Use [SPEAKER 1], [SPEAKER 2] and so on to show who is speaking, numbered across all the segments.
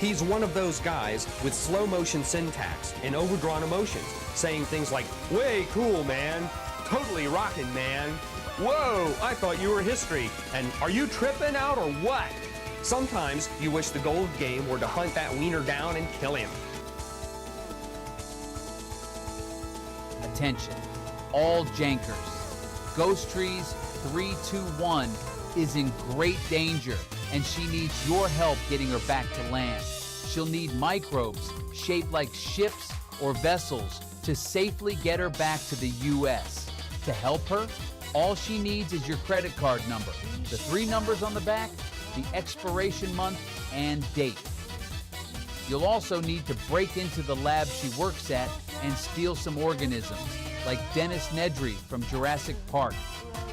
[SPEAKER 1] He's one of those guys with slow motion syntax and overdrawn emotions, saying things like, way cool, man. Totally rockin', man. Whoa, I thought you were history. And are you tripping out or what? Sometimes you wish the goal of the game were to hunt that wiener down and kill him.
[SPEAKER 2] Attention, all jankers. Ghost Trees 321 is in great danger, and she needs your help getting her back to land. She'll need microbes shaped like ships or vessels to safely get her back to the U.S. To help her, all she needs is your credit card number, the 3 numbers on the back, the expiration month, and date. You'll also need to break into the lab she works at and steal some organisms, like Dennis Nedry from Jurassic Park.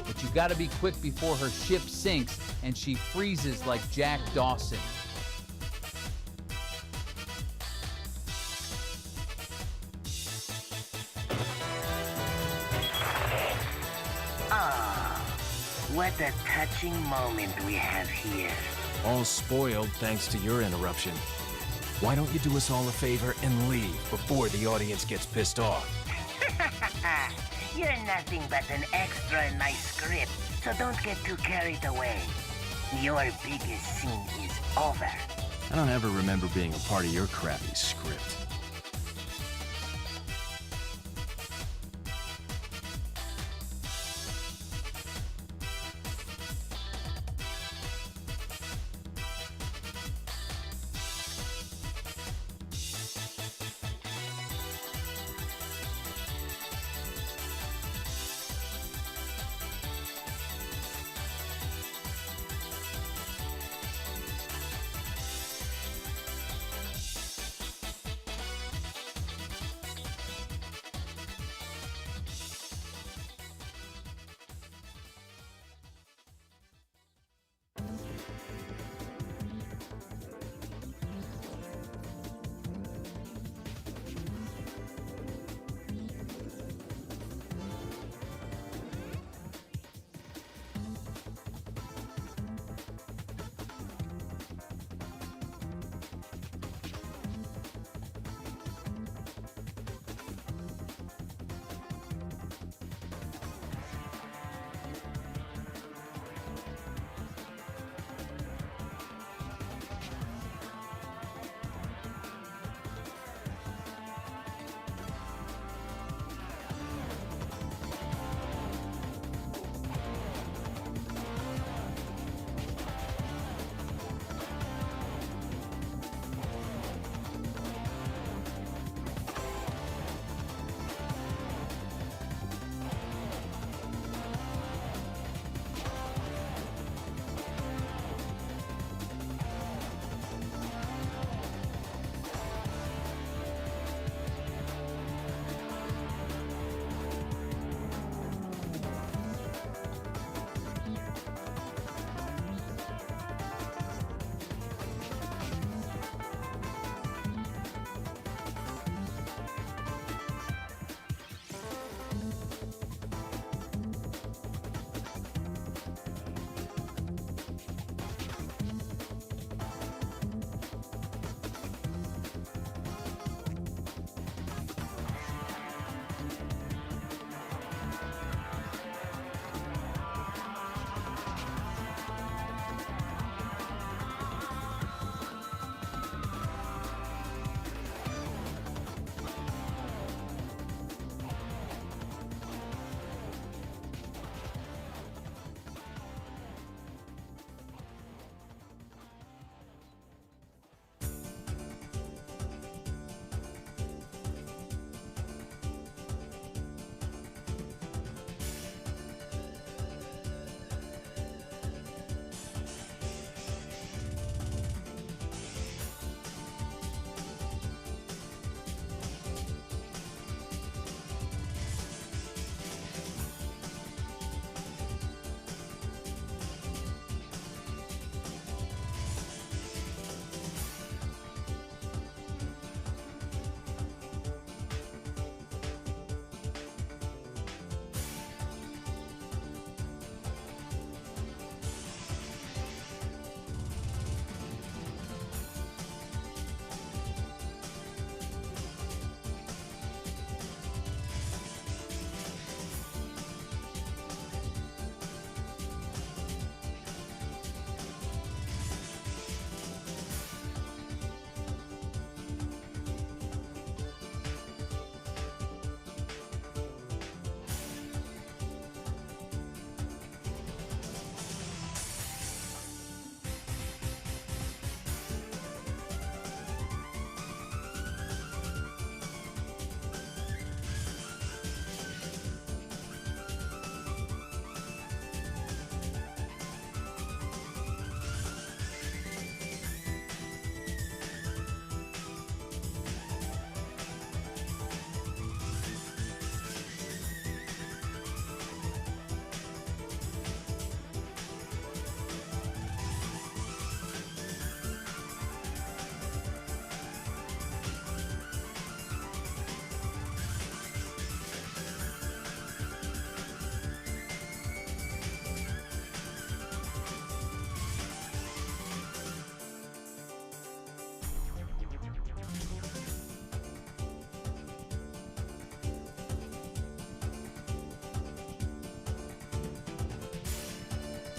[SPEAKER 2] But you gotta be quick before her ship sinks and she freezes like Jack Dawson.
[SPEAKER 3] What a touching moment we have here.
[SPEAKER 4] All spoiled thanks to your interruption. Why don't you do us all a favor and leave before the audience gets pissed off?
[SPEAKER 3] You're nothing but an extra nice script, so don't get too carried away. Your biggest scene is over.
[SPEAKER 4] I don't ever remember being a part of your crappy script.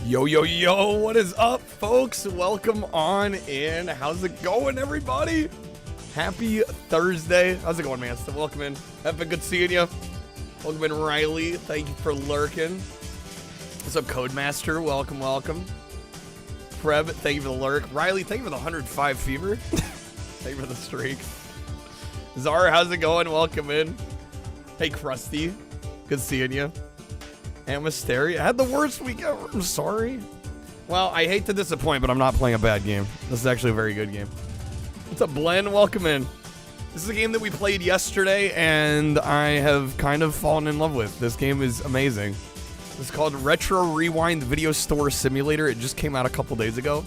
[SPEAKER 5] Yo, yo, yo, what is up, folks? Welcome on in. How's it going, everybody? Happy Thursday. How's it going, man? So welcome in. Have been good seeing you. Welcome in, Riley. Thank you for lurking. What's up, Codemaster? Welcome, welcome. Preb, thank you for the lurk. Riley, thank you for the 105 fever. Thank you for the streak. Zara, how's it going? Welcome in. Hey, Krusty. Good seeing you. And Mysteria. I had the worst week ever. I'm sorry. Well, I hate to disappoint, but I'm not playing a bad game. This is actually a very good game. What's up, Blen? Welcome in. This is a game that we played yesterday, and I have kind of fallen in love with. This game is amazing. It's called Retro Rewind Video Store Simulator. It just came out a couple days ago.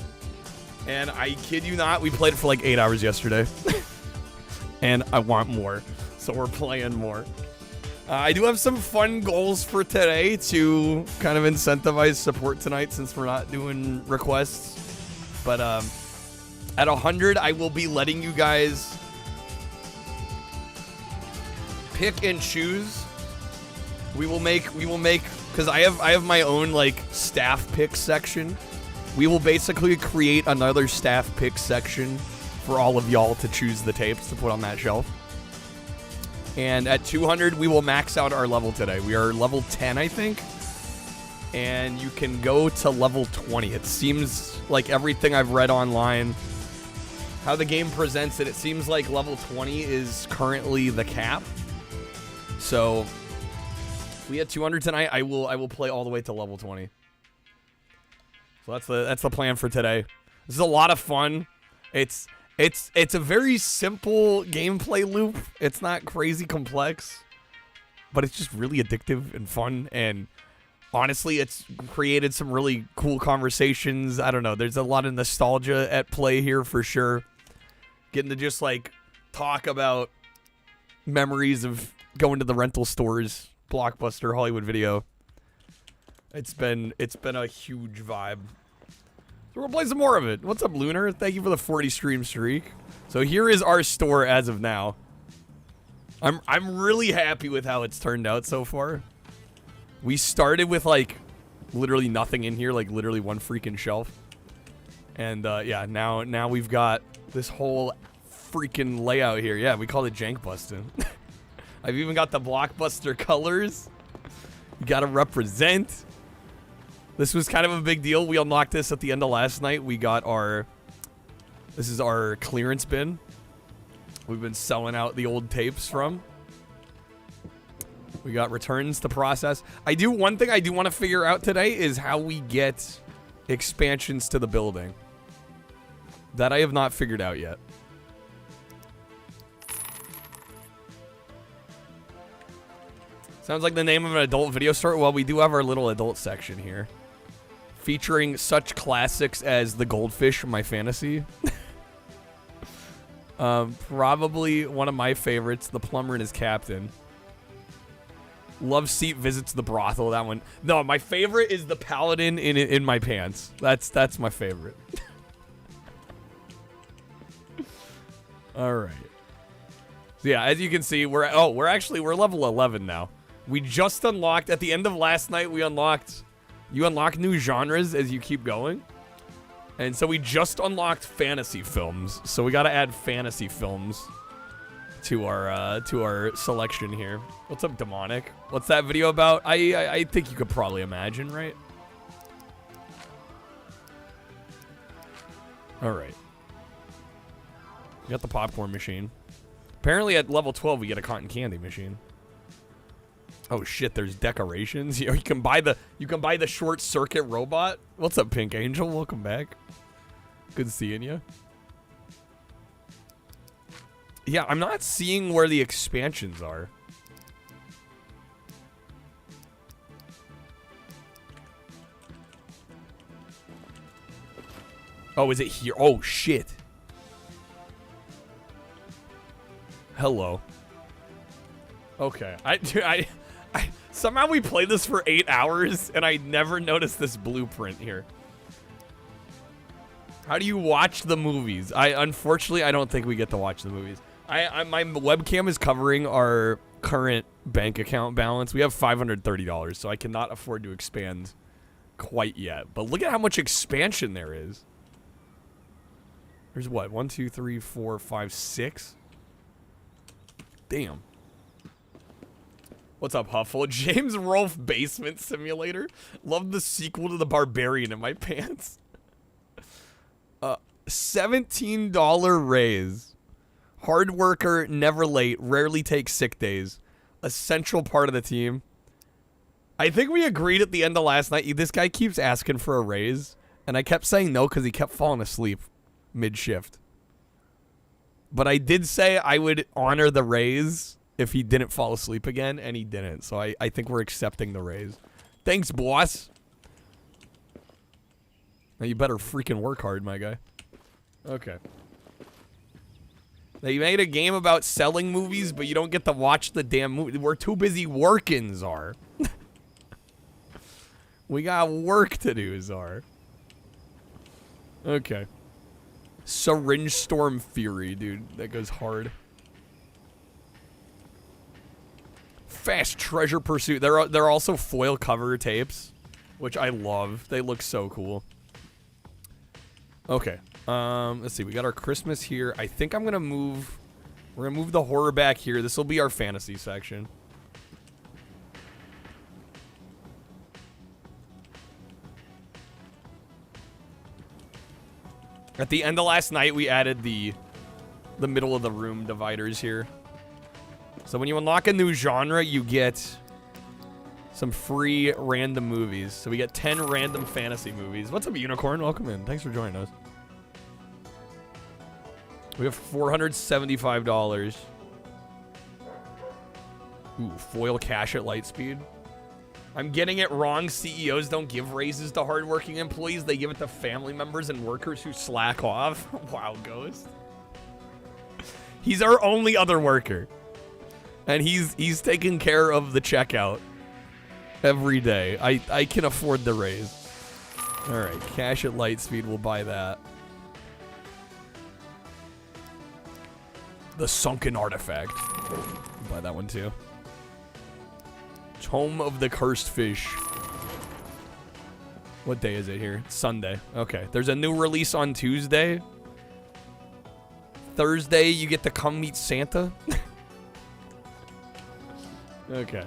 [SPEAKER 5] And I kid you not, we played it for like 8 hours yesterday. And I want more. So we're playing more. I do have some fun goals for today to kind of incentivize support tonight since we're not doing requests. But at 100, I will be letting you guys pick and choose. We will make because I have my own like staff pick section. We will basically create another staff pick section for all of y'all to choose the tapes to put on that shelf. And at 200, we will max out our level today. We are level 10, I think. And you can go to level 20. It seems like everything I've read online, how the game presents it, it seems like level 20 is currently the cap. So if we hit 200 tonight, I will play all the way to level 20. So that's the plan for today. This is a lot of fun. It's a very simple gameplay loop. It's not crazy complex, but it's just really addictive and fun. And honestly, it's created some really cool conversations. I don't know. There's a lot of nostalgia at play here for sure. Getting to just like talk about memories of going to the rental stores, Blockbuster, Hollywood Video. It's been a huge vibe. So we'll play some more of it. What's up, Lunar? Thank you for the 40 stream streak. So here is our store as of now. I'm really happy with how it's turned out so far. We started with like literally nothing in here, like literally one freaking shelf. And yeah, now we've got this whole freaking layout here. Yeah, we call it Jank Bustin'. I've even got the Blockbuster colors. You gotta represent. This was kind of a big deal. We unlocked this at the end of last night. We got this is our clearance bin. We've been selling out the old tapes from. We got returns to process. One thing I do want to figure out today is how we get expansions to the building. That I have not figured out yet. Sounds like the name of an adult video store. Well, we do have our little adult section here. Featuring such classics as The Goldfish from My Fantasy. Probably one of my favorites, The Plumber and His Captain. Love Seat Visits the Brothel, that one. No, my favorite is The Paladin in My Pants. That's my favorite. All right. So yeah, as you can see, we're level 11 now. We just unlocked at the end of last night. You unlock new genres as you keep going. And so we just unlocked fantasy films. So we got to add fantasy films to our selection here. What's up, Demonic? What's that video about? I think you could probably imagine, right? All right. We got the popcorn machine. Apparently at level 12 we get a cotton candy machine. Oh shit, there's decorations. You can buy the short circuit robot. What's up, Pink Angel? Welcome back. Good seeing you. Yeah, I'm not seeing where the expansions are. Oh, is it here? Oh shit. Hello. Okay. I somehow we played this for 8 hours and I never noticed this blueprint here. How do you watch the movies? Unfortunately, I don't think we get to watch the movies. My webcam is covering our current bank account balance. We have $530, so I cannot afford to expand quite yet. But look at how much expansion there is. There's what? 1, 2, 3, 4, 5, 6? Damn. What's up, Huffle? James Rolfe Basement Simulator. Love the sequel to The Barbarian in my pants. $17 raise. Hard worker, never late, rarely takes sick days. Essential part of the team. I think we agreed at the end of last night. This guy keeps asking for a raise, and I kept saying no because he kept falling asleep mid-shift. But I did say I would honor the raise if he didn't fall asleep again, and he didn't. So I think we're accepting the raise. Thanks, boss. Now you better freaking work hard, my guy. Okay. They made a game about selling movies, but you don't get to watch the damn movie. We're too busy working, Czar. We got work to do, Czar. Okay. Syringe Storm Fury, dude. That goes hard. Fast Treasure Pursuit. They're also foil cover tapes, which I love. They look so cool. Okay. Let's see. We got our Christmas here. I think I'm gonna move. We're gonna move the horror back here. This will be our fantasy section. At the end of last night, we added the middle of the room dividers here. So when you unlock a new genre, you get some free random movies. So we get 10 random fantasy movies. What's up, Unicorn? Welcome in. Thanks for joining us. We have $475. Ooh, foil cash at light speed. I'm getting it wrong. CEOs don't give raises to hardworking employees. They give it to family members and workers who slack off. Wow, Ghost. He's our only other worker. And he's taking care of the checkout every day. I can afford the raise. All right, cash at light speed. We'll buy that. The Sunken Artifact. We'll buy that one too. Tome of the Cursed Fish. What day is it here? It's Sunday. Okay. There's a new release on Tuesday. Thursday, you get to come meet Santa. Okay.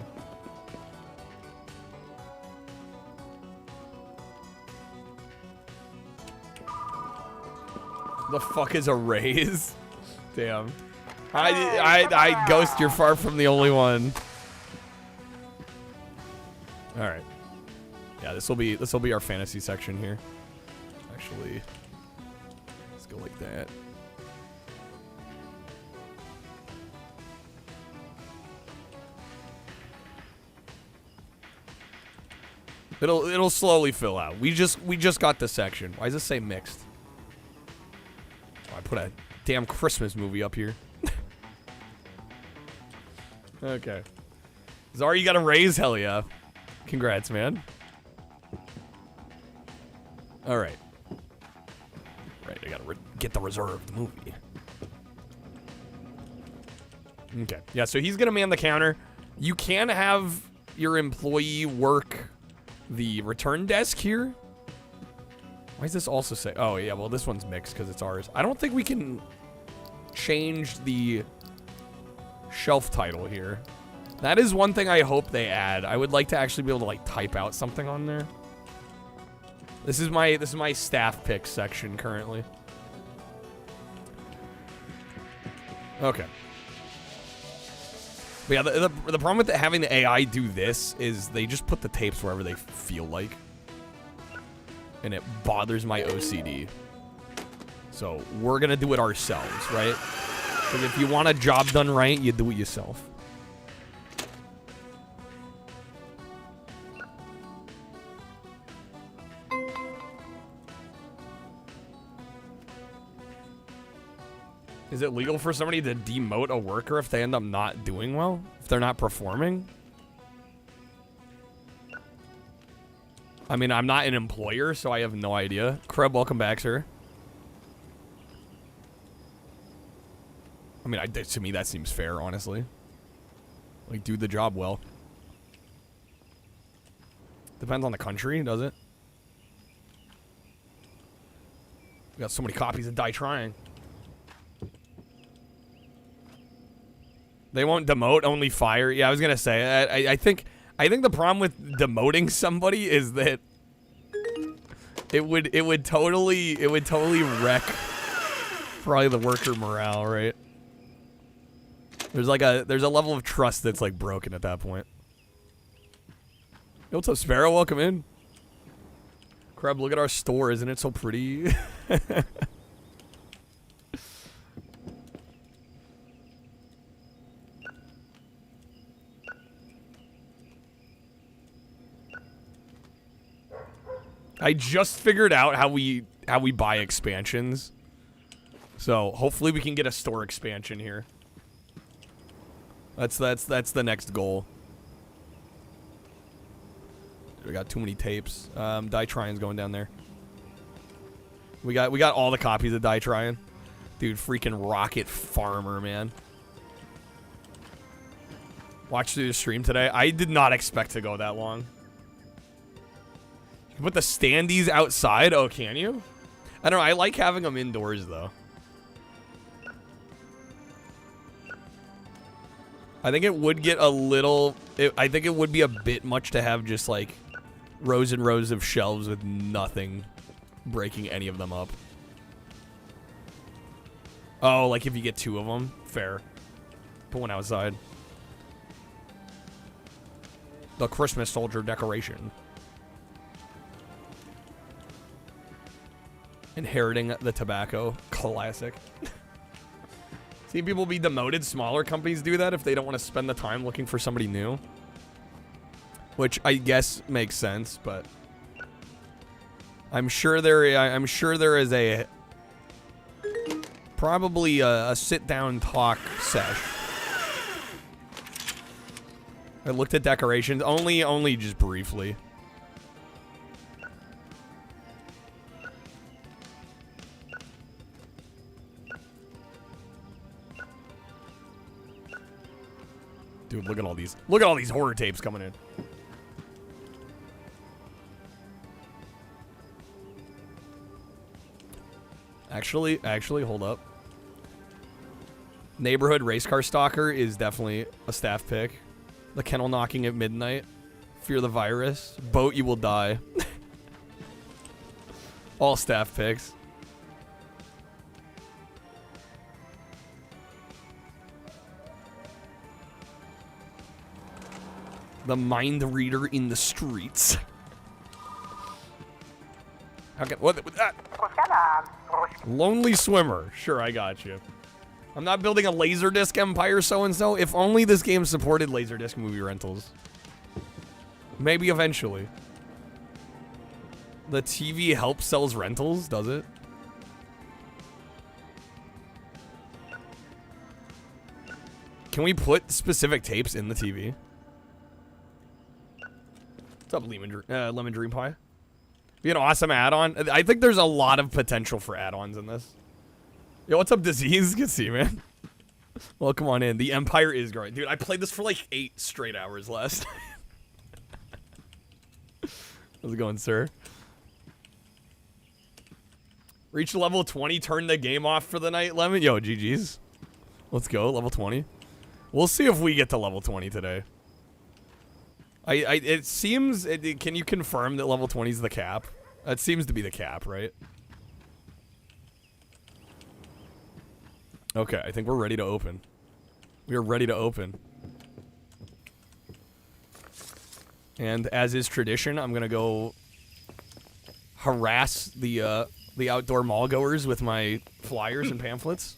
[SPEAKER 5] The fuck is a raise? Damn. I Ghost, you're far from the only one. All right. Yeah, this will be our fantasy section here. Actually, let's go like that. It'll slowly fill out. We just got the section. Why does this say mixed? Oh, I put a damn Christmas movie up here. Okay. Zara, you got a raise? Hell yeah. Congrats, man. All right. Right, I gotta get the reserved movie. Okay. Yeah, so he's gonna man the counter. You can have your employee work the return desk here. Why does this also say... Oh, yeah, well, this one's mixed because it's ours. I don't think we can change the shelf title here. That is one thing I hope they add. I would like to actually be able to, like, type out something on there. This is my staff pick section currently. Okay. But yeah, the problem with having the AI do this is they just put the tapes wherever they feel like. And it bothers my OCD. So we're going to do it ourselves, right? Because if you want a job done right, you do it yourself. Is it legal for somebody to demote a worker if they end up not doing well? If they're not performing? I mean, I'm not an employer, so I have no idea. Kreb, welcome back, sir. I mean, to me, that seems fair, honestly. Like, do the job well. Depends on the country, does it? We got so many copies of Die Trying. They won't demote, only fire. Yeah, I was gonna say. I think the problem with demoting somebody is that it would totally wreck probably the worker morale, right? There's a level of trust that's like broken at that point. Yo, what's up, Sparrow? Welcome in. Crab, look at our store. Isn't it so pretty? I just figured out how we buy expansions. So hopefully we can get a store expansion here. That's the next goal. We got too many tapes. Die Trying's going down there. We got all the copies of Die Trying. Dude, freaking Rocket Farmer, man. Watch through the stream today. I did not expect to go that long. You can put the standees outside? Oh, can you? I don't know. I like having them indoors, though. I think it would get a little... I think it would be a bit much to have just, like, rows and rows of shelves with nothing breaking any of them up. Oh, like if you get 2 of them? Fair. Put one outside. The Christmas soldier decoration. Inheriting the tobacco. Classic. See people be demoted. Smaller companies do that if they don't want to spend the time looking for somebody new. Which I guess makes sense, but I'm sure there is a probably a sit-down talk sesh. I looked at decorations only just briefly. Dude, look at all these. Look at all these horror tapes coming in. Actually, hold up. Neighborhood Race Car Stalker is definitely a staff pick. The Kennel Knocking at Midnight. Fear the Virus. Boat You Will Die. All staff picks. The Mind Reader in the Streets. How can what that? Lonely Swimmer. Sure, I got you. I'm not building a Laserdisc empire so-and-so. If only this game supported Laserdisc movie rentals. Maybe eventually. The TV help sells rentals, does it? Can we put specific tapes in the TV? What's up, Lemon Dream Pie? Be an awesome add-on. I think there's a lot of potential for add-ons in this. Yo, what's up, Disease? Good to see you, man. Well, come on in. The Empire is growing. Dude, I played this for like 8 straight hours last night. How's it going, sir? Reach level 20, turn the game off for the night, Lemon. Yo, GG's. Let's go, level 20. We'll see if we get to level 20 today. It seems... can you confirm that level 20 is the cap? That seems to be the cap, right? Okay, I think we're ready to open. We are ready to open. And as is tradition, I'm gonna go harass the outdoor mall goers with my flyers and pamphlets.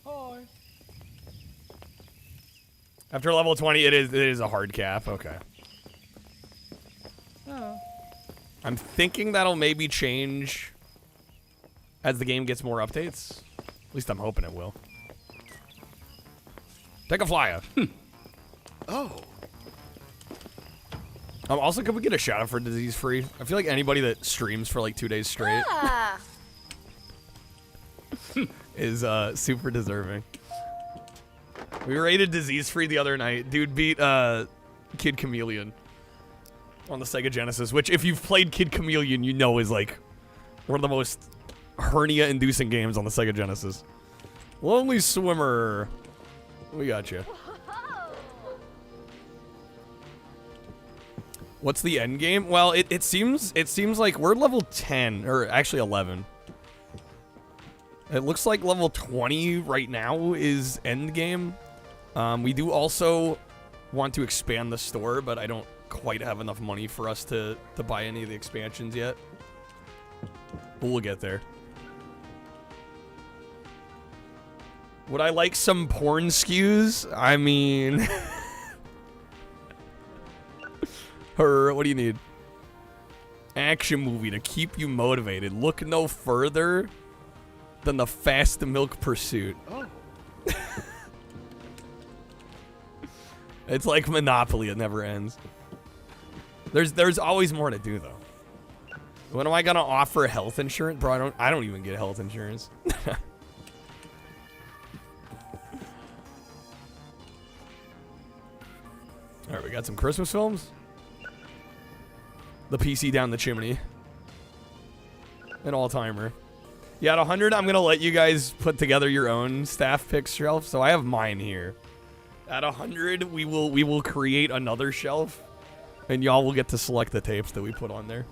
[SPEAKER 5] Hi. After level 20, it is a hard cap. Okay. Oh. I'm thinking that'll maybe change as the game gets more updates. At least I'm hoping it will. Take a flyer. Oh. Also, could we get a shout out for Disease Free? I feel like anybody that streams for like 2 days straight is super deserving. We rated Disease Free the other night. Dude beat Kid Chameleon on the Sega Genesis, which if you've played Kid Chameleon, you know is like one of the most hernia-inducing games on the Sega Genesis. Lonely Swimmer. We got you. What's the end game? Well, it seems like we're level 10, or actually 11. It looks like level 20 right now is end game. We do also want to expand the store, but I don't quite have enough money for us to buy any of the expansions yet. But we'll get there. Would I like some porn skews? I mean... What do you need? Action movie to keep you motivated. Look no further than the Fast Milk Pursuit. Oh. It's like Monopoly, it never ends. There's always more to do though. When am I gonna offer health insurance? Bro, I don't even get health insurance. Alright, we got some Christmas films. The PC down the chimney. An all-timer. Yeah, at 100, I'm gonna let you guys put together your own staff pick shelf. So I have mine here. At 100, we will create another shelf, and y'all will get to select the tapes that we put on there.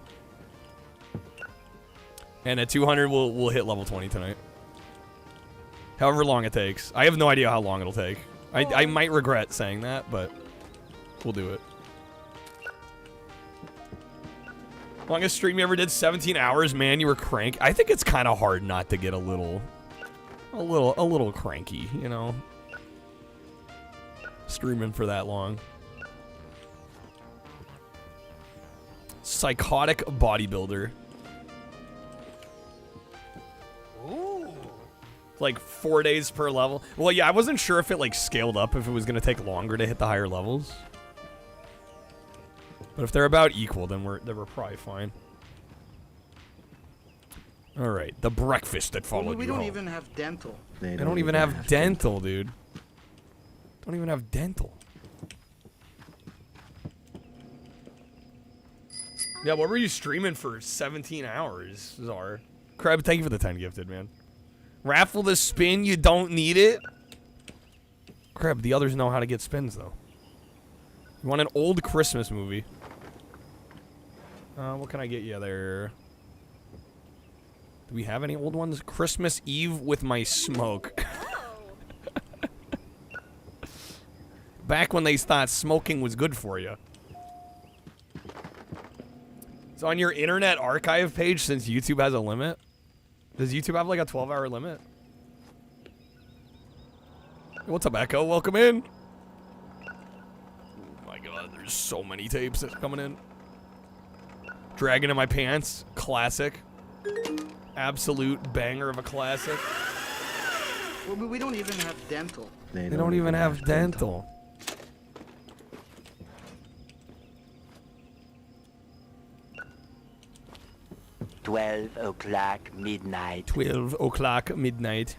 [SPEAKER 5] And at 200, we'll hit level 20 tonight. However long it takes. I have no idea how long it'll take. I might regret saying that, but we'll do it. Longest stream you ever did, 17 hours, man. You were crank. I think it's kind of hard not to get a little cranky, you know, streaming for that long. Psychotic bodybuilder. Ooh. Like 4 days per level. Well, yeah, I wasn't sure if it like scaled up, if it was gonna take longer to hit the higher levels. But if they're about equal, then we're probably fine. All right, the breakfast that followed you.
[SPEAKER 6] We don't even have dental.
[SPEAKER 5] They don't even have dental, dude. Don't even have dental. Yeah, what were you streaming for 17 hours, Czar? Crab, thank you for the 10 gifted, man. Raffle the spin, you don't need it. Crab, the others know how to get spins, though. You want an old Christmas movie? What can I get you there? Do we have any old ones? Christmas Eve with my smoke. Back when they thought smoking was good for you. It's on your Internet Archive page since YouTube has a limit. Does YouTube have like a 12-hour limit? What's up, Echo? Welcome in. Oh my god, there's so many tapes that's coming in. Dragon in my pants, classic. Absolute banger of a classic.
[SPEAKER 6] Well, we don't even have dental.
[SPEAKER 5] They don't even have dental.
[SPEAKER 3] $12 midnight.
[SPEAKER 5] 12 o'clock midnight.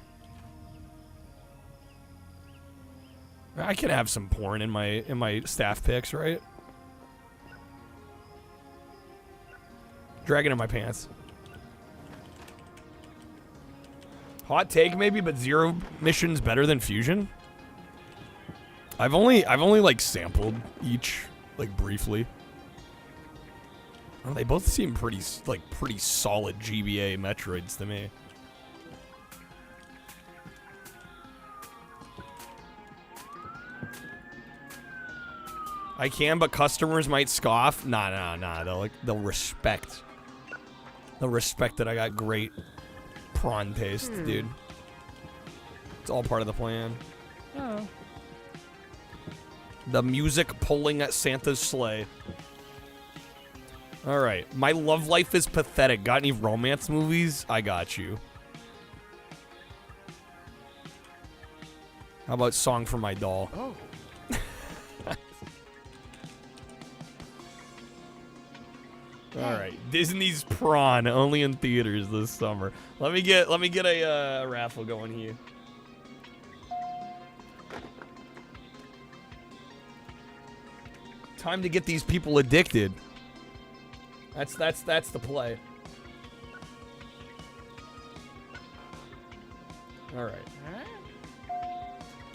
[SPEAKER 5] I can have some porn in my staff picks, right? Dragon in my pants. Hot take maybe, but Zero Mission's better than Fusion. I've only like sampled each like briefly. Oh, they both seem pretty solid GBA Metroids to me. I can, but customers might scoff. Nah. They'll respect. They'll respect that I got great prawn taste, dude. It's all part of the plan. Oh. The music pulling at Santa's sleigh. All right. My love life is pathetic. Got any romance movies? I got you. How about Song for My Doll?
[SPEAKER 6] Oh.
[SPEAKER 5] All right, Disney's Prawn only in theaters this summer. Let me get a raffle going here. Time to get these people addicted. That's the play. All right.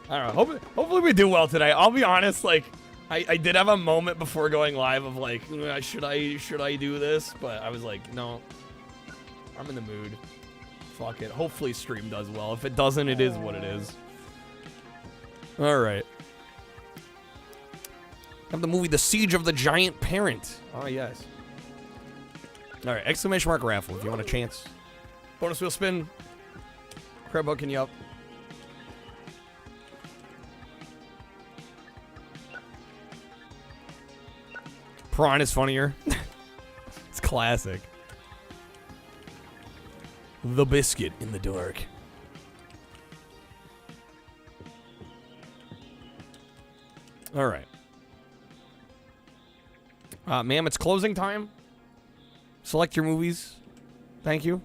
[SPEAKER 5] I don't know. Hopefully we do well today. I'll be honest, like, I did have a moment before going live of like, should I do this? But I was like, no. I'm in the mood. Fuck it. Hopefully stream does well. If it doesn't, it is what it is. All right. Have the movie The Siege of the Giant Parent. Oh, yes. All right. Exclamation mark raffle if you want a chance. Bonus wheel spin. Crab hooking you up. Prawn is funnier. It's classic. The biscuit in the dark. All right. Ma'am, it's closing time. Select your movies. Thank you.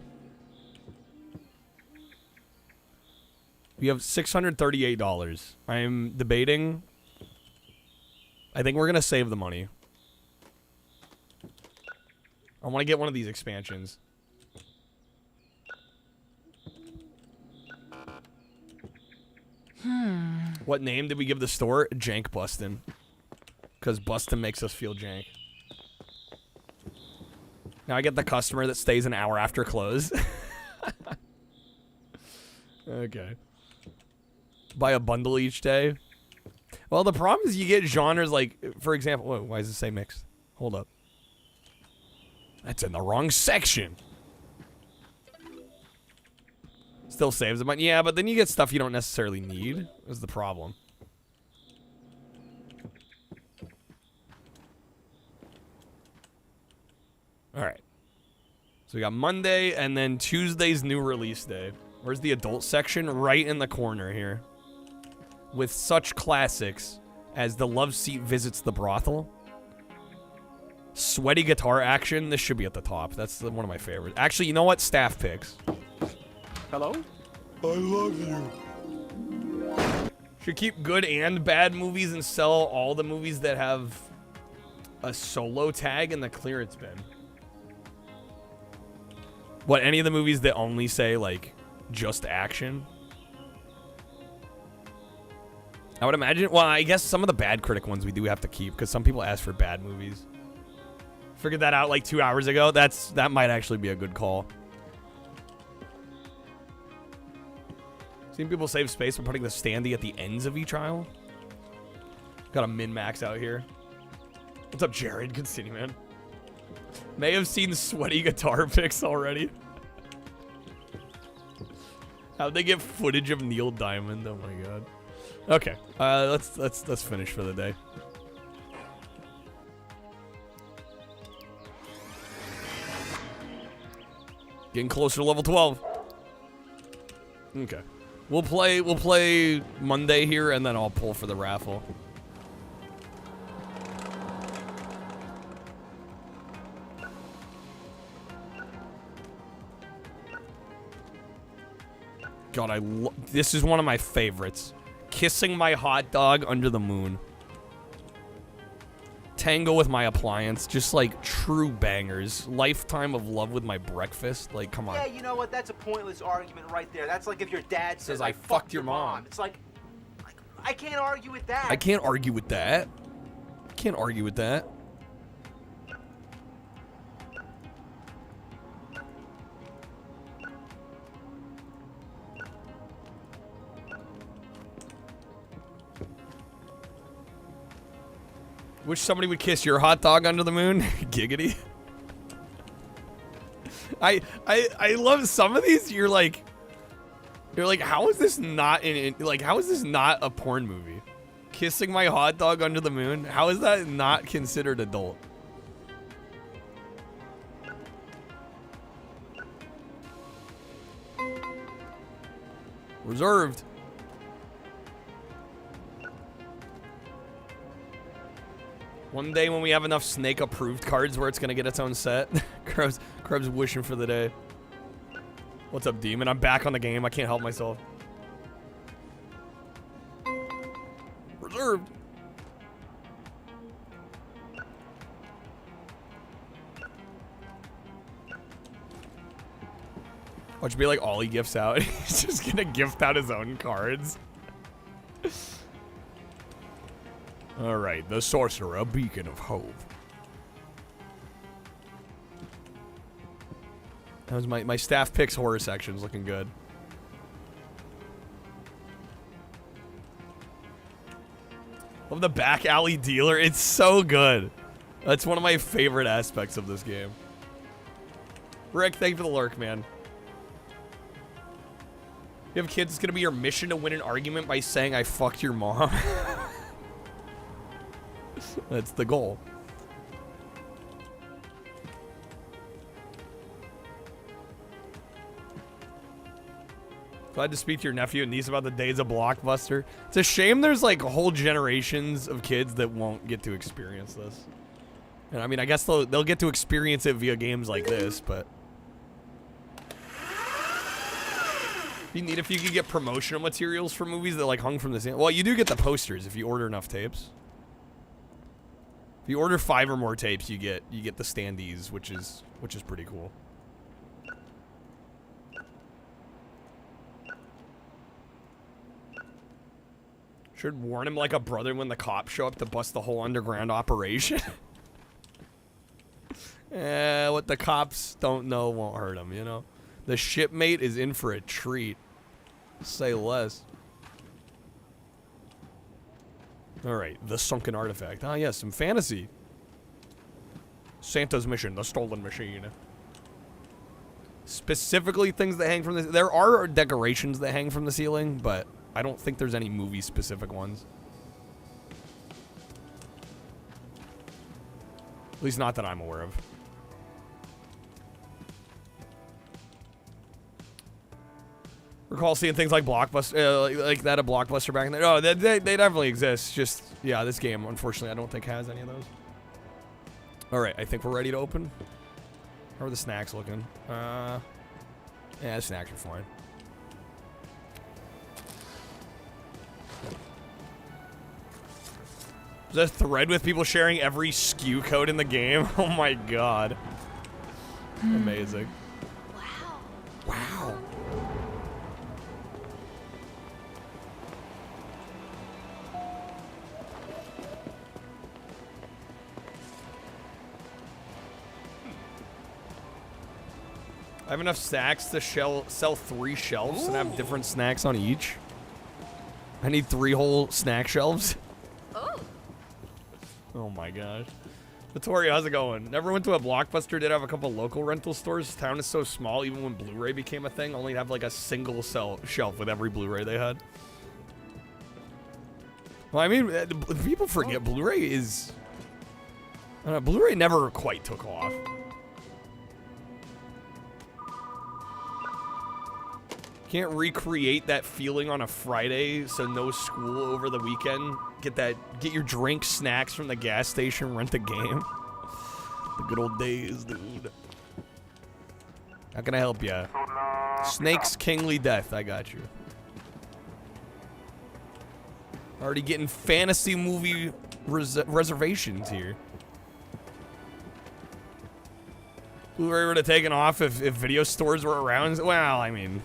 [SPEAKER 5] We have $638. I'm debating. I think we're going to save the money. I want to get one of these expansions. What name did we give the store? Jank Bustin'. Because Bustin' makes us feel jank. Now I get the customer that stays an hour after close. Okay. Buy a bundle each day. Well, the problem is you get genres like, for example... Whoa, why does it say mixed? Hold up. That's in the wrong section. Still saves the money. Yeah, but then you get stuff you don't necessarily need. Is the problem. Alright. So we got Monday and then Tuesday's new release day. Where's the adult section? Right in the corner here. With such classics as The Love Seat Visits the Brothel. Sweaty guitar action. This should be at the top. That's one of my favorites. Actually, you know what? Staff picks. Hello? I love you. Should keep good and bad movies and sell all the movies that have a solo tag in the clearance bin. What, any of the movies that only say, like, just action? I would imagine, well, I guess some of the bad critic ones we do have to keep, because some people ask for bad movies. Figured that out like 2 hours ago. That might actually be a good call. Seen people save space by putting the standee at the ends of each aisle. Got a min-max out here. What's up, Jared? Good seeing you, man. May have seen sweaty guitar picks already. How'd they get footage of Neil Diamond? Oh my god. Okay, let's finish for the day. Getting closer to level 12. Okay. We'll play Monday here and then I'll pull for the raffle. God, this is one of my favorites. Kissing my hot dog under the moon. Tango with my appliance. Just like true bangers. Lifetime of love with my breakfast. Like, come on.
[SPEAKER 7] Yeah, you know what? That's a pointless argument right there. That's like if your dad says,
[SPEAKER 5] I fucked your mom.
[SPEAKER 7] It's like, I can't argue with that.
[SPEAKER 5] I can't argue with that. I can't argue with that. Wish somebody would kiss your hot dog under the moon. Giggity. I love some of these. You're like, how is this not how is this not a porn movie? Kissing my hot dog under the moon. How is that not considered adult? Reserved. One day when we have enough Snake approved cards where it's gonna get its own set. Krebs wishing for the day. What's up, Demon? I'm back on the game. I can't help myself. Reserved. Watch be like all he gifts out. He's just gonna gift out his own cards. Alright, the Sorcerer, a beacon of hope. That was my staff picks horror section's looking good. Love the back alley dealer. It's so good. That's one of my favorite aspects of this game. Rick, thank you for the lurk, man. You have kids, it's gonna be your mission to win an argument by saying I fucked your mom. That's the goal. Glad to speak to your nephew and niece about the days of Blockbuster. It's a shame there's like whole generations of kids that won't get to experience this. And I mean, I guess they'll get to experience it via games like this, but it'd be neat if you could get promotional materials for movies that like hung from the same. Well, you do get the posters if you order enough tapes. If you order 5 or more tapes, you get the standees, which is pretty cool. Should warn him like a brother when the cops show up to bust the whole underground operation. What the cops don't know won't hurt him, you know? The shipmate is in for a treat. Say less. Alright, the sunken artifact. Ah, yes, some fantasy. Santa's mission, the stolen machine. Specifically things that hang from the... There are decorations that hang from the ceiling, but I don't think there's any movie-specific ones. At least not that I'm aware of. Recall seeing things like Blockbuster, like that at Blockbuster back in the day. Oh, they definitely exist. Just, yeah, this game, unfortunately, I don't think has any of those. All right, I think we're ready to open. How are the snacks looking? Yeah, the snacks are fine. There's a thread with people sharing every SKU code in the game. Oh my god. Amazing.
[SPEAKER 8] Wow.
[SPEAKER 5] Wow. I have enough snacks to sell 3 shelves and have different snacks on each. I need 3 whole snack shelves.
[SPEAKER 8] Oh.
[SPEAKER 5] Oh my gosh. Vittoria, how's it going? Never went to a Blockbuster, did have a couple local rental stores. This town is so small, even when Blu-ray became a thing, only have like a single shelf with every Blu-ray they had. Well, I mean, people forget Blu-ray is... I don't know, Blu-ray never quite took off. Can't recreate that feeling on a Friday, so no school over the weekend. Get your drink, snacks from the gas station, rent a game. The good old days, dude. How can I help you? Snake's Kingly Death, I got you. Already getting fantasy movie reservations here. Blu-ray would have taken off if video stores were around. Well, I mean...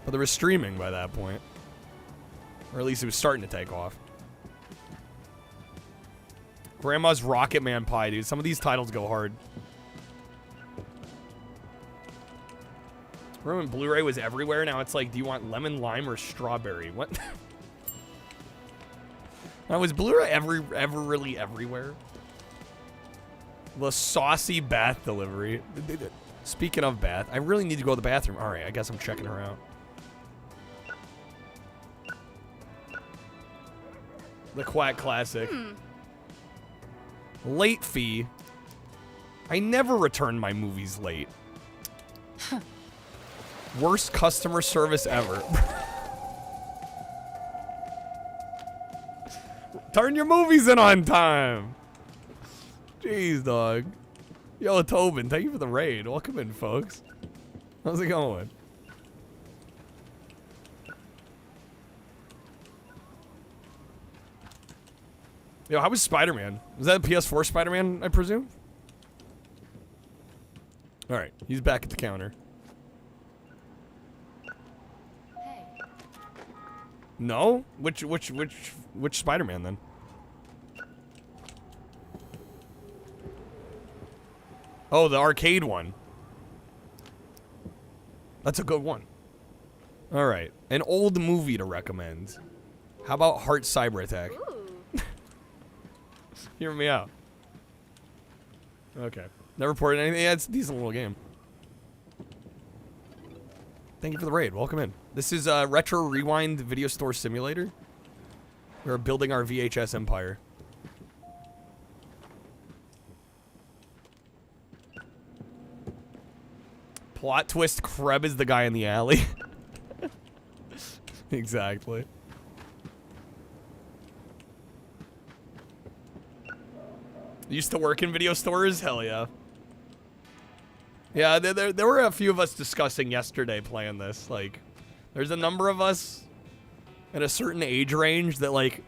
[SPEAKER 5] But there was streaming by that point. Or at least it was starting to take off. Grandma's Rocket Man Pie, dude. Some of these titles go hard. Remember when Blu-ray was everywhere? Now it's like, do you want lemon, lime, or strawberry? What? Now, was Blu-ray ever really everywhere? The saucy bath delivery. Speaking of bath, I really need to go to the bathroom. All right, I guess I'm checking her out. The Quack Classic. Late fee. I never return my movies late. Worst customer service ever. Turn your movies in on time. Jeez, dog. Yo, Tobin, thank you for the raid. Welcome in, folks. How's it going? Yo, how was Spider-Man? Was that a PS4 Spider-Man, I presume? Alright, he's back at the counter. No? Which Spider-Man then? Oh, the arcade one. That's a good one. All right, an old movie to recommend. How about Heart Cyber Attack? Hear me out. Okay. Never reported anything. Yeah, it's a decent little game. Thank you for the raid. Welcome in. This is a Retro Rewind Video Store Simulator. We're building our VHS empire. Plot twist, Kreb is the guy in the alley. Exactly. Used to work in video stores? Hell yeah. Yeah, there were a few of us discussing yesterday playing this. Like, there's a number of us at a certain age range that, like,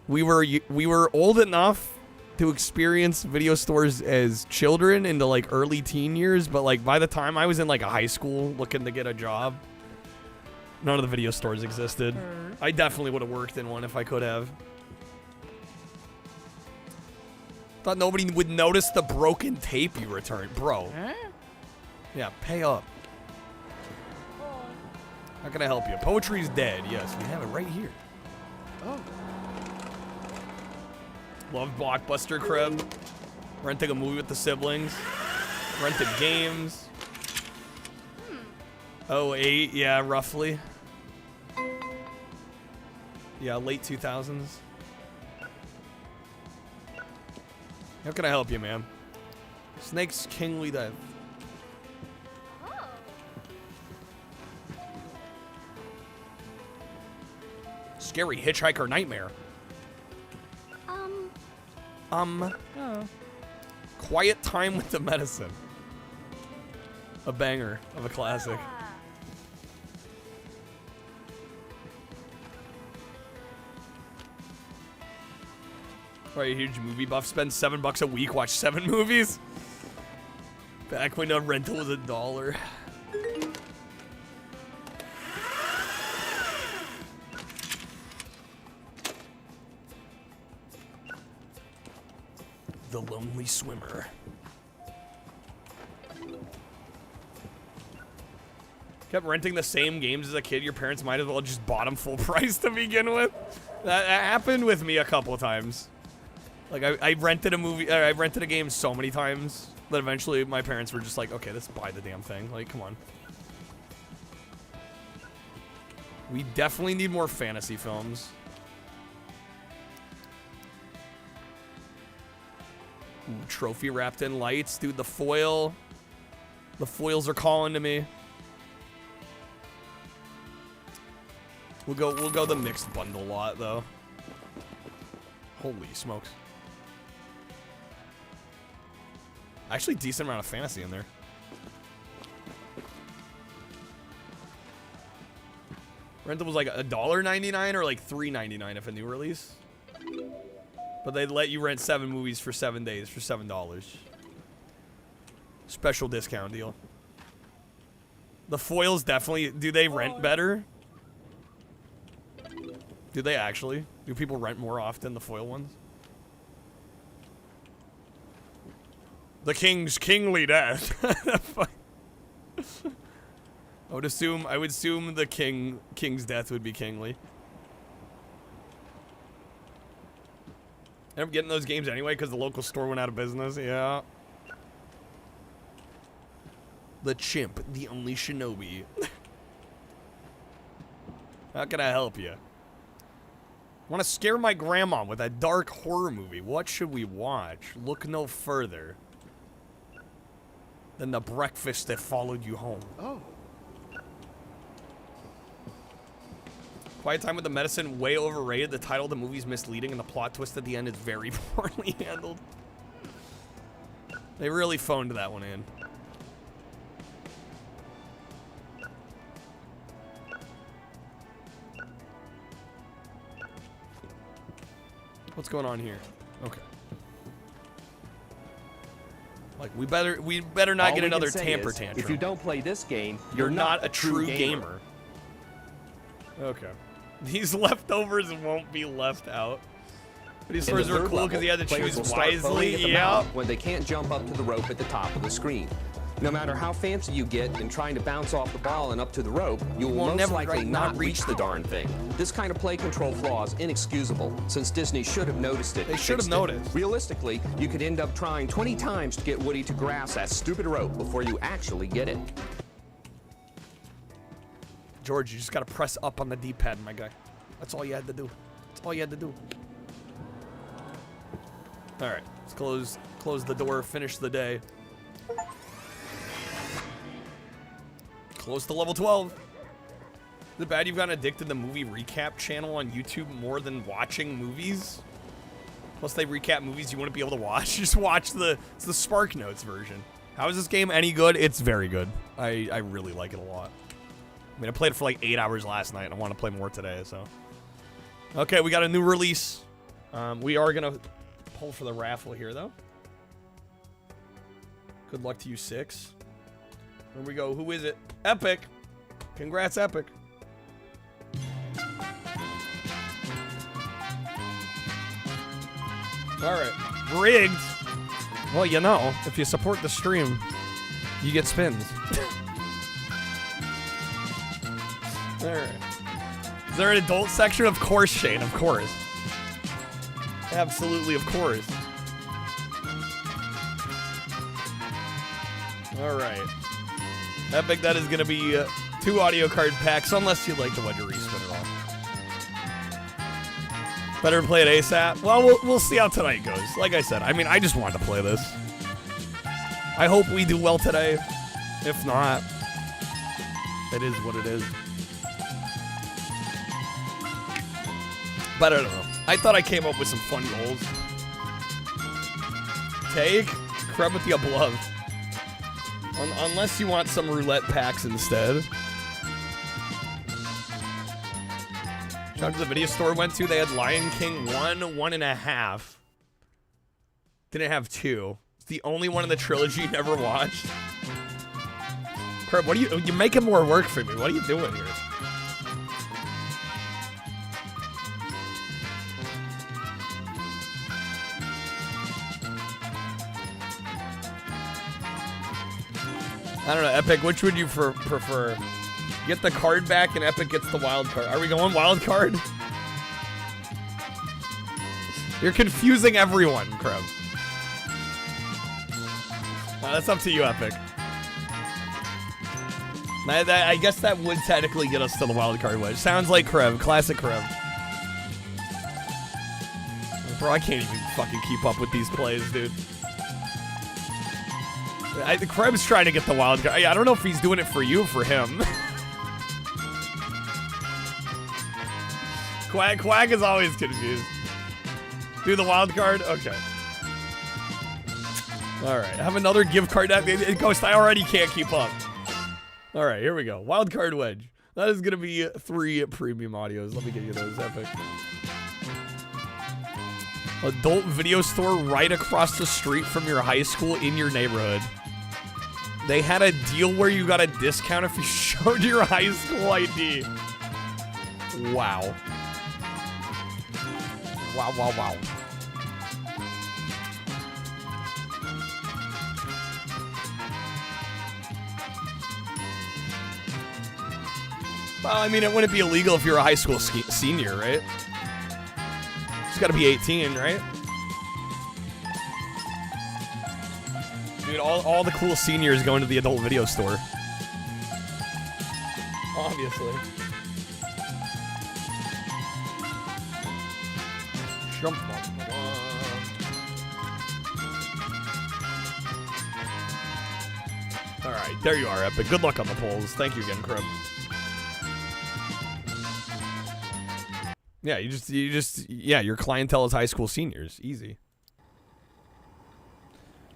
[SPEAKER 5] we were old enough to experience video stores as children into, like, early teen years, but, like, by the time I was in, like, a high school looking to get a job, none of the video stores existed. I definitely would have worked in one if I could have. Thought nobody would notice the broken tape you returned. Bro.
[SPEAKER 6] Huh?
[SPEAKER 5] Yeah, pay up. How can I help you? Poetry's dead. Yes, we have it right here.
[SPEAKER 6] Oh.
[SPEAKER 5] Love Blockbuster Crib. Renting a movie with the siblings. Rented games. 08, yeah, roughly. Yeah, late 2000s. How can I help you, man? Snake's Kingly Dive. Scary Hitchhiker Nightmare.
[SPEAKER 6] Oh.
[SPEAKER 5] Quiet Time with the Medicine. A banger of a classic. Right, huge movie buff. Spend $7 a week, watch 7 movies. Back when a rental was $1. The Lonely Swimmer. Kept renting the same games as a kid. Your parents might as well just bought them full price to begin with. That happened with me a couple of times. Like I rented a movie, I rented a game so many times that eventually my parents were just like, okay, let's buy the damn thing. Like, come on. We definitely need more fantasy films. Ooh, trophy wrapped in lights, dude. The foils are calling to me. We'll go the mixed bundle lot though. Holy smokes. Actually, decent amount of fantasy in there. Rental was like $1.99 or like $3.99 if a new release. But they'd let you rent 7 movies for 7 days for $7. Special discount deal. The foils definitely... Do they rent better? Do they actually? Do people rent more often, the foil ones? The King's Kingly Death. I would assume the King's death would be kingly. I'm getting those games anyway because the local store went out of business. Yeah. The Chimp, the only shinobi. How can I help you? Want to scare my grandma with a dark horror movie? What should we watch? Look no further than The Breakfast That Followed You Home.
[SPEAKER 6] Oh.
[SPEAKER 5] Quiet Time with the Medicine, way overrated. The title of the movie is misleading, and the plot twist at the end is very poorly handled. They really phoned that one in. What's going on here? Okay. Like, we better not
[SPEAKER 1] All
[SPEAKER 5] get
[SPEAKER 1] we
[SPEAKER 5] another
[SPEAKER 1] can say
[SPEAKER 5] tamper
[SPEAKER 1] is,
[SPEAKER 5] tantrum.
[SPEAKER 1] If you don't play this game,
[SPEAKER 5] You're not a true gamer. Okay. These leftovers won't be left out. But these stores are cool because you had to choose wisely. Yeah.
[SPEAKER 1] When they can't jump up to the rope at the top of the screen. No matter how fancy you get in trying to bounce off the ball and up to the rope, you will most likely not reach the darn thing. This kind of play control flaw is inexcusable, since Disney should have noticed it.
[SPEAKER 5] They should have noticed.
[SPEAKER 1] Realistically, you could end up trying 20 times to get Woody to grasp that stupid rope before you actually get it.
[SPEAKER 5] George, you just gotta press up on the D-pad, my guy. That's all you had to do. That's all you had to do. All right, let's close the door, finish the day. Close to level 12. Is it bad you've gotten addicted to the movie recap channel on YouTube more than watching movies? Plus they recap movies you wouldn't be able to watch. Just watch the Spark Notes version. How is this game any good? It's very good. I really like it a lot. I mean, I played it for like 8 hours last night, and I want to play more today, so. Okay, we got a new release. We are going to pull for the raffle here, though. Good luck to you, 6. Here we go. Who is it? Epic. Congrats, Epic. All right. Rigged. Well, you know, if you support the stream, you get spins. All right. Is there an adult section? Of course, Shane. Of course. Absolutely, of course. All right. Epic, that is going to be 2 audio card packs, unless you'd like to let your respin it all. Better play it ASAP. Well, we'll see how tonight goes. Like I said, I mean, I just wanted to play this. I hope we do well today. If not, it is what it is. But I don't know. I thought I came up with some fun goals. Take Crab with the above. Unless you want some roulette packs instead. Shout out to the video store I went to. They had Lion King 1, 1.5. Didn't have 2. It's the only one in the trilogy you never watched. Crab, what are you're making more work for me. What are you doing here? I don't know, Epic, which would you prefer? Get the card back and Epic gets the wild card. Are we going wild card? You're confusing everyone, Kreb. That's up to you, Epic. I guess that would technically get us to the wild card wedge. Sounds like Kreb, classic Kreb. Bro, I can't even fucking keep up with these plays, dude. Krebs trying to get the wild card. I don't know if he's doing it for you or for him. Quack is always confused. Do the wild card? Okay. Alright, have another gift card. Ghost, I already can't keep up. Alright, here we go. Wild card wedge. That is going to be 3 premium audios. Let me get you those, Epic. Adult video store right across the street from your high school in your neighborhood. They had a deal where you got a discount if you showed your high school ID. Wow. Wow, wow, wow. Well, I mean, it wouldn't be illegal if you're a high school senior, right? It's got to be 18, right? Dude, all the cool seniors going to the adult video store. Obviously. Alright, there you are, Epic. Good luck on the polls. Thank you again, Crib. Yeah, yeah, your clientele is high school seniors. Easy.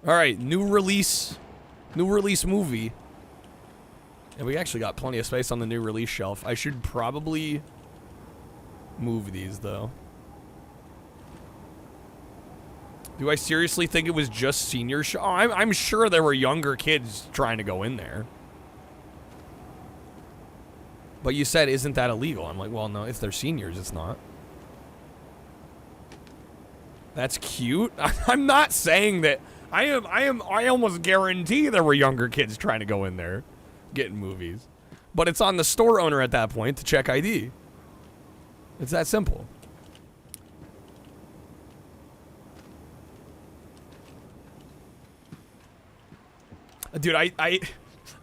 [SPEAKER 5] All right, new release movie. And we actually got plenty of space on the new release shelf. I should probably move these, though. Do I seriously think it was just senior show? Oh, I'm sure there were younger kids trying to go in there. But you said, isn't that illegal? I'm like, well, no, if they're seniors, it's not. That's cute. I'm not saying that. I almost guarantee there were younger kids trying to go in there, getting movies. But it's on the store owner at that point to check ID. It's that simple. Dude, I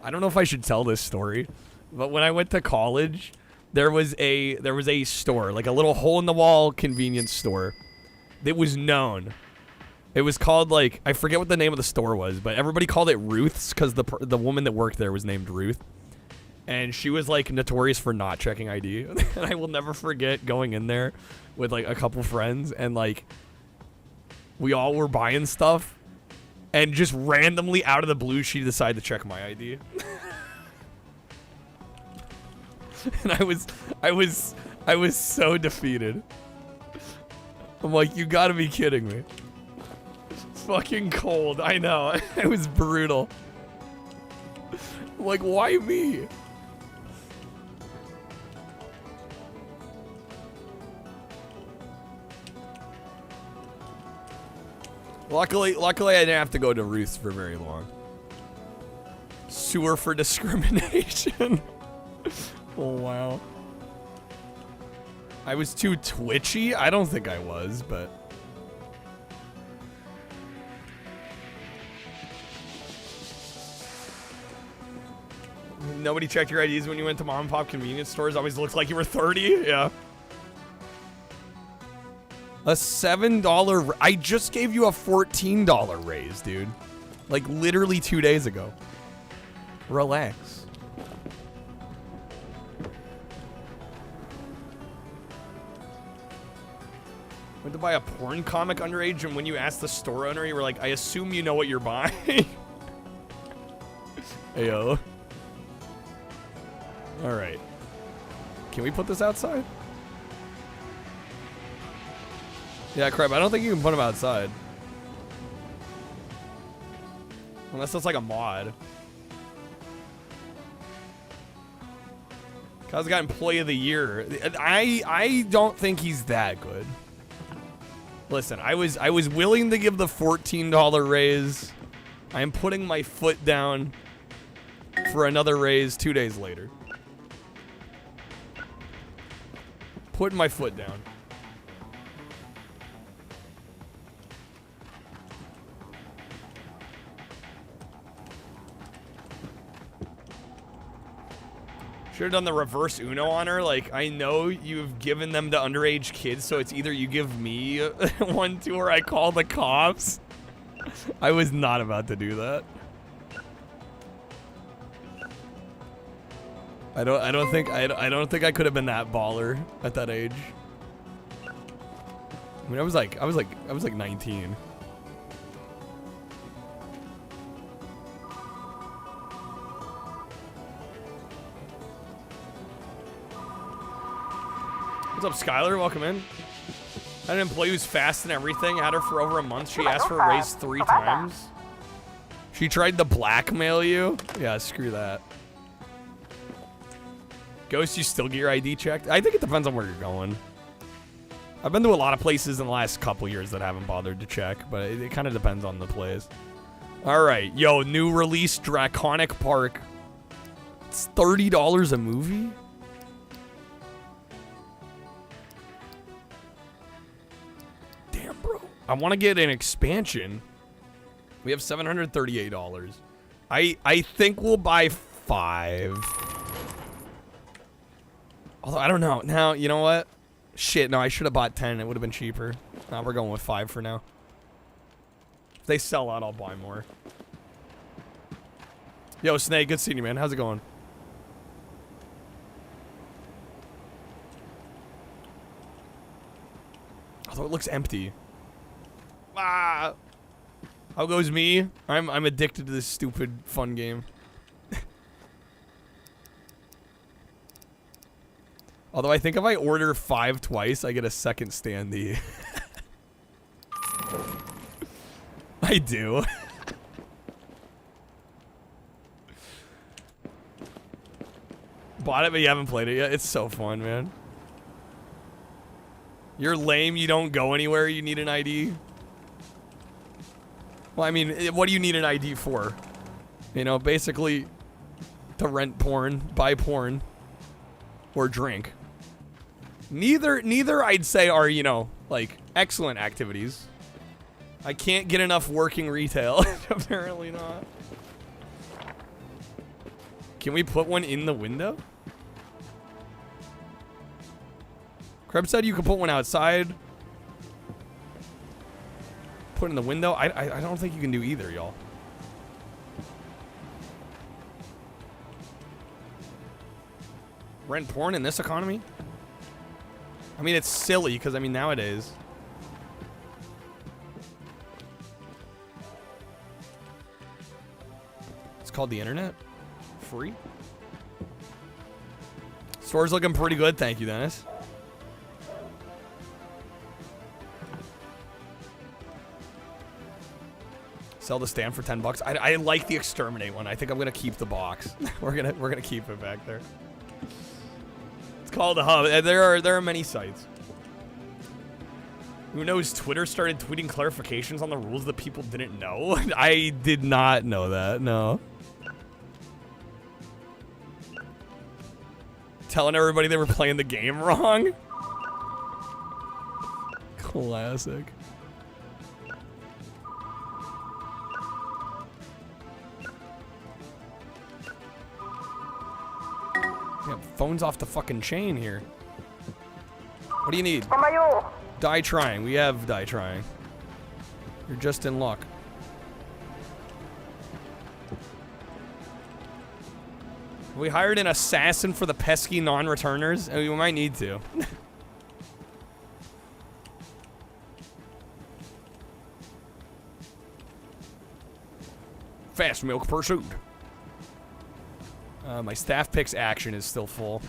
[SPEAKER 5] don't know if I should tell this story, but when I went to college, there was a store, like a little hole in the wall convenience store that was known. It was called, like, I forget what the name of the store was, but everybody called it Ruth's because the woman that worked there was named Ruth. And she was, like, notorious for not checking ID. And I will never forget going in there with, like, a couple friends. And, like, we all were buying stuff. And just randomly, out of the blue, she decided to check my ID. And I was so defeated. I'm like, you gotta be kidding me. It's fucking cold. I know. It was brutal. I'm like, why me? Luckily, I didn't have to go to Ruth's for very long. Sewer for discrimination. Oh, wow. I was too twitchy? I don't think I was, but... Nobody checked your IDs when you went to mom and pop convenience stores? Always looked like you were 30? Yeah. A $7... I just gave you a $14 raise, dude. Like, literally 2 days ago. Relax. Went to buy a porn comic underage, and when you asked the store owner, you were like, I assume you know what you're buying. Ayo. Alright. Can we put this outside? Yeah, crap. I don't think you can put them outside. Unless it's like a mod. Kaz got Employee of the Year. I don't think he's that good. Listen, I was willing to give the $14 raise. I am putting my foot down for another raise 2 days later. Putting my foot down. Should have done the reverse Uno on her. Like, I know you've given them to underage kids, so it's either you give me one too or I call the cops. I was not about to do that. I don't think I could have been that baller at that age. I mean, I was like 19. What's up, Skylar? Welcome in. I had an employee who's fast and everything. Had her for over a month. She asked for a raise 3 times. She tried to blackmail you? Yeah, screw that. Ghost, you still get your ID checked? I think it depends on where you're going. I've been to a lot of places in the last couple years that haven't bothered to check, but it kind of depends on the place. All right, yo, new release Draconic Park. It's $30 a movie? Damn, bro. I want to get an expansion. We have $738. I think we'll buy 5. Although, I don't know. Now, you know what? Shit, no, I should have bought 10. It would have been cheaper. Now we're going with 5 for now. If they sell out, I'll buy more. Yo, Snake, good seeing you, man. How's it going? Although it looks empty. Ah! How goes me? I'm addicted to this stupid fun game. Although I think if I order 5 twice, I get a second standee. I do. bought it, but you haven't played it yet. It's so fun, man. You're lame. You don't go anywhere. You need an ID. Well, I mean, what do you need an ID for? You know, basically to rent porn, buy porn, or drink. Neither I'd say are, you know, like, excellent activities. I can't get enough working retail. Apparently not. Can we put one in the window? Krebs said you could put one outside. Put in the window. I don't think you can do either, y'all. Rent porn in this economy? I mean, it's silly because, I mean, nowadays. It's called the internet. Free. Store's looking pretty good. Thank you, Dennis. Sell the stand for $10. I like the exterminate one. I think I'm gonna keep the box. we're gonna keep it back there. It's called a hub. There are many sites. Who knows? Twitter started tweeting clarifications on the rules that people didn't know. I did not know that. No. Telling everybody they were playing the game wrong. Classic. Yeah, phone's off the fucking chain here. What do you need? Die trying. We have die trying. You're just in luck. We hired an assassin for the pesky non-returners, and we might need to. Fast milk pursuit. My staff picks action is still full.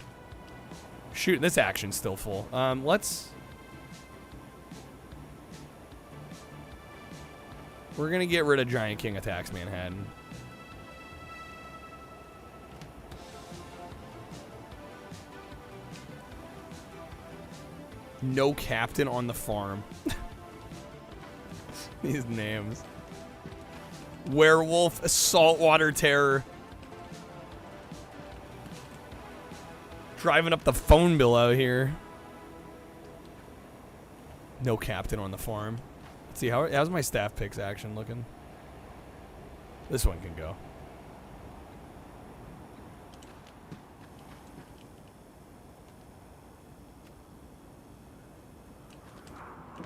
[SPEAKER 5] Shoot, this action's still full. Let's... We're gonna get rid of Giant King Attacks Manhattan. No captain on the farm. These names. Werewolf, Saltwater Terror. Driving up the phone bill out here. No captain on the farm. Let's see, how's my staff picks action looking? This one can go.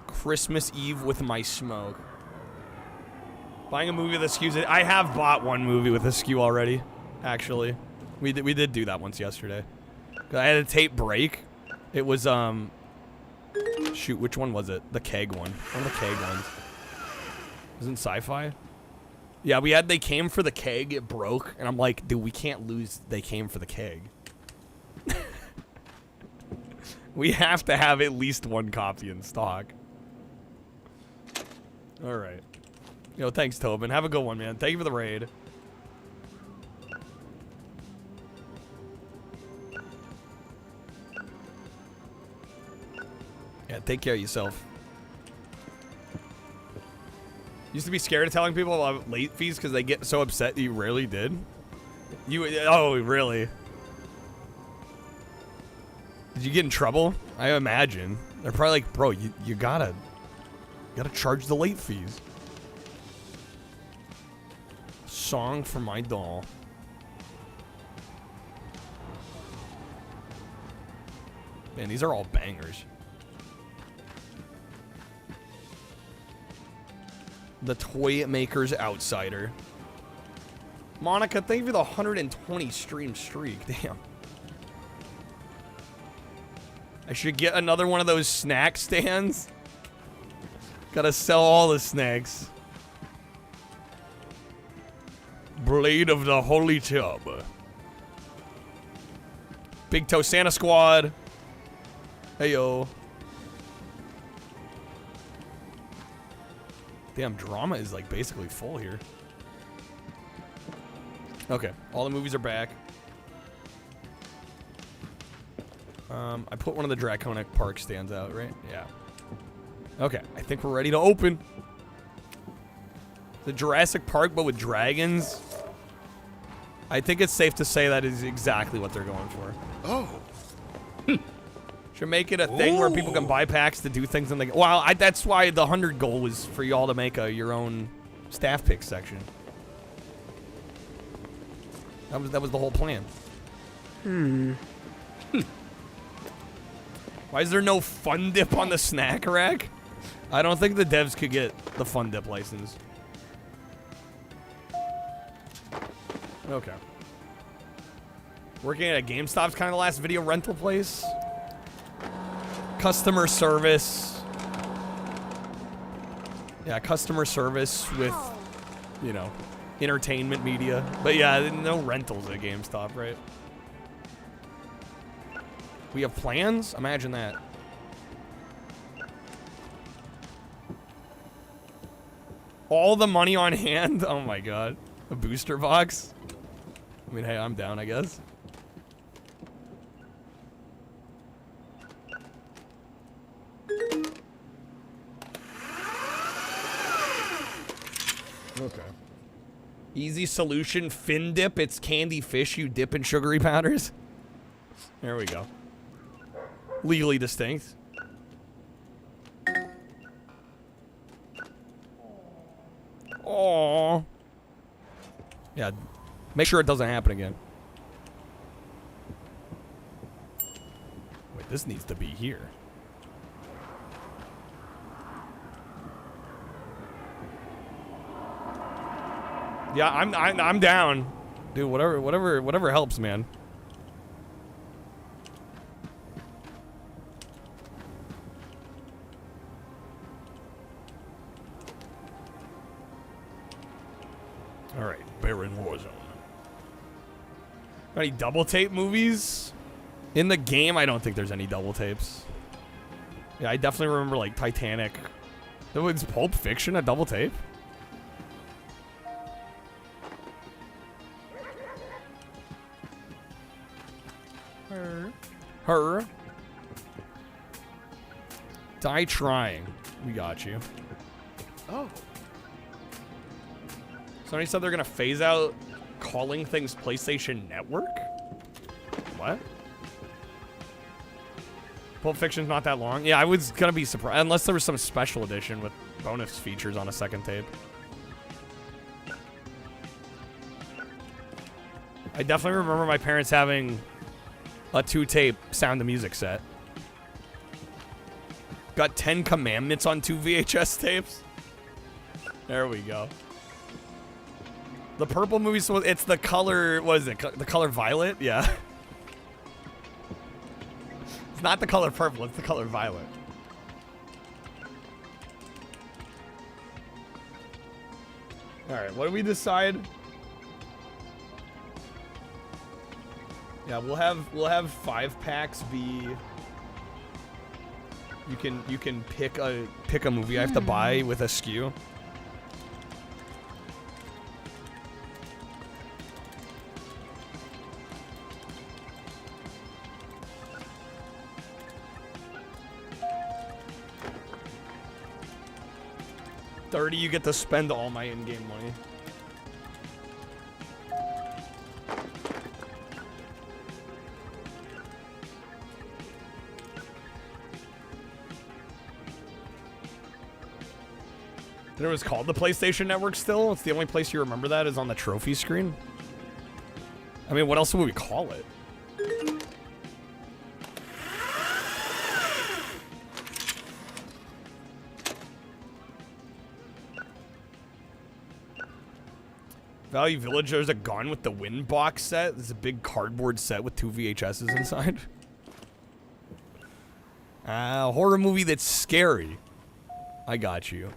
[SPEAKER 5] Christmas Eve with my smoke. Buying a movie with a SKU. I have bought one movie with a SKU already, actually. We did do that once yesterday. I had a tape break. It was, shoot, which one was it? The keg one. One of the keg ones. Isn't sci-fi? Yeah, we had They Came for the Keg. It broke. And I'm like, dude, we can't lose They Came for the Keg. We have to have at least one copy in stock. All right. Yo, thanks, Tobin. Have a good one, man. Thank you for the raid. Yeah, take care of yourself. Used to be scared of telling people about late fees because they get so upset you rarely did. Oh, really? Did you get in trouble? I imagine. They're probably like, bro, you gotta charge the late fees. Song for my doll. Man, these are all bangers. The Toy Maker's Outsider. Monica, thank you for the 120 stream streak. Damn. I should get another one of those snack stands. Gotta sell all the snacks. Blade of the Holy Tub. Big Toe Santa Squad. Heyo. Damn, drama is like basically full here. Okay, all the movies are back. I put one of the Draconic Park stands out, right? Yeah. Okay, I think we're ready to open. The Jurassic Park, but with dragons. I think it's safe to say that is exactly what they're going for.
[SPEAKER 8] Oh.
[SPEAKER 5] Should make it a thing where people can buy packs to do things in the game. Well, that's why the 100 goal was for y'all to make your own staff pick section. That was the whole plan. Why is there no Fun Dip on the snack rack? I don't think the devs could get the Fun Dip license. Okay. Working at a GameStop's kind of the last video rental place. Customer service. Yeah, customer service with, you know, entertainment media. But yeah, no rentals at GameStop, right? We have plans? Imagine that. All the money on hand? Oh my god. A booster box? I mean, hey, I'm down, I guess. Okay. Easy solution, fin dip. It's candy fish you dip in sugary powders. There we go. Legally distinct. Aww. Yeah, make sure it doesn't happen again. Wait, this needs to be here. Yeah, I'm down. Dude, whatever helps, man. All right, Baron Warzone. Any double tape movies? In the game, I don't think there's any double tapes. Yeah, I definitely remember, like, Titanic. Was Pulp Fiction a double tape? Her. Die trying. We got you.
[SPEAKER 8] Oh.
[SPEAKER 5] Somebody said they're gonna phase out calling things PlayStation Network? What? Pulp Fiction's not that long? Yeah, I was gonna be surprised. Unless there was some special edition with bonus features on a second tape. I definitely remember my parents having a 2-tape Sound of Music set. Got 10 Commandments on 2 VHS tapes. There we go. The purple movie, so it's the color, what is it? The color violet? Yeah. It's not the color purple, it's the color violet. Alright, what do we decide? Yeah, we'll have 5 packs be. You can pick a movie I have to buy with a SKU. $30, you get to spend all my in-game money. It was called the PlayStation Network still? It's the only place you remember that is on the trophy screen? I mean, what else would we call it? Value Village, there's a Gone with the Wind box set. There's a big cardboard set with 2 VHSs inside. A horror movie that's scary. I got you.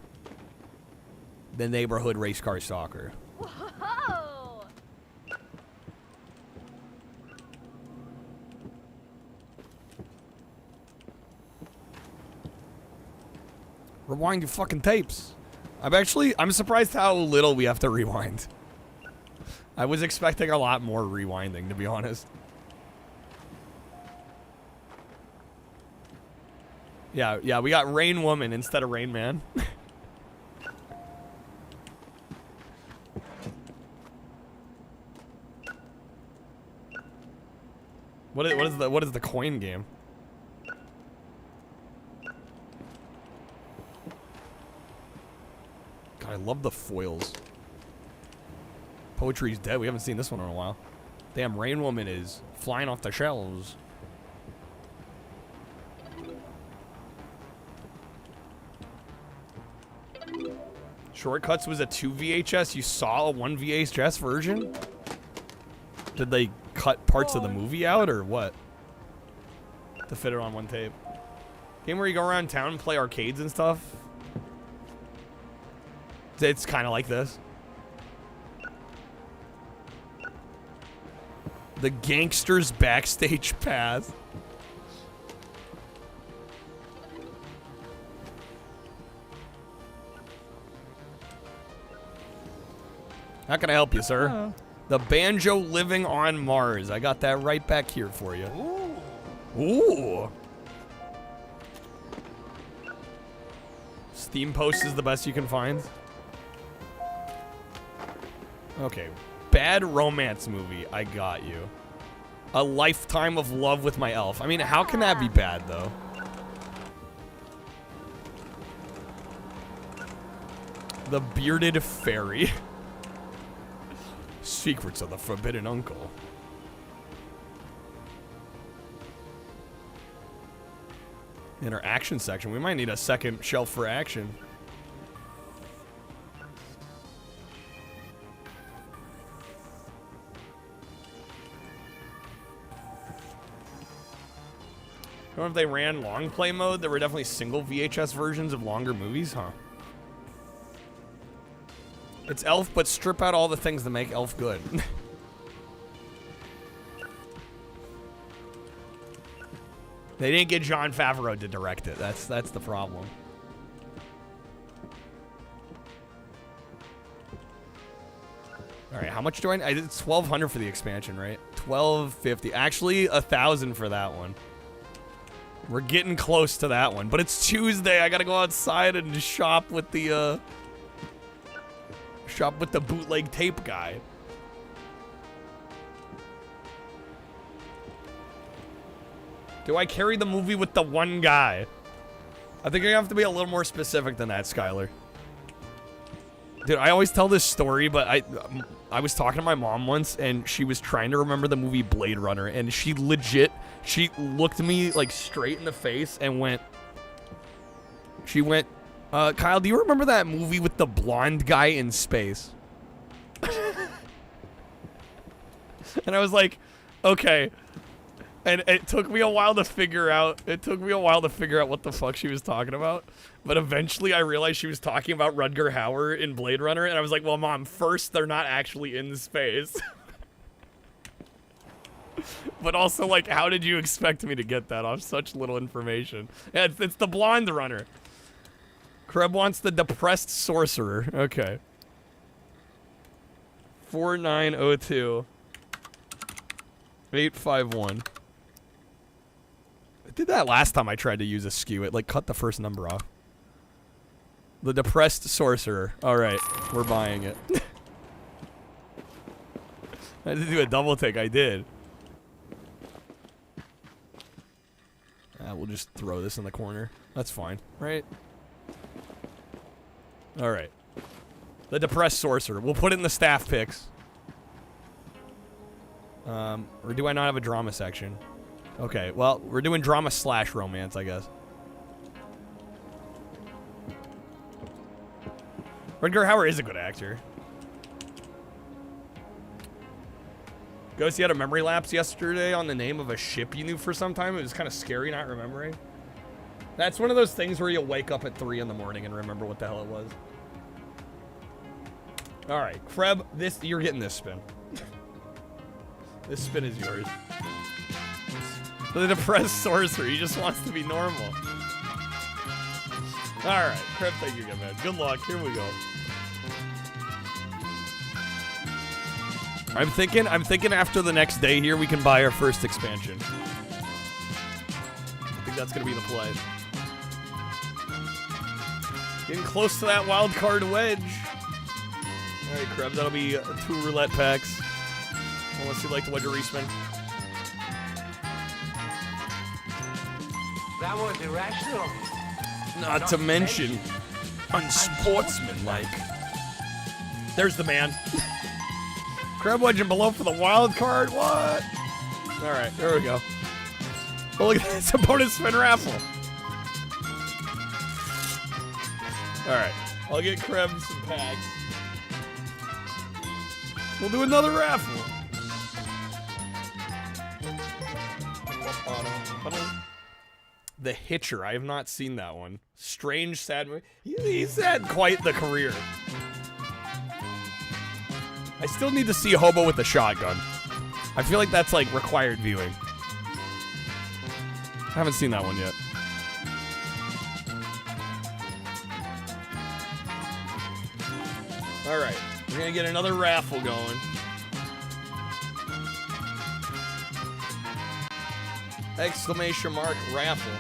[SPEAKER 5] The Neighborhood Race Car Soccer.
[SPEAKER 9] Whoa!
[SPEAKER 5] Rewind your fucking tapes. I'm surprised how little we have to rewind. I was expecting a lot more rewinding, to be honest. Yeah, we got Rain Woman instead of Rain Man. What is the coin game? God, I love the foils. Poetry's dead. We haven't seen this one in a while. Damn, Rain Woman is flying off the shelves. Shortcuts was a 2 VHS. You saw a 1 VHS version? Did they cut parts of the movie out or what? To fit it on one tape. Game where you go around town and play arcades and stuff. It's kind of like this. The Gangster's Backstage Pass. How can I help you, sir?
[SPEAKER 6] Oh.
[SPEAKER 5] The Banjo Living on Mars. I got that right back here for you. Ooh. Ooh. Steam Post is the best you can find. Okay. Bad romance movie. I got you. A Lifetime of Love with My Elf. I mean, how can that be bad, though? The Bearded Fairy. Secrets of the Forbidden Uncle. In our action section, we might need a second shelf for action. I don't know if they ran long play mode. There were definitely single VHS versions of longer movies, huh? It's Elf, but strip out all the things that make Elf good. They didn't get Jon Favreau to direct it. That's the problem. All right, how much do I did $1,200 for the expansion, right? $1,250. Actually, $1,000 for that one. We're getting close to that one, but it's Tuesday. I gotta go outside and shop with the bootleg tape guy. Do I carry the movie with the one guy? I think I have to be a little more specific than that, Skylar. Dude, I always tell this story, but I was talking to my mom once, and she was trying to remember the movie Blade Runner, and she looked me, like, straight in the face and went, Kyle, do you remember that movie with the blonde guy in space? And I was like, okay. And it took me a while to figure out what the fuck she was talking about. But eventually I realized she was talking about Rutger Hauer in Blade Runner, and I was like, well, Mom, first, they're not actually in space. But also, like, how did you expect me to get that off such little information? Yeah, it's the blonde runner. Kreb wants the Depressed Sorcerer. Okay. 4902 851. I did that last time I tried to use a skew. It, like, cut the first number off. The Depressed Sorcerer. Alright, we're buying it. I had to do a double take. I did. We'll just throw this in the corner. That's fine, right? Alright. The Depressed Sorcerer. We'll put it in the staff picks. Or do I not have a drama section? Okay, well, we're doing drama / romance, I guess. Rutger Hauer is a good actor. Ghost, you had a memory lapse yesterday on the name of a ship you knew for some time. It was kind of scary not remembering. That's one of those things where you'll wake up at 3 in the morning and remember what the hell it was. All right, Kreb, you're getting this spin. This spin is yours. The Depressed Sorcerer, he just wants to be normal. All right, Kreb, thank you again, man. Good luck. Here we go. I'm thinking after the next day here we can buy our first expansion. I think that's gonna be the play. Getting close to that wild card wedge. All right, Krebs, that'll be 2 roulette packs. Unless you'd like to wedge a respin.
[SPEAKER 3] That was irrational.
[SPEAKER 5] Not to mention, unsportsmanlike. There's the man. Crab wedging below for the wild card. What? All right, there we go. Oh, look at that. It's a bonus spin raffle. All right, I'll get Krebs some packs. We'll do another raffle. The Hitcher. I have not seen that one. Strange, sad movie. He's had quite the career. I still need to see Hobo with the Shotgun. I feel like that's like required viewing. I haven't seen that one yet. All right, we're gonna get another raffle going. Exclamation mark raffle.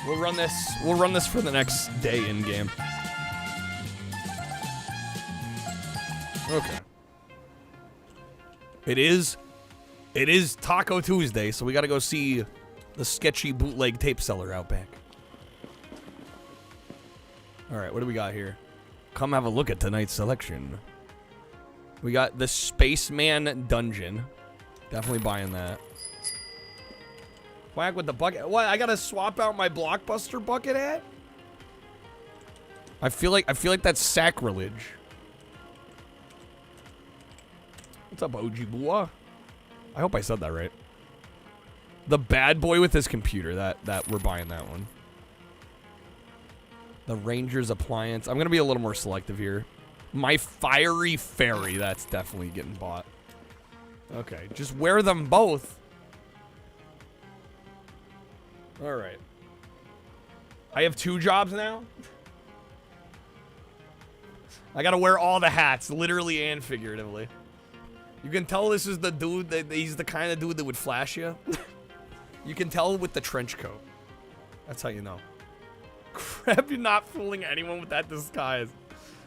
[SPEAKER 5] We'll run this for the next day in game. Okay. It is Taco Tuesday, so we gotta go see the sketchy bootleg tape seller out back. Alright, what do we got here? Come have a look at tonight's selection. We got the Spaceman Dungeon. Definitely buying that. Whack with the bucket. What? I gotta swap out my Blockbuster bucket hat? I feel like that's sacrilege. What's up, OG Bua? I hope I said that right. The bad boy with his computer. That we're buying that one. The Ranger's appliance. I'm gonna be a little more selective here. My fiery fairy. That's definitely getting bought. Okay, just wear them both. All right. I have 2 jobs now. I gotta wear all the hats, literally and figuratively. You can tell this is the dude that he's the kind of dude that would flash you. You can tell with the trench coat. That's how you know. Kreb, you're not fooling anyone with that disguise.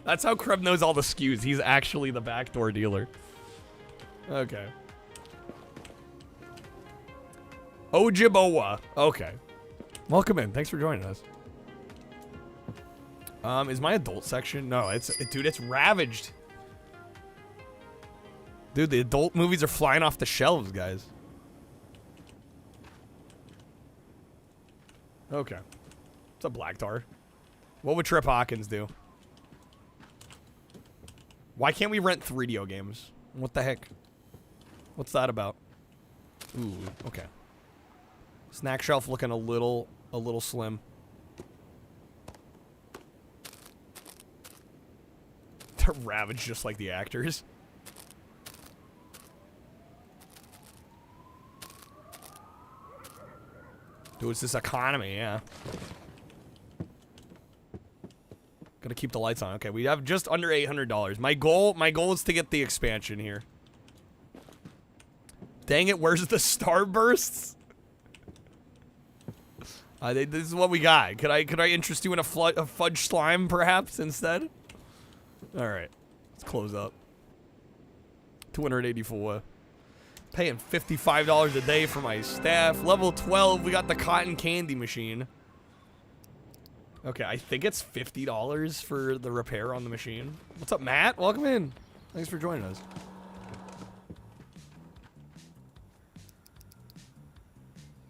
[SPEAKER 5] That's how Kreb knows all the SKUs. He's actually the backdoor dealer. Okay. Ojibowa. Okay. Welcome in. Thanks for joining us. Is my adult section? No, dude, it's ravaged. Dude, the adult movies are flying off the shelves, guys. Okay. What's up, Black Tar? What would Trip Hawkins do? Why can't we rent 3DO games? What the heck? What's that about? Ooh, okay. Snack shelf looking a little slim. They're ravaged just like the actors. Dude, it's this economy, yeah. Gotta keep the lights on. Okay, we have just under $800. My goal is to get the expansion here. Dang it, where's the starbursts? This is what we got. Could I interest you in a fudge slime, perhaps, instead? All right, let's close up. 284. Paying $55 a day for my staff. Level 12, we got the cotton candy machine. Okay, I think it's $50 for the repair on the machine. What's up, Matt? Welcome in. Thanks for joining us.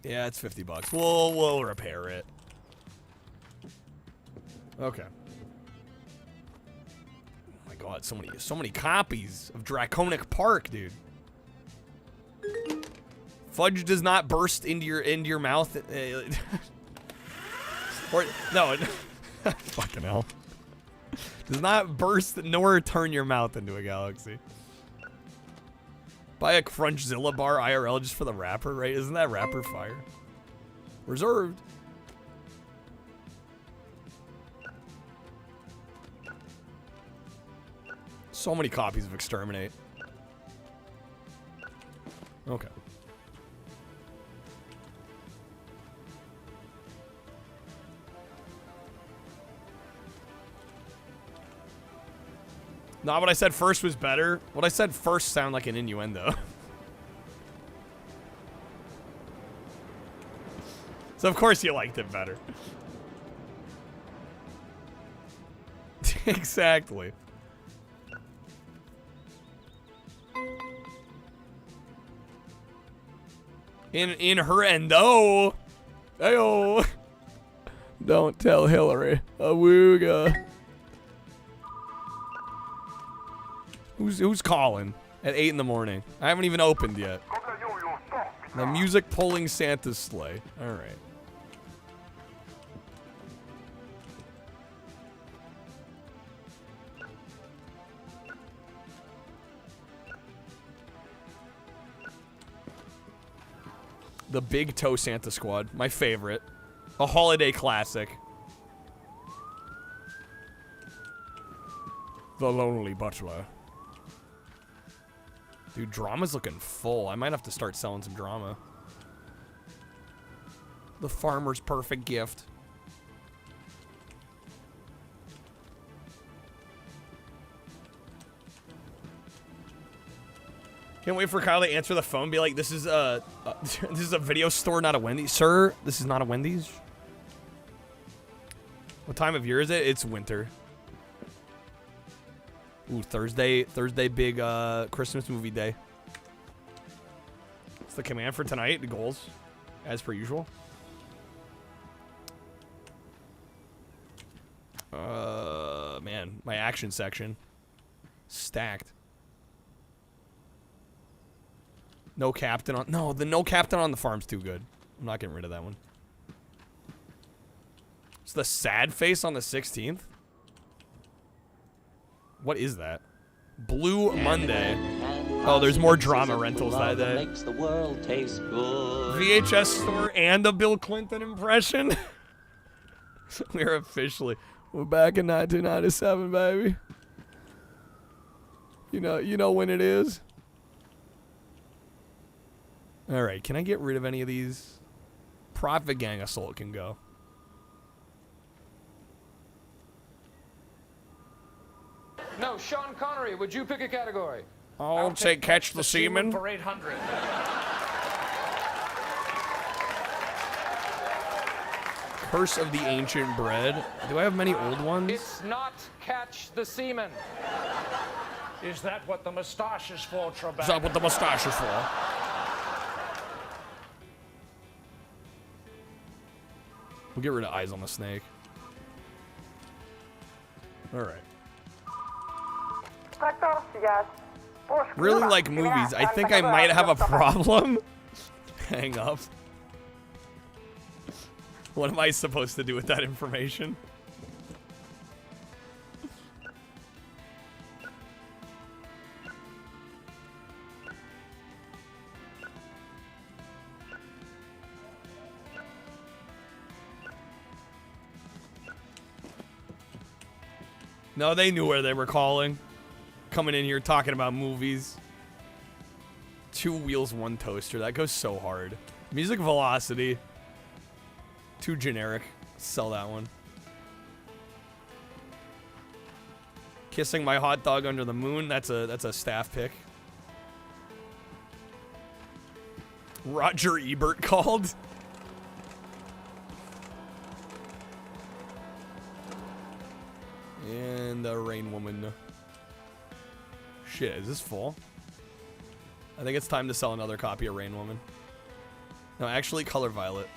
[SPEAKER 5] Yeah, it's $50. We'll repair it. Okay. Oh my god, so many copies of Draconic Park, dude. Fudge does not burst into your mouth. Or no, fucking hell. Does not burst nor turn your mouth into a galaxy. Buy a Crunchzilla bar IRL just for the wrapper, right? Isn't that wrapper fire? Reserved. So many copies of Exterminate. Okay. Not what I said first was better. What I said first sounded like an innuendo. So of course you liked it better. Exactly. In her endo. Ayo. Don't tell Hillary. Awooga. Who's calling at 8 in the morning? I haven't even opened yet. The music pulling Santa's sleigh. All right. The Big Toe Santa Squad, my favorite. A holiday classic. The Lonely Butler. Dude, drama's looking full. I might have to start selling some drama. The Farmer's Perfect Gift. Can't wait for Kyle to answer the phone and be like, this is a video store, not a Wendy's. Sir, this is not a Wendy's. What time of year is it? It's winter. Ooh, Thursday big Christmas movie day. It's the command for tonight, the goals, as per usual. Man, my action section. Stacked. No captain on... No, the no captain on the farm's too good. I'm not getting rid of that one. It's the sad face on the 16th? What is that? Blue Monday. Oh, there's more drama rentals that day.
[SPEAKER 8] Makes the world taste good.
[SPEAKER 5] VHS store and a Bill Clinton impression? We're officially... We're back in 1997, baby. You know when it is? Alright, can I get rid of any of these? Profit Gang Assault can go.
[SPEAKER 10] No, Sean Connery, would you pick a category?
[SPEAKER 5] I'll take Catch the Seaman.
[SPEAKER 10] For 800.
[SPEAKER 5] Curse of the Ancient Bread. Do I have many old ones?
[SPEAKER 10] It's not Catch the Seaman. Is that what the mustache is for, Trebek?
[SPEAKER 5] Is that what the mustache is for? We'll get rid of Eyes on the Snake. Alright. Really like movies. I think I might have a problem. Hang up. What am I supposed to do with that information? No, they knew where they were calling. Coming in here talking about movies. 2 wheels, 1 toaster. That goes so hard. Music velocity. Too generic. Sell that one. Kissing my hot dog under the moon. That's a staff pick. Roger Ebert called. And the Rain Woman. Shit, is this full? I think it's time to sell another copy of Rain Woman. No, actually, Color Violet.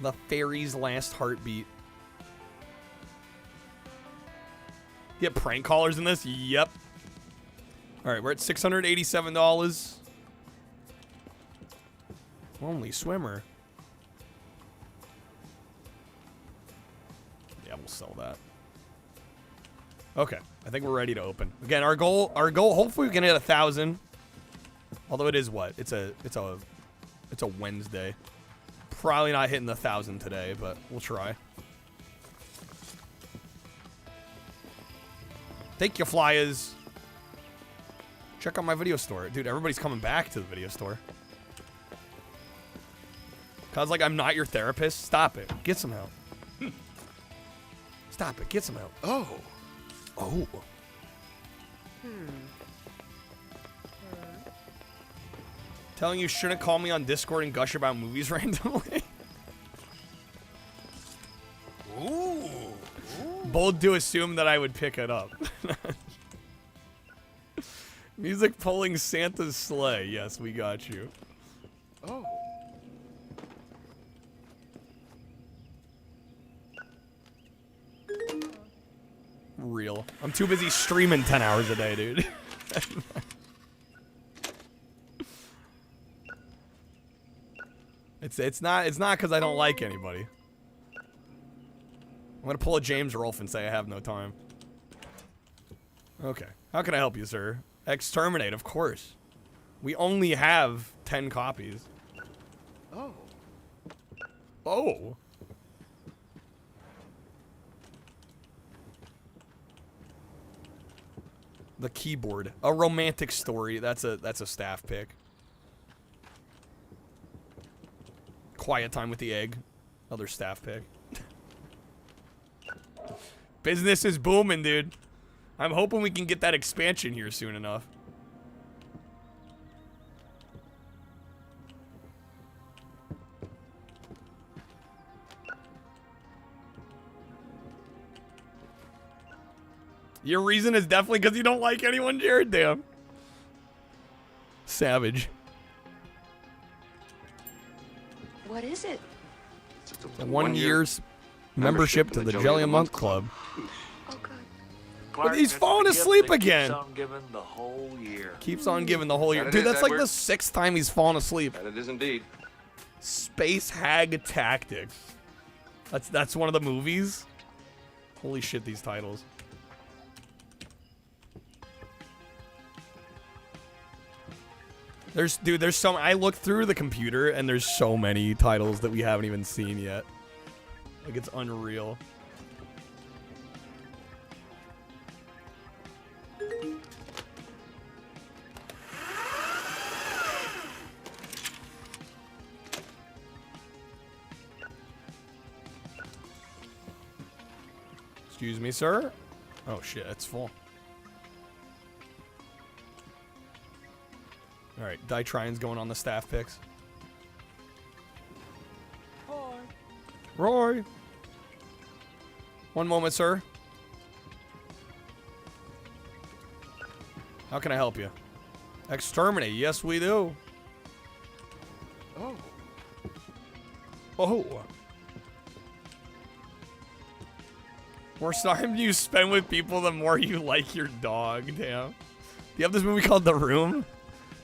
[SPEAKER 5] The Fairy's Last Heartbeat. Get prank callers in this? Yep. Alright, we're at $687. Lonely Swimmer. Yeah, we'll sell that. Okay, I think we're ready to open. Again, our goal, hopefully we can hit 1,000. Although it is what? It's a Wednesday. Probably not hitting the 1,000 today, but we'll try. Thank you, flyers. Check out my video store. Dude, everybody's coming back to the video store. Cause like I'm not your therapist. Stop it. Get some help. Stop it. Get some help. Oh. Oh. Telling you shouldn't call me on Discord and gush about movies randomly. Ooh. Bold to assume that I would pick it up. Music pulling Santa's sleigh. Yes, we got you. Oh. Real. I'm too busy streaming 10 hours a day, dude. It's not because I don't like anybody. I'm gonna pull a James Rolfe and say I have no time. Okay. How can I help you, sir? Exterminate, of course. We only have 10 copies. Oh. Oh. The keyboard. A romantic story. That's a staff pick. Quiet Time with the Egg. Another staff pick. Business is booming, dude. I'm hoping we can get that expansion here soon enough. Your reason is definitely because you don't like anyone, Jared. Damn. Savage.
[SPEAKER 9] What is it?
[SPEAKER 5] A 1 year's membership to the Jelly a Month Club.
[SPEAKER 9] Oh, God.
[SPEAKER 5] But he's falling asleep again.
[SPEAKER 11] Keeps on giving the whole year.
[SPEAKER 5] Keeps on giving the whole year. Dude, that's like the 6th time he's fallen asleep.
[SPEAKER 11] That it is indeed.
[SPEAKER 5] Space Hag Tactics. That's one of the movies. Holy shit, these titles. There's some. I looked through the computer and there's so many titles that we haven't even seen yet. Like, it's unreal. Excuse me, sir. Oh shit, it's full. Alright, Ditrion's going on the staff picks. Roy. One moment, sir. How can I help you? Exterminate. Yes, we do. Oh. Oh. More time you spend with people, the more you like your dog. Damn. Do you have this movie called The Room?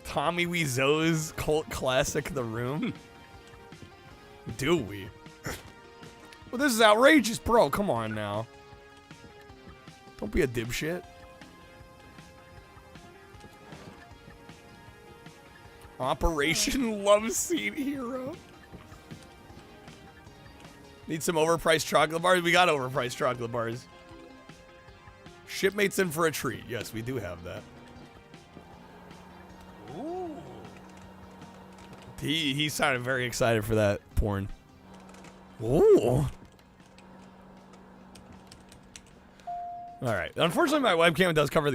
[SPEAKER 5] Tommy Wiseau's cult classic, The Room? Do we? Well, this is outrageous, bro. Come on now. Don't be a dipshit. Operation Love Seat Hero. Need some overpriced chocolate bars? We got overpriced chocolate bars. Shipmates in for a treat. Yes, we do have that. Ooh. He sounded very excited for that porn. Ooh. Alright. Unfortunately, my webcam does cover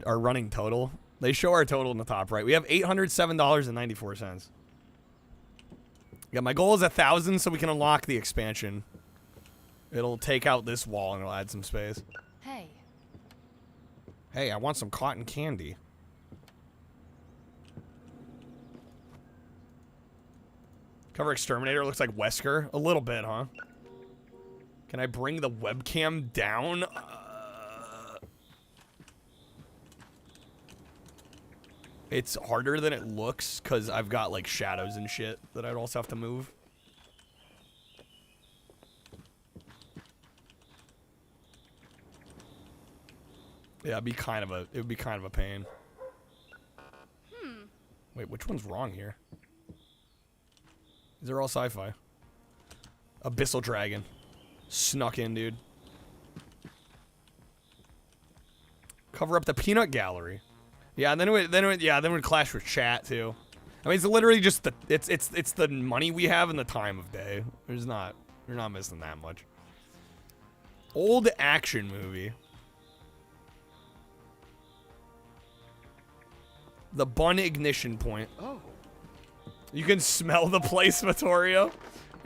[SPEAKER 5] our running total. They show our total in the top right. We have $807.94. Yeah, my goal is 1,000 so we can unlock the expansion. It'll take out this wall and it'll add some space.
[SPEAKER 9] Hey.
[SPEAKER 5] Hey, I want some cotton candy. Cover Exterminator looks like Wesker. A little bit, huh? Can I bring the webcam down? It's harder than it looks because I've got like shadows and shit that I'd also have to move. Yeah, it would be kind of a pain. Wait, which one's wrong here? These are all sci-fi. Abyssal Dragon. Snuck in, dude. Cover up the peanut gallery. Yeah, and then it would clash with chat too. I mean, it's literally just it's the money we have and the time of day. You're not missing that much. Old action movie. The Bun Ignition Point.
[SPEAKER 6] Oh.
[SPEAKER 5] You can smell the place, Vittorio.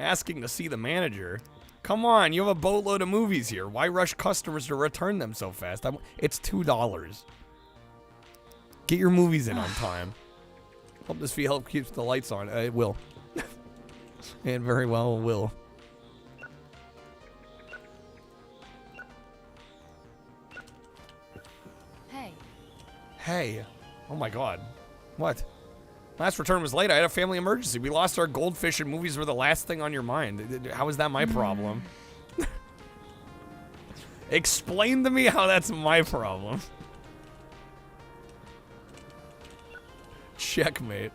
[SPEAKER 5] Asking to see the manager. Come on, you have a boatload of movies here. Why rush customers to return them so fast? It's $2. Get your movies in on time. Hope this fee help keeps the lights on. It will. And very well will.
[SPEAKER 9] Hey.
[SPEAKER 5] Hey. Oh my god. What? Last return was late. I had a family emergency. We lost our goldfish and movies were the last thing on your mind. How is that my problem? Explain to me how that's my problem. Checkmate.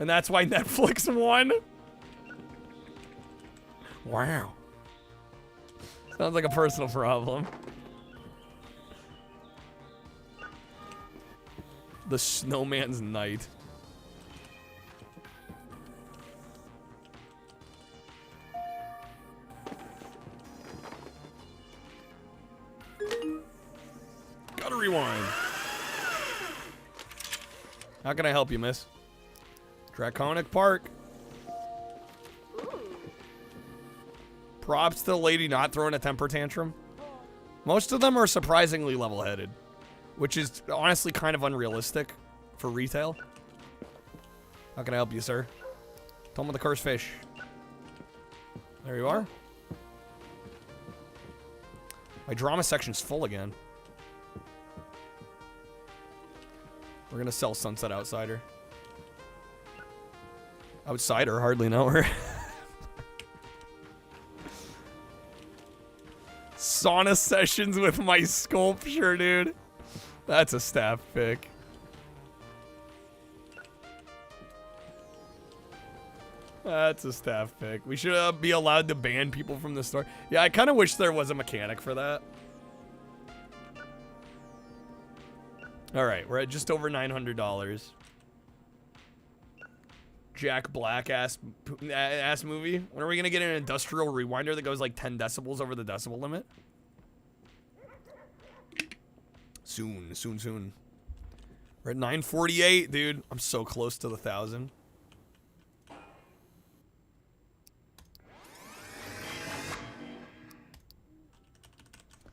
[SPEAKER 5] And that's why Netflix won? Wow. Sounds like a personal problem. The Snowman's Night. Gotta rewind. How can I help you, miss? Draconic Park. Props to the lady not throwing a temper tantrum. Most of them are surprisingly level-headed, which is honestly kind of unrealistic for retail. How can I help you, sir? Tell me the cursed fish. There you are. My drama section's full again. We're gonna sell Sunset Outsider. Outsider, hardly know her. Sauna sessions with my sculpture, dude. That's a staff pick. That's a staff pick. We should be allowed to ban people from the store. Yeah, I kind of wish there was a mechanic for that. All right, we're at just over $900. Jack Black ass movie. When are we gonna get an industrial rewinder that goes like 10 decibels over the decibel limit? Soon, soon, soon. We're at 948, dude. I'm so close to the 1,000.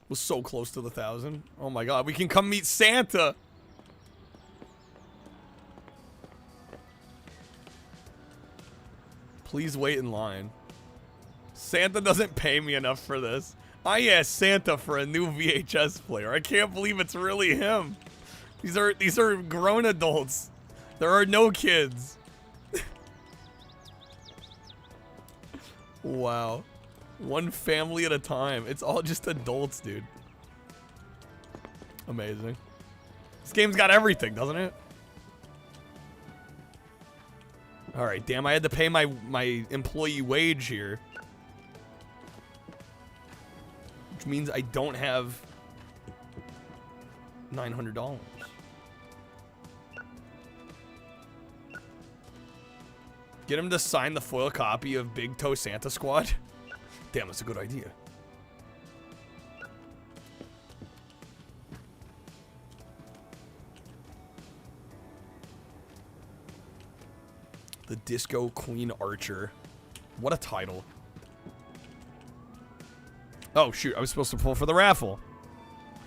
[SPEAKER 5] Was so close to the 1,000. Oh my god, we can come meet Santa. Please wait in line. Santa doesn't pay me enough for this. I asked Santa for a new VHS player. I can't believe it's really him. These are grown adults. There are no kids. Wow. One family at a time. It's all just adults, dude. Amazing. This game's got everything, doesn't it? All right, damn, I had to pay my employee wage here. Which means I don't have $900. Get him to sign the foil copy of Big Toe Santa Squad. Damn, that's a good idea. The Disco Queen Archer. What a title. Oh, shoot. I was supposed to pull for the raffle.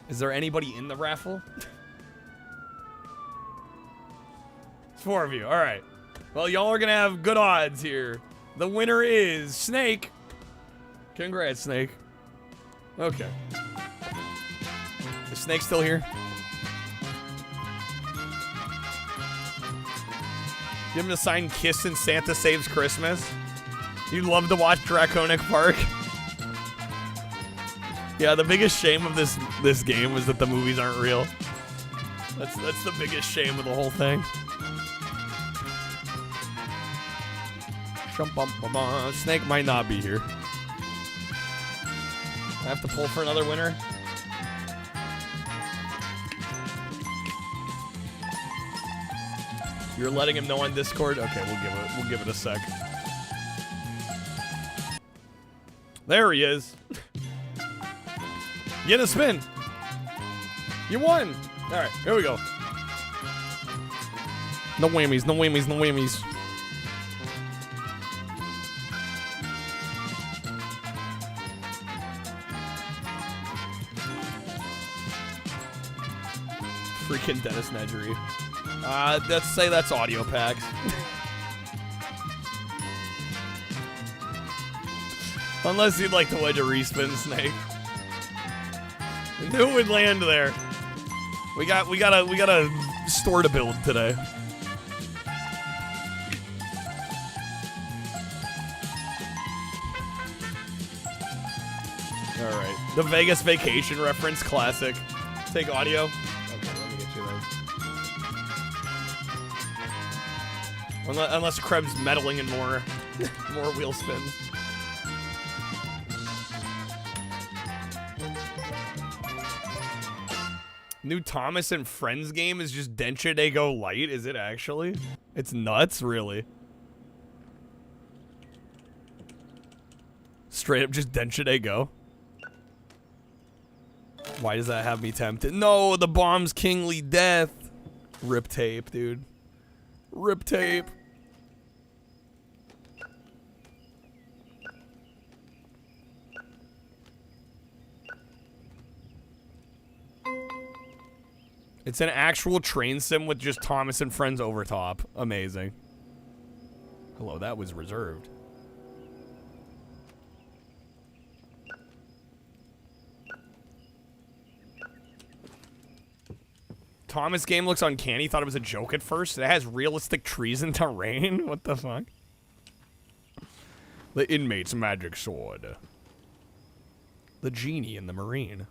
[SPEAKER 5] Is there anybody in the raffle? It's 4 of you. All right. Well, y'all are going to have good odds here. The winner is Snake. Congrats, Snake. Okay. Is Snake still here? Give him to sign Kiss and Santa Saves Christmas. You'd love to watch Draconic Park. Yeah, the biggest shame of this game was that the movies aren't real. That's the biggest shame of the whole thing. Snake might not be here. I have to pull for another winner. You're letting him know on Discord? Okay, we'll give it a sec. There he is. Get a spin. You won. All right, here we go. No whammies, no whammies, no whammies. Freaking Dennis Nedgery. Let's say that's audio packs. Unless you'd like to wedge a respin, Snake. Who would land there? We got a store to build today. All right, the Vegas Vacation reference, classic. Take audio. Okay, let me get you those. Unless Krebs meddling in more wheel spins. New Thomas and Friends game is just Densha Day Go Light. Is it actually? It's nuts, really. Straight up just Densha Day Go. Why does that have me tempted? No, the bomb's kingly death. Rip tape, dude. Rip tape. It's an actual train sim with just Thomas and Friends over top. Amazing. Hello, that was reserved. Thomas game looks uncanny. Thought it was a joke at first. It has realistic trees and terrain. What the fuck? The inmate's magic sword. The genie in the marine.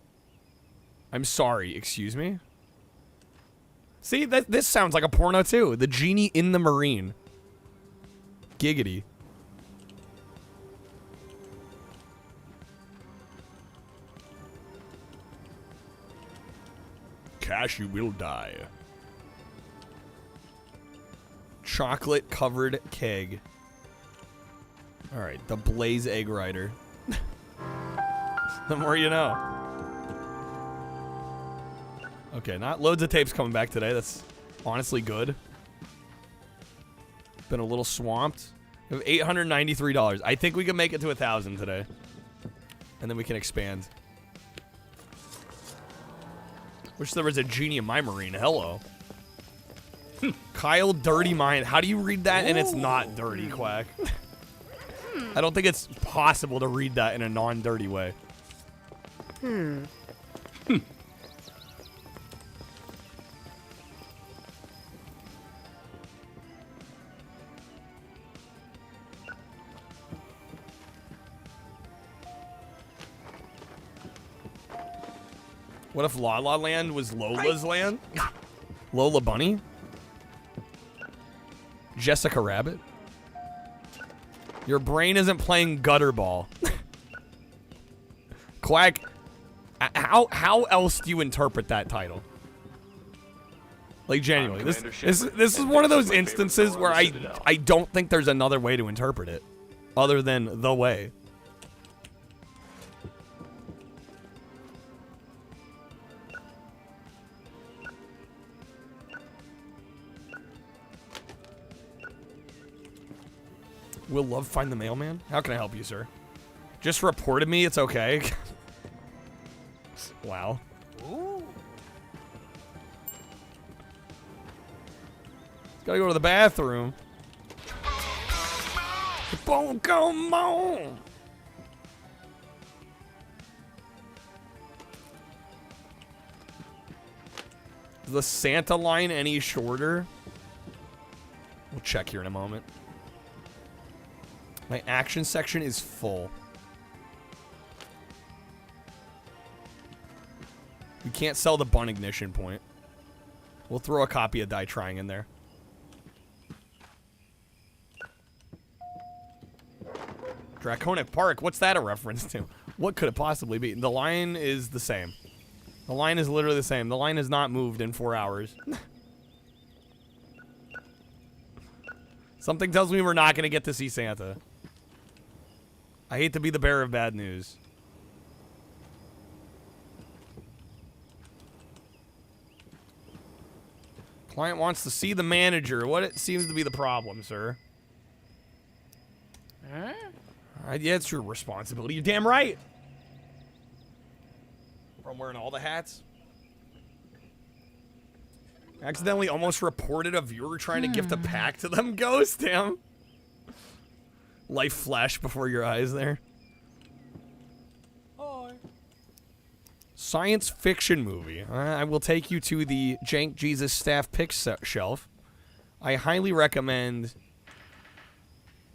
[SPEAKER 5] I'm sorry, excuse me? See, this sounds like a porno too. The genie in the marine. Giggity. Cashew will die. Chocolate covered keg. Alright, the Blaze Egg Rider. The more you know. Okay, not loads of tapes coming back today. That's honestly good. Been a little swamped. We have $893. I think we can make it to 1,000 today. And then we can expand. Wish there was a genie in my marine. Hello. Kyle Dirty Mind. How do you read that and it's not dirty, Quack? I don't think it's possible to read that in a non-dirty way. What if La La Land was Lola's land? Lola Bunny? Jessica Rabbit? Your brain isn't playing gutter ball. Quack, how else do you interpret that title? Like, genuinely, this is one of those instances where I don't think there's another way to interpret it other than the way. Will Love find the mailman? How can I help you, sir? Just reported me, it's okay. Wow. Ooh. Gotta go to the bathroom. Boom, come on. Is the Santa line any shorter? We'll check here in a moment. My action section is full. We can't sell the bun ignition point. We'll throw a copy of Die Trying in there. Draconic Park? What's that a reference to? What could it possibly be? The line is the same. The line is literally the same. The line has not moved in 4 hours. Something tells me we're not going to get to see Santa. I hate to be the bearer of bad news. Client wants to see the manager. What it seems to be the problem, sir?
[SPEAKER 10] Huh?
[SPEAKER 5] Yeah, it's your responsibility. You're damn right. I'm wearing all the hats. Accidentally almost reported a viewer trying to gift a pack to them. Ghost, damn. Life flashed before your eyes there. Science fiction movie. I will take you to the Jank Jesus Staff Picks shelf. I highly recommend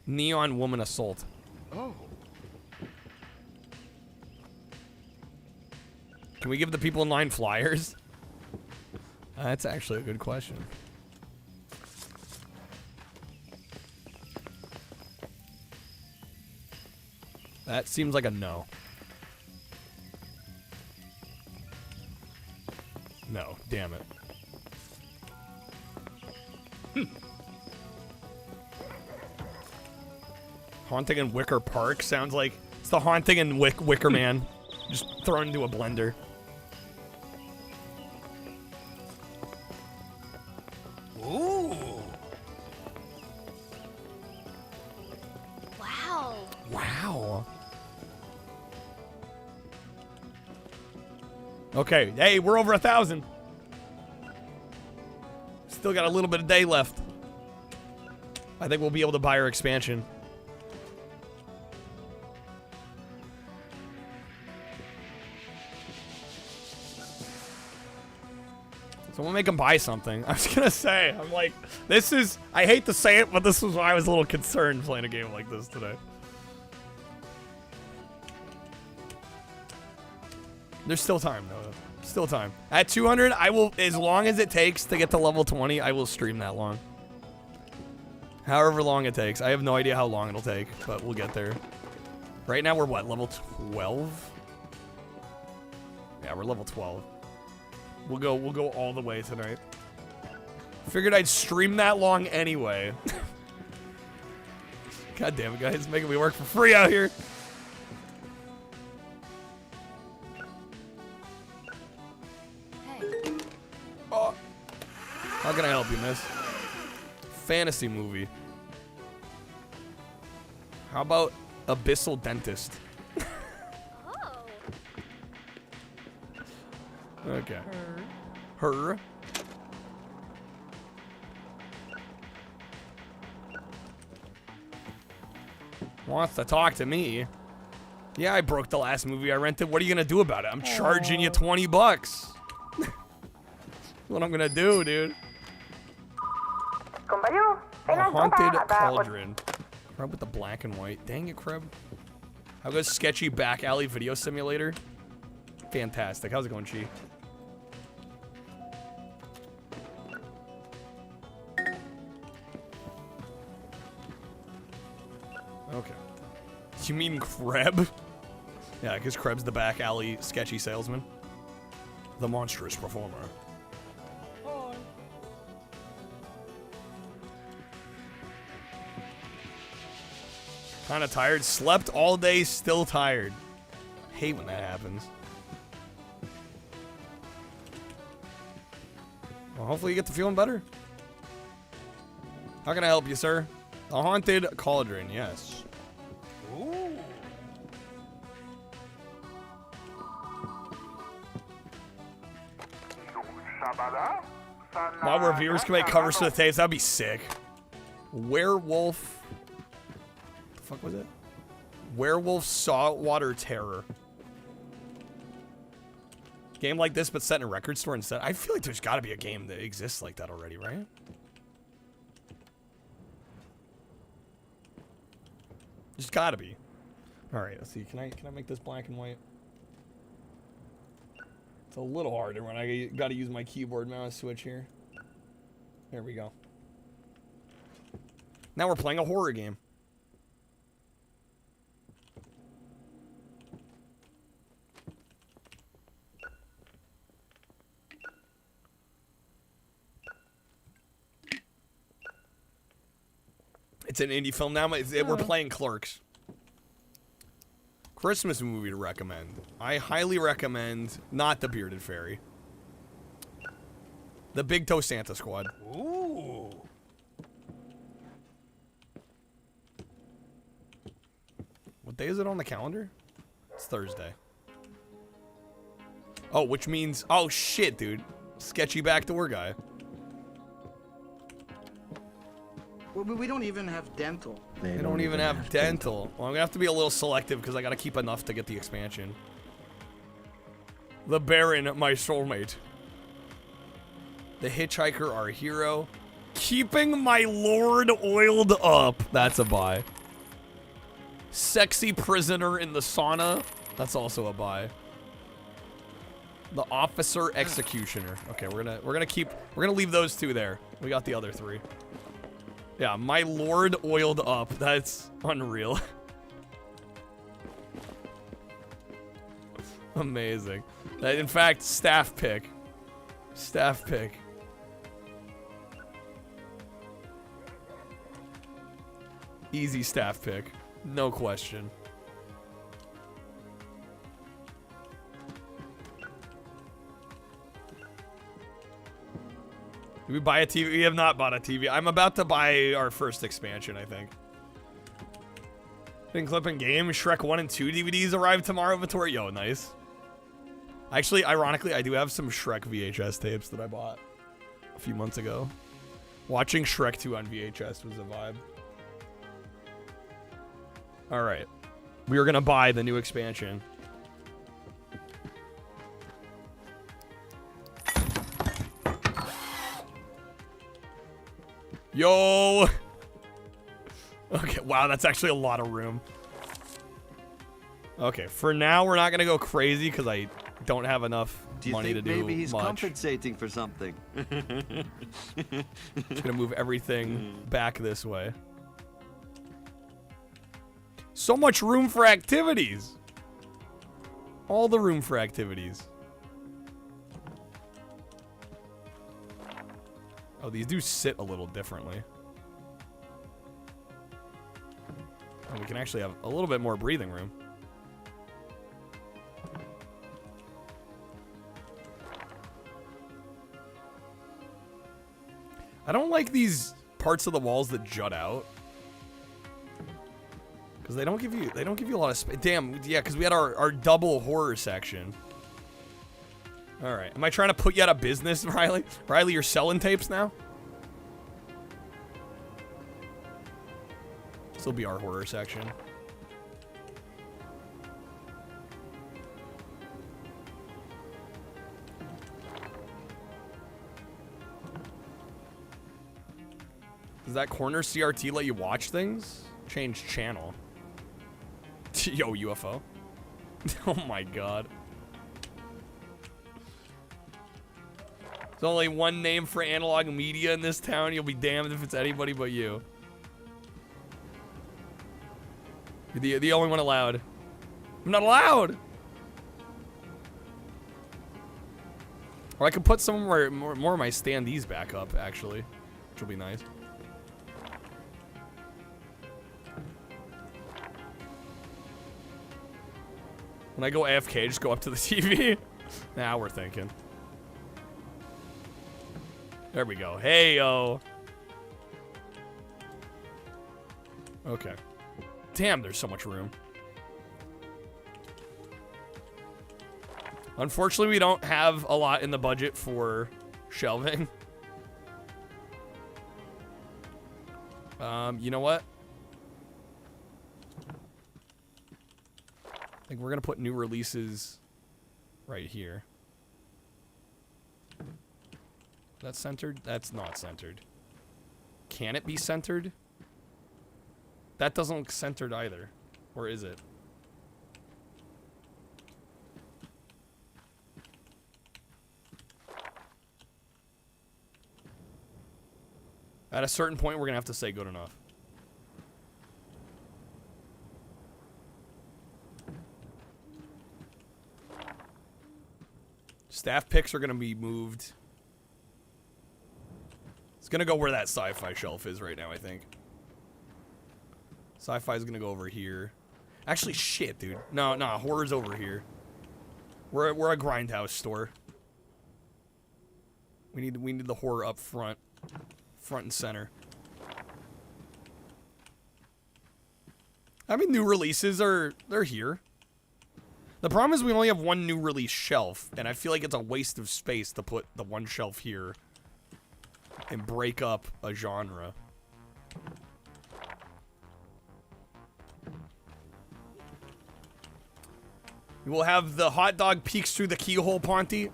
[SPEAKER 5] Neon Woman Assault.
[SPEAKER 10] Oh.
[SPEAKER 5] Can we give the people in line flyers? That's actually a good question. That seems like a no. No, damn it. Haunting in Wicker Park sounds like it's the Haunting in Wicker Man, just thrown into a blender. Ooh.
[SPEAKER 9] Wow.
[SPEAKER 5] Wow. Okay, hey, we're over 1,000. Still got a little bit of day left. I think we'll be able to buy our expansion. So we'll make them buy something. I was gonna say, I'm like, this is, I hate to say it, but this was why I was a little concerned playing a game like this today. There's still time, though. Still time. At 200, I will, as long as it takes to get to level 20, I will stream that long. However long it takes. I have no idea how long it'll take, but we'll get there. Right now, we're what, level 12? Yeah, we're level 12. We'll go all the way tonight. Figured I'd stream that long anyway. God damn it, guys. Making me work for free out here. Oh. How can I help you, miss? Fantasy movie. How about Abyssal Dentist? Okay. Her. Wants to talk to me. Yeah, I broke the last movie I rented. What are you gonna do about it? I'm charging you 20 bucks. What I'm gonna do, dude. A haunted cauldron. Crab with the black and white. Dang it, Crab. How goes sketchy back alley video simulator? Fantastic. How's it going, Chi? Okay. You mean Kreb? Yeah, because Kreb's the back alley sketchy salesman. The monstrous performer. Kinda tired. Slept all day, still tired. Hate when that happens. Well, hopefully you get to feeling better. How can I help you, sir? A haunted cauldron, yes. Ooh. While reviewers can make covers for the tapes, that'd be sick. Werewolf. What the fuck was it? Werewolf Saltwater Terror. Game like this, but set in a record store instead. I feel like there's got to be a game that exists like that already, right? There's got to be. All right, let's see. Can I make this black and white? It's a little harder when I got to use my keyboard mouse switch here. There we go. Now we're playing a horror game. It's an indie film now. We're playing Clerks. Christmas movie to recommend. I highly recommend not The Bearded Fairy. The Big Toe Santa Squad.
[SPEAKER 10] Ooh.
[SPEAKER 5] What day is it on the calendar? It's Thursday. Oh, which means... Oh, shit, dude. Sketchy backdoor guy.
[SPEAKER 12] Well, we don't even have dental.
[SPEAKER 5] They don't even have dental. Well, I'm gonna have to be a little selective because I gotta keep enough to get the expansion. The Baron, my soulmate. The Hitchhiker, our hero. Keeping my lord oiled up. That's a buy. Sexy prisoner in the sauna. That's also a buy. The Officer Executioner. Okay, we're gonna leave those two there. We got the other three. Yeah, my lord oiled up. That's unreal. Amazing. In fact, staff pick. Staff pick. Easy staff pick. No question. Did we buy a TV? We have not bought a TV. I'm about to buy our first expansion, I think. Been clipping game. Shrek 1 and 2 DVDs arrive tomorrow, Vittori. Yo, nice. Actually, ironically, I do have some Shrek VHS tapes that I bought a few months ago. Watching Shrek 2 on VHS was a vibe. All right. We are going to buy the new expansion. Yo! Okay, wow, that's actually a lot of room. Okay, for now, we're not going to go crazy because I don't have enough money to do
[SPEAKER 13] maybe he's
[SPEAKER 5] much.
[SPEAKER 13] compensating for something?
[SPEAKER 5] Just going to move everything back this way. So much room for activities. All the room for activities. Oh, these do sit a little differently. And we can actually have a little bit more breathing room. I don't like these parts of the walls that jut out. Because they don't give you a lot of space. Damn, yeah, because we had our double horror section. All right. Am I trying to put you out of business, Riley? Riley, you're selling tapes now? This will be our horror section. Does that corner CRT let you watch things? Change channel. Yo, UFO. Oh my god. There's only one name for analog media in this town. You'll be damned if it's anybody but you. You're the only one allowed. I'm not allowed! Or I could put some more of my standees back up, actually. Which will be nice. When I go AFK, just go up to the TV. Now we're thinking. There we go. Hey, yo. Okay. Damn, there's so much room. Unfortunately, we don't have a lot in the budget for shelving. You know what? I think we're going to put new releases right here. That's centered? That's not centered. Can it be centered? That doesn't look centered either. Or is it? At a certain point, we're going to have to say good enough. Staff picks are going to be moved. It's going to go where that sci-fi shelf is right now, I think. Sci-fi is gonna go over here. Actually, shit, dude. No, horror's over here. We're a grindhouse store. We need the horror up front and center. I mean, new releases they're here. The problem is we only have one new release shelf, and I feel like it's a waste of space to put the one shelf here and break up a genre. We will have the hot dog peeks through the keyhole, Ponty.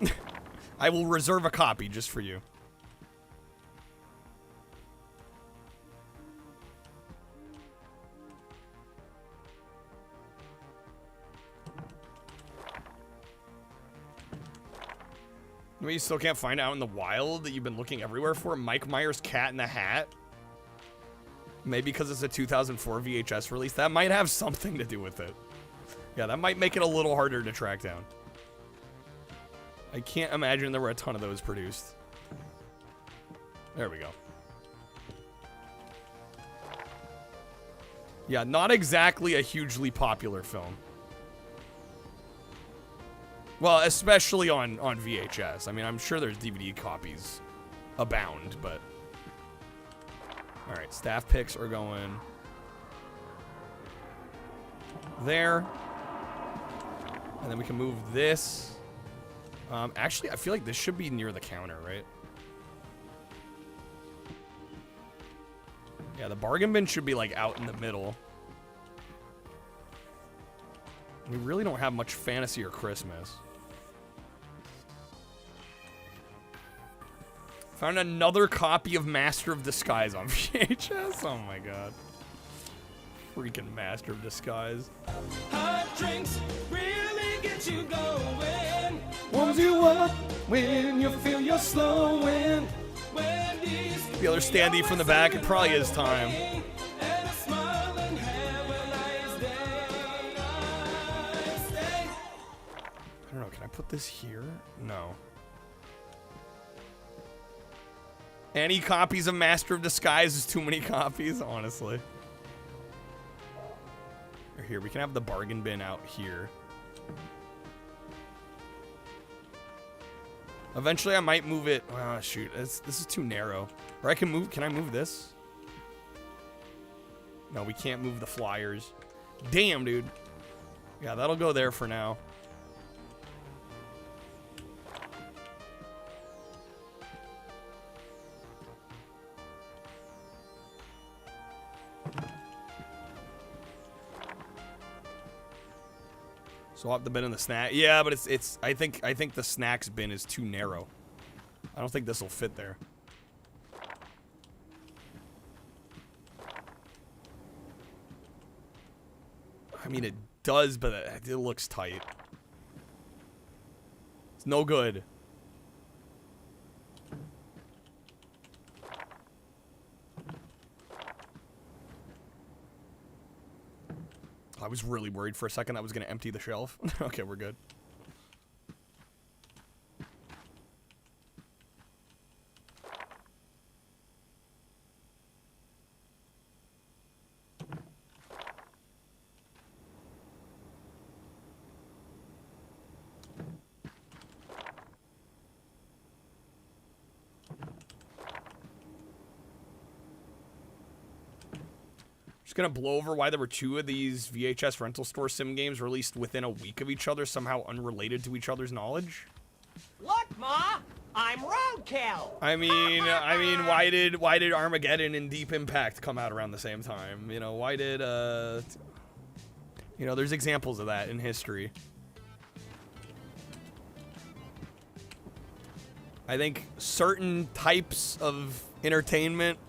[SPEAKER 5] I will reserve a copy just for you. You still can't find out in the wild that you've been looking everywhere for? Mike Myers' Cat in the Hat? Maybe because it's a 2004 VHS release. That might have something to do with it. Yeah, that might make it a little harder to track down. I can't imagine there were a ton of those produced. There we go. Yeah, not exactly a hugely popular film. Well, especially on VHS. I mean, I'm sure there's DVD copies abound, but... Alright, staff picks are going... there. And then we can move this. Actually, I feel like this should be near the counter, right? Yeah, the bargain bin should be, like, out in the middle. We really don't have much fantasy or Christmas. Found another copy of Master of Disguise on VHS. Oh my god. Freaking Master of Disguise.
[SPEAKER 13] Hot drinks really get you going.
[SPEAKER 5] Warms you up when you feel you're slowing. The other standee from the back, it probably is time. I don't know, can I put this here? No. Any copies of Master of Disguise is too many copies, honestly. Or here, we can have the bargain bin out here. Eventually, I might move it. Oh, shoot. This is too narrow. Or I can move... Can I move this? No, we can't move the flyers. Damn, dude. Yeah, that'll go there for now. So I'll have the bin in the snack. Yeah, but it's I think the snacks bin is too narrow. I don't think this will fit there. I mean, it does, but it looks tight. It's no good. I was really worried for a second that was going to empty the shelf. Okay, we're good. Gonna blow over why there were two of these VHS rental store sim games released within a week of each other, somehow unrelated to each other's knowledge.
[SPEAKER 13] Look, Ma, I'm roadkill.
[SPEAKER 5] I mean, why did Armageddon and Deep Impact come out around the same time? You know, why did you know, there's examples of that in history. I think certain types of entertainment.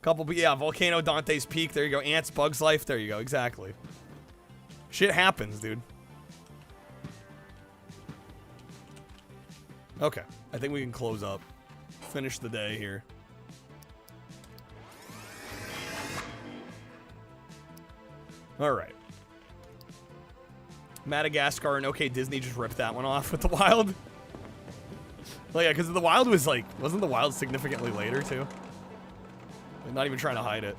[SPEAKER 5] Yeah, Volcano, Dante's Peak, there you go. Ants, Bug's Life, there you go, exactly. Shit happens, dude. Okay, I think we can close up. Finish the day here. Alright. Madagascar and OK Disney just ripped that one off with The Wild. Well, yeah, because The Wild was like, wasn't The Wild significantly later, too? Not even trying to hide it.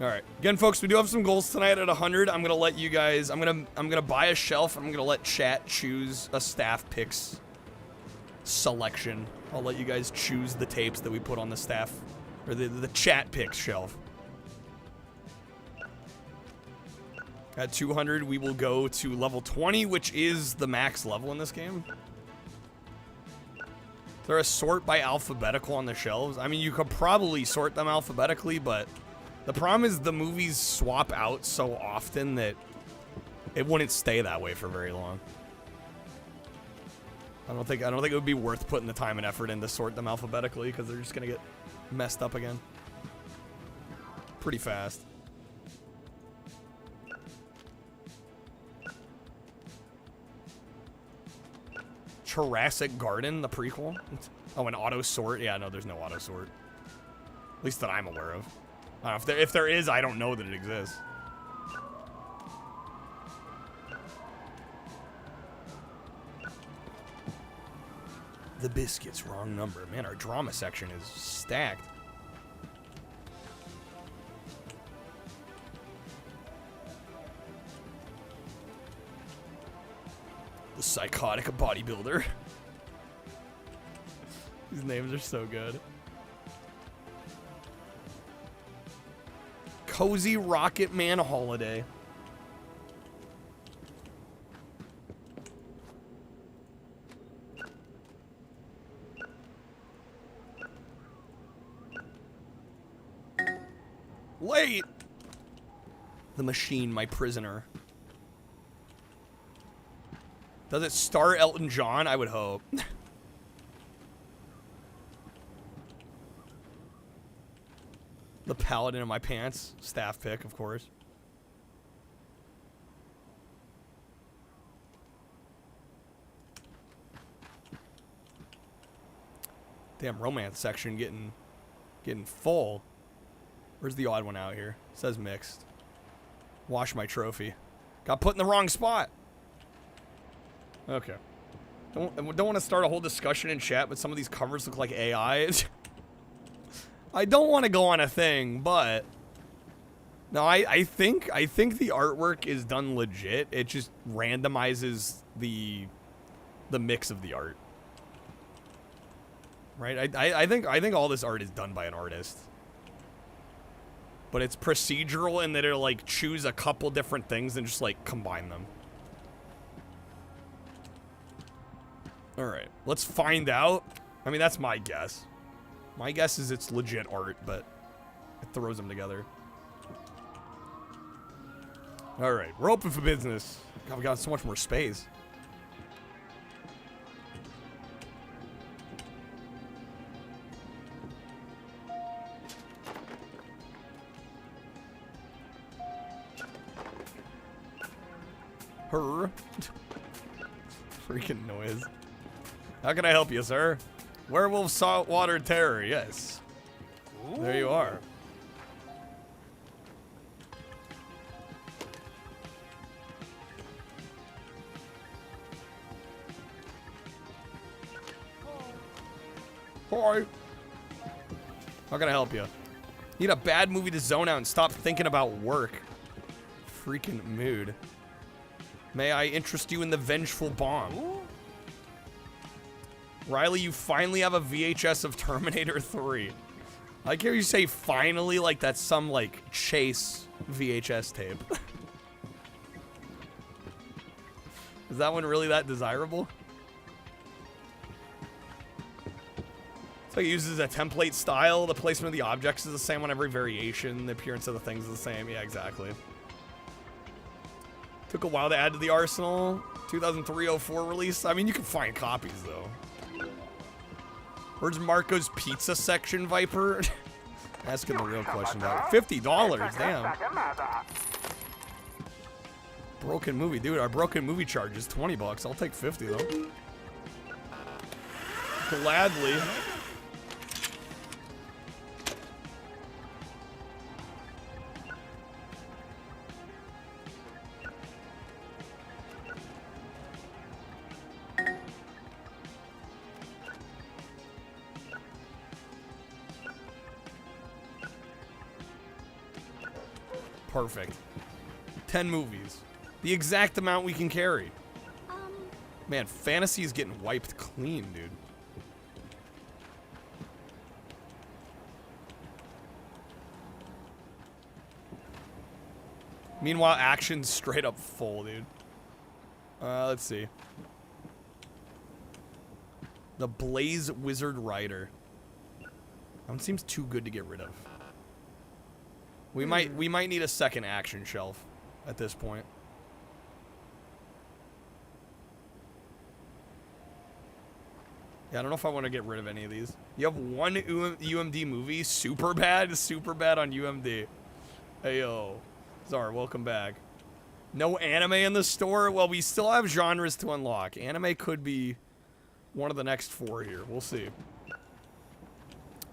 [SPEAKER 5] All right. Again, folks, we do have some goals tonight at 100. I'm gonna let you guys. I'm gonna buy a shelf. I'm gonna let chat choose a staff picks selection. I'll let you guys choose the tapes that we put on the staff or the chat picks shelf. At 200, we will go to level 20, which is the max level in this game. Is there a sort by alphabetical on the shelves? I mean, you could probably sort them alphabetically, but the problem is the movies swap out so often that it wouldn't stay that way for very long. I don't think it would be worth putting the time and effort in to sort them alphabetically because they're just gonna get messed up again pretty fast. Jurassic Garden, the prequel. Oh, an auto sort. Yeah, no, there's no auto sort. At least that I'm aware of. I don't know, if there is, I don't know that it exists. The biscuits, wrong number. Man, our drama section is stacked. The psychotic bodybuilder. These names are so good. Cozy Rocket Man Holiday. Late. The machine, my prisoner. Does it star Elton John? I would hope. The paladin in my pants. Staff pick, of course. Damn, romance section getting full. Where's the odd one out here? It says mixed. Wash my trophy. Got put in the wrong spot. Okay. Don't want to start a whole discussion in chat, but some of these covers look like AI. I don't want to go on a thing, but no, I think the artwork is done legit. It just randomizes the mix of the art. Right? I think all this art is done by an artist. But it's procedural in that it'll like choose a couple different things and just like combine them. All right, let's find out. I mean, that's my guess. My guess is it's legit art, but it throws them together. All right, we're open for business. God, we got so much more space. Her. Freaking noise. How can I help you, sir? Werewolf saltwater terror, yes. Ooh. There you are. Hi. How can I help you? Need a bad movie to zone out and stop thinking about work. Freaking mood. May I interest you in the Vengeful Bomb? Ooh. Riley, you finally have a VHS of Terminator 3. I like how you say finally like that's some like Chase VHS tape. Is that one really that desirable? It's like it uses a template style. The placement of the objects is the same on every variation. The appearance of the things is the same. Yeah, exactly. Took a while to add to the arsenal. 2003-04 release. I mean, you can find copies, though. Where's Marco's Pizza section, Viper? Asking the real question about it. $50, damn. Broken movie. Dude, our broken movie charge is 20 bucks. I'll take 50, though. Gladly. Perfect. 10 movies. The exact amount we can carry. Man, fantasy is getting wiped clean, dude. Meanwhile, action's straight up full, dude. Let's see. The Blaze Wizard Rider. That one seems too good to get rid of. We might need a second action shelf at this point. Yeah, I don't know if I want to get rid of any of these. You have one UMD movie, super bad on UMD. Hey yo, Zara, welcome back. No anime in the store? Well, we still have genres to unlock. Anime could be one of the next 4 here. We'll see.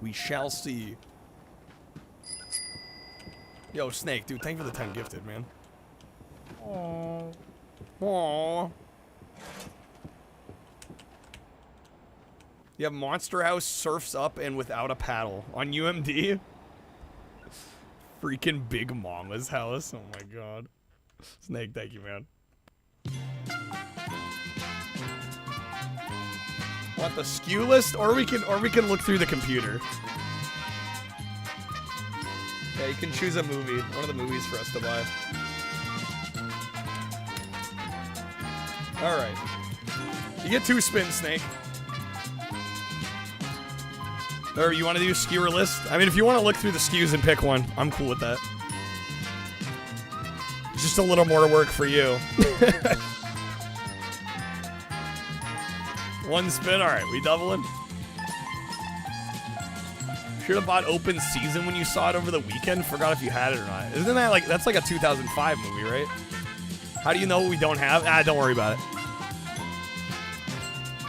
[SPEAKER 5] We shall see. Yo, Snake, dude, thank you for the 10 gifted, man. Aww. Aww. You have Monster House Surfs Up and Without a Paddle on UMD. Freaking Big Mama's house. Oh my god. Snake, thank you, man. Want the SKU list, or we can look through the computer. Yeah, you can choose a movie, one of the movies for us to buy. All right, you get 2 spins, Snake. Or you want to do SKU list? I mean, if you want to look through the SKUs and pick one, I'm cool with that. Just a little more work for you. 1 spin. All right, we doubling. Should have bought Open Season when you saw it over the weekend. Forgot if you had it or not. Isn't that like, that's like a 2005 movie, right? How do you know what we don't have? Ah, don't worry about it.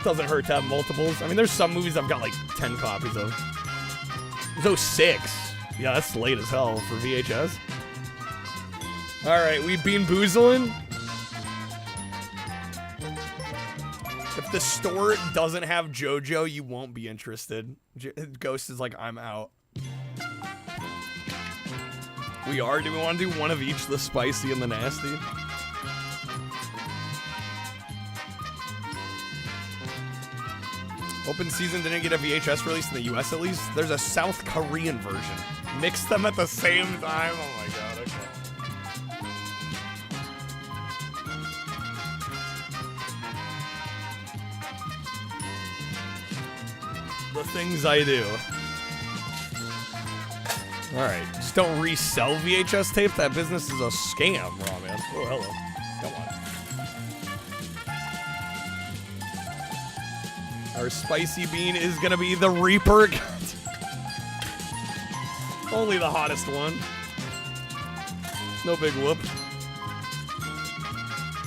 [SPEAKER 5] Doesn't hurt to have multiples. I mean, there's some movies I've got like 10 copies of. There's 06. Yeah, that's late as hell for VHS. All right, we Bean Boozling. If the store doesn't have JoJo, you won't be interested. Ghost is like, I'm out. We are. Do we want to do one of each, the spicy and the nasty? Open Season didn't get a VHS release in the US at least. There's a South Korean version. Mix them at the same time. Oh my god, okay. The things I do. Alright, just don't resell VHS tape. That business is a scam, raw man. Oh, hello. Come on. Our spicy bean is gonna be the Reaper. Only the hottest one. No big whoop.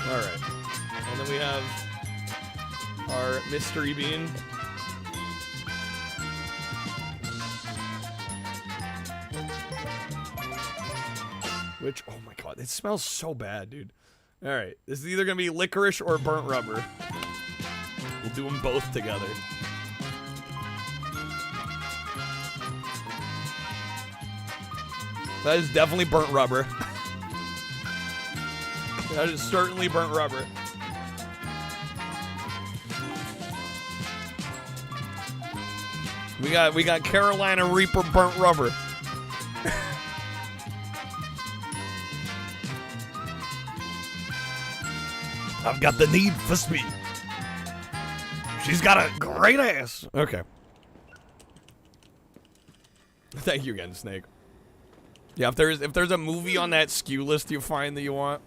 [SPEAKER 5] Alright. And then we have our mystery bean. Which, oh my god, it smells so bad, dude. Alright, this is either gonna be licorice or burnt rubber. We'll do them both together. That is definitely burnt rubber. That is certainly burnt rubber. We got Carolina Reaper burnt rubber. I've got the need for speed. She's got a great ass. Okay. Thank you again, Snake. Yeah, if there's a movie on that SKU list you find that you want,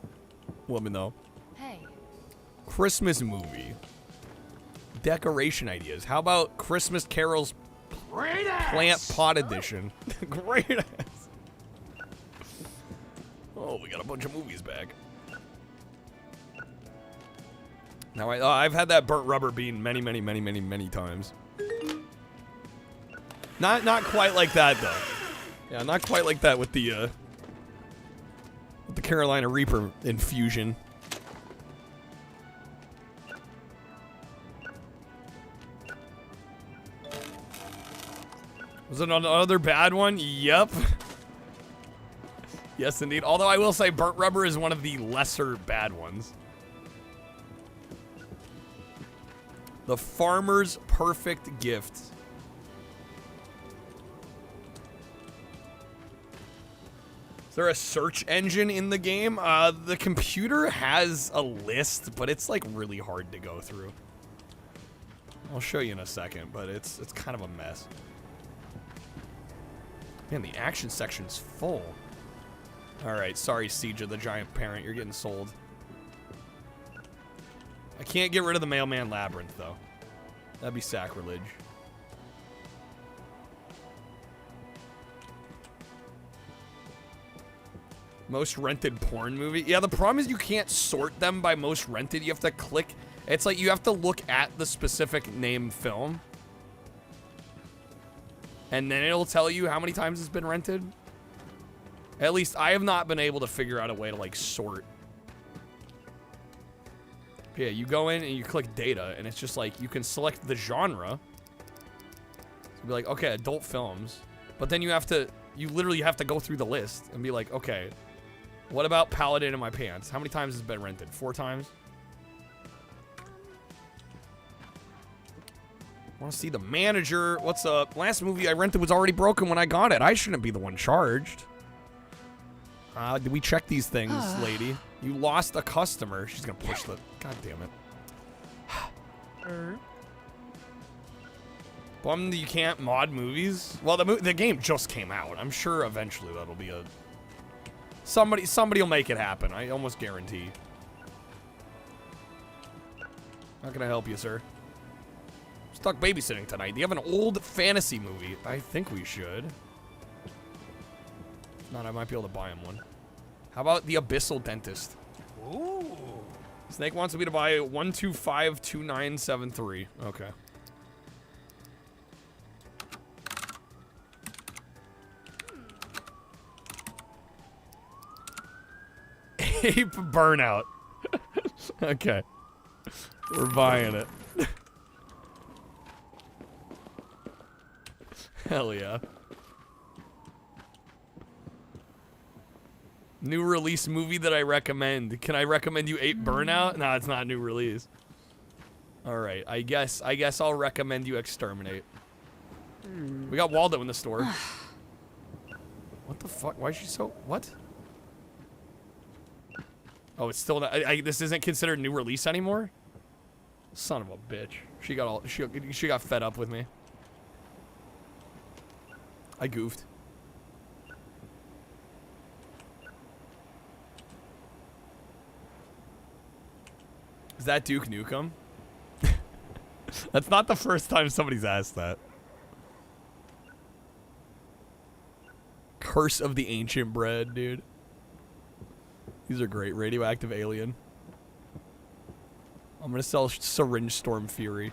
[SPEAKER 5] let me know.
[SPEAKER 9] Hey.
[SPEAKER 5] Christmas movie. Decoration ideas. How about Christmas Carol's Plant Pot Edition? Great ass. Oh, we got a bunch of movies back. Now, I've had that burnt rubber bean many times. Not quite like that, though. Yeah, not quite like that with the Carolina Reaper infusion. Was it another bad one? Yep. Yes, indeed. Although I will say burnt rubber is one of the lesser bad ones. The Farmer's Perfect Gift. Is there a search engine in the game? The computer has a list, but it's like really hard to go through. I'll show you in a second, but it's kind of a mess. Man, the action section's full. Alright, sorry, Siege of the Giant Parent, you're getting sold. I can't get rid of the Mailman Labyrinth, though. That'd be sacrilege. Most rented porn movie? Yeah, the problem is you can't sort them by most rented. You have to click. It's like you have to look at the specific name film. And then it'll tell you how many times it's been rented. At least I have not been able to figure out a way to like sort. Yeah, you go in and you click data and it's just like you can select the genre. So be like, okay, adult films. But then you literally have to go through the list and be like, okay, what about Paladin in My Pants? How many times has it been rented? 4 times? I want to see The Manager. What's up? Last movie I rented was already broken when I got it. I shouldn't be the one charged. Did we check these things, lady? You lost a customer. She's going to push the... God damn it. Bummed you can't mod movies. Well, the game just came out. I'm sure eventually that'll be a... Somebody will make it happen. I almost guarantee. How can I help you, sir? Stuck babysitting tonight. Do you have an old fantasy movie? I think we should. If not, I might be able to buy him one. How about The Abyssal Dentist? Ooh. Snake wants me to buy 1252973. Okay. Ape Burnout. Okay. We're buying it. Hell yeah. New release movie that I recommend. Can I recommend you Ape Burnout? No, it's not a new release. Alright, I guess I'll recommend you Exterminate. We got Waldo in the store. What the fuck? Why is she so... What? Oh, it's still not... this isn't considered new release anymore? Son of a bitch. She got fed up with me. I goofed. Is that Duke Nukem? That's not the first time somebody's asked that. Curse of the Ancient Bread, dude. These are great. Radioactive Alien. I'm gonna sell Syringe Storm Fury.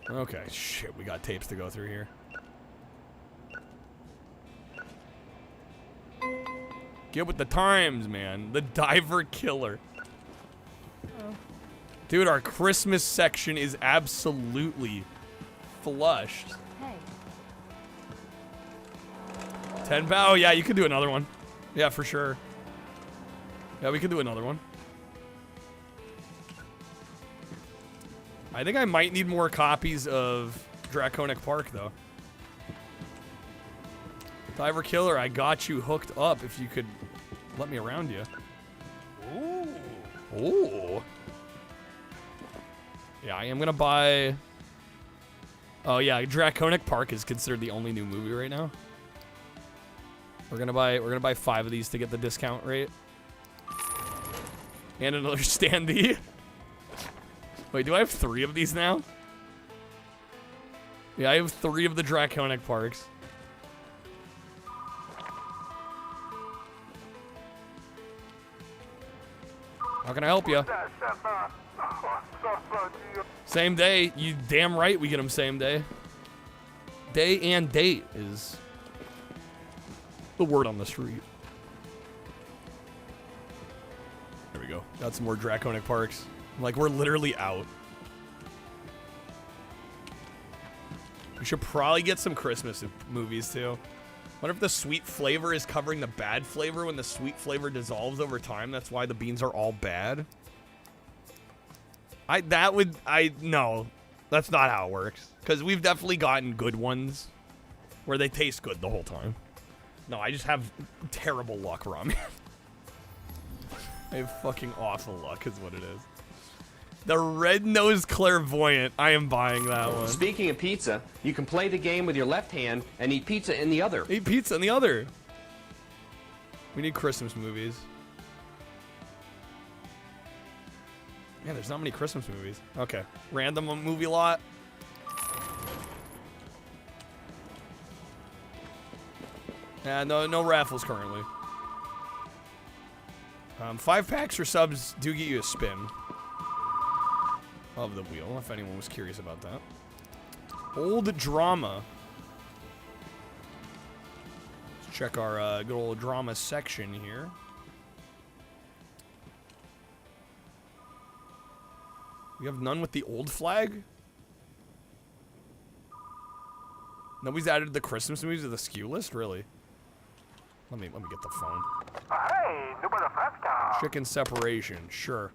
[SPEAKER 5] Okay, shit, we got tapes to go through here. Get with the times, man. The Diver Killer. Dude, our Christmas section is absolutely flushed.
[SPEAKER 9] Hey.
[SPEAKER 5] 10 pounds. Oh, yeah, you could do another one. Yeah, for sure. Yeah, we could do another one. I think I might need more copies of Draconic Park, though. Diver Killer, I got you hooked up if you could let me around you. Ooh. Ooh. Yeah, I am going to buy... Oh, yeah, Draconic Park is considered the only new movie right now. We're gonna buy 5 of these to get the discount rate. And another standee. Wait, do I have 3 of these now? Yeah, I have 3 of the Draconic Parks. How can I help you? Same day. You damn right we get them same day. Day and date is the word on the street. There we go. Got some more Draconic Parks. Like, we're literally out. We should probably get some Christmas movies too. What if the sweet flavor is covering the bad flavor when the sweet flavor dissolves over time? That's why the beans are all bad. No, that's not how it works. Because we've definitely gotten good ones where they taste good the whole time. No, I just have terrible luck, ramen. I have fucking awful luck is what it is. The Red-Nosed Clairvoyant. I am buying that one.
[SPEAKER 1] Speaking of pizza, you can play the game with your left hand and eat pizza in the other.
[SPEAKER 5] Eat pizza in the other. We need Christmas movies. Man, there's not many Christmas movies. Okay. Random movie lot. Yeah, no raffles currently. 5 packs or subs do get you a spin of the wheel, if anyone was curious about that. Old drama. Let's check our good old drama section here. We have none with the old flag? Nobody's added the Christmas movies to the SKU list? Really? Let me get the phone.
[SPEAKER 13] Hey, número fresca.
[SPEAKER 5] Chicken separation, sure.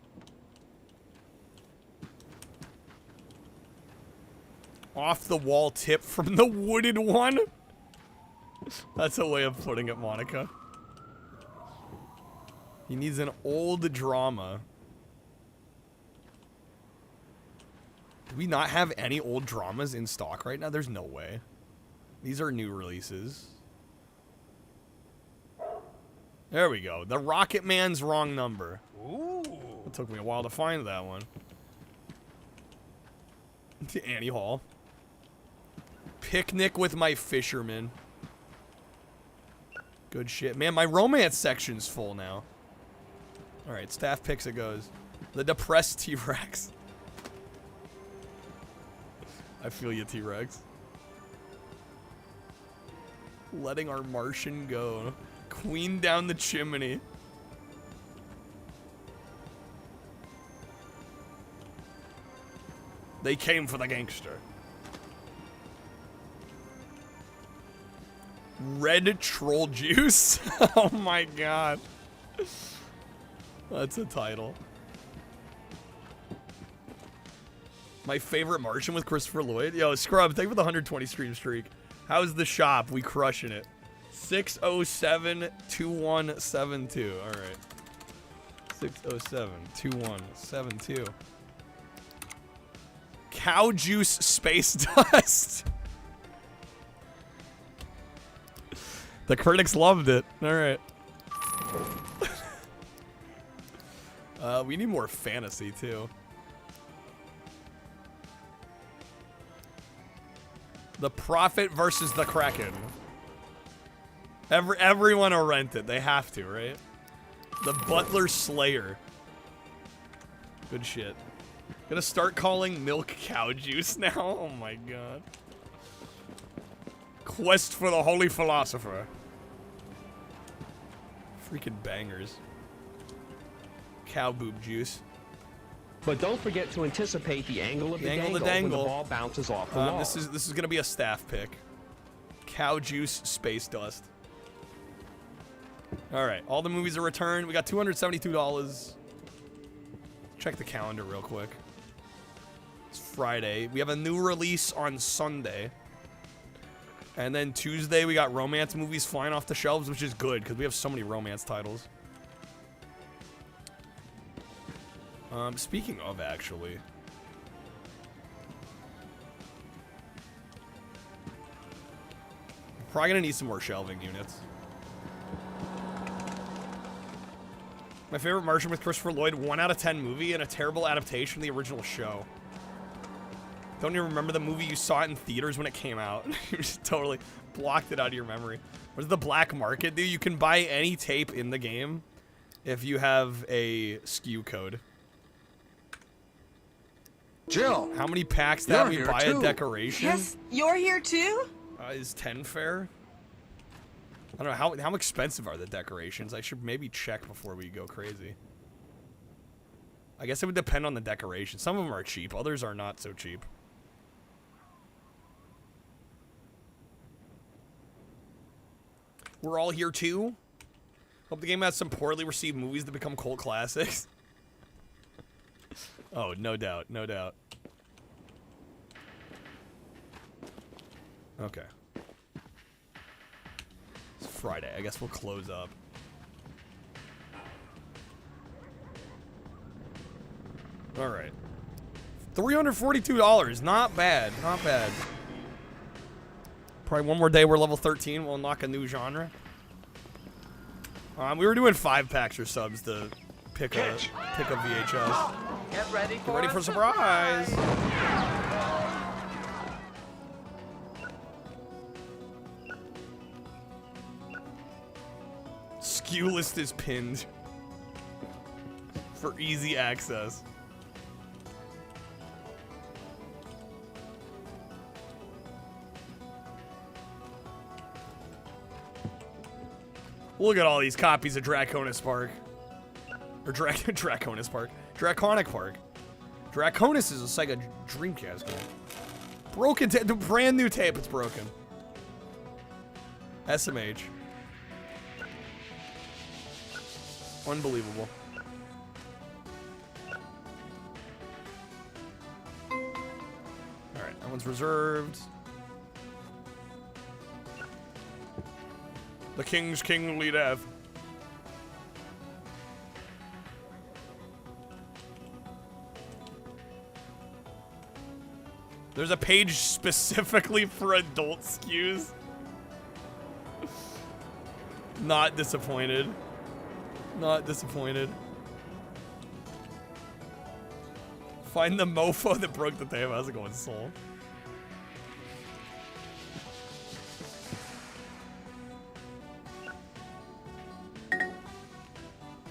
[SPEAKER 5] Off the wall tip from the wooded one? That's a way of putting it, Monica. He needs an old drama. Do we not have any old dramas in stock right now? There's no way. These are new releases. There we go. The Rocket Man's wrong number. Ooh. It took me a while to find that one. Annie Hall. Picnic with my fisherman. Good shit. Man, my romance section's full now. Alright, staff picks it goes. The depressed T-Rex. I feel you, T-Rex. Letting our Martian go. Queen down the chimney. They came for the gangster. Red troll juice? Oh my god. That's a title. My favorite Martian with Christopher Lloyd. Yo, Scrub, thank you for the 120 stream streak. How's the shop? We crushing it. 607-2172. All right. 607-2172. Cow juice space dust. The critics loved it. All right. We need more fantasy too. The Prophet versus the Kraken. Everyone will rent it. They have to, right? The Butler Slayer. Good shit. Gonna start calling milk cow juice now? Oh my god. Quest for the Holy Philosopher. Freaking bangers. Cow boob juice.
[SPEAKER 1] But don't forget to anticipate the angle of the dangle when the ball bounces off the wall.
[SPEAKER 5] This is gonna be a staff pick. Cow juice space dust. Alright, all the movies are returned. We got $272. Check the calendar real quick. It's Friday. We have a new release on Sunday. And then Tuesday we got romance movies flying off the shelves, which is good because we have so many romance titles. Speaking of, actually. Probably gonna need some more shelving units. My favorite Martian with Christopher Lloyd, 1 out of 10 movie and a terrible adaptation of the original show. Don't you remember the movie? You saw it in theaters when it came out. You just totally blocked it out of your memory. What does the black market do? You can buy any tape in the game if you have a SKU code.
[SPEAKER 12] Jill,
[SPEAKER 5] how many packs that we buy a decoration?
[SPEAKER 14] Yes, you're here too?
[SPEAKER 5] Is 10 fair? I don't know, how expensive are the decorations? I should maybe check before we go crazy. I guess it would depend on the decoration. Some of them are cheap, others are not so cheap. We're all here too. Hope the game has some poorly received movies that become cult classics. Oh, no doubt, no doubt. Okay. It's Friday. I guess we'll close up. All right. $342. Not bad. Not bad. Probably one more day we're level 13. We'll unlock a new genre. We were doing 5-packs or subs to pick a VHS.
[SPEAKER 7] Get ready for,
[SPEAKER 5] Get ready for a surprise. SKU list is pinned for easy access. Look at all these copies of Draconis Park. Or Draconis Park. Draconic Park. Draconis is a Sega Dreamcast game. Broken tape. The brand new tape. It's broken. SMH. Unbelievable. Alright, that one's reserved. The King's Kingly Death. There's a page specifically for adult SKUs. Not disappointed. Not disappointed. Find the mofo that broke the tape. How's it going, Soul?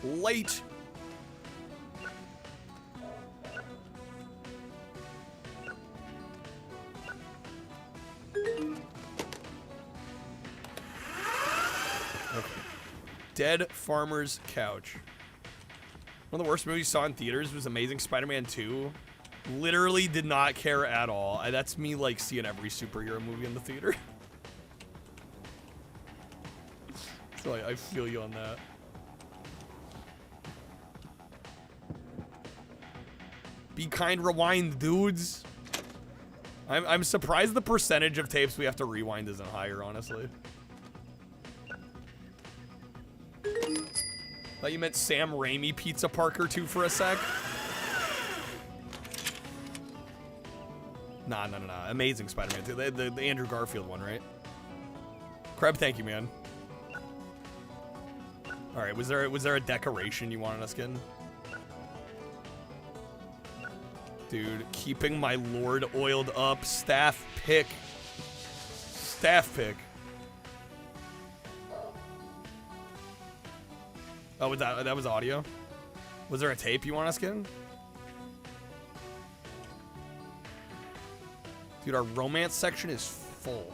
[SPEAKER 5] Late. Okay. Dead Farmer's Couch. One of the worst movies I saw in theaters was Amazing Spider-Man 2. Literally did not care at all. That's me like seeing every superhero movie in the theater. So I feel you on that. Be kind, rewind, dudes. I'm surprised the percentage of tapes we have to rewind isn't higher, honestly. Thought you meant Sam Raimi Pizza Parker 2 for a sec. Nah. Amazing Spider-Man 2. The Andrew Garfield one, right? Kreb, thank you, man. Alright, was there a decoration you wanted us getting? Dude, keeping my Lord oiled up. Staff pick. Staff pick. Oh, that was audio? Was there a tape you want us getting? Dude, our romance section is full.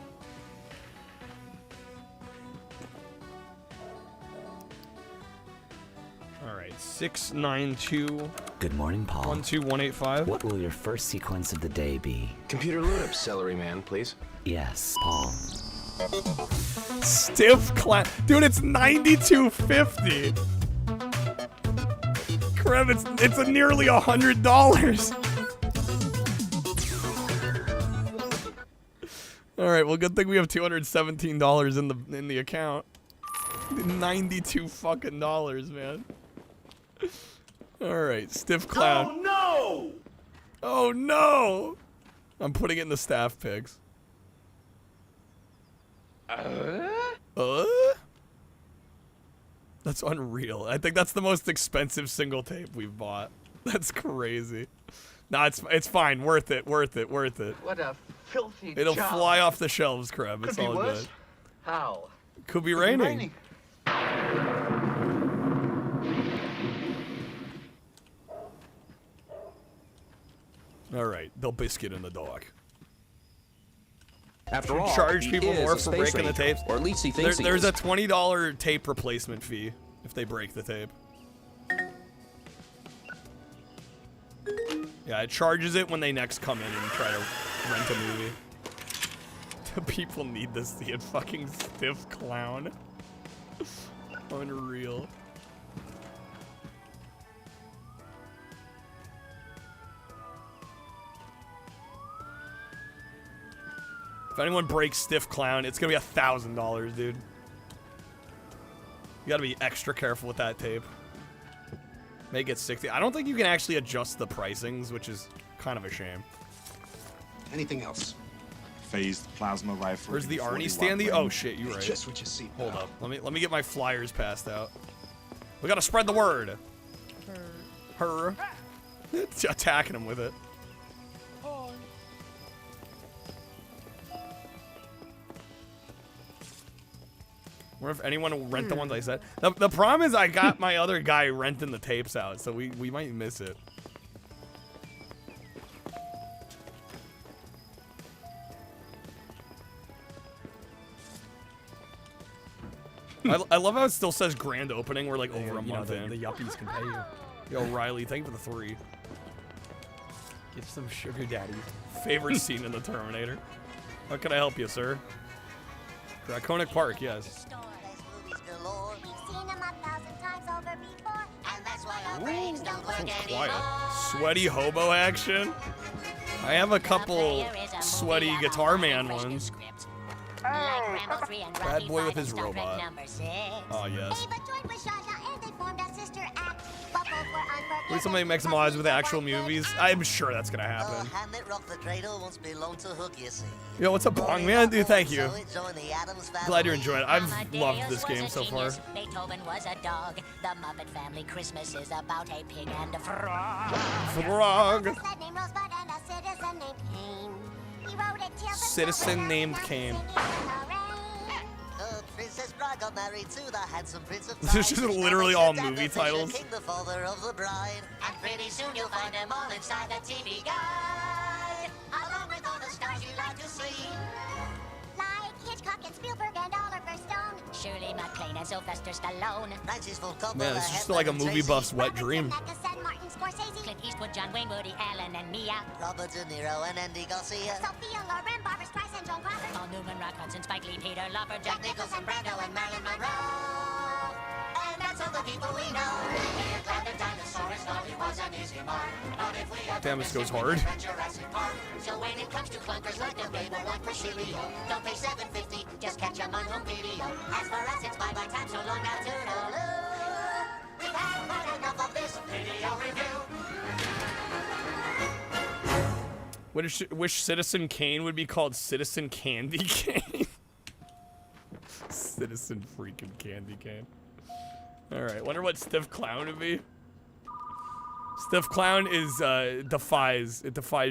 [SPEAKER 5] Alright, 692.
[SPEAKER 14] Good morning, Paul.
[SPEAKER 5] 12185.
[SPEAKER 14] What will your first sequence of the day be?
[SPEAKER 15] Computer load up, celery man, please.
[SPEAKER 14] Yes, Paul.
[SPEAKER 5] Stiff clap. Dude, it's 92.50. Crap, it's a nearly $100. All right, well, good thing we have $217 in the account. 92 fucking dollars, man. All right, stiff clown.
[SPEAKER 15] Oh no!
[SPEAKER 5] Oh no! I'm putting it in the staff picks. That's unreal. I think that's the most expensive single tape we've bought. That's crazy. Nah, it's fine. Worth it. Worth it. Worth it.
[SPEAKER 7] What a filthy
[SPEAKER 5] It'll
[SPEAKER 7] job.
[SPEAKER 5] fly off the shelves, Kreb. It's
[SPEAKER 7] Could be
[SPEAKER 5] all
[SPEAKER 7] worse.
[SPEAKER 5] good.
[SPEAKER 7] How?
[SPEAKER 5] Could be raining. All right, they'll biscuit in the dark.
[SPEAKER 1] After
[SPEAKER 5] Should
[SPEAKER 1] all,
[SPEAKER 5] charge
[SPEAKER 1] he
[SPEAKER 5] people
[SPEAKER 1] is
[SPEAKER 5] more
[SPEAKER 1] a
[SPEAKER 5] for
[SPEAKER 1] space
[SPEAKER 5] breaking the
[SPEAKER 1] ranger,
[SPEAKER 5] tapes.
[SPEAKER 1] or at least he thinks he
[SPEAKER 5] There's
[SPEAKER 1] is.
[SPEAKER 5] a $20 tape replacement fee if they break the tape. Yeah, it charges it when they next come in and try to rent a movie. The people need to see it. Fucking stiff clown. Unreal. If anyone breaks Stiff Clown, it's gonna be $1,000, dude. You gotta be extra careful with that tape. Make it 60. I don't think you can actually adjust the pricings, which is kind of a shame.
[SPEAKER 16] Anything else? Phased plasma rifle.
[SPEAKER 5] Where's the Arnie standee? Oh shit, you're right.
[SPEAKER 16] Just what you see.
[SPEAKER 5] Hold up. Let me get my flyers passed out. We gotta spread the word. Her. Attacking him with it. I wonder if anyone will rent the ones I said. The problem is I got my other guy renting the tapes out, so we might miss it. I love how it still says grand opening. We're like over a month in.
[SPEAKER 4] The yuppies can pay you.
[SPEAKER 5] Yo, Riley, thank you for the 3.
[SPEAKER 4] Give some sugar daddy.
[SPEAKER 5] Favorite scene in the Terminator. How can I help you, sir? Draconic Park, yes. Quiet. Sweaty hobo action. I have a couple sweaty Guitar Man ones. Bad boy with his robot. Oh yes. Please somebody maximize with actual movies. I'm sure that's gonna happen. Yo, what's up, Bong Man? Dude, thank you. Glad you're enjoying it. I've loved this game so far.
[SPEAKER 17] Beethoven was a dog. The Muppet Family Christmas is about a pig and a frog.
[SPEAKER 5] Frog. Citizen named Kane.
[SPEAKER 18] Princess Bride got married to the handsome Prince of
[SPEAKER 5] This is literally all movie titles.
[SPEAKER 18] King, the father of the bride.
[SPEAKER 17] And pretty soon you'll find them all inside the TV guide. Along with all the stars you like to see. Like Hitchcock and Spielberg and Oliver Stone. Shirley MacLaine and Sylvester Stallone.
[SPEAKER 5] Man, this is just like a movie buff's wet dream.
[SPEAKER 17] Clint Eastwood, John Wayne, Woody Allen, and Mia.
[SPEAKER 18] Robert De Niro and Andy Garcia.
[SPEAKER 17] Sophia Loren, Barbra Streisand, Joan Crawford. Paul Newman, Rock Hudson, Spike Lee, Peter Lorre, Jack Nicholson, Brando, and Marilyn Monroe. And that's all the people we know. We're glad the dinosaur is gone. It was an easy mark. But if we
[SPEAKER 5] Damn, this goes hard.
[SPEAKER 17] Jurassic Park. So when it comes to clunkers like them, they were like Presidio. Don't pay $7.50, just catch them on home video. As for us, it's bye-bye time, so long now, toodaloo. We've had quite enough of this video review.
[SPEAKER 5] Wish Citizen Kane would be called Citizen Candy Cane. Citizen freaking Candy Cane. Alright, wonder what Stiff Clown would be. Stiff Clown is defies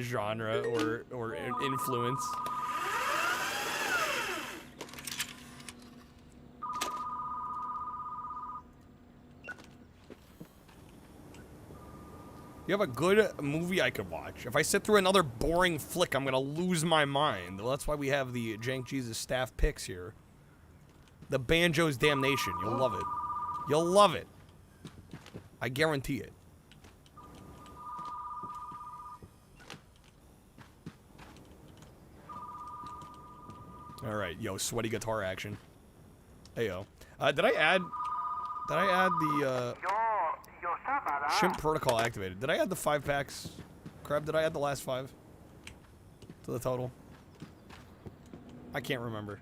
[SPEAKER 5] genre or influence. You have a good movie I could watch. If I sit through another boring flick, I'm gonna lose my mind. Well, that's why we have the Jank Jesus staff picks here. The Banjo's Damnation. You'll love it. You'll love it. I guarantee it. All right, yo, sweaty guitar action. Hey yo, did I add the Shimp Protocol activated? Did I add the 5 packs? Crab, did I add the last 5 to the total? I can't remember.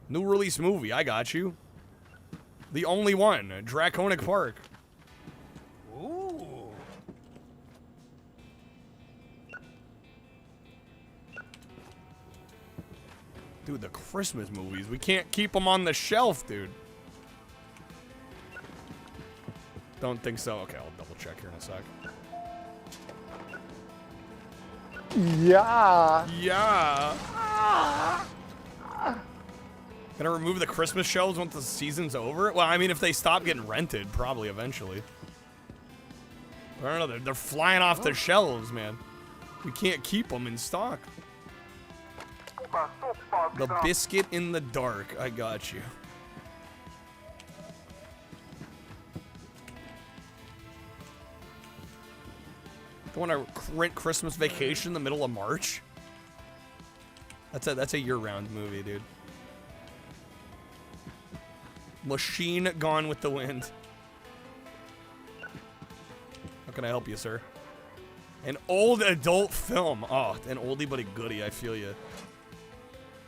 [SPEAKER 5] New release movie, I got you. The only one, Draconic Park.
[SPEAKER 6] Ooh.
[SPEAKER 5] Dude, the Christmas movies, we can't keep them on the shelf, dude. Don't think so. Okay, I'll double check here in a sec.
[SPEAKER 6] Yeah.
[SPEAKER 5] Yeah. Gonna remove the Christmas shelves once the season's over? Well, I mean, if they stop getting rented, probably eventually. I don't know, they're flying off the shelves, man. We can't keep them in stock. The Biscuit in the Dark. I got you. Don't want to rent Christmas Vacation in the middle of March? That's a year-round movie, dude. Machine Gone with the Wind. How can I help you, sir? An old adult film. Oh, an oldie but a goodie. I feel you.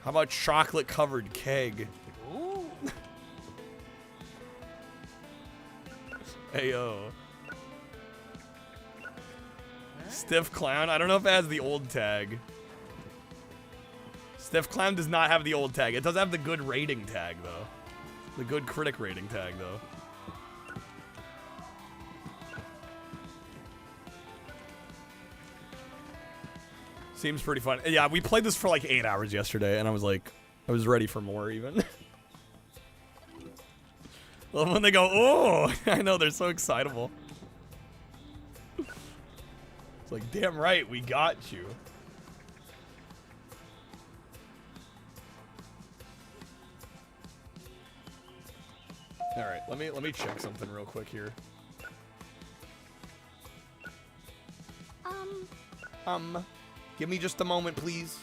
[SPEAKER 5] How about chocolate covered keg?
[SPEAKER 6] Ooh.
[SPEAKER 5] Ayo. Stiff Clown. I don't know if it has the old tag. Stiff Clown does not have the old tag. It does have the good rating tag, though. The good critic rating tag, though. Seems pretty fun. Yeah, we played this for like 8 hours yesterday, and I was like, I was ready for more, even. Love when they go, oh! I know, they're so excitable. It's like, damn right, we got you. All right, let me check something real quick here. Give me just a moment, please.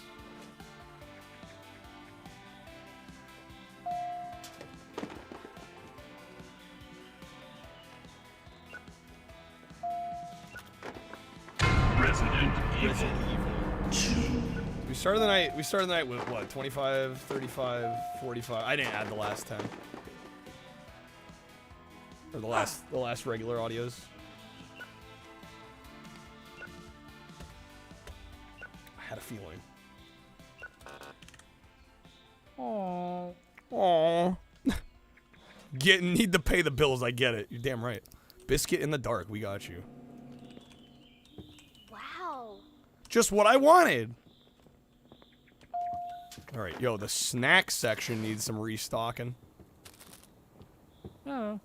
[SPEAKER 19] Resident Evil 2.
[SPEAKER 5] We started the night with what? 25, 35, 45. I didn't add the last 10. Or the last regular audios. I had a feeling. Aww. Need to pay the bills, I get it. You're damn right. Biscuit in the dark, we got you.
[SPEAKER 9] Wow.
[SPEAKER 5] Just what I wanted. Alright, yo, the snack section needs some restocking.
[SPEAKER 6] Oh.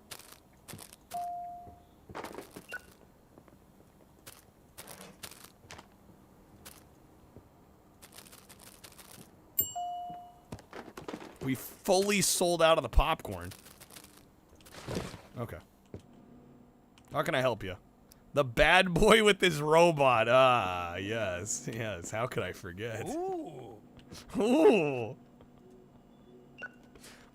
[SPEAKER 5] We fully sold out of the popcorn. Okay. How can I help you? The bad boy with his robot. Ah, yes, yes. How could I forget?
[SPEAKER 6] Ooh.
[SPEAKER 5] Ooh.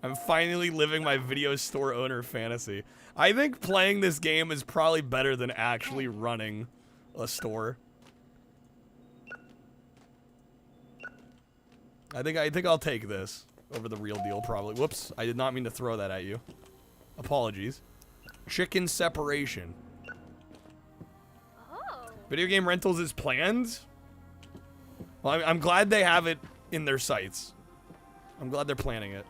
[SPEAKER 5] I'm finally living my video store owner fantasy. I think playing this game is probably better than actually running a store. I think I'll take this over the real deal, probably. Whoops, I did not mean to throw that at you. Apologies. Chicken separation.
[SPEAKER 9] Oh.
[SPEAKER 5] Video game rentals is planned? Well, I'm glad they have it in their sights. I'm glad they're planning it.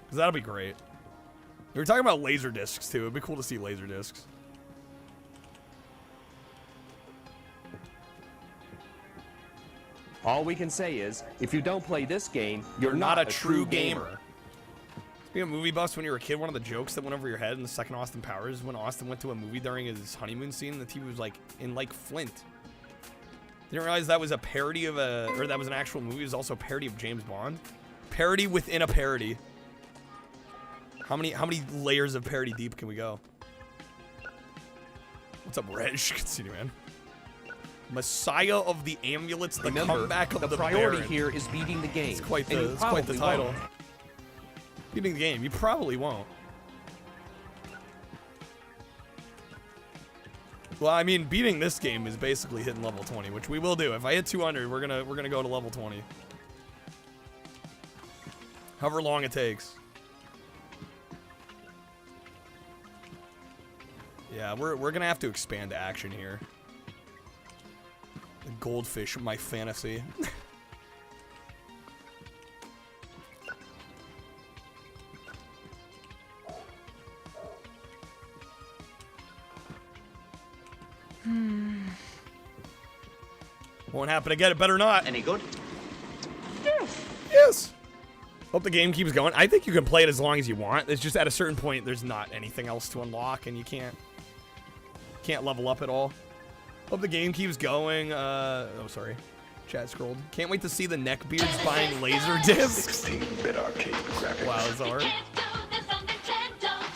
[SPEAKER 5] Because that'll be great. We were talking about laser discs, too. It'd be cool to see laser discs.
[SPEAKER 1] All we can say is, if you don't play this game, you're not a true gamer.
[SPEAKER 5] Speaking of movie buffs, when you were a kid, one of the jokes that went over your head in the second Austin Powers, when Austin went to a movie during his honeymoon scene, the TV was like in like Flint. Didn't realize that was a parody of or that was an actual movie. It was also a parody of James Bond. Parody within a parody. How many layers of parody deep can we go? What's up, Reg? Good to see you, man. Messiah of the Amulets, the comeback of the
[SPEAKER 1] priority
[SPEAKER 5] Baron.
[SPEAKER 1] here is beating the game.
[SPEAKER 5] It's quite the title.
[SPEAKER 1] Won't.
[SPEAKER 5] Beating the game, you probably won't. Well, I mean, beating this game is basically hitting level 20, which we will do. If I hit 200, we're gonna go to level 20. However long it takes. Yeah, we're gonna have to expand to action here. The goldfish, my fantasy. Won't happen again. It better not.
[SPEAKER 8] Any good?
[SPEAKER 5] Yes. Hope the game keeps going. I think you can play it as long as you want. It's just at a certain point, there's not anything else to unlock, and you can't level up at all. Hope the game keeps going. Oh, sorry. Chat scrolled. Can't wait to see the neckbeards buying laser discs.
[SPEAKER 19] 16-bit arcade graphics.
[SPEAKER 5] Wow, it's hard.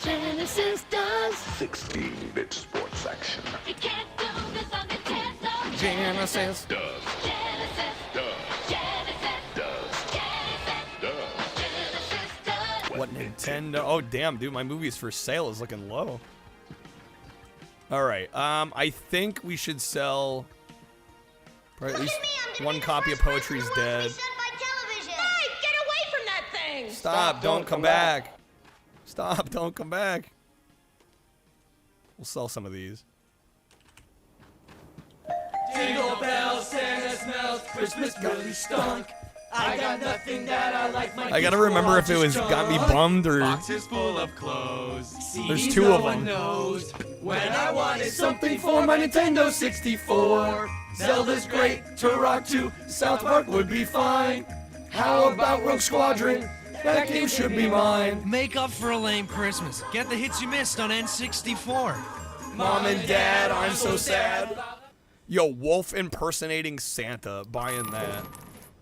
[SPEAKER 17] Genesis does.
[SPEAKER 19] 16-bit sports action.
[SPEAKER 17] You can't do this on Nintendo.
[SPEAKER 5] Genesis
[SPEAKER 19] does. Genesis does. Genesis does. Genesis does. Genesis does.
[SPEAKER 5] What $10. Oh, damn, dude. My movies for sale is looking low. All right. I think we should sell probably at least one copy of Poetry's Dead.
[SPEAKER 17] Hey, get away from that thing!
[SPEAKER 5] Stop, don't come back. Stop, don't come back. We'll sell some of these.
[SPEAKER 6] Jingle bells, Santa smells, Christmas really stunk. I got nothing that I like. My
[SPEAKER 5] I gotta remember if it was got me bummed or.
[SPEAKER 6] Boxes full of clothes.
[SPEAKER 5] There's
[SPEAKER 6] CDs
[SPEAKER 5] two
[SPEAKER 6] no
[SPEAKER 5] of
[SPEAKER 6] one
[SPEAKER 5] them.
[SPEAKER 6] knows. When I wanted something for my Nintendo 64, Zelda's great. Turok 2, South Park would be fine. How about Rogue Squadron? That game should be mine.
[SPEAKER 20] Make up for a lame Christmas. Get the hits you missed on N64.
[SPEAKER 5] Mom and Dad, I'm so sad. Yo, Wolf impersonating Santa, buying that.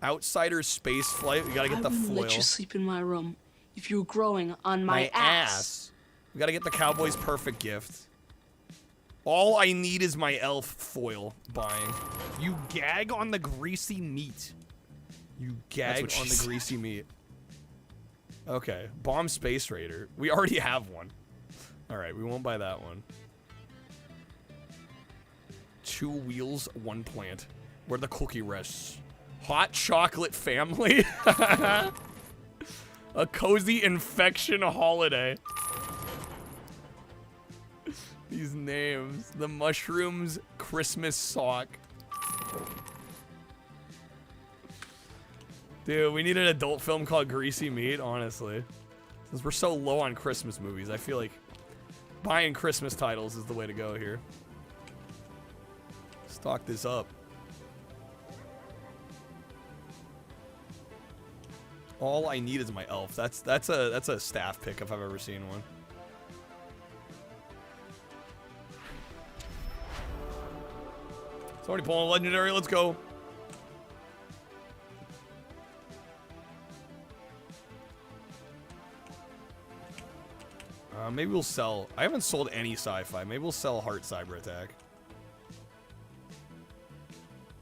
[SPEAKER 5] Outsider space flight, we gotta get the foil.
[SPEAKER 21] Let you sleep in my room if you were growing on my ass.
[SPEAKER 5] We gotta get the Cowboy's perfect gift. All I need is my elf foil buying. You gag on the greasy meat. You gag on the greasy meat. Okay, Bomb Space Raider. We already have one. Alright, we won't buy that one. 2 wheels, 1 plant. Where the cookie rests. Hot chocolate family. A cozy infection holiday. These names. The mushrooms Christmas sock. Dude, we need an adult film called Greasy Meat, honestly. Since we're so low on Christmas movies, I feel like buying Christmas titles is the way to go here. Stock this up. All I need is my elf. That's a staff pick if I've ever seen one. It's already pulling a legendary. Let's go. Maybe we'll sell. I haven't sold any sci-fi. Maybe we'll sell Heart Cyber Attack.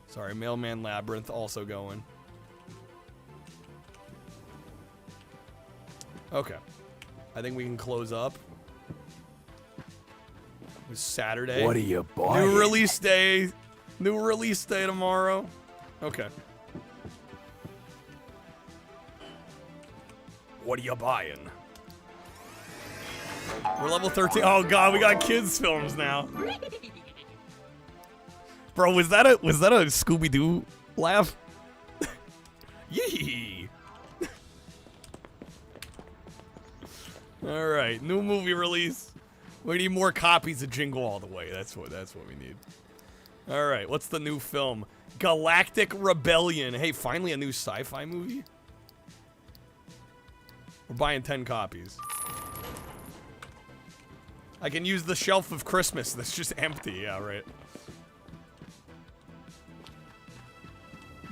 [SPEAKER 5] Sorry, Mailman Labyrinth also going. Okay. I think we can close up. It's Saturday.
[SPEAKER 4] What are you buying?
[SPEAKER 5] New release day. New release day tomorrow. Okay. What are you buying? We're level 13. Oh god, we got kids films now. Bro, was that a Scooby-Doo laugh? Yee. All right, new movie release. We need more copies of Jingle All the Way. That's what we need. All right, what's the new film? Galactic Rebellion. Hey, finally a new sci-fi movie. We're buying 10 copies. I can use the shelf of Christmas that's just empty. Yeah, right.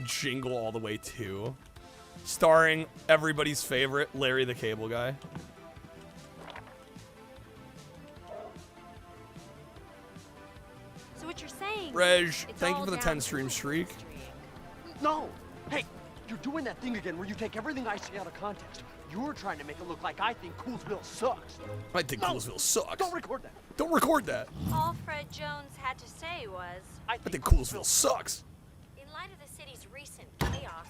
[SPEAKER 5] Jingle All the Way 2. Starring everybody's favorite, Larry the Cable Guy.
[SPEAKER 22] So what you're saying?
[SPEAKER 5] Reg, thank you for the 10 stream streak.
[SPEAKER 23] No! Hey, you're doing that thing again where you take everything I say out of context. You're trying to make it look like I think Coolsville sucks.
[SPEAKER 5] I think Coolsville sucks.
[SPEAKER 23] Don't record that.
[SPEAKER 5] Don't record that.
[SPEAKER 22] All Fred Jones had to say was,
[SPEAKER 5] I think Coolsville sucks.
[SPEAKER 22] in light of the city's recent chaos.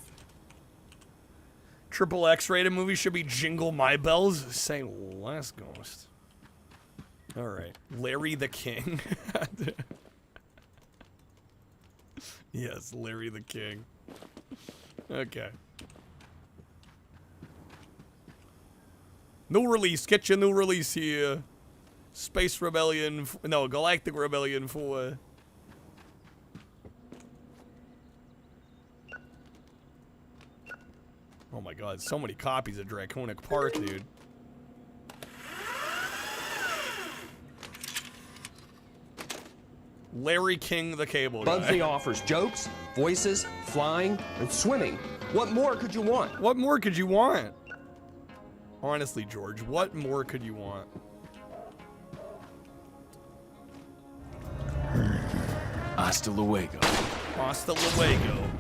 [SPEAKER 5] Triple X rated movie should be Jingle My Bells. Say less ghost. All right, Larry the King. Yes, Larry the King. Okay. New release. Get your new release here. Space Rebellion. No, Galactic Rebellion 4. Oh my god, so many copies of Draconic Park, dude. Larry King the Cable Guy.
[SPEAKER 1] Bugsy offers jokes, voices, flying, and swimming. What more could you want?
[SPEAKER 5] What more could you want? Honestly, George, what more could you want?
[SPEAKER 4] Hasta luego.
[SPEAKER 5] Hasta luego.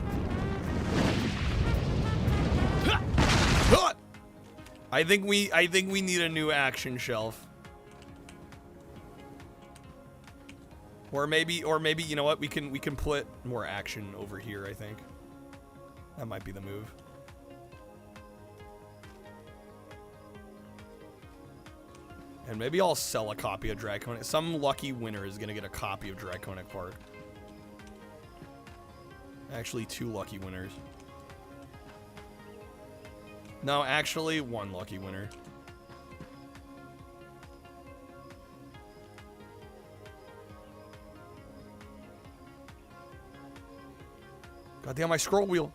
[SPEAKER 5] I think we need a new action shelf. Or maybe you know what? We can put more action over here, I think. That might be the move. And maybe I'll sell a copy of Draconic. Some lucky winner is gonna get a copy of Draconic Park. Actually, 2 lucky winners. No, actually, 1 lucky winner. Goddamn, my scroll wheel.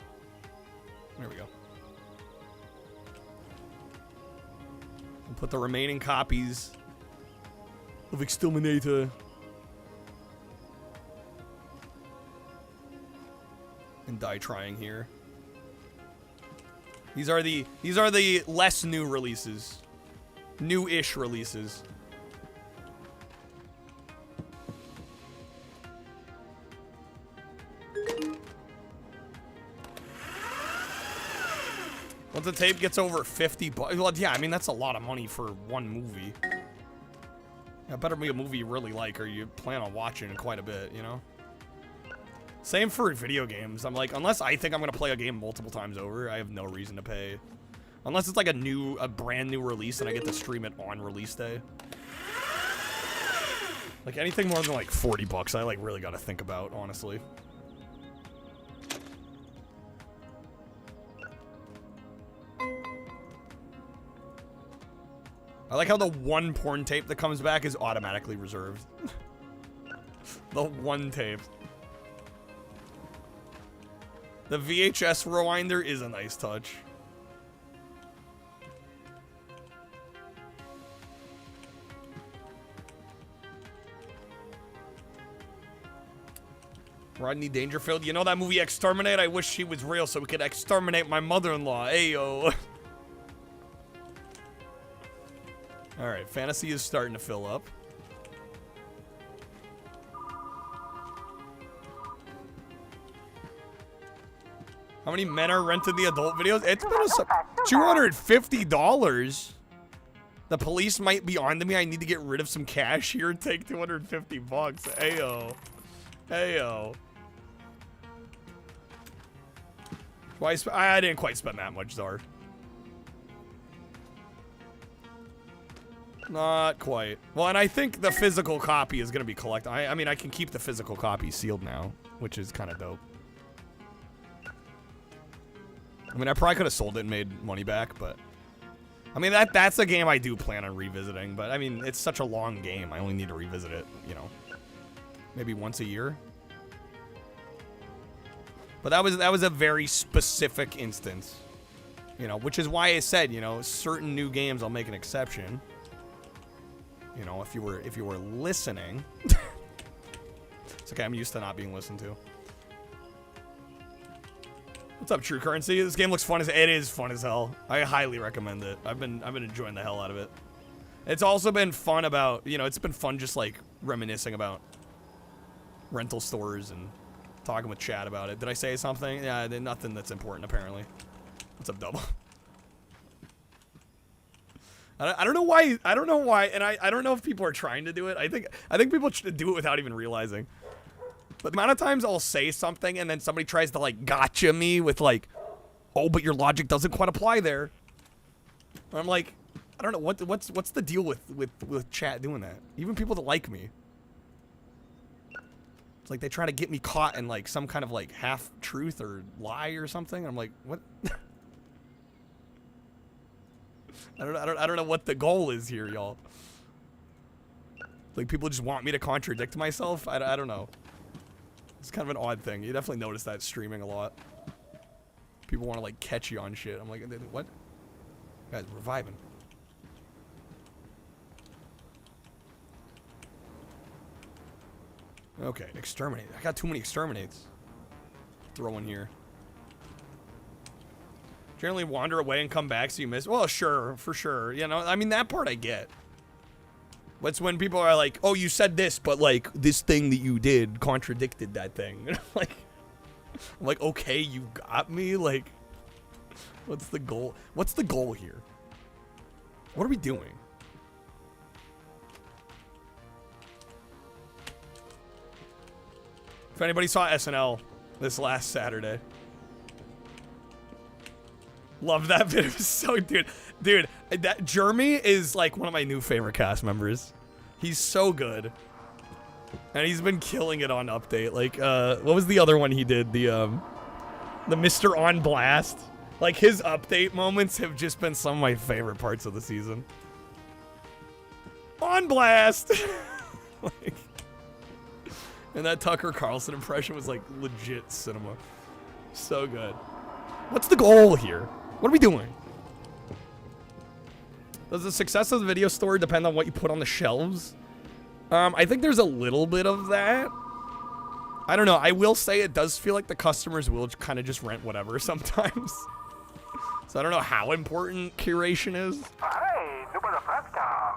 [SPEAKER 5] There we go. We'll put the remaining copies of Exterminator and Die Trying here. These are the less new releases. New-ish releases. Once the tape gets over 50 bucks, well, yeah, I mean, that's a lot of money for one movie. It better be a movie you really like or you plan on watching quite a bit, you know? Same for video games. I'm like, unless I think I'm going to play a game multiple times over, I have no reason to pay. Unless it's like a brand new release and I get to stream it on release day. Like, anything more than like 40 bucks, I like really got to think about, honestly. I like how the one porn tape that comes back is automatically reserved. The one tape. The VHS rewinder is a nice touch. Rodney Dangerfield, you know that movie Exterminate? I wish she was real so we could exterminate my mother-in-law. Ayo. Alright, fantasy is starting to fill up. How many men are renting the adult videos? It's been $250. The police might be on to me. I need to get rid of some cash here and take 250 bucks. Ayo. Ayo. Why I didn't quite spend that much, Zard. Not quite. Well, and I think the physical copy is going to be collected. I mean, I can keep the physical copy sealed now, which is kind of dope. I mean, I probably could have sold it and made money back, but... I mean, that's a game I do plan on revisiting, but I mean, it's such a long game. I only need to revisit it, you know, maybe once a year. But that was a very specific instance, you know, which is why I said, you know, certain new games I'll make an exception. You know, if you were listening. It's okay, I'm used to not being listened to. What's up, True Currency? This game looks fun it is fun as hell. I highly recommend it. I've been enjoying the hell out of it. It's also been fun about, you know, it's been fun just like reminiscing about rental stores and talking with Chad about it. Did I say something? Yeah, nothing that's important apparently. What's up, Double? I don't know why, and I don't know if people are trying to do it. I think people should do it without even realizing. But the amount of times I'll say something and then somebody tries to like gotcha me with like, oh, but your logic doesn't quite apply there. And I'm like, I don't know what's the deal with chat doing that. Even people that like me. It's like they try to get me caught in like some kind of like half truth or lie or something. I'm like, what? I don't know what the goal is here, y'all. Like people just want me to contradict myself. I don't know. It's kind of an odd thing. You definitely notice that streaming a lot. People want to like catch you on shit. I'm like, what? Guys, reviving. Okay, exterminate. I got too many exterminates. Throw in here. Generally wander away and come back so you miss. Well, sure, for sure. You know, I mean, that part I get. But it's when people are like, oh, you said this, but like this thing that you did contradicted that thing. And I'm like, okay, you got me. Like, what's the goal? What's the goal here? What are we doing? If anybody saw SNL this last Saturday. Love that bit. It was so, dude, that Jeremy is like one of my new favorite cast members. He's so good. And he's been killing it on Update. Like, what was the other one he did? The Mr. On Blast. Like, his Update moments have just been some of my favorite parts of the season. On Blast! Like, and that Tucker Carlson impression was like legit cinema. So good. What's the goal here? What are we doing? Does the success of the video store depend on what you put on the shelves? I think there's a little bit of that. I don't know. I will say it does feel like the customers will kind of just rent whatever sometimes. So I don't know how important curation is.
[SPEAKER 13] Hey, número fresca.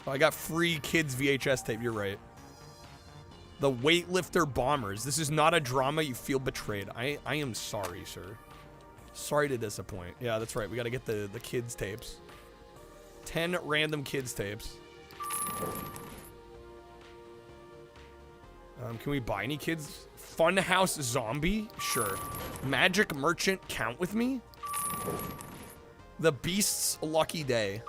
[SPEAKER 5] Oh, I got free kids VHS tape. You're right. The Weightlifter Bombers. This is not a drama. You feel betrayed. I am sorry, sir. Sorry to disappoint. Yeah, that's right. We got to get the kids tapes. 10 random kids tapes. Can we buy any kids? Funhouse Zombie? Sure. Magic Merchant count with me? The Beast's Lucky Day.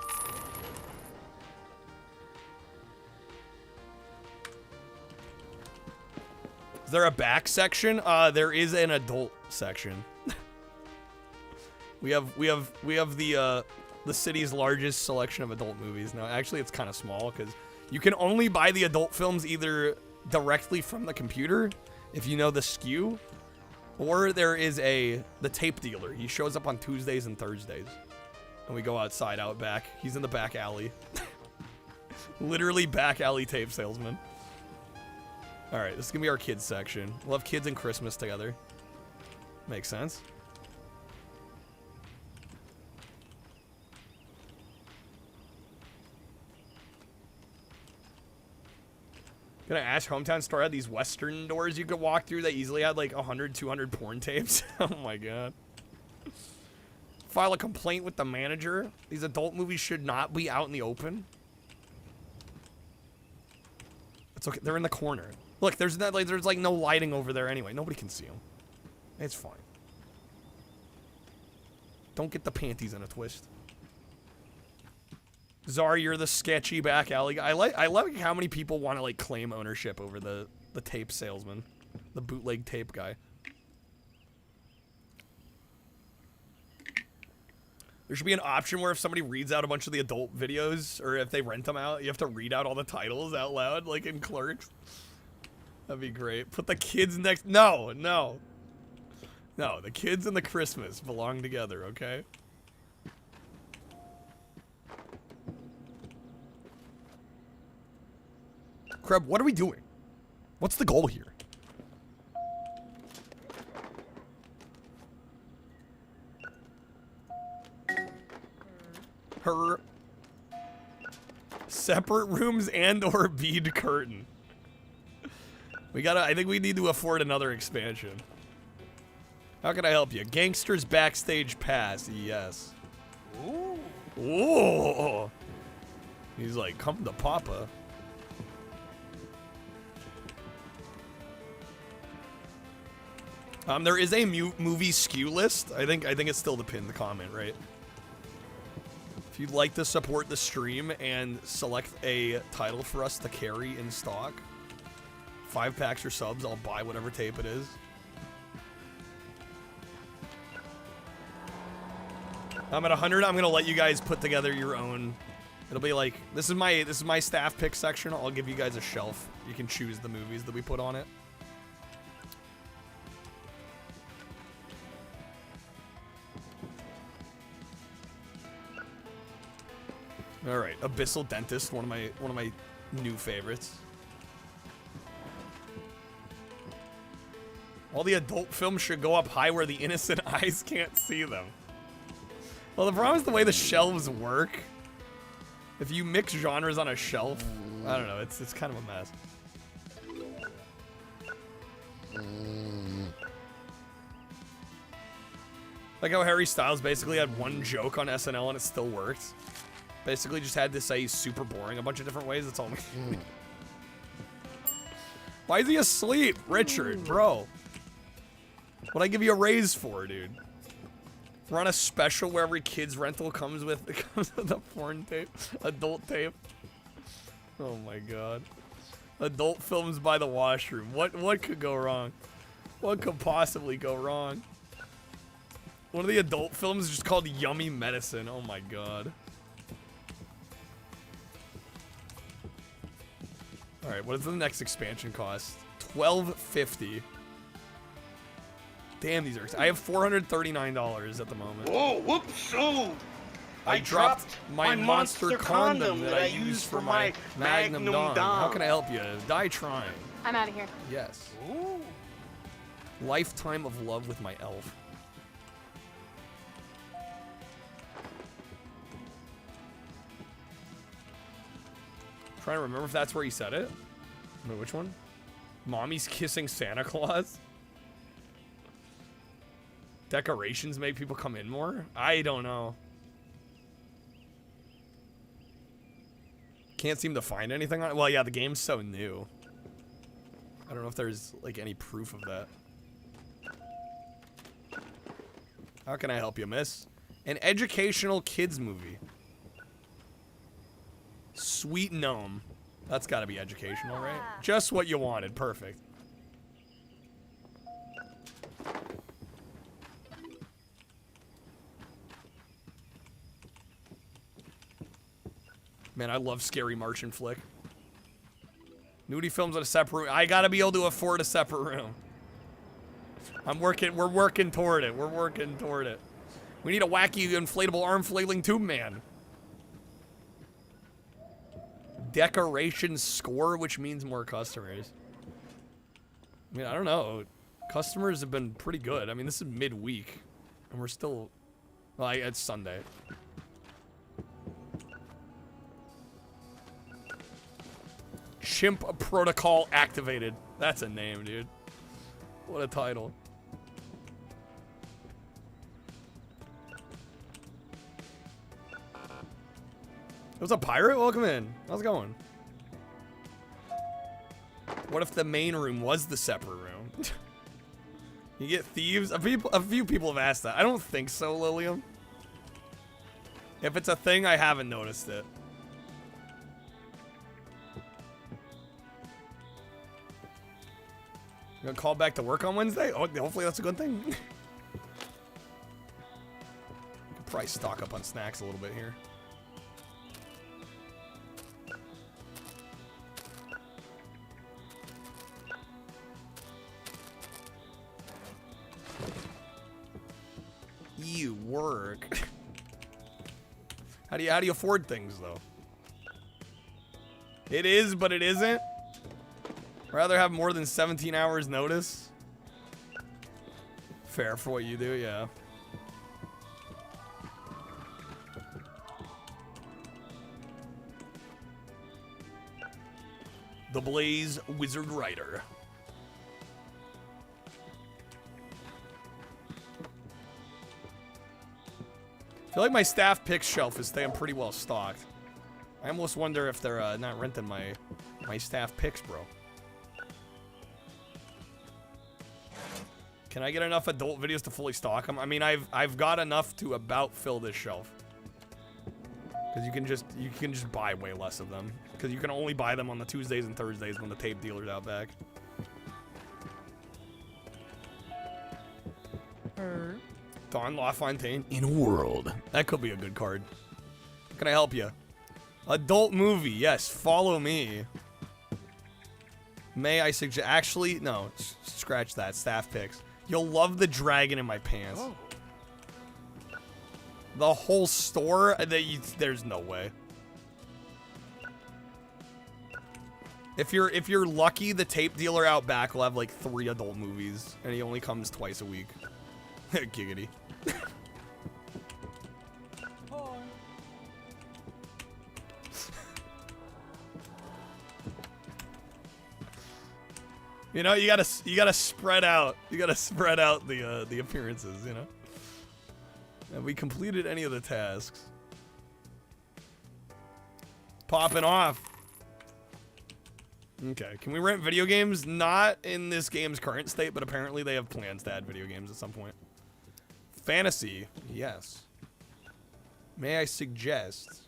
[SPEAKER 5] Is there a back section? There is an adult section. we have the city's largest selection of adult movies. Now, actually, it's kind of small because you can only buy the adult films either directly from the computer, if you know the SKU, or there is the tape dealer. He shows up on Tuesdays and Thursdays, and we go outside out back. He's in the back alley. Literally back alley tape salesman. All right, this is gonna be our kids section. We'll have kids and Christmas together. Makes sense. Gonna ask Hometown Store had these Western doors you could walk through that easily had like 100, 200 porn tapes. Oh my god. File a complaint with the manager. These adult movies should not be out in the open. It's okay. They're in the corner. Look, there's like no lighting over there anyway. Nobody can see them. It's fine. Don't get the panties in a twist. Czar, you're the sketchy back alley guy. I like how many people want to like claim ownership over the tape salesman, the bootleg tape guy. There should be an option where if somebody reads out a bunch of the adult videos, or if they rent them out, you have to read out all the titles out loud, like in Clerks. That'd be great. Put the kids next. No, the kids and the Christmas belong together, okay? Kreb, what are we doing? What's the goal here? Her separate rooms and or bead curtain. I think we need to afford another expansion. How can I help you? Gangsters Backstage Pass, yes. Ooh. Ooh. He's like, come to Papa. There is a movie SKU list. I think it's still the pinned comment, right? If you'd like to support the stream and select a title for us to carry in stock, 5 packs or subs, I'll buy whatever tape it is. I'm at 100. I'm gonna let you guys put together your own. It'll be like this is my staff pick section. I'll give you guys a shelf. You can choose the movies that we put on it. All right, Abyssal Dentist, one of my new favorites. All the adult films should go up high where the innocent eyes can't see them. Well, the problem is the way the shelves work. If you mix genres on a shelf, I don't know, it's kind of a mess. Like how Harry Styles basically had one joke on SNL and it still worked. Basically just had to say he's super boring a bunch of different ways. That's all. Why is he asleep? Richard, bro. What'd I give you a raise for, dude? We're on a special where every kid's rental comes with a porn tape. Adult tape. Oh my god. Adult films by the washroom. What could go wrong? What could possibly go wrong? One of the adult films is just called Yummy Medicine. Oh my god. Alright, what does the next expansion cost? $12.50. Damn, these are I have $439 at the moment.
[SPEAKER 6] Whoa, whoops, oh!
[SPEAKER 5] I dropped my monster condom that I use for my Magnum Dom. How can I help you? Die trying.
[SPEAKER 22] I'm out of here.
[SPEAKER 5] Yes. Ooh. Lifetime of love with my elf. Trying to remember if that's where he said it. Wait, which one? Mommy's kissing Santa Claus? Decorations make people come in more? I don't know. Can't seem to find anything on it. Well, yeah, the game's so new. I don't know if there's, like, any proof of that. How can I help you, miss? An educational kids movie. Sweet Gnome. That's gotta be educational, right? Just what you wanted. Perfect. Man, I love Scary Martian Flick. Nudie films in a separate room. I gotta be able to afford a separate room. We're working toward it. We're working toward it. We need a wacky inflatable arm flailing tube man. Decoration score, which means more customers. I mean, I don't know. Customers have been pretty good. I mean, this is midweek, and we're still, well, it's Sunday. Chimp Protocol activated. That's a name, dude. What a title. What's up, pirate? Welcome in. How's it going? What if the main room was the separate room? You get thieves? A few people have asked that. I don't think so, Lilium. If it's a thing, I haven't noticed it. You gonna call back to work on Wednesday? Oh, hopefully that's a good thing. Could probably stock up on snacks a little bit here. You work. How do you afford things though? It is, but it isn't. Rather have more than 17 hours notice. Fair for what you do, yeah. The Blaze Wizard Rider. I feel like my staff picks shelf is staying pretty well stocked. I almost wonder if they're not renting my staff picks, bro. Can I get enough adult videos to fully stock them? I mean, I've got enough to about fill this shelf. Because you can just buy way less of them. Because you can only buy them on the Tuesdays and Thursdays when the tape dealer's out back. Don LaFontaine in a world. That could be a good card. Can I help you? Adult movie, yes. Follow me. May I suggest? Actually, no. Scratch that. Staff picks. You'll love the dragon in my pants. Oh. The whole store? There's no way. If you're lucky, the tape dealer out back will have like 3 adult movies, and he only comes twice a week. Giggity. You know, you gotta spread out. You gotta spread out the appearances. You know. Have we completed any of the tasks? Popping off. Okay, can we rent video games? Not in this game's current state, but apparently they have plans to add video games at some point. Fantasy, yes. May I suggest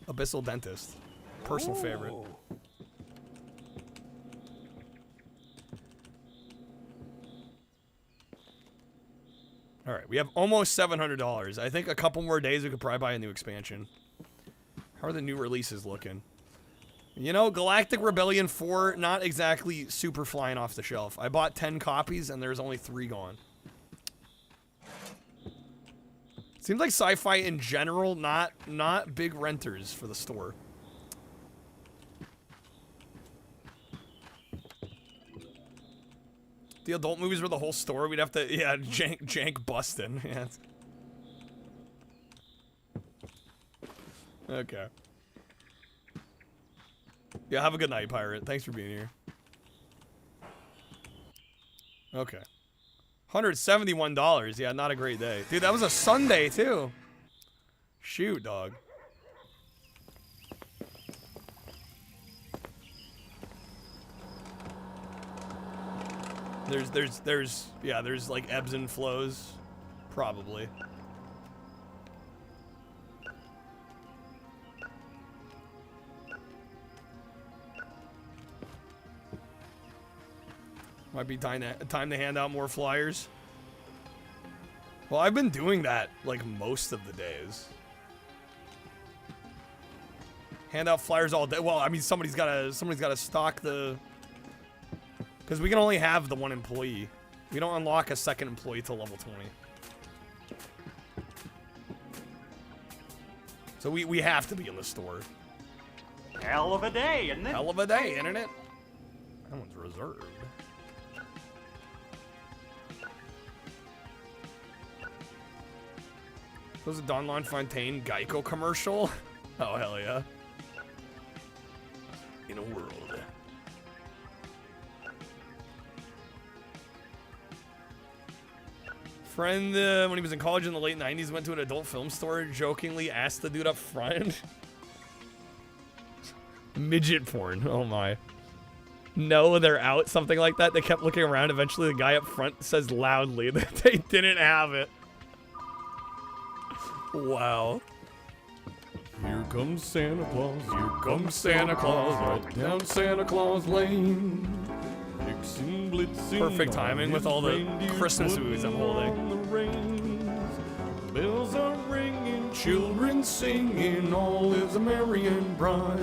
[SPEAKER 5] Abyssal Dentist, personal favorite. All right, we have almost $700. I think a couple more days we could probably buy a new expansion. How are the new releases looking? You know, Galactic Rebellion 4, not exactly super flying off the shelf. I bought 10 copies and there's only 3 gone. Seems like sci-fi in general, not big renters for the store. The adult movies were the whole store. We'd have to, yeah, jank bustin'. Yeah. Okay. Yeah, have a good night, Pirate. Thanks for being here. Okay. $171. Yeah, not a great day. Dude, that was a Sunday, too. Shoot, dog. There's like ebbs and flows. Probably. Might be time to hand out more flyers. Well, I've been doing that like most of the days. Hand out flyers all day. Well, I mean, somebody's gotta stock the. Because we can only have the 1 employee. We don't unlock a second employee till level 20. So we have to be in the store.
[SPEAKER 2] Hell of a day, isn't it?
[SPEAKER 5] Hell of a day, isn't it? That one's reserved. Was a Don LaFontaine Geico commercial? Oh, hell yeah. In a world. Friend, when he was in college in the late 90s, went to an adult film store, jokingly asked the dude up front. Midget porn, oh my. No, they're out, something like that. They kept looking around. Eventually, the guy up front says loudly that they didn't have it. Wow. Here comes Santa Claus, here comes Santa Claus, right down Santa Claus Lane. Blitzen, blitzen, perfect timing with all the Christmas movies I'm holding. Bells are ringing, children singing, all is a merry and bright.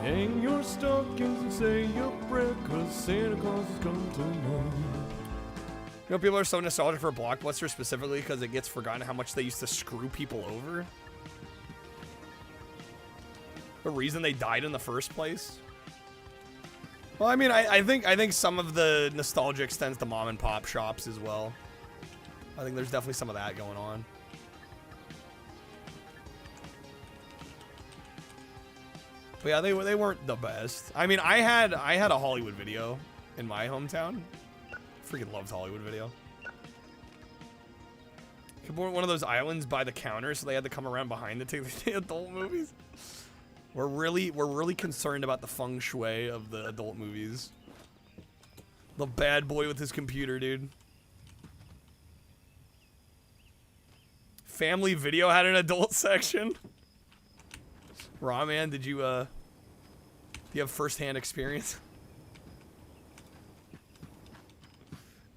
[SPEAKER 5] Hang your stockings and say your prayer, 'cause Santa Claus has come tonight. You know, people are so nostalgic for Blockbuster specifically because it gets forgotten how much they used to screw people over. The reason they died in the first place. Well, I mean, I think some of the nostalgia extends to mom and pop shops as well. I think there's definitely some of that going on. But yeah, they weren't the best. I mean, I had a Hollywood Video in my hometown. Freaking loved Hollywood Video. One of those islands by the counter, so they had to come around behind to take the adult movies. We're really concerned about the feng shui of the adult movies. The bad boy with his computer, dude. Family Video had an adult section. Raw man, do you have first-hand experience?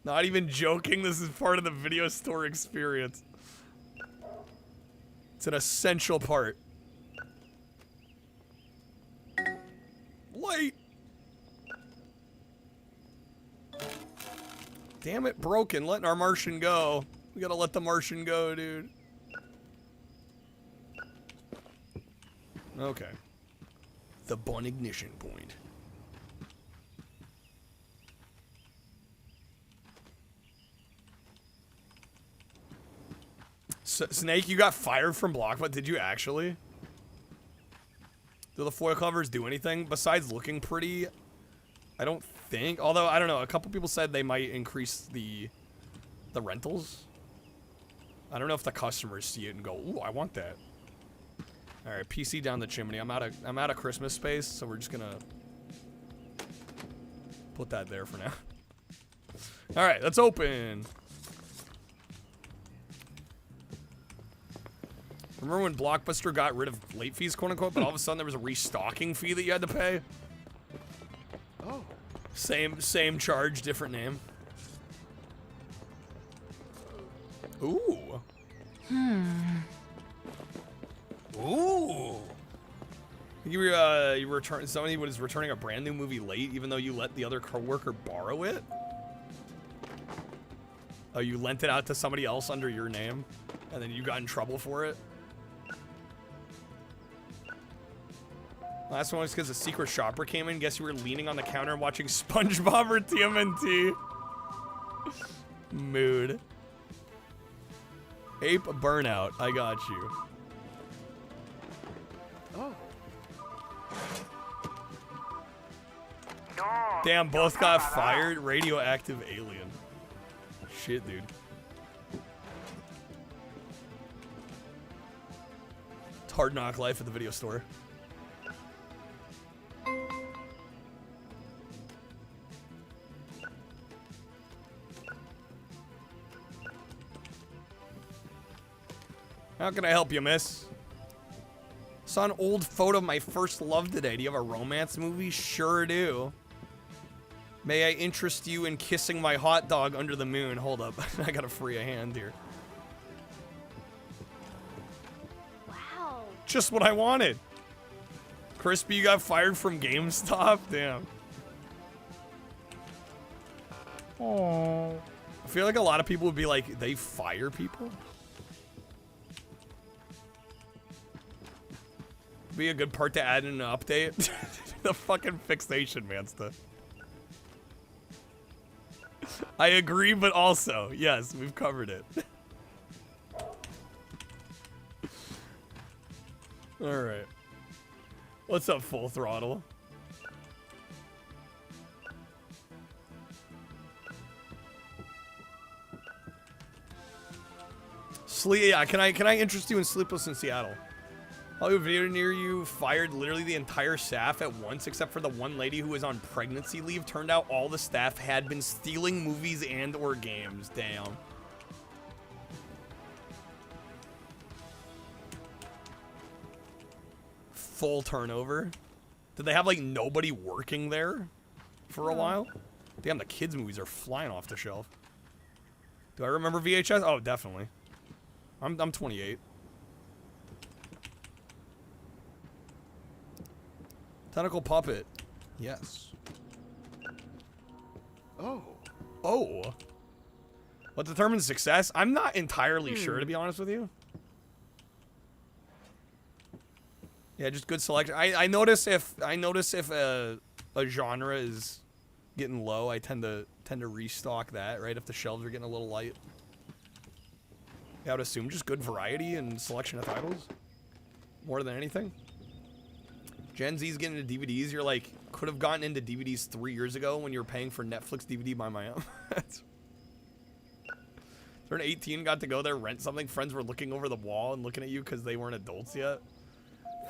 [SPEAKER 5] Not even joking, this is part of the video store experience. It's an essential part. Late. Damn it, broken, letting our Martian go. We gotta let the Martian go, dude. Okay. The Bun ignition point. Snake, you got fired from Blockbuster? Did you actually? Do the foil covers do anything besides looking pretty? I don't think. Although I don't know. A couple people said they might increase the rentals. I don't know if the customers see it and go, "Ooh, I want that." All right, PC down the chimney. I'm out of Christmas space, so we're just gonna put that there for now. All right, let's open. Remember when Blockbuster got rid of late fees, quote unquote, but all of a sudden there was a restocking fee that you had to pay?
[SPEAKER 23] Oh.
[SPEAKER 5] Same charge, different name. Ooh. Ooh. You return somebody was returning a brand new movie late, even though you let the other coworker borrow it. Oh, you lent it out to somebody else under your name, and then you got in trouble for it. Last one was because a secret shopper came in. Guess you were leaning on the counter and watching SpongeBob or TMNT. Mood. Ape burnout. I got you.
[SPEAKER 23] Oh.
[SPEAKER 5] Damn, both got fired. Radioactive alien. Shit, dude. It's hard knock life at the video store. How can I help you, miss? Saw an old photo of my first love today. Do you have a romance movie? Sure do. May I interest you in kissing my hot dog under the moon? Hold up. I gotta free a hand here.
[SPEAKER 22] Wow.
[SPEAKER 5] Just what I wanted. Crispy, you got fired from GameStop? Damn. Oh. I feel like a lot of people would be like, they fire people? Be a good part to add in an update. The fucking fixation man stuff. I agree, but also, yes, we've covered it. Alright. What's up, Full Throttle? Yeah, can I interest you in Sleepless in Seattle? Hollywood Video near you fired literally the entire staff at once except for the one lady who was on pregnancy leave. Turned out all the staff had been stealing movies and or games. Damn. Full turnover. Did they have like nobody working there for a while? Damn, the kids movies are flying off the shelf. Do I remember VHS? Oh, definitely. I'm 28. Tentacle puppet. Yes.
[SPEAKER 23] Oh.
[SPEAKER 5] Oh. What determines success? I'm not entirely sure, to be honest with you. Yeah, just good selection. I notice if a genre is getting low, I tend to restock that, right? If the shelves are getting a little light. I would assume just good variety and selection of titles. More than anything. Gen Z's getting into DVDs. You're like, could have gotten into DVDs 3 years ago when you were paying for Netflix DVD by my own. Turn 18, got to go there, rent something. Friends were looking over the wall and looking at you because they weren't adults yet.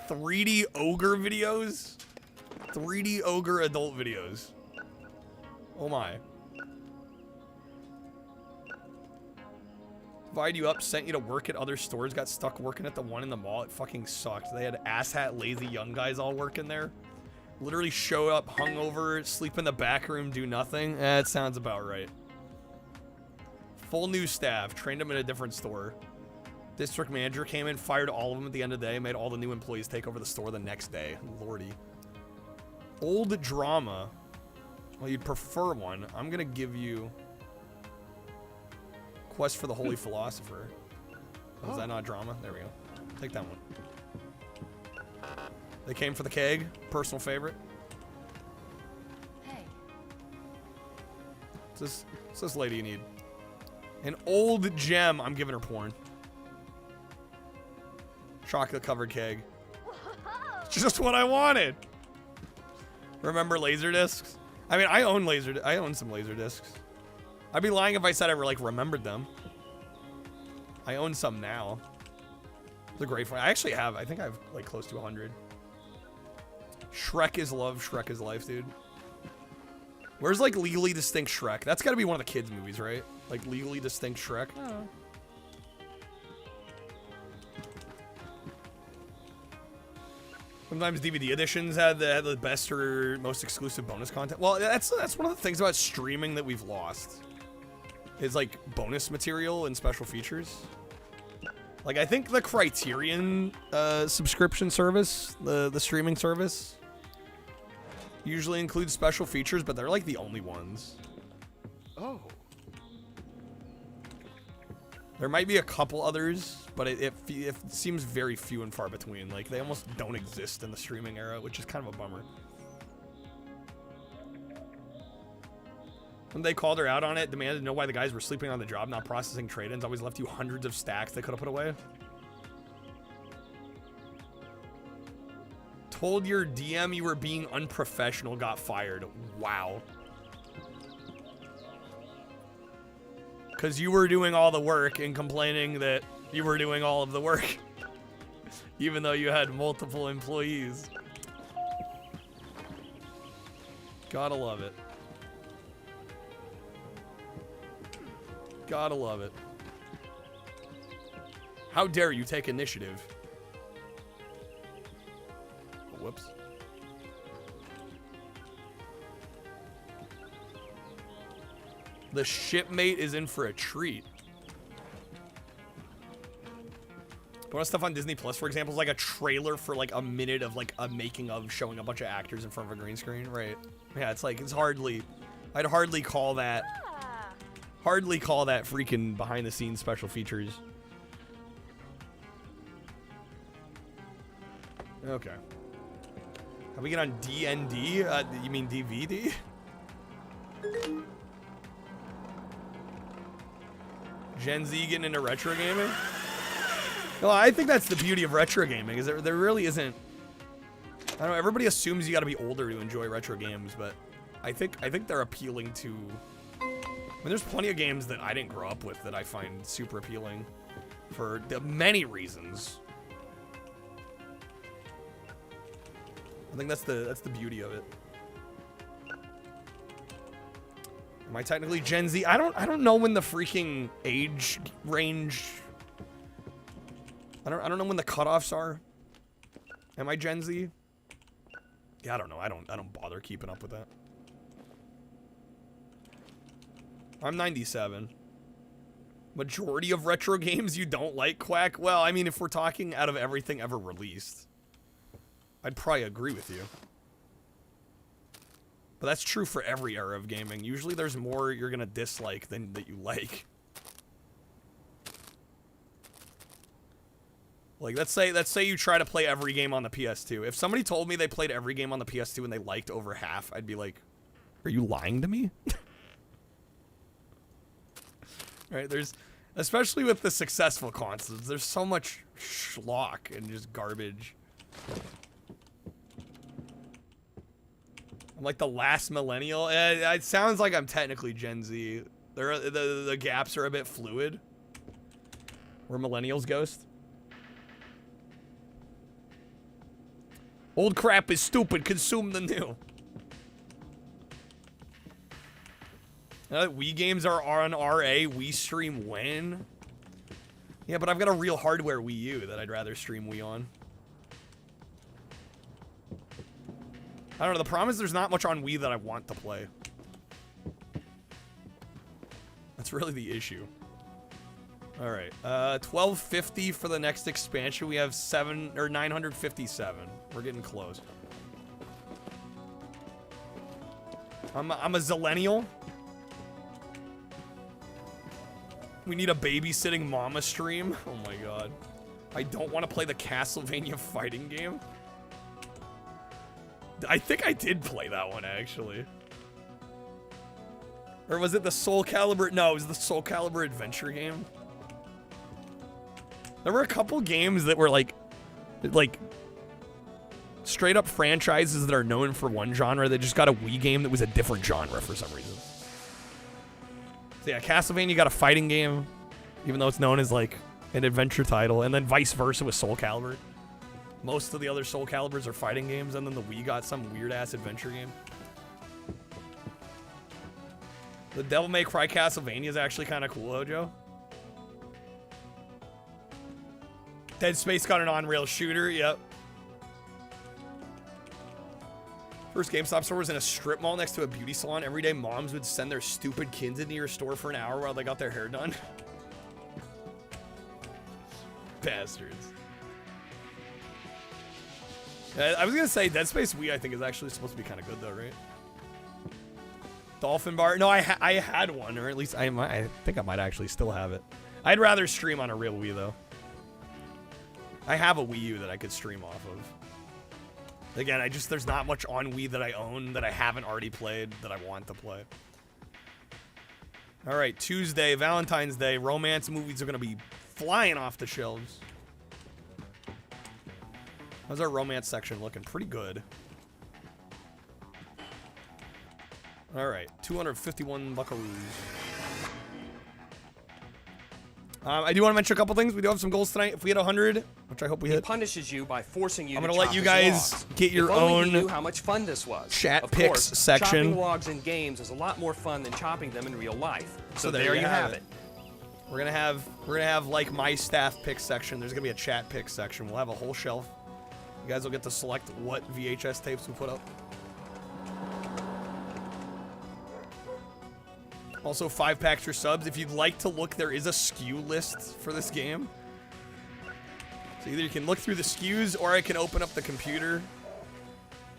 [SPEAKER 5] 3D ogre videos? 3D ogre adult videos. Oh my. Divided you up, sent you to work at other stores, got stuck working at the one in the mall. It fucking sucked. They had asshat lazy young guys all working there. Literally show up hungover, sleep in the back room, do nothing. That sounds about right. Full new staff, trained them in a different store. District manager came in, fired all of them at the end of the day, made all the new employees take over the store the next day. Lordy. Old drama. Well, you'd prefer one. I'm gonna give you Quest for the Holy Philosopher. Oh, is that not drama? There we go. Take that one. They came for the keg. Personal favorite.
[SPEAKER 9] Hey.
[SPEAKER 5] What's this lady you need? An old gem. I'm giving her porn. Chocolate covered keg. Just what I wanted. Remember Laserdiscs? I mean, I own some Laserdiscs. I'd be lying if I said I like remembered them. I own some now. It's a great fight. I actually have, I think I have like close to 100. Shrek is love, Shrek is life, dude. Where's like Legally Distinct Shrek? That's gotta be one of the kids' movies, right? Like Legally Distinct Shrek. Oh. Sometimes DVD editions had the best or most exclusive bonus content. Well, that's one of the things about streaming that we've lost. Is like bonus material and special features. Like I think the Criterion subscription service, the streaming service, usually includes special features, but they're like the only ones.
[SPEAKER 23] Oh.
[SPEAKER 5] There might be a couple others, but it seems very few and far between. Like, they almost don't exist in the streaming era, which is kind of a bummer. When they called her out on it, demanded to know why the guys were sleeping on the job, not processing trade-ins, always left you hundreds of stacks they could have put away. Told your DM you were being unprofessional, got fired. Wow. Because you were doing all the work and complaining that you were doing all of the work. Even though you had multiple employees. Gotta love it. Gotta love it. How dare you take initiative? Whoops. The shipmate is in for a treat. Bonus stuff on Disney Plus, for example, is like a trailer for like a minute of like a making of showing a bunch of actors in front of a green screen, right? Yeah, it's like, it's hardly, I'd hardly call that freaking behind the scenes special features. Okay. How we get on DND? You mean DVD? Gen Z getting into retro gaming? No, I think that's the beauty of retro gaming, is there really isn't. I don't know, everybody assumes you gotta be older to enjoy retro games, but I think they're appealing to. I mean, there's plenty of games that I didn't grow up with that I find super appealing for many reasons. I think that's the beauty of it. Am I technically Gen Z? I don't know when the freaking age range. I don't know when the cutoffs are. Am I Gen Z? Yeah, I don't know. I don't bother keeping up with that. I'm 97. Majority of retro games you don't like, Quack? Well, I mean, if we're talking out of everything ever released, I'd probably agree with you. But that's true for every era of gaming. Usually there's more you're gonna dislike than that you like. Like, let's say you try to play every game on the PS2. If somebody told me they played every game on the PS2 and they liked over half, I'd be like, are you lying to me? Right, there's, especially with the successful consoles, there's so much schlock and just garbage. I'm like the last millennial. It sounds like I'm technically Gen Z. The gaps are a bit fluid. We're millennials, Ghost. Old crap is stupid. Consume the new. Wii games are on RA. We stream when? Yeah, but I've got a real hardware Wii U that I'd rather stream Wii on. I don't know, the problem is there's not much on Wii that I want to play. That's really the issue. Alright, 1250 for the next expansion. We have 957. We're getting close. I'm a zillennial. We need a babysitting mama stream. Oh my god. I don't want to play the Castlevania fighting game. I think I did play that one, actually. Or was it the Soul Calibur? No, it was the Soul Calibur adventure game. There were a couple games that were like straight up franchises that are known for one genre that just got a Wii game that was a different genre for some reason. So yeah, Castlevania got a fighting game, even though it's known as like an adventure title, and then vice versa with Soul Calibur. Most of the other Soul Caliburs are fighting games, and then the Wii got some weird-ass adventure game. The Devil May Cry Castlevania is actually kind of cool, Hojo. Dead Space got an on-rail shooter, yep. First GameStop store was in a strip mall next to a beauty salon. Every day moms would send their stupid kids into your store for an hour while they got their hair done. Bastards. I was gonna say Dead Space Wii I think is actually supposed to be kind of good though, right? Dolphin Bar. No, I had one, or at least I think I might actually still have it. I'd rather stream on a real Wii though. I have a Wii U that I could stream off of. Again, there's not much on Wii that I own that I haven't already played that I want to play. All right, Tuesday, Valentine's Day. Romance movies are gonna be flying off the shelves. How's our romance section looking? Pretty good. All right, 251 buckaroos. I do want to mention a couple things. We do have some goals tonight. If we hit 100, which I hope we hit.
[SPEAKER 1] He punishes you by forcing you.
[SPEAKER 5] I'm
[SPEAKER 1] going
[SPEAKER 5] gonna
[SPEAKER 1] to
[SPEAKER 5] let you guys get your
[SPEAKER 1] if only
[SPEAKER 5] own
[SPEAKER 1] you knew how much fun this was.
[SPEAKER 5] Chat
[SPEAKER 1] of
[SPEAKER 5] picks
[SPEAKER 1] course,
[SPEAKER 5] section.
[SPEAKER 1] Chopping logs in games is a lot more fun than chopping them in real life. So there you have it.
[SPEAKER 5] We're gonna have like my staff pick section. There's gonna be a chat pick section. We'll have a whole shelf. You guys will get to select what VHS tapes we put up. Also, 5 packs for subs. If you'd like to look, there is a SKU list for this game. So either you can look through the SKUs, or I can open up the computer.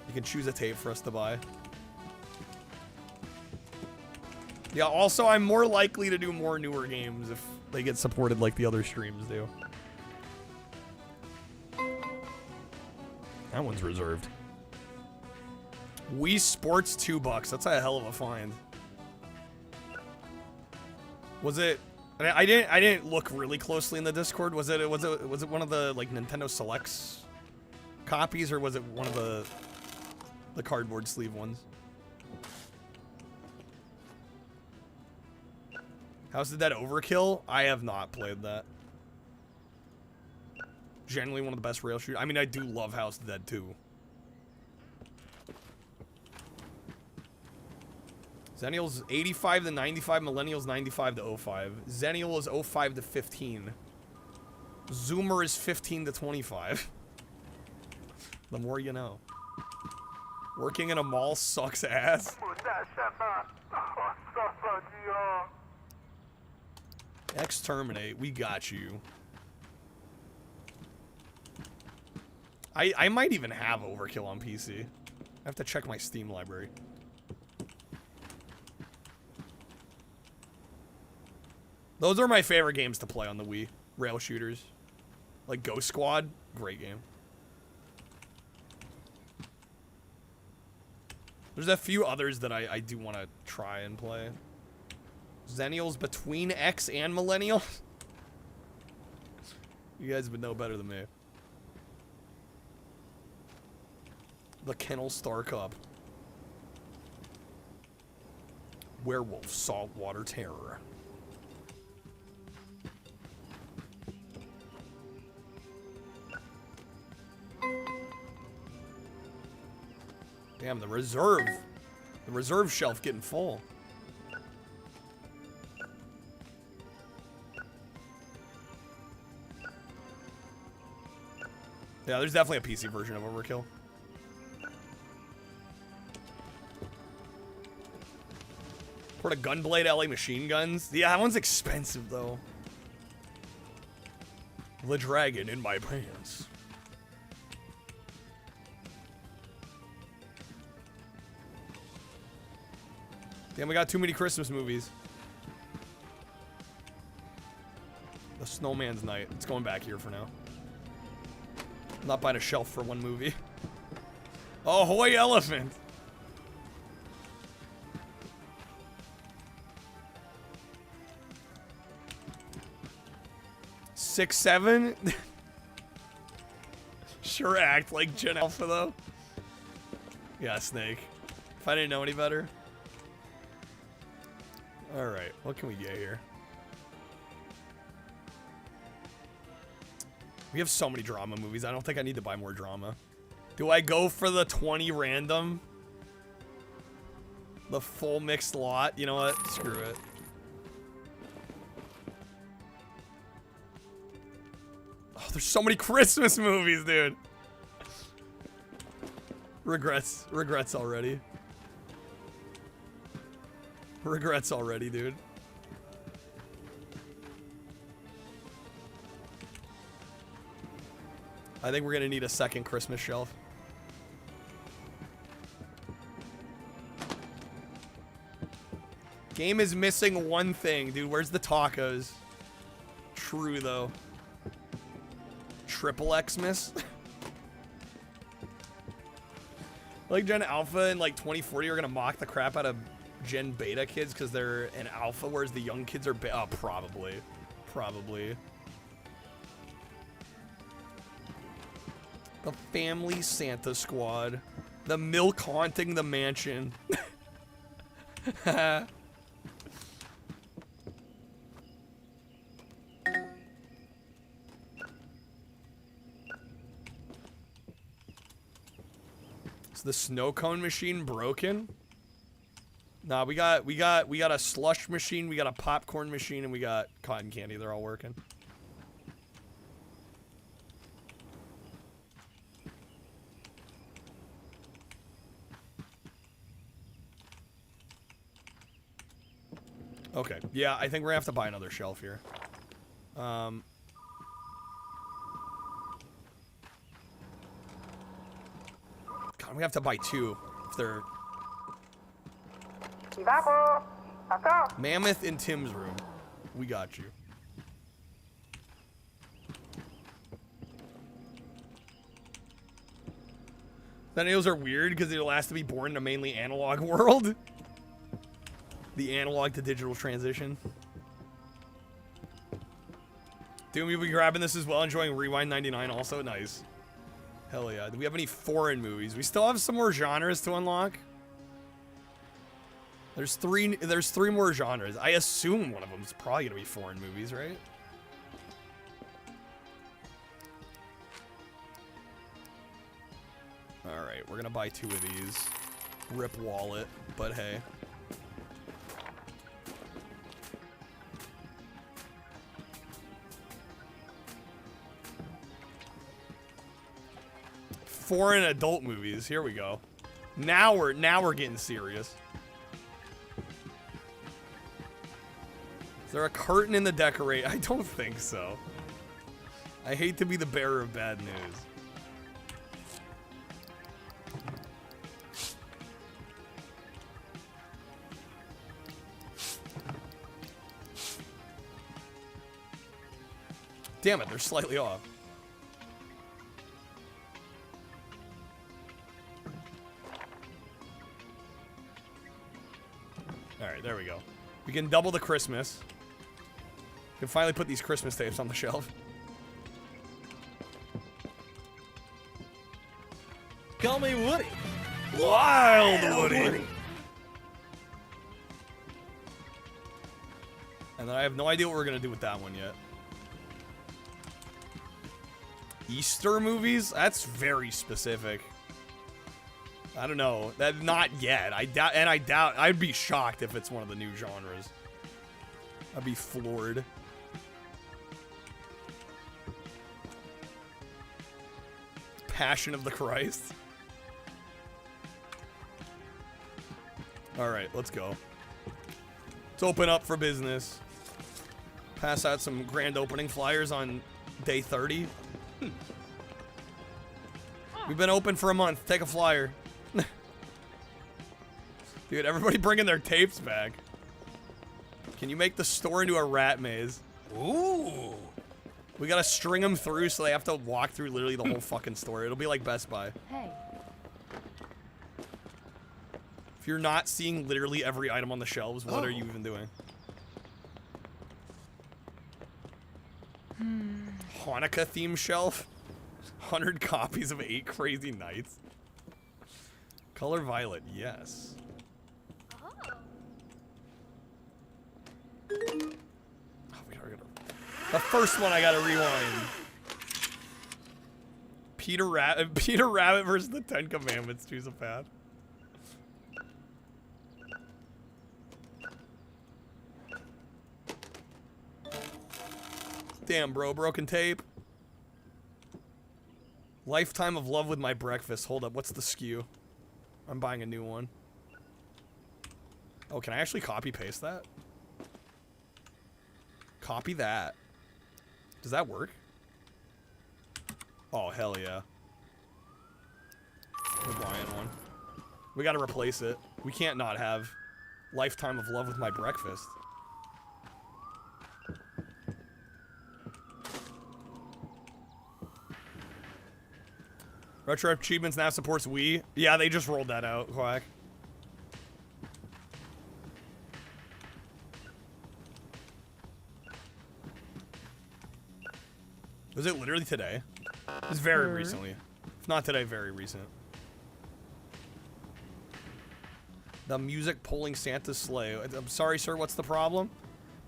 [SPEAKER 5] You can choose a tape for us to buy. Yeah, also, I'm more likely to do more newer games if they get supported like the other streams do. That one's reserved. Wii Sports, $2. That's a hell of a find. Was it? I didn't look really closely in the Discord. Was it one of the like Nintendo Selects copies, or was it one of the cardboard sleeve ones? House of the Dead Overkill? I have not played that. Generally one of the best rail shooters. I mean, I do love House of the Dead too. Zennial's 85 to 95, Millennial's 95 to 05. Zennial is 05 to 15. Zoomer is 15 to 25. The more you know. Working in a mall sucks ass. Exterminate, we got you. I might even have Overkill on PC. I have to check my Steam library. Those are my favorite games to play on the Wii. Rail shooters. Like Ghost Squad, great game. There's a few others that I do want to try and play. Zennial's between X and Millennial. You guys would know better than me. The Kennel Star Cup. Werewolf Saltwater Terror. Damn, the reserve shelf getting full. Yeah, there's definitely a PC version of Overkill. Port of Gunblade LA Machine Guns. Yeah, that one's expensive though. The dragon in my pants. Damn, we got too many Christmas movies. The Snowman's Night. It's going back here for now. I'm not buying a shelf for one movie. Ahoy Elephant! Six, 7? Sure act like Gen Alpha though. Yeah, Snake. If I didn't know any better. Alright, what can we get here? We have so many drama movies. I don't think I need to buy more drama. Do I go for the 20 random? The full mixed lot? You know what? Screw it. Oh, there's so many Christmas movies, dude. Regrets already. Regrets already, dude. I think we're gonna need a second Christmas shelf. Game is missing one thing, dude. Where's the tacos? True, though. Triple Xmas? Like Gen Alpha and like 2040 are gonna mock the crap out of Gen Beta kids because they're an alpha, whereas the young kids are oh, probably. Probably. The Family Santa Squad. The milk haunting the mansion. Is the snow cone machine broken? Nah, we got a slush machine, we got a popcorn machine, and we got cotton candy. They're all working. Okay, yeah, I think we're gonna have to buy another shelf here. God, we have to buy two if they're... Mammoth in Tim's room. We got you. Millennials are weird because they're last to be born in a mainly analog world. The analog to digital transition. Doom, you'll be grabbing this as well, enjoying Rewind 99 also. Nice. Hell yeah. Do we have any foreign movies? We still have some more genres to unlock. There's three more genres. I assume one of them is probably gonna be foreign movies, right? Alright, we're gonna buy two of these. Rip wallet, but hey. Foreign adult movies. Here we go. Now we're getting serious. Is there a curtain in the decorate? I don't think so. I hate to be the bearer of bad news. Damn it, they're slightly off. Alright, there we go. We can double the Christmas. We can finally put these Christmas tapes on the shelf.
[SPEAKER 6] Call me Woody.
[SPEAKER 5] Wild Woody. And then I have no idea what we're going to do with that one yet. Easter movies? That's very specific. I don't know. That not yet. I doubt. I'd be shocked if it's one of the new genres. I'd be floored. Passion of the Christ. All right, let's go. Let's open up for business. Pass out some grand opening flyers on day 30. We've been open for a month. Take a flyer. Dude, everybody bringing their tapes back. Can you make the store into a rat maze? Ooh. We gotta string them through so they have to walk through literally the whole fucking store. It'll be like Best Buy.
[SPEAKER 9] Hey.
[SPEAKER 5] If you're not seeing literally every item on the shelves, what are you even doing? Hanukkah theme shelf? 100 copies of 8 Crazy Nights. Color violet, yes. Oh, we gotta... The first one I gotta rewind. Peter Rabbit versus the Ten Commandments. Choose a path. Damn, bro. Broken tape. Lifetime of love with my breakfast. Hold up. What's the SKU? I'm buying a new one. Oh, can I actually copy paste that? Copy that. Does that work? Oh, hell yeah. We're buying one. We gotta replace it. We can't not have Lifetime of Love with My Breakfast. Retro Achievements now supports Wii. Yeah, they just rolled that out, Quack. Was it literally today? It's very recently. If not today, very recent. The music pulling Santa's sleigh. I'm sorry, sir, what's the problem?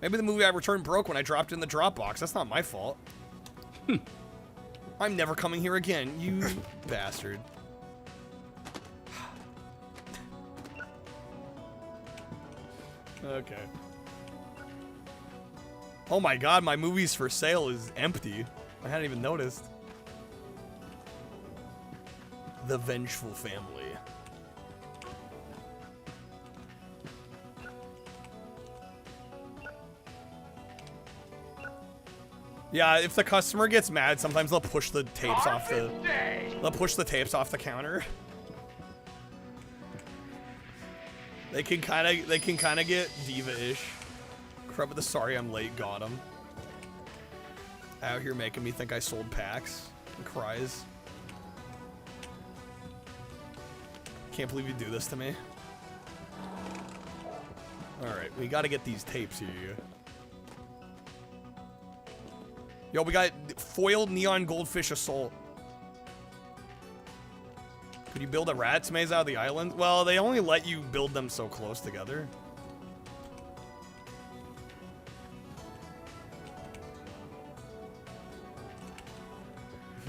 [SPEAKER 5] Maybe the movie I returned broke when I dropped it in the Dropbox. That's not my fault. I'm never coming here again, you bastard. Okay. Oh my god, my movies for sale is empty. I hadn't even noticed. The Vengeful Family. Yeah, if the customer gets mad, sometimes they'll push the tapes off the... They'll push the tapes off the counter. They can kind of get diva-ish. Crap with the sorry I'm late got him. Out here making me think I sold packs. And cries. Can't believe you do this to me. Alright, we gotta get these tapes here. Yo, we got foiled neon goldfish assault. Could you build a rat's maze out of the island? Well, they only let you build them so close together.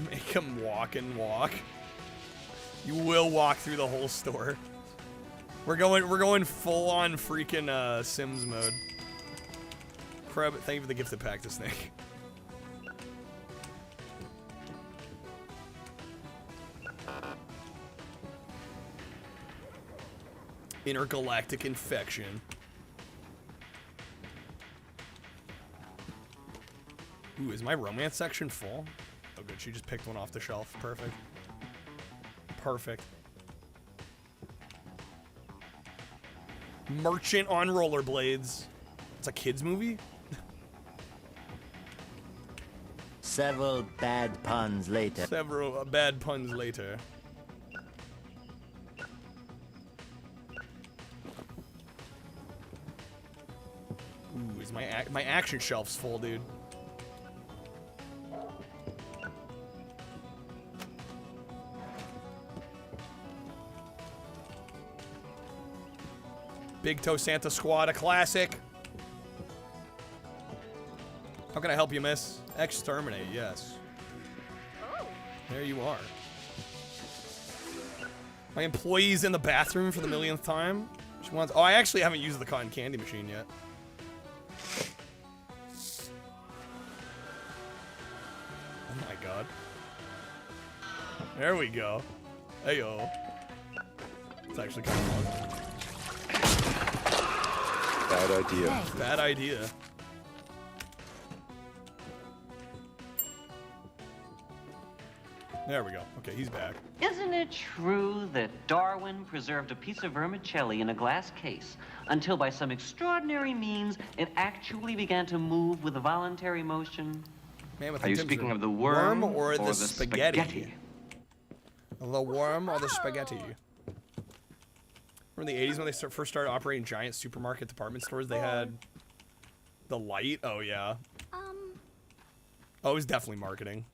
[SPEAKER 5] Make him walk and walk. You will walk through the whole store. We're going full on freaking Sims mode. Crab, thank you for the gifted pack to Snake. Intergalactic infection. Ooh, is my romance section full? Oh good, she just picked one off the shelf. Perfect. Perfect. Merchant on rollerblades. It's a kid's movie?
[SPEAKER 3] Several bad puns later.
[SPEAKER 5] Several bad puns later. Ooh, is my action shelf's full, dude. Big Toe Santa Squad, a classic. How can I help you, miss? Exterminate, yes.
[SPEAKER 22] Oh.
[SPEAKER 5] There you are. My employee's in the bathroom for the millionth time. She wants... Oh, I actually haven't used the cotton candy machine yet. Oh my god. There we go. Hey-yo. It's actually kind of fun.
[SPEAKER 19] Bad idea.
[SPEAKER 5] Hey. Bad idea. There we go. Okay, he's back.
[SPEAKER 8] Isn't it true that Darwin preserved a piece of vermicelli in a glass case until by some extraordinary means it actually began to move with a voluntary motion?
[SPEAKER 5] Man,
[SPEAKER 8] are you speaking of the worm
[SPEAKER 5] or the
[SPEAKER 8] spaghetti?
[SPEAKER 5] The worm or the spaghetti? Remember in the 80s when they first started operating giant supermarket department stores, they had the light? Oh, yeah. Oh, it was definitely marketing.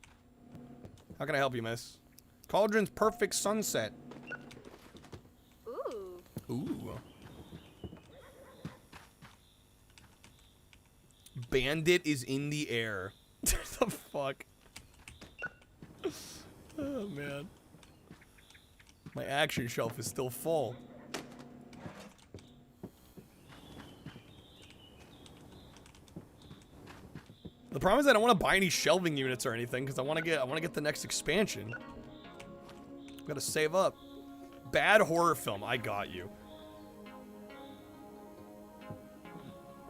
[SPEAKER 5] How can I help you, miss? Cauldron's Perfect Sunset.
[SPEAKER 22] Ooh.
[SPEAKER 5] Ooh. Bandit is in the air. The fuck? Oh, man. My action shelf is still full. The problem is I don't want to buy any shelving units or anything because I want to get the next expansion. Gotta save up. Bad horror film. I got you.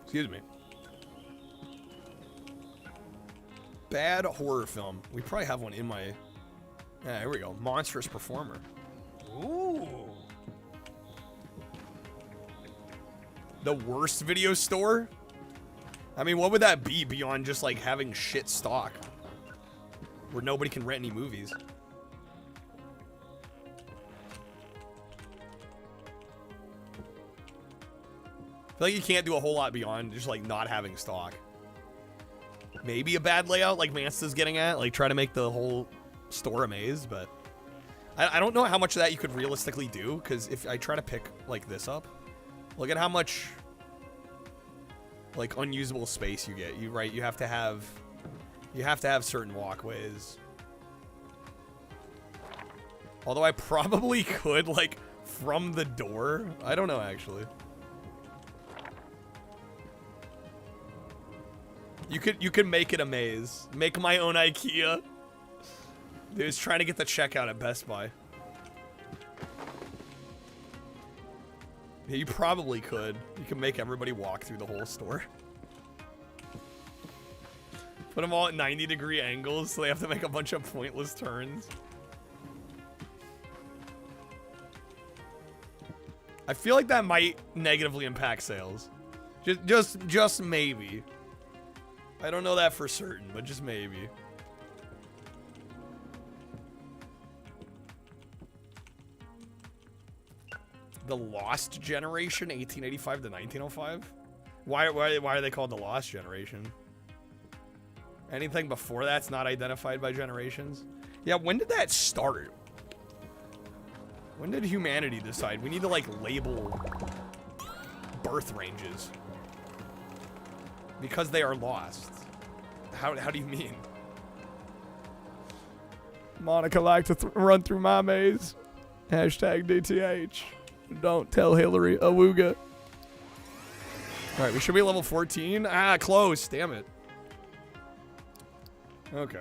[SPEAKER 5] Excuse me. Bad horror film. We probably have one in my... Yeah, here we go. Monstrous performer. Ooh. The worst video store? I mean, what would that be beyond just like having shit stock? Where nobody can rent any movies. I feel like you can't do a whole lot beyond just like not having stock. Maybe a bad layout like Mansta's getting at, like try to make the whole store a maze, but I don't know how much of that you could realistically do, because if I try to pick like this up, look at how much like unusable space you get. You have to have certain walkways. Although I probably could like from the door. I don't know actually. You could make it a maze. Make my own IKEA. Dude, he's trying to get the checkout at Best Buy. Yeah, you probably could. You can make everybody walk through the whole store. Put them all at 90-degree angles so they have to make a bunch of pointless turns. I feel like that might negatively impact sales. Just maybe. I don't know that for certain, but just maybe. The Lost Generation, 1885 to 1905? Why are they called the Lost Generation? Anything before that's not identified by generations? Yeah, when did that start? When did humanity decide? We need to, like, label birth ranges. Because they are lost. How do you mean? Monica liked to run through my maze. Hashtag DTH. Don't tell Hillary. Awooga. Alright, we should be level 14. Ah, close. Damn it. Okay.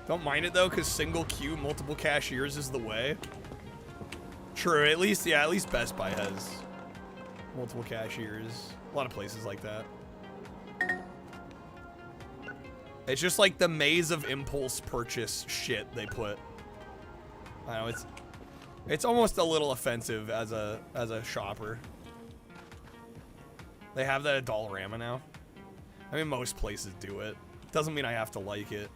[SPEAKER 5] Don't mind it, though, because single queue, multiple cashiers is the way. True, at least Best Buy has multiple cashiers. A lot of places like that. It's just like the maze of impulse purchase shit they put. I know, it's almost a little offensive as a shopper. They have that at Dollarama now. I mean, most places do it. Doesn't mean I have to like it.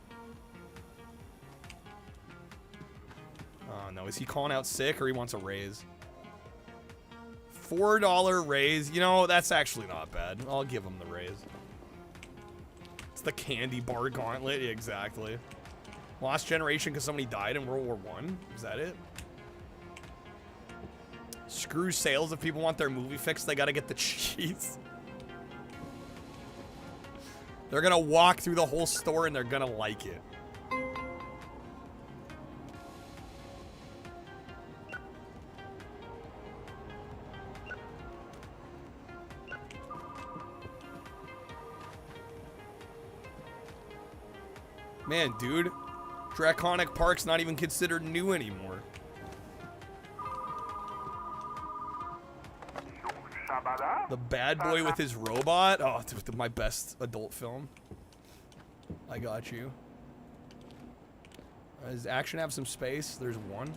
[SPEAKER 5] Oh no, is he calling out sick or he wants a raise? $4 raise. You know, that's actually not bad. I'll give him the raise. It's the candy bar gauntlet. Yeah, exactly. Lost Generation because somebody died in World War I? Is that it? Screw sales. If people want their movie fixed, they gotta get the cheese. They're gonna walk through the whole store and they're gonna like it. Man, dude, Draconic Park's not even considered new anymore. The Bad Boy with His Robot? Oh, dude, my best adult film. I got you. Does action have some space? There's one.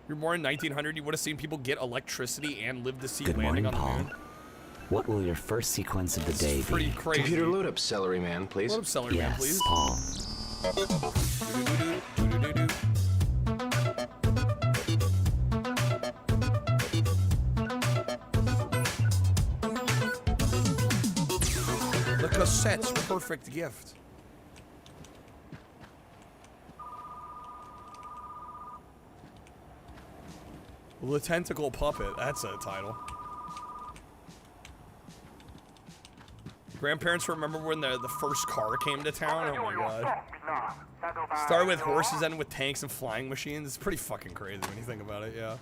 [SPEAKER 5] You're born in 1900, you would have seen people get electricity and live to see landing on the moon.
[SPEAKER 14] What will your first sequence of the day be?
[SPEAKER 15] Pretty crazy. Computer load up Celery Man, please.
[SPEAKER 5] Load up Celery Man, please.
[SPEAKER 14] Paul.
[SPEAKER 5] The cassette's perfect gift. The Tentacle Puppet, that's a title. Grandparents remember when the first car came to town? Oh my god. Started with horses, ended with tanks and flying machines. It's pretty fucking crazy when you think about it, yeah.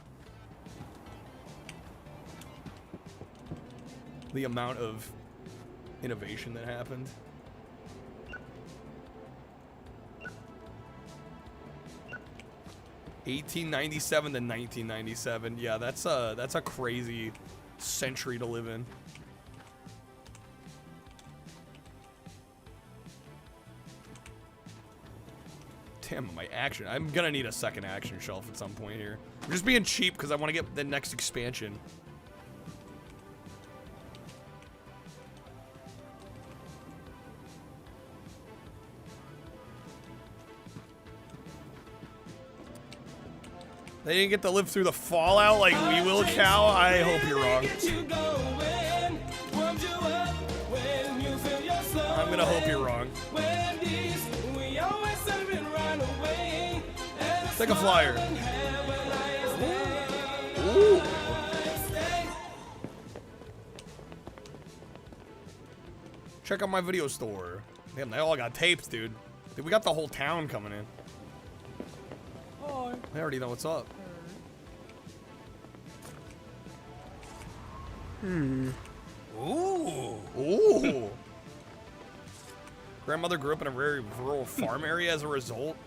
[SPEAKER 5] The amount of innovation that happened. (1897 to 1997). Yeah, that's a crazy century to live in. Damn, my action. I'm gonna need a second action shelf at some point here. I'm just being cheap because I want to get the next expansion. They didn't get to live through the fallout like we will, Cal. I hope you're wrong. I'm gonna hope you're wrong. Take a flyer. Ooh. Check out my video store. Damn, they all got tapes, dude. Dude, we got the whole town coming in. I already know what's up. Ooh. Ooh. Grandmother grew up in a very rural farm area as a result.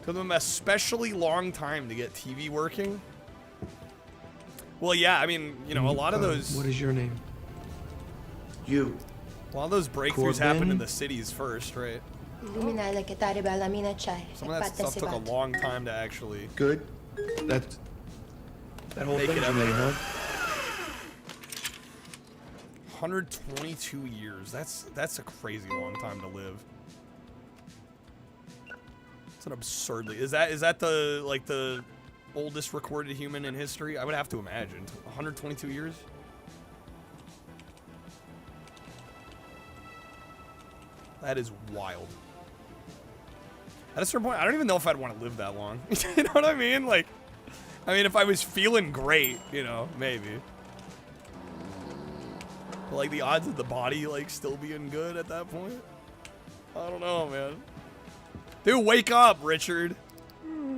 [SPEAKER 5] Took them an especially long time to get TV working. Well, yeah, I mean, you know, a lot of those...
[SPEAKER 6] What is your name? You.
[SPEAKER 5] A lot of those breakthroughs happened in the cities first, right? Some of that stuff took a long time to actually...
[SPEAKER 6] Good. That whole thing's amazing, huh?
[SPEAKER 5] 122 years. That's a crazy long time to live. It's an absurdly... Is that the, like, the oldest recorded human in history? I would have to imagine. 122 years? That is wild. At a certain point, I don't even know if I'd want to live that long. You know what I mean? Like, I mean, if I was feeling great, you know, maybe. But, like, the odds of the body, like, still being good at that point? I don't know, man. Dude, wake up, Richard.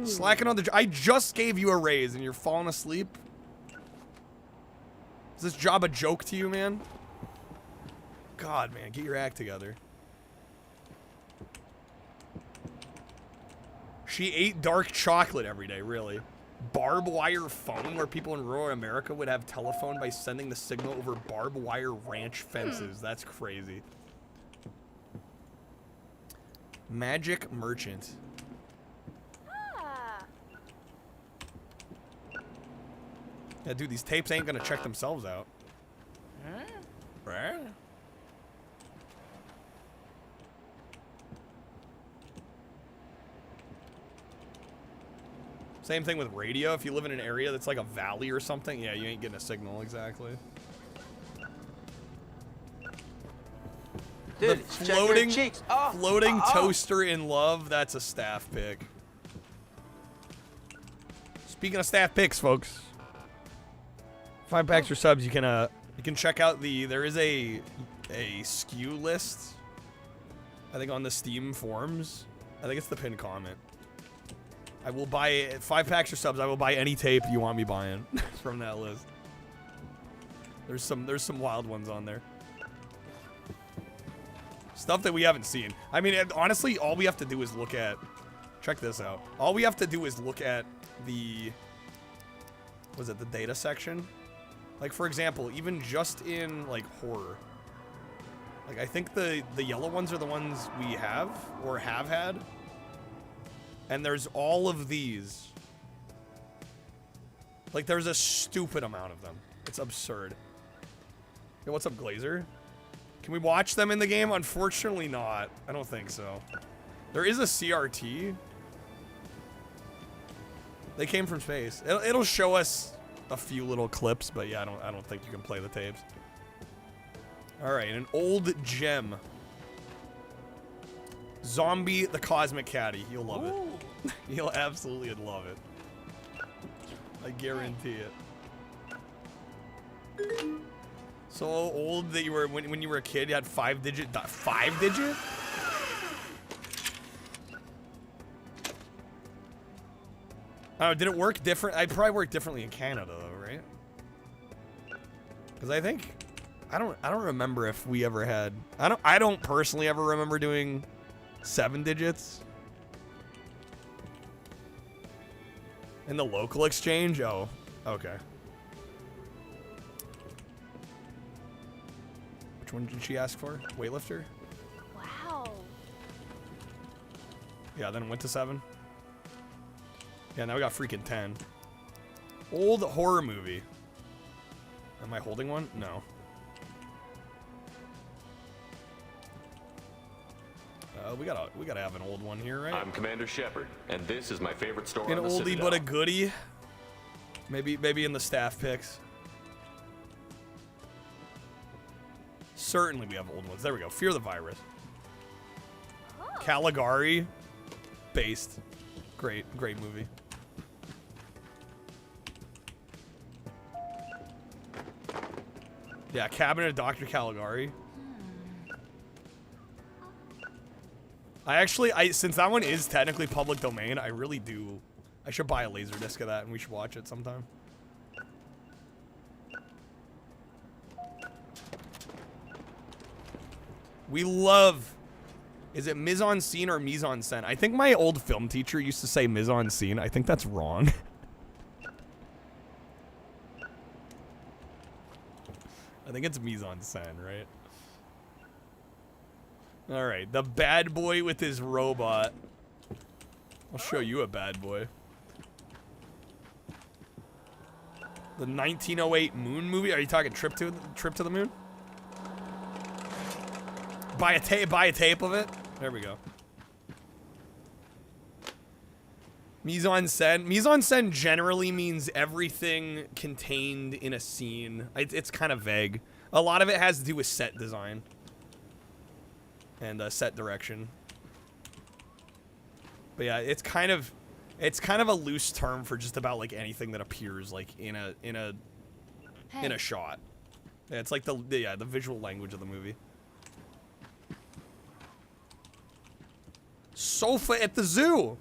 [SPEAKER 5] Slacking on the... I just gave you a raise and you're falling asleep? Is this job a joke to you, man? God, man, get your act together. She ate dark chocolate every day, really. Barbed wire phone, where people in rural America would have telephone by sending the signal over barbed wire ranch fences. That's crazy. Magic merchant. Yeah, dude, these tapes ain't gonna check themselves out. Right? Same thing with radio. If you live in an area that's like a valley or something, yeah, you ain't getting a signal exactly.
[SPEAKER 7] Dude,
[SPEAKER 5] the floating
[SPEAKER 7] Oh.
[SPEAKER 5] toaster in love. That's a staff pick. Speaking of staff picks, folks, 5 packs or subs. You can check out there is a SKU list. I think on the Steam forums. I think it's the pinned comment. I will buy 5 packs or subs. I will buy any tape you want me buying from that list. There's some wild ones on there. Stuff that we haven't seen. I mean, honestly, all we have to do is look at... Check this out. All we have to do is look at the... Was it the data section? Like, for example, even just in, like, horror. Like, I think the yellow ones are the ones we have, or have had. And there's all of these. Like, there's a stupid amount of them. It's absurd. Yo, what's up, Glazer? Can we watch them in the game? Unfortunately not. I don't think so. There is a CRT. They came from space. It'll show us a few little clips, but yeah, I don't think you can play the tapes. All right, an old gem. Zombie the Cosmic Caddy. You'll love it. You'll absolutely love it. I guarantee it. So old that you were when you were a kid, you had 5-digit. 5-digit? Oh, did it work different? I probably worked differently in Canada though, right? Because I think I don't remember if we ever had. I don't personally ever remember doing 7 digits. In the local exchange? Oh, okay. Which one did she ask for? Weightlifter?
[SPEAKER 22] Wow.
[SPEAKER 5] Yeah, then it went to 7. Yeah, now we got freaking 10. Old horror movie. Am I holding one? No. We gotta have an old one here, right?
[SPEAKER 10] I'm Commander Shepard, and this is my favorite store
[SPEAKER 5] An
[SPEAKER 10] on the
[SPEAKER 5] oldie
[SPEAKER 10] Citadel.
[SPEAKER 5] but a goodie. Maybe in the staff picks. Certainly we have old ones. There we go. Fear the Virus. Caligari. Based. Great movie. Yeah, Cabinet of Dr. Caligari. Since that one is technically public domain, I should buy a laser disc of that and we should watch it sometime. We love, is it mise en scene or mise en scène? I think my old film teacher used to say mise en scene. I think that's wrong. I think it's mise en scène, right? All right, the bad boy with his robot. I'll show you a bad boy. The 1908 Moon movie. Are you talking Trip to the Moon? Buy a tape of it. There we go. Mise en scène. Mise en scène generally means everything contained in a scene. It's kind of vague. A lot of it has to do with set design and set direction. But yeah, it's kind of a loose term for just about like anything that appears like in a shot. Yeah, it's like the visual language of the movie. Sofa at the zoo.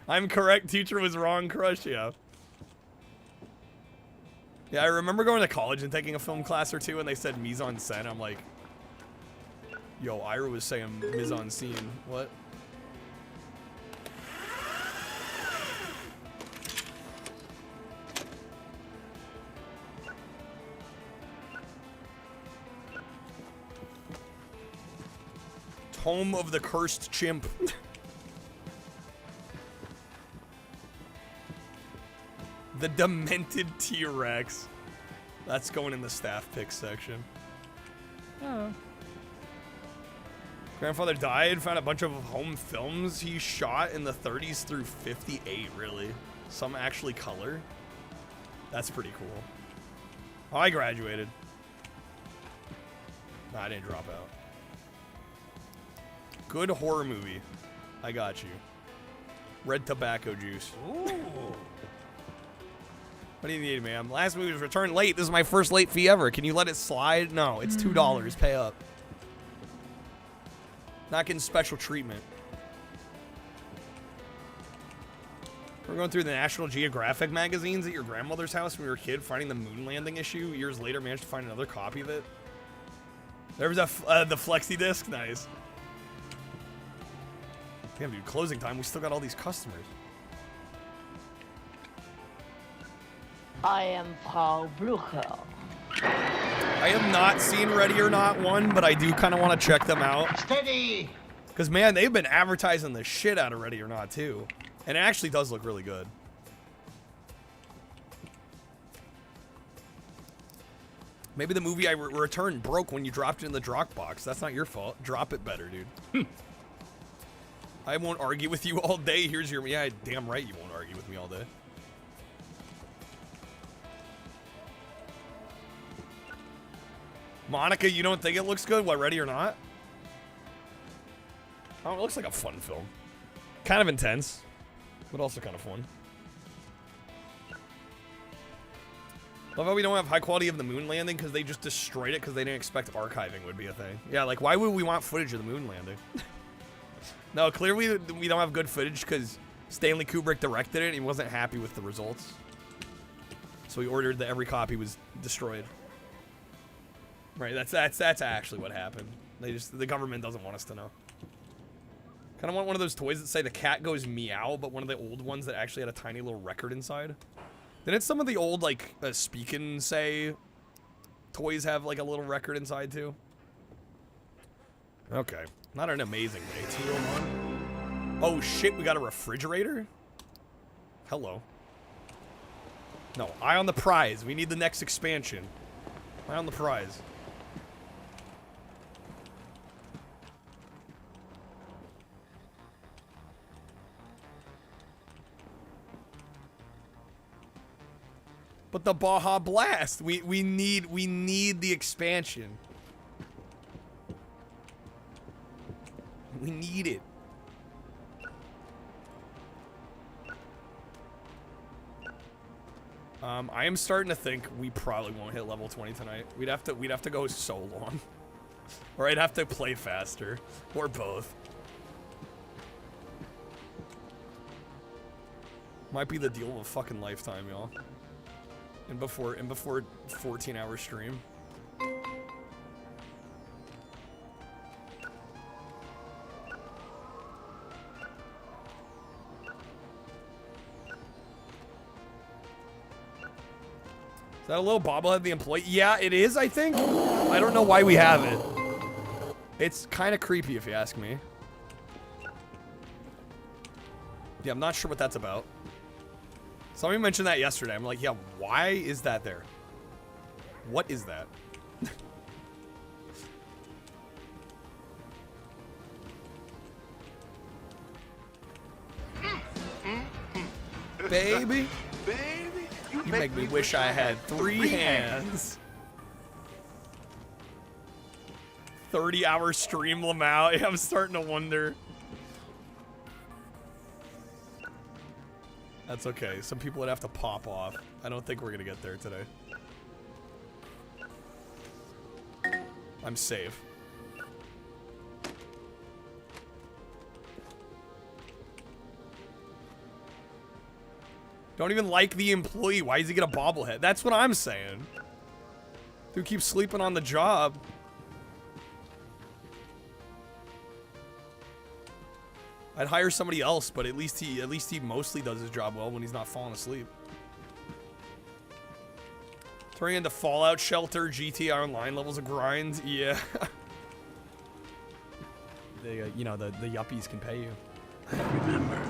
[SPEAKER 5] I'm correct. Teacher was wrong. Crush, yeah. Yeah, I remember going to college and taking a film class or two, and they said mise en scène. I'm like, yo, Ira was saying mise en scene. What? Tome of the Cursed Chimp. The Demented T-Rex. That's going in the staff pick section. Oh. Grandfather died, found a bunch of home films he shot in the 30s through 58, really. Some actually color. That's pretty cool. Oh, I graduated. No, I didn't drop out. Good horror movie. I got you. Red tobacco juice. Ooh. What do you need, ma'am? Last movie was returned late. This is my first late fee ever. Can you let it slide? No, it's $2. Pay up. Not getting special treatment. We're going through the National Geographic magazines at your grandmother's house when we were a kid, finding the moon landing issue. Years later, managed to find another copy of it. There was the flexi disc. Nice. Damn, dude, closing time. We still got all these customers.
[SPEAKER 11] I am Paul Blucher.
[SPEAKER 5] I have not seen Ready or Not 1, but I do kind of want to check them out.
[SPEAKER 11] Steady!
[SPEAKER 5] Because, man, they've been advertising the shit out of Ready or Not 2. And it actually does look really good. Maybe the movie I returned broke when you dropped it in the Dropbox. That's not your fault. Drop it better, dude. I won't argue with you all day. Here's your... Yeah, damn right you won't argue with me all day. Monica, you don't think it looks good? What, Ready or Not? Oh, it looks like a fun film. Kind of intense, but also kind of fun. Love how we don't have high quality of the moon landing because they just destroyed it because they didn't expect archiving would be a thing. Yeah, like why would we want footage of the moon landing? No, clearly we don't have good footage because Stanley Kubrick directed it and he wasn't happy with the results. So he ordered that every copy was destroyed. Right, that's actually what happened. The government doesn't want us to know. Kind of want one of those toys that say the cat goes meow, but one of the old ones that actually had a tiny little record inside. Didn't some of the old, like, Speak and Say toys have, like, a little record inside, too? Okay. Not an amazing day. 201. Oh, shit, we got a refrigerator? Hello. No, eye on the prize. We need the next expansion. Eye on the prize. But the Baja Blast, we need the expansion. We need it. I am starting to think we probably won't hit level 20 tonight. We'd have to go so long. Or I'd have to play faster. Or both. Might be the deal of a fucking lifetime, y'all. And before 14-hour stream. Is that a little bobblehead the employee? Yeah, it is, I think. I don't know why we have it. It's kind of creepy if you ask me. Yeah, I'm not sure what that's about. Somebody mentioned that yesterday. I'm like, yeah, why is that there? What is that? Baby.
[SPEAKER 19] Baby.
[SPEAKER 5] You make me wish I had 3 hands. 30-hour stream, Lamau. I'm starting to wonder. That's okay. Some people would have to pop off. I don't think we're gonna get there today. I'm safe. Don't even like the employee. Why does he get a bobblehead? That's what I'm saying. Dude keeps sleeping on the job. I'd hire somebody else, but at least he mostly does his job well when he's not falling asleep. Turning into Fallout Shelter, GTA Online levels of grind, yeah. They, you know, the yuppies can pay you.
[SPEAKER 19] Remember,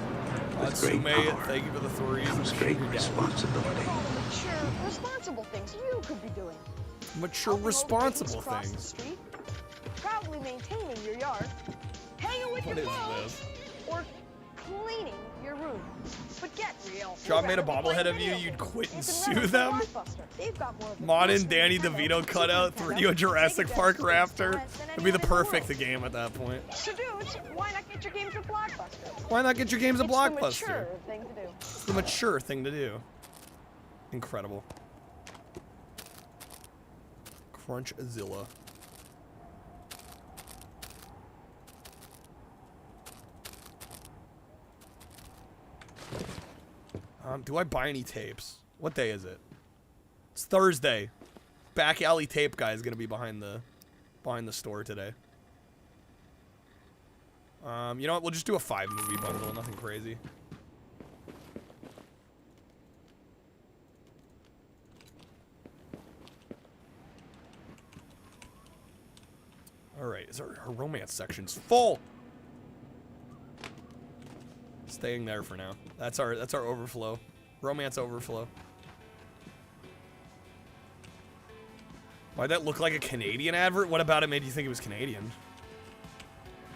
[SPEAKER 19] with great power
[SPEAKER 5] thank you for the 3s.
[SPEAKER 19] comes great responsibility.
[SPEAKER 11] Mature, responsible things you could be doing.
[SPEAKER 5] Mature, responsible
[SPEAKER 11] Cross the
[SPEAKER 5] things.
[SPEAKER 11] street, proudly maintaining your yard, hanging with
[SPEAKER 5] What
[SPEAKER 11] your
[SPEAKER 5] is
[SPEAKER 11] clothes,
[SPEAKER 5] this?
[SPEAKER 11] or cleaning your room. But get real.
[SPEAKER 5] Job made a bobblehead of you, you'd quit and sue them? Modern Danny DeVito cutout, 3D Jurassic Park Raptor. It'd be the perfect game at that point.
[SPEAKER 11] So dudes, why not get your games at Blockbuster?
[SPEAKER 5] Why not get your games at Blockbuster?
[SPEAKER 11] It's the mature thing to do.
[SPEAKER 5] It's the mature thing to do. Incredible. Crunchzilla. Do I buy any tapes? What day is it? It's Thursday. Back alley tape guy is gonna be behind the store today. You know what? We'll just do a 5-movie bundle. Nothing crazy. All right. Is our romance section's full? Staying there for now. That's our overflow. Romance overflow. Why'd that look like a Canadian advert? What about it made you think it was Canadian?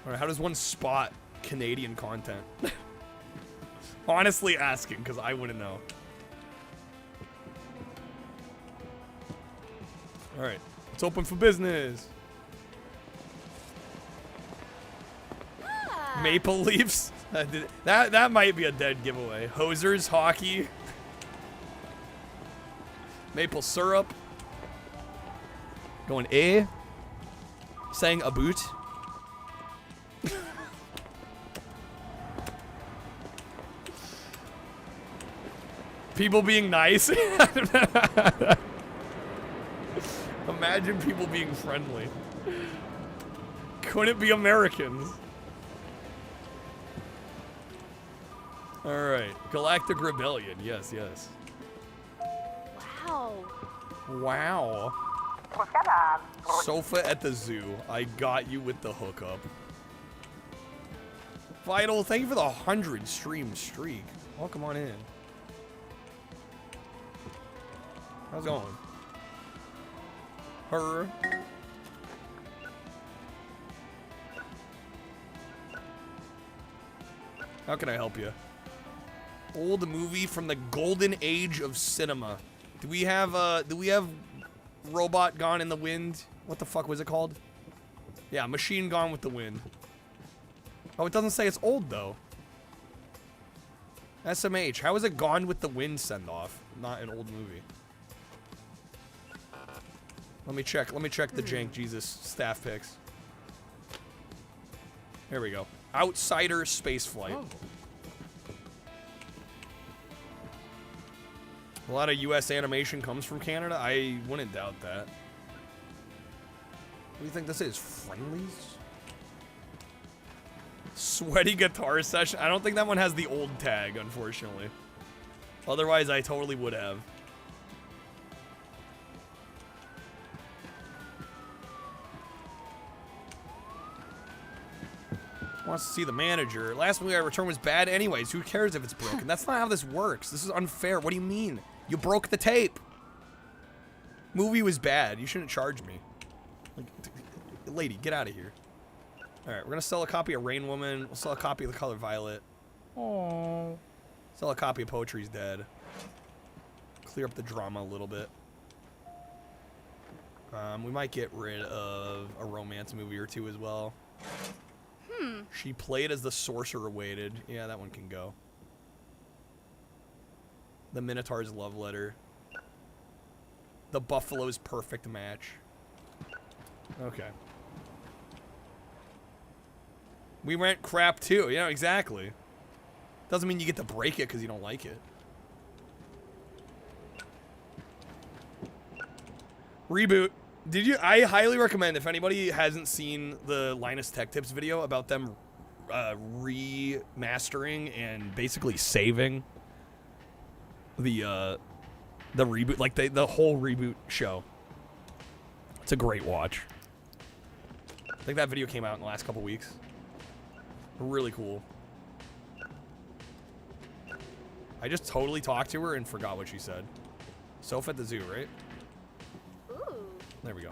[SPEAKER 5] Alright, how does one spot Canadian content? Honestly asking, because I wouldn't know. Alright, it's open for business. Maple Leafs? That might be a dead giveaway. Hosers, hockey. Maple syrup. Going A. Saying a boot. People being nice. Imagine people being friendly. Couldn't be Americans. Alright. Galactic Rebellion. Yes, yes.
[SPEAKER 22] Wow.
[SPEAKER 5] Wow. Sofa at the zoo. I got you with the hookup. Vital, thank you for the 100 stream streak. Welcome on in. How's it going? Her. How can I help you? Old movie from the golden age of cinema. Do we have Robot Gone in the Wind? What the fuck was it called? Yeah, Machine Gone with the Wind. Oh, it doesn't say it's old though. SMH, how is it Gone with the Wind send off? Not an old movie. Let me check the Jank Jesus staff picks. Here we go. Outsider Spaceflight. Oh. A lot of US animation comes from Canada. I wouldn't doubt that. What do you think this is? Friendlies? Sweaty guitar session. I don't think that one has the old tag, unfortunately. Otherwise, I totally would have. Wants to see the manager. Last movie I returned was bad anyways. Who cares if it's broken? That's not how this works. This is unfair. What do you mean? You broke the tape. Movie was bad. You shouldn't charge me. Like, lady, get out of here. Alright, we're gonna sell a copy of Rain Woman. We'll sell a copy of The Color Violet. Aww. Sell a copy of Poetry's Dead. Clear up the drama a little bit. We might get rid of a romance movie or two as well. She played as the Sorcerer Waited. Yeah, that one can go. The Minotaur's Love Letter. The Buffalo's Perfect Match. Okay. We rent crap too. Yeah, exactly. Doesn't mean you get to break it because you don't like it. Reboot. Did you? I highly recommend, if anybody hasn't seen the Linus Tech Tips video about them remastering and basically saving the reboot, like the whole reboot show. It's a great watch. I think that video came out in the last couple weeks. Really cool. I just totally talked to her and forgot what she said. Sofa at the zoo, right? There we go.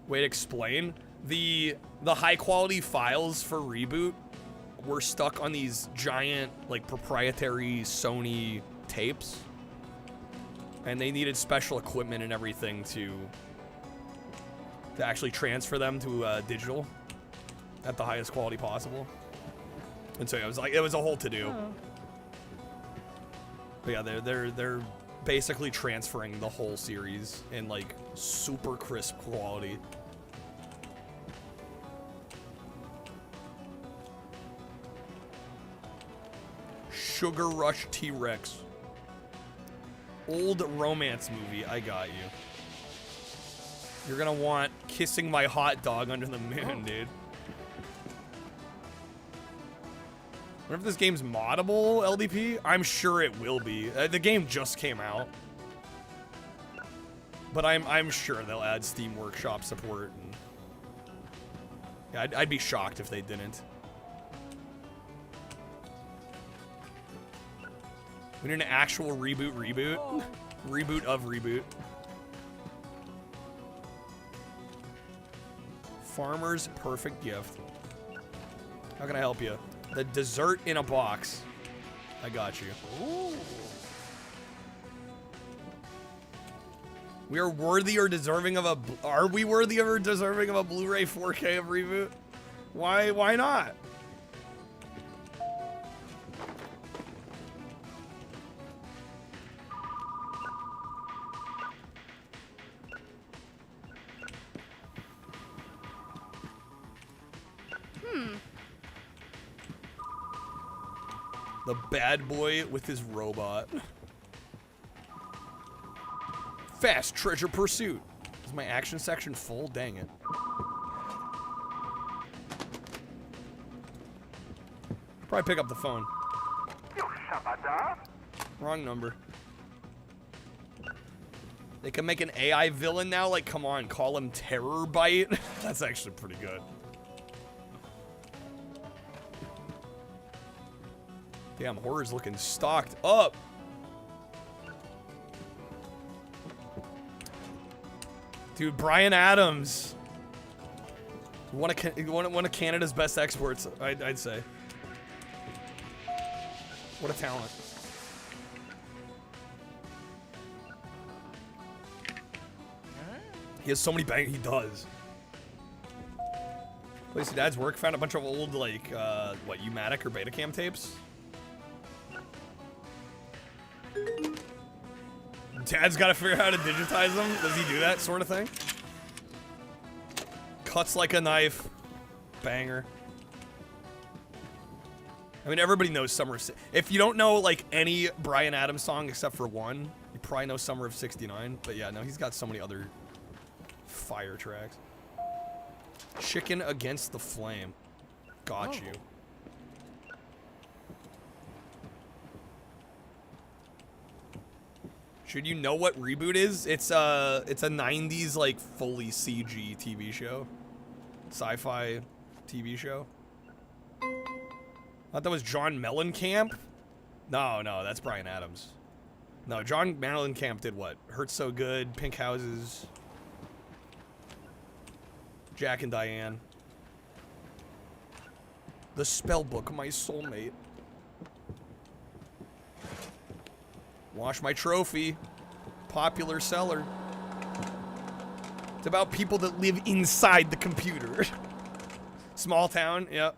[SPEAKER 5] Way to explain. The high quality files for Reboot were stuck on these giant, like, proprietary Sony tapes. And they needed special equipment and everything to actually transfer them to digital at the highest quality possible. And so it was a whole to-do. Oh. But yeah, they're basically transferring the whole series in like super crisp quality. Sugar Rush T-Rex. Old romance movie, I got you. You're gonna want Kissing My Hot Dog Under the Moon, dude. I wonder if this game's moddable, LDP? I'm sure it will be. The game just came out. But I'm sure they'll add Steam Workshop support. And yeah, I'd be shocked if they didn't. We need an actual reboot. Oh. Reboot of Reboot. Farmer's Perfect Gift. How can I help you? The dessert in a box. I got you. Ooh. We are worthy or deserving of a... Are we worthy or deserving of a Blu-ray 4K of Reboot? Why not? The bad boy with his robot. Fast treasure pursuit. Is my action section full? Dang it. Probably pick up the phone. Wrong number. They can make an AI villain now? Like, come on, call him Terror Bite? That's actually pretty good. Damn, horror's looking stocked up. Dude, Bryan Adams. One of Canada's best exports, I'd say. What a talent. He has so many bang. He does. Place of Dad's work. Found a bunch of old, like, what, Umatic or Betacam tapes? Dad's got to figure out how to digitize them. Does he do that sort of thing? Cuts like a knife. Banger. I mean, everybody knows Summer of... If you don't know, like, any Bryan Adams song except for one, you probably know Summer of '69. But yeah, no, he's got so many other fire tracks. Chicken Against the Flame. Got you. Should you know what Reboot is? It's a 90s, like, fully CG TV show. Sci-fi TV show. I thought that was John Mellencamp? No, that's Bryan Adams. No, John Mellencamp did what? Hurt So Good, Pink Houses, Jack and Diane. The Spellbook, My Soulmate. Wash My Trophy. Popular seller. It's about people that live inside the computer. Small town, yep.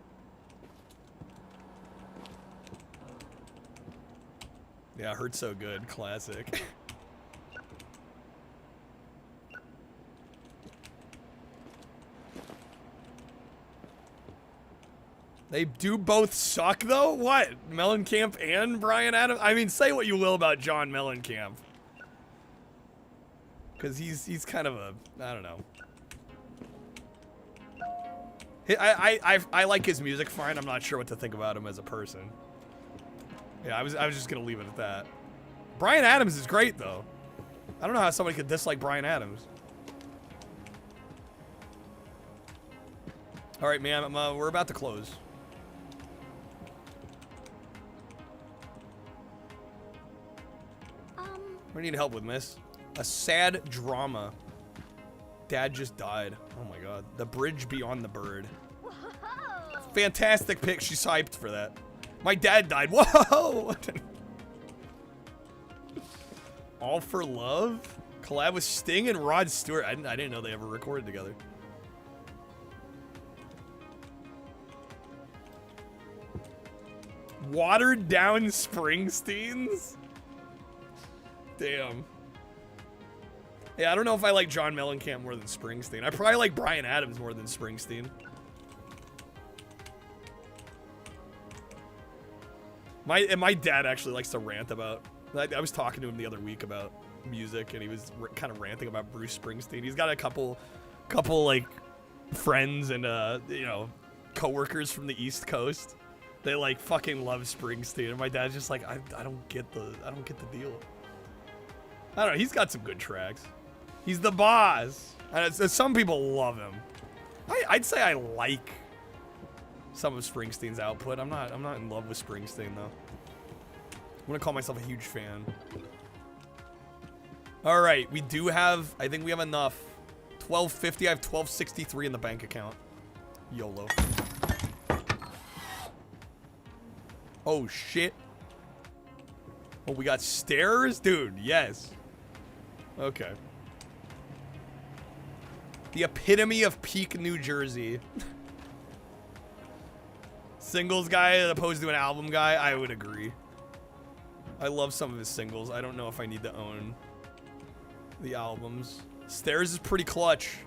[SPEAKER 5] Yeah, Hurt So Good, classic. They do both suck, though? What? Mellencamp and Bryan Adams? I mean, say what you will about John Mellencamp. Because he's kind of a... I don't know. I like his music fine. I'm not sure what to think about him as a person. Yeah, I was just going to leave it at that. Bryan Adams is great, though. I don't know how somebody could dislike Bryan Adams. All right, man. We're about to close. What do you need help with, miss? A sad drama. Dad just died. Oh my god. The Bridge Beyond the Bird. Whoa. Fantastic pick. She's hyped for that. My dad died. Whoa! All for Love? Collab with Sting and Rod Stewart. I didn't know they ever recorded together. Watered down Springsteens? Damn. Yeah, I don't know if I like John Mellencamp more than Springsteen. I probably like Bryan Adams more than Springsteen. My dad actually likes to rant about... I was talking to him the other week about music, and he was kind of ranting about Bruce Springsteen. He's got a couple like, friends and, you know, coworkers from the East Coast. They, like, fucking love Springsteen. And my dad's just like, I don't get the deal. I don't know. He's got some good tracks. He's the boss. And some people love him. I'd say I like some of Springsteen's output. I'm not in love with Springsteen, though. I'm gonna call myself a huge fan. All right, we do have, I think we have enough. 1250, I have 1263 in the bank account. YOLO. Oh, shit. Oh, we got stairs? Dude, yes. Okay. The epitome of peak New Jersey. Singles guy as opposed to an album guy, I would agree. I love some of his singles. I don't know if I need to own the albums. Stairs is pretty clutch.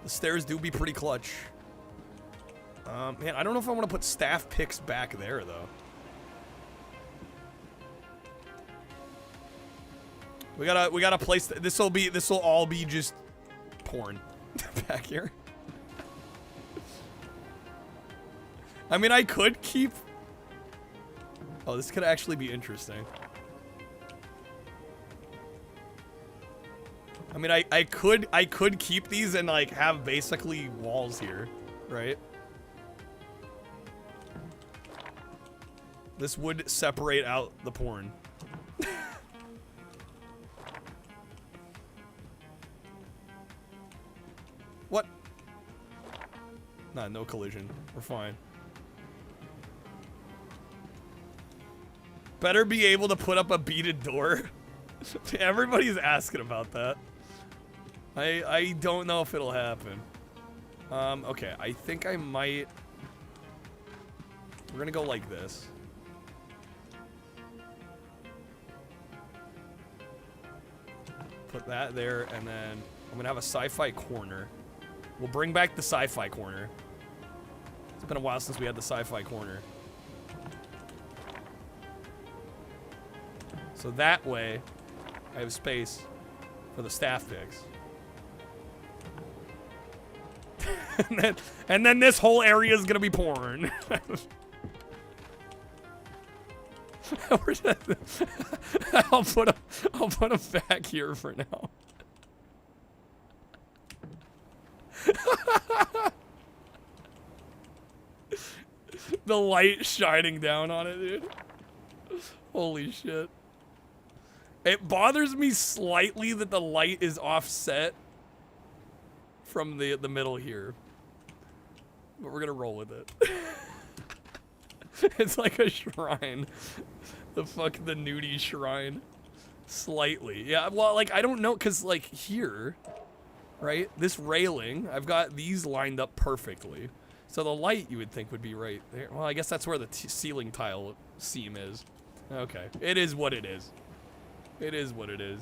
[SPEAKER 5] The stairs do be pretty clutch. Man, I don't know if I want to put staff picks back there, though. We gotta place, this'll all be just porn back here. I mean, I could keep, oh, this could actually be interesting. I mean, I could keep these and like have basically walls here, right? This would separate out the porn. What? Nah, no collision. We're fine. Better be able to put up a beaded door. Everybody's asking about that. I don't know if it'll happen. Okay, I think I might. We're gonna go like this. Put that there, and then I'm gonna have a sci-fi corner. We'll bring back the sci-fi corner. It's been a while since we had the sci-fi corner. So that way, I have space for the staff picks. and then this whole area is gonna be porn. I'll put them back here for now. The light shining down on it, dude. Holy shit. It bothers me slightly that the light is offset from the middle here. But we're gonna roll with it. It's like a shrine. The nudie shrine. Slightly. Yeah, well, like, I don't know, because, like, here, right? This railing, I've got these lined up perfectly. So the light, you would think, would be right there. Well, I guess that's where the ceiling tile seam is. Okay. It is what it is. It is what it is.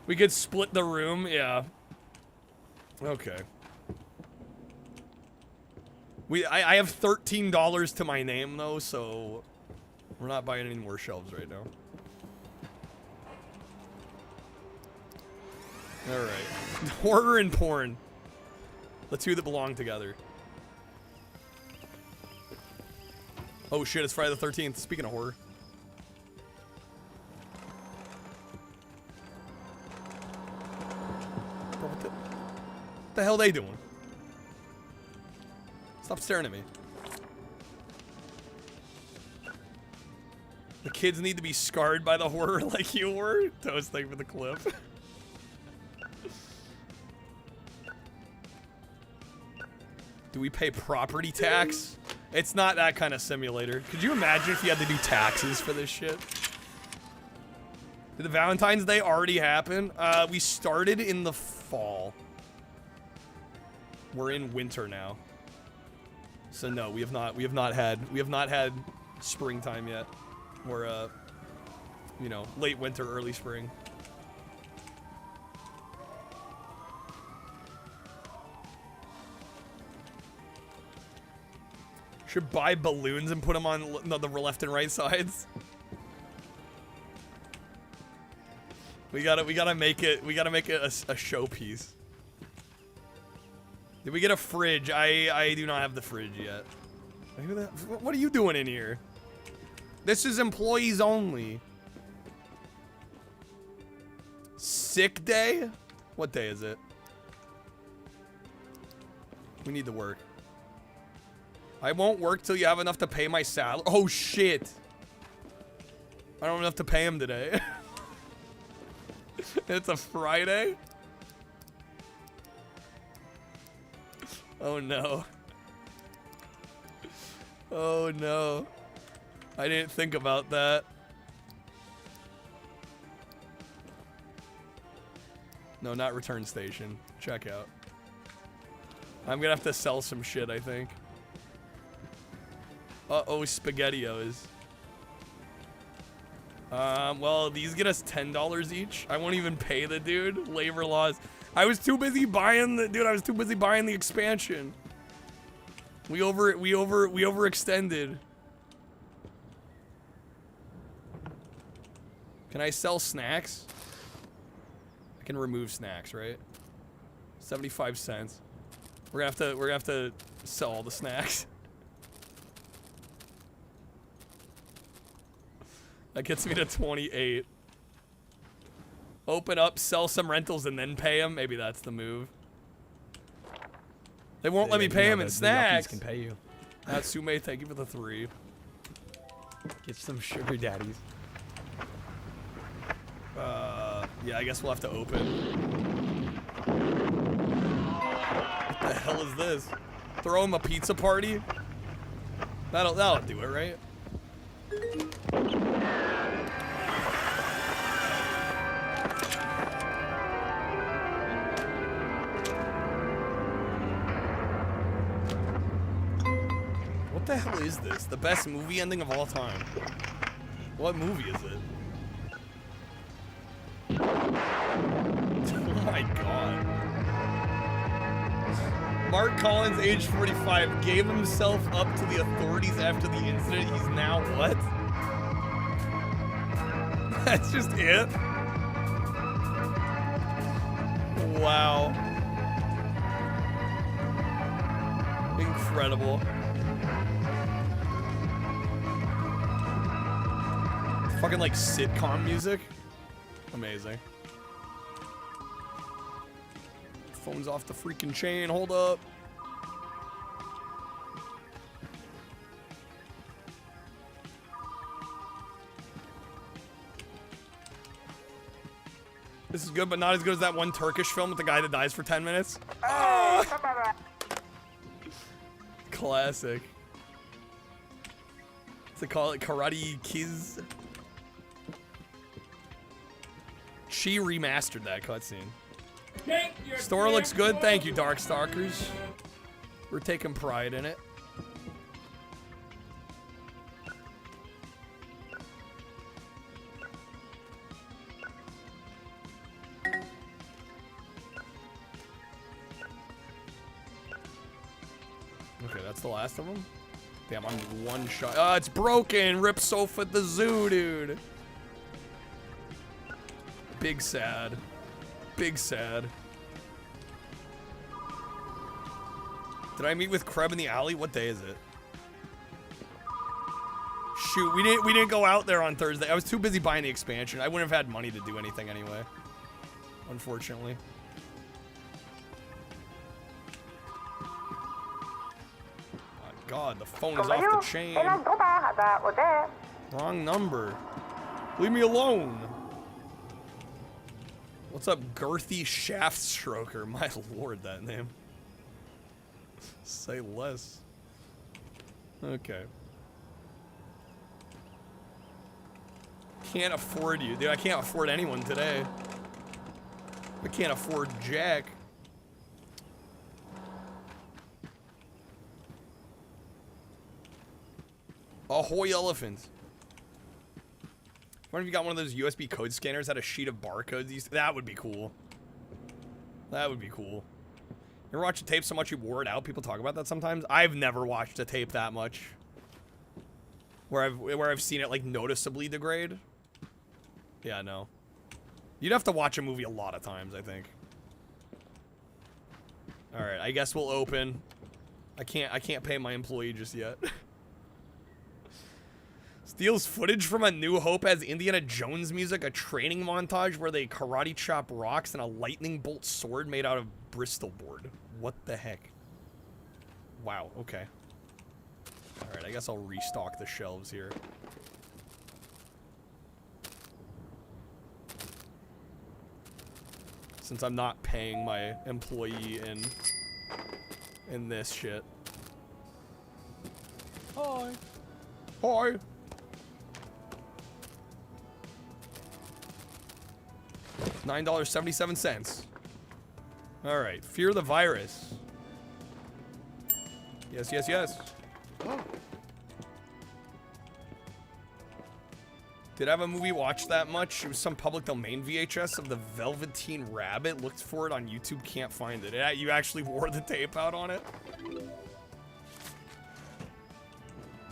[SPEAKER 5] We could split the room, yeah. Okay. I have $13 to my name, though, so we're not buying any more shelves right now. Alright. Horror and porn. The two that belong together. Oh shit, it's Friday the 13th. Speaking of horror. Bro, what the hell are they doing? Stop staring at me. The kids need to be scarred by the horror like you were. Toast, thank you for the clip. Do we pay property tax? It's not that kind of simulator. Could you imagine if you had to do taxes for this shit? Did the Valentine's Day already happen? We started in the fall. We're in winter now. So no, we have not had springtime yet. We're you know, late winter, early spring. Should buy balloons and put them on the left and right sides. We gotta make it a showpiece. Did we get a fridge? I do not have the fridge yet. What are you doing in here? This is employees only. Sick day? What day is it? We need to work. I won't work till you have enough to pay my salary. Oh shit. I don't have enough to pay him today. It's a Friday? Oh no. Oh no. I didn't think about that. No, not return station. Checkout. I'm gonna have to sell some shit, I think. Uh-oh, SpaghettiOs. Well, these get us $10 each. I won't even pay the dude. Labor laws. I was too busy buying the expansion. We overextended. Can I sell snacks? I can remove snacks, right? 75 cents. We're gonna have to sell all the snacks. That gets me to 28. Open up, sell some rentals, and then pay them. Maybe that's the move. They won't let me pay them in snacks.
[SPEAKER 6] Can pay you.
[SPEAKER 5] Natsume, thank you for the 3.
[SPEAKER 6] Get some sugar daddies.
[SPEAKER 5] Yeah, I guess we'll have to open. What the hell is this? Throw him a pizza party? That'll do it, right? What the hell is this? The best movie ending of all time. What movie is it? Oh my god. Mark Collins, age 45, gave himself up to the authorities after the incident. He's now what? That's just it? Wow. Incredible. Fucking like sitcom music. Amazing. Phone's off the freaking chain. Hold up. This is good, but not as good as that one Turkish film with the guy that dies for 10 minutes. Ah! Classic. What's they call it? Karate Kids? She remastered that cutscene. Store looks good. Thank you, Darkstalkers. We're taking pride in it. Okay, that's the last of them. Damn, I'm one shot. Oh, it's broken. Rip sofa at the zoo, dude. Big sad. Big sad. Did I meet with Kreb in the alley? What day is it? Shoot, we didn't go out there on Thursday. I was too busy buying the expansion. I wouldn't have had money to do anything anyway. Unfortunately. My God, the phone is off the chain. Wrong number. Leave me alone. What's up, Girthy Shaft Stroker? My lord, that name. Say less. Okay. Can't afford you. Dude, I can't afford anyone today. I can't afford Jack. Ahoy elephants. What if you got one of those USB code scanners that had a sheet of barcodes? That would be cool. That would be cool. You ever watch a tape so much you wore it out? People talk about that sometimes. I've never watched a tape that much. Where I've seen it like noticeably degrade. Yeah, no. You'd have to watch a movie a lot of times, I think. Alright, I guess we'll open. I can't pay my employee just yet. Steals footage from A New Hope as Indiana Jones music, a training montage where they karate chop rocks, and a lightning bolt sword made out of Bristol board. What the heck? Wow, okay. Alright, I guess I'll restock the shelves here. Since I'm not paying my employee in this shit. Hi. Hi. $9.77. Alright, fear the virus. Yes, yes, yes. Oh. Did I have a movie watched that much? It was some public domain VHS of the Velveteen Rabbit. Looked for it on YouTube, can't find it. You actually wore the tape out on it?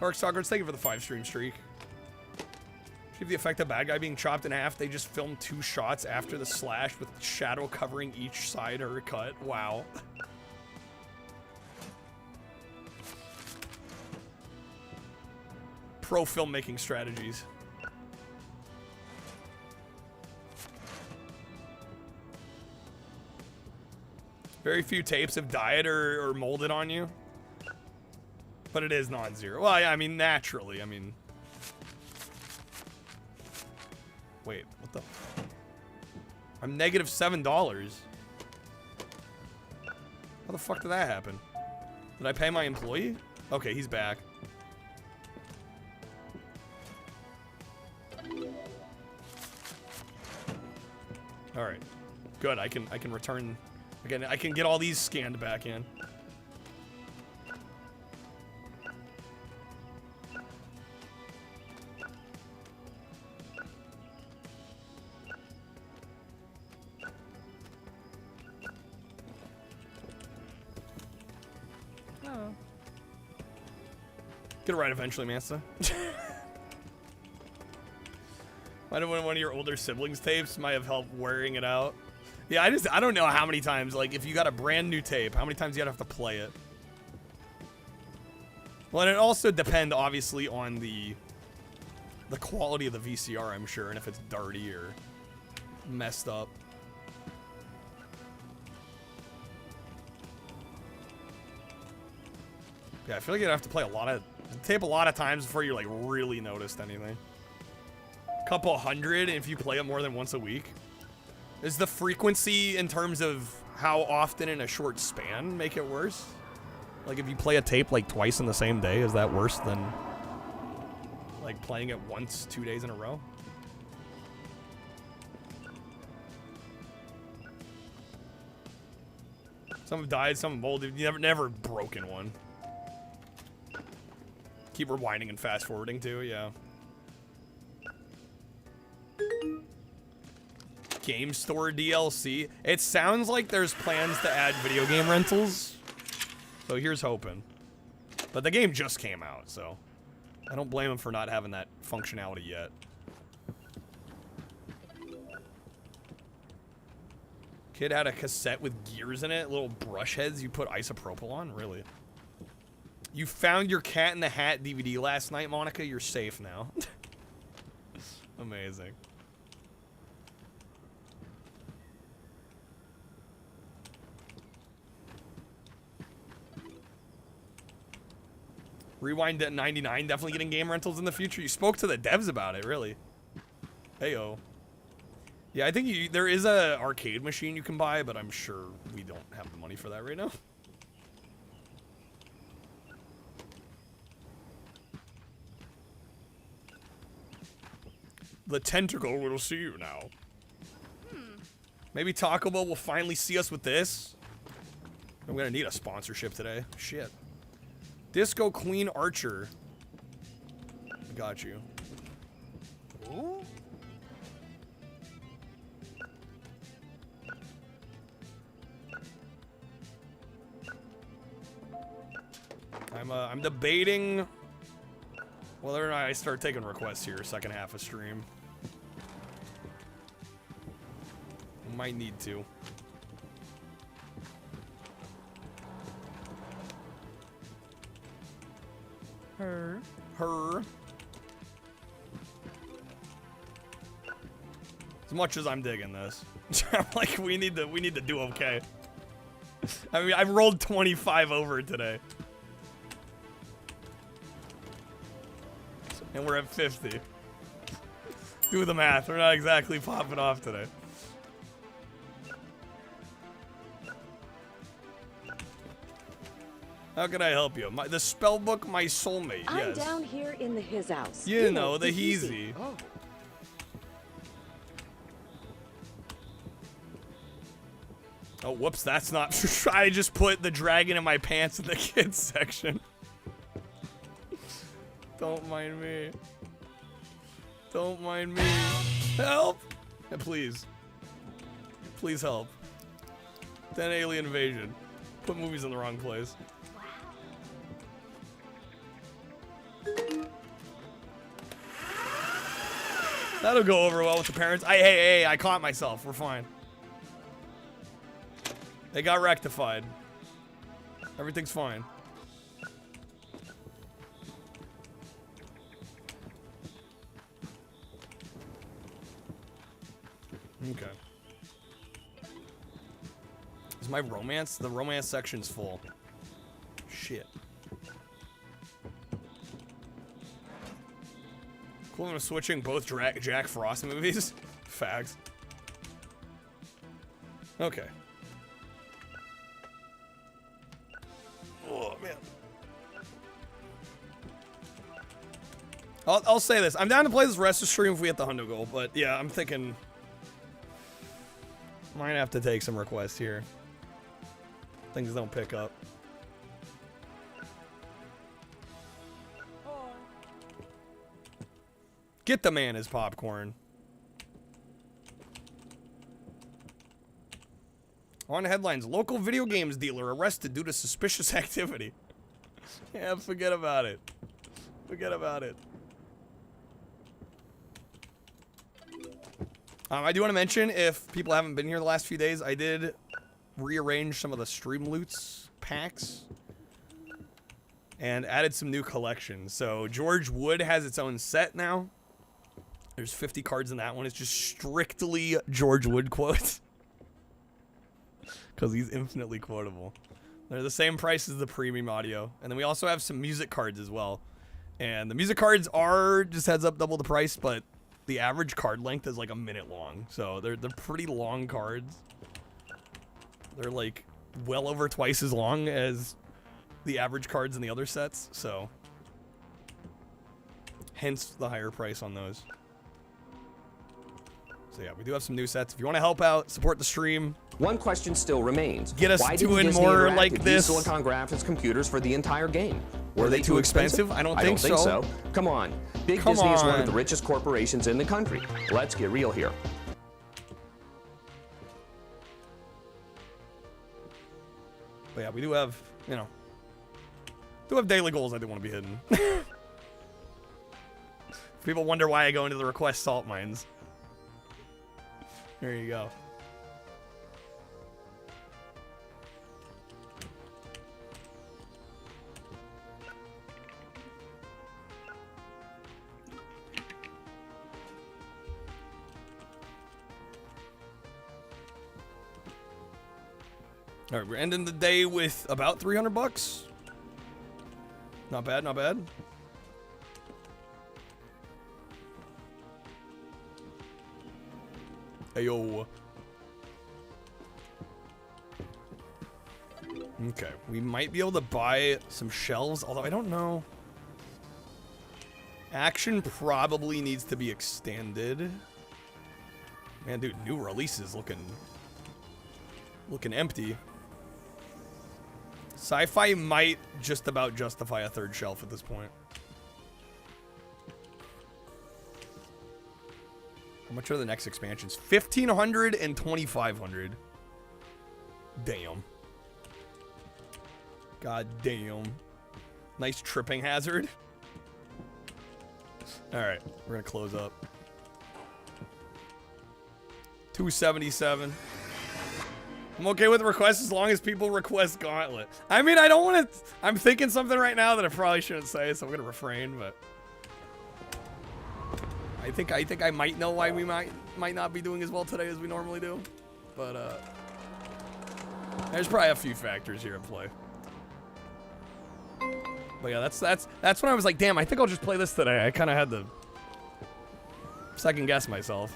[SPEAKER 5] Dark Stalkers, thank you for the 5-stream streak. Achieve the effect of bad guy being chopped in half. They just filmed 2 shots after the slash with shadow covering each side or cut. Wow. Pro filmmaking strategies. Very few tapes have died or molded on you. But it is non-zero. Well, yeah, I mean, naturally. I mean... Wait, what the... I'm negative $7. How the fuck did that happen? Did I pay my employee? Okay, he's back. Alright. Good, I can return... Again, I can get all these scanned back in. Oh. Get it right eventually, Mansa. Might have one of your older siblings' tapes might have helped wearing it out. Yeah, I don't know how many times, like, if you got a brand new tape, how many times you have to play it. Well, and it also depends, obviously, on the quality of the VCR, I'm sure, and if it's dirty or messed up. Yeah, I feel like you'd have to play tape a lot of times before you, like, really noticed anything. Couple hundred if you play it more than once a week. Is the frequency in terms of how often in a short span make it worse? Like if you play a tape like twice in the same day, is that worse than like playing it once 2 days in a row? Some have died, some have molded. You never broken one. Keep rewinding and fast forwarding too, yeah. Game Store DLC. It sounds like there's plans to add video game rentals. So here's hoping. But the game just came out, so I don't blame them for not having that functionality yet. Kid had a cassette with gears in it, little brush heads you put isopropyl on? Really? You found your Cat in the Hat DVD last night, Monica? You're safe now. Amazing. Rewind at 99, definitely getting game rentals in the future. You spoke to the devs about it, really. Heyo. Yeah, I think there is a arcade machine you can buy, but I'm sure we don't have the money for that right now. The tentacle will see you now. Maybe Taco Bell will finally see us with this. I'm gonna need a sponsorship today. Shit. Disco Queen Archer. I got you. Ooh. I'm debating whether or not I start taking requests here second half of stream. Might need to. Her. As much as I'm digging this, I'm like, we need to do okay. I mean, I've rolled 25 over today. And we're at 50. Do the math. We're not exactly popping off today. How can I help you? The spellbook, my soulmate.
[SPEAKER 12] I'm
[SPEAKER 5] yes.
[SPEAKER 12] down here in the his house.
[SPEAKER 5] You know, the heezy.
[SPEAKER 12] Oh.
[SPEAKER 5] Oh, whoops, that's not. I just put the dragon in my pants in the kids section. Don't mind me. Don't mind me. Help! Yeah, please. Please help. Then alien invasion. Put movies in the wrong place. That'll go over well with the parents. Hey, I caught myself. We're fine. They got rectified. Everything's fine. Okay. Is my romance? The romance section's full. Shit. Equivalent of switching both Jack Frost movies. Facts. Okay. Oh, man. I'll say this. I'm down to play this rest of the stream if we hit the 100 goal, but yeah, I'm thinking... Might have to take some requests here. Things don't pick up. Get the man his popcorn. On headlines, local video games dealer arrested due to suspicious activity. Yeah, forget about it. Forget about it. I do want to mention, if people haven't been here the last few days, I did rearrange some of the stream loots packs and added some new collections. So George Wood has its own set now. There's 50 cards in that one. It's just strictly George Wood quotes. Because he's infinitely quotable. They're the same price as the premium audio. And then we also have some music cards as well. And the music cards are, just heads up, double the price, but the average card length is like a minute long. So they're pretty long cards. They're like well over twice as long as the average cards in the other sets. So hence the higher price on those. So yeah, we do have some new sets. If you want to help out, support the stream.
[SPEAKER 1] One question still remains.
[SPEAKER 5] Get us
[SPEAKER 1] Why
[SPEAKER 5] doing
[SPEAKER 1] Disney
[SPEAKER 5] more
[SPEAKER 1] Interactive
[SPEAKER 5] like
[SPEAKER 1] use
[SPEAKER 5] this.
[SPEAKER 1] Silicon Graphics computers for the entire game.
[SPEAKER 5] Were they too expensive? I don't think so.
[SPEAKER 1] Come on. Big
[SPEAKER 5] Come
[SPEAKER 1] Disney is one
[SPEAKER 5] on.
[SPEAKER 1] of the richest corporations in the country. Let's get real here.
[SPEAKER 5] But yeah, we do have, you know, daily goals I do want to be hidden. People wonder why I go into the request salt mines. There you go. All right, we're ending the day with about 300 bucks. Not bad, not bad. Ayo. Okay, we might be able to buy some shelves, although I don't know. Action probably needs to be extended. Man, dude, new releases looking empty. Sci-fi might just about justify a third shelf at this point. How much are the next expansions? 1,500 and 2,500. Damn. God damn. Nice tripping hazard. Alright, we're gonna close up. 277. I'm okay with requests as long as people request Gauntlet. I mean, I don't want to... I'm thinking something right now that I probably shouldn't say, so I'm going to refrain, but... I think I might know why we might not be doing as well today as we normally do. But, there's probably a few factors here at play. But yeah, that's when I was like, damn, I think I'll just play this today. I kind of had to second guess myself.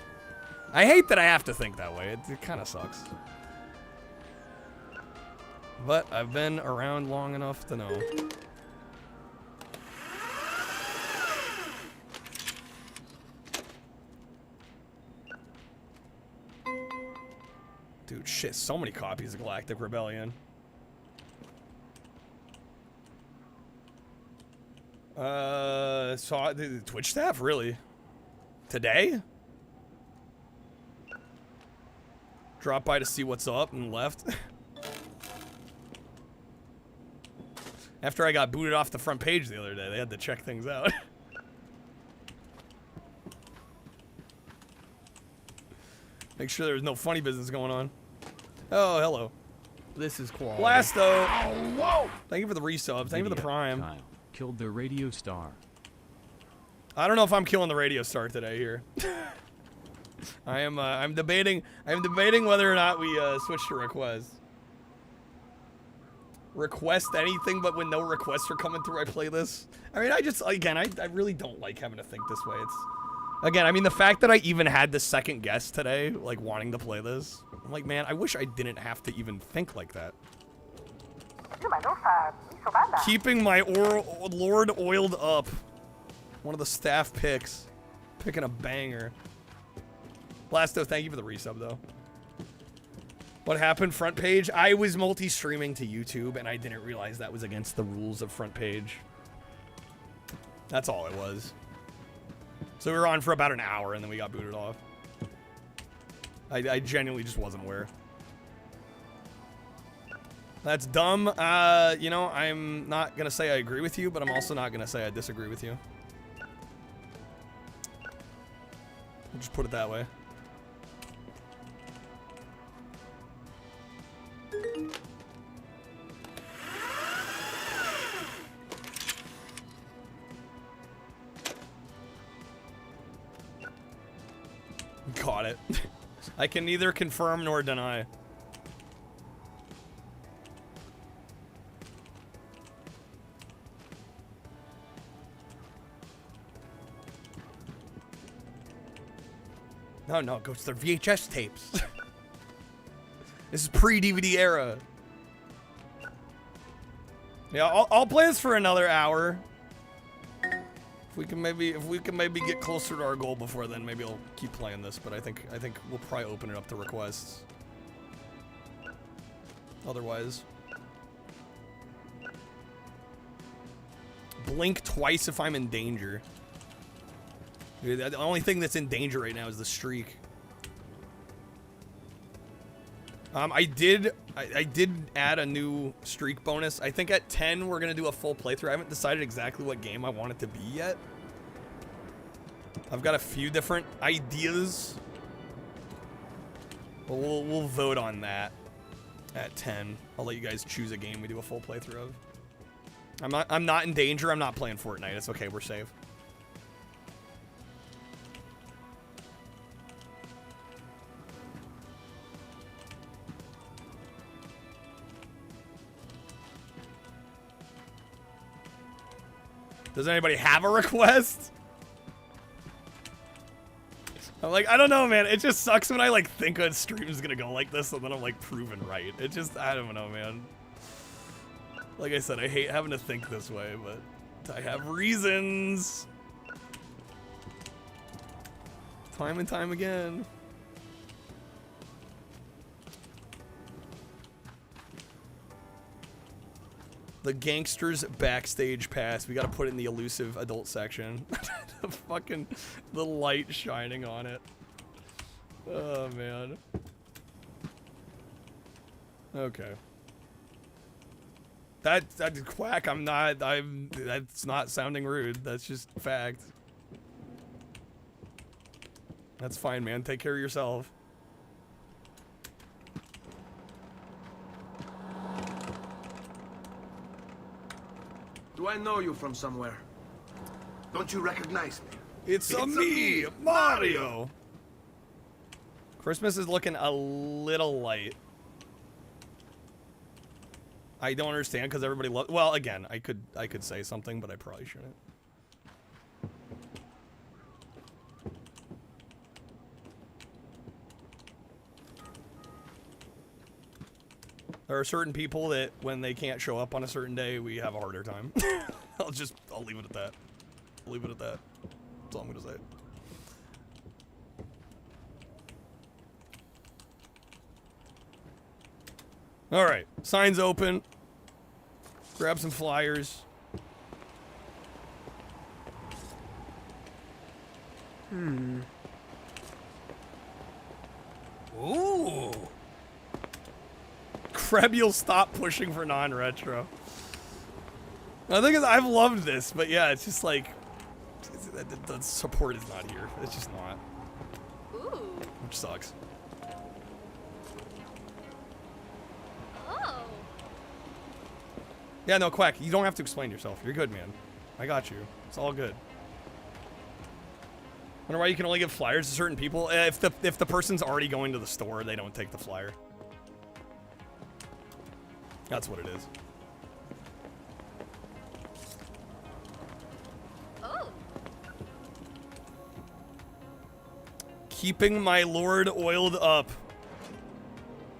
[SPEAKER 5] I hate that I have to think that way. It kind of sucks. But I've been around long enough to know. Dude, shit, so many copies of Galactic Rebellion. Saw the Twitch staff, really? Today? Dropped by to see what's up and left. After I got booted off the front page the other day, they had to check things out. Make sure there's no funny business going on. Oh, hello.
[SPEAKER 4] This is quality.
[SPEAKER 5] Blasto.
[SPEAKER 4] Whoa!
[SPEAKER 5] Thank you for the resub. Thank you for the prime.
[SPEAKER 4] Kyle killed the radio star.
[SPEAKER 5] I don't know if I'm killing the radio star today here. I'm debating whether or not we switch to request. Request anything, but when no requests are coming through, I play this. I mean, I really don't like having to think this way. It's, again, I mean, the fact that I even had the second guess today, like, wanting to play this, I'm like, man, I wish I didn't have to even think like that. Keeping my Lord oiled up. One of the staff picks. Picking a banger. Blasto, thank you for the resub, though. What happened, front page? I was multi-streaming to YouTube, and I didn't realize that was against the rules of front page. That's all it was. So we were on for about an hour, and then we got booted off. I genuinely just wasn't aware. That's dumb. You know, I'm not going to say I agree with you, but I'm also not going to say I disagree with you. We'll just put it that way. Got it. I can neither confirm nor deny. No, go to their VHS tapes. This is pre-DVD era. Yeah, I'll play this for another hour. If we can maybe get closer to our goal before then, maybe I'll keep playing this. But I think we'll probably open it up to requests. Otherwise, blink twice if I'm in danger. The only thing that's in danger right now is the streak. I did add a new streak bonus. I think at 10 we're gonna do a full playthrough. I haven't decided exactly what game I want it to be yet. I've got a few different ideas, but we'll vote on that at 10. I'll let you guys choose a game we do a full playthrough of. I'm not in danger. I'm not playing Fortnite. It's okay. We're safe. Does anybody have a request? I'm like, I don't know, man. It just sucks when I like think a stream is gonna go like this and then I'm like proven right. It just, I don't know, man. Like I said, I hate having to think this way, but I have reasons. Time and time again. The gangsters backstage pass. We gotta put it in the elusive adult section. the light shining on it. Oh man. Okay. That's quack. That's not sounding rude. That's just fact. That's fine, man. Take care of yourself.
[SPEAKER 12] Do I know you from somewhere? Don't you recognize me?
[SPEAKER 5] It's me, Mario. Christmas is looking a little light. I don't understand because everybody loves. Well, again, I could say something, but I probably shouldn't. There are certain people that when they can't show up on a certain day, we have a harder time. I'll leave it at that. I'll leave it at that. That's all I'm gonna say. All right, signs open. Grab some flyers. Ooh. Kreb, you'll stop pushing for non-retro. The thing is, I've loved this, but yeah, it's just like the support is not here. It's just not.
[SPEAKER 9] Ooh.
[SPEAKER 5] Which sucks. Yeah, no, Quack, you don't have to explain yourself. You're good, man. I got you. It's all good. Wonder why you can only give flyers to certain people? If the person's already going to the store, they don't take the flyer. That's what it is.
[SPEAKER 22] Oh.
[SPEAKER 5] Keeping my lord oiled up.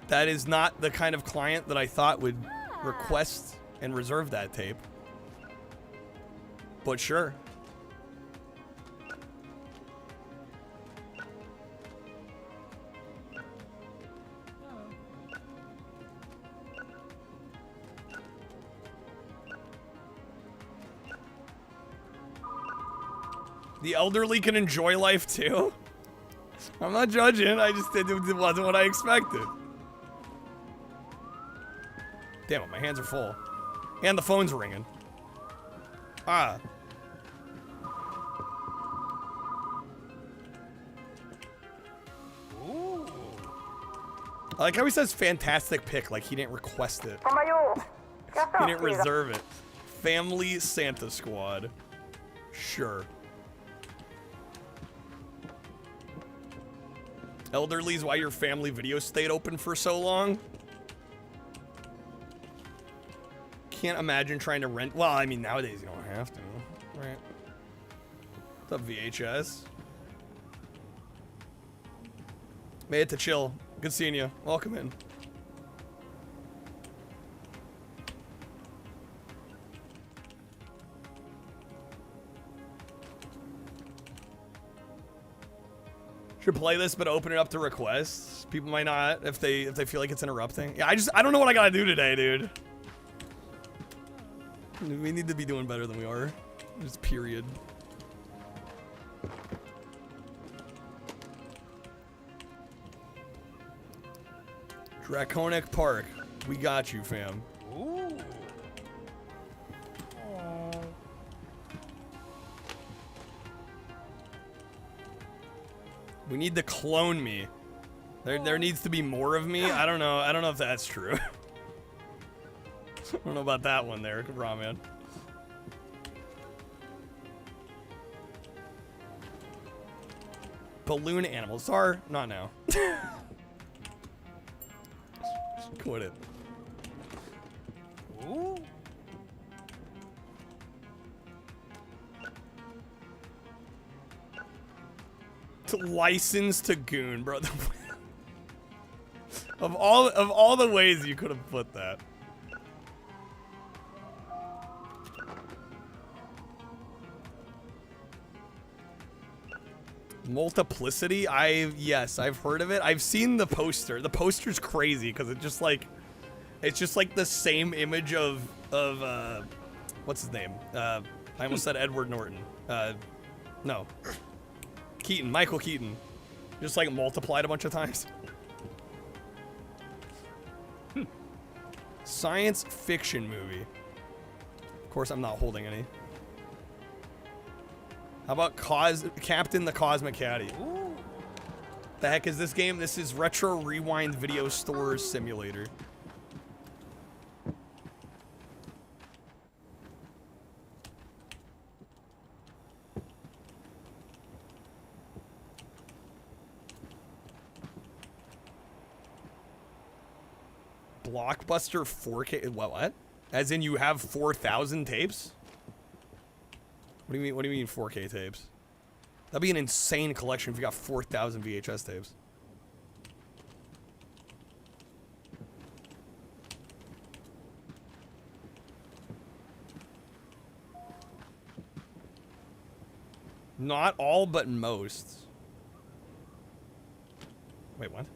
[SPEAKER 5] That is not the kind of client that I thought would request and reserve that tape. But sure. The elderly can enjoy life too. I'm not judging. I just it wasn't what I expected. Damn it, my hands are full. And the phone's ringing. Ah. Ooh. I like how he says fantastic pick, like he didn't request it. He didn't reserve it. Family Santa Squad. Sure. Elderly's why your family video stayed open for so long? Can't imagine trying to rent. Well, I mean, nowadays you don't have to. Right. What's up, VHS? Made it to chill. Good seeing you. Welcome in. Should play this, but open it up to requests. People might not if they feel like it's interrupting. Yeah, I don't know what I gotta do today, dude. We need to be doing better than we are. Just period. Draconic Park. We got you, fam. Ooh. We need to clone me. There needs to be more of me. I don't know. I don't know if that's true. I don't know about that one there, raw man. Balloon animals are not now. Quit it. Ooh. To license to goon, bro. of all the ways you could have put that. Multiplicity? Yes, I've heard of it. I've seen the poster. The poster's crazy because it's just like the same image of what's his name? I almost said Edward Norton. No. Keaton, Michael Keaton. Just like multiplied a bunch of times. Science fiction movie. Of course, I'm not holding any. How about Captain the Cosmic Caddy? Ooh. The heck is this game? This is Retro Rewind Video Store Simulator. Blockbuster 4K. What? As in you have 4,000 tapes? What do you mean? What do you mean 4K tapes? That'd be an insane collection if you got 4,000 VHS tapes. Not all, but most. Wait, what?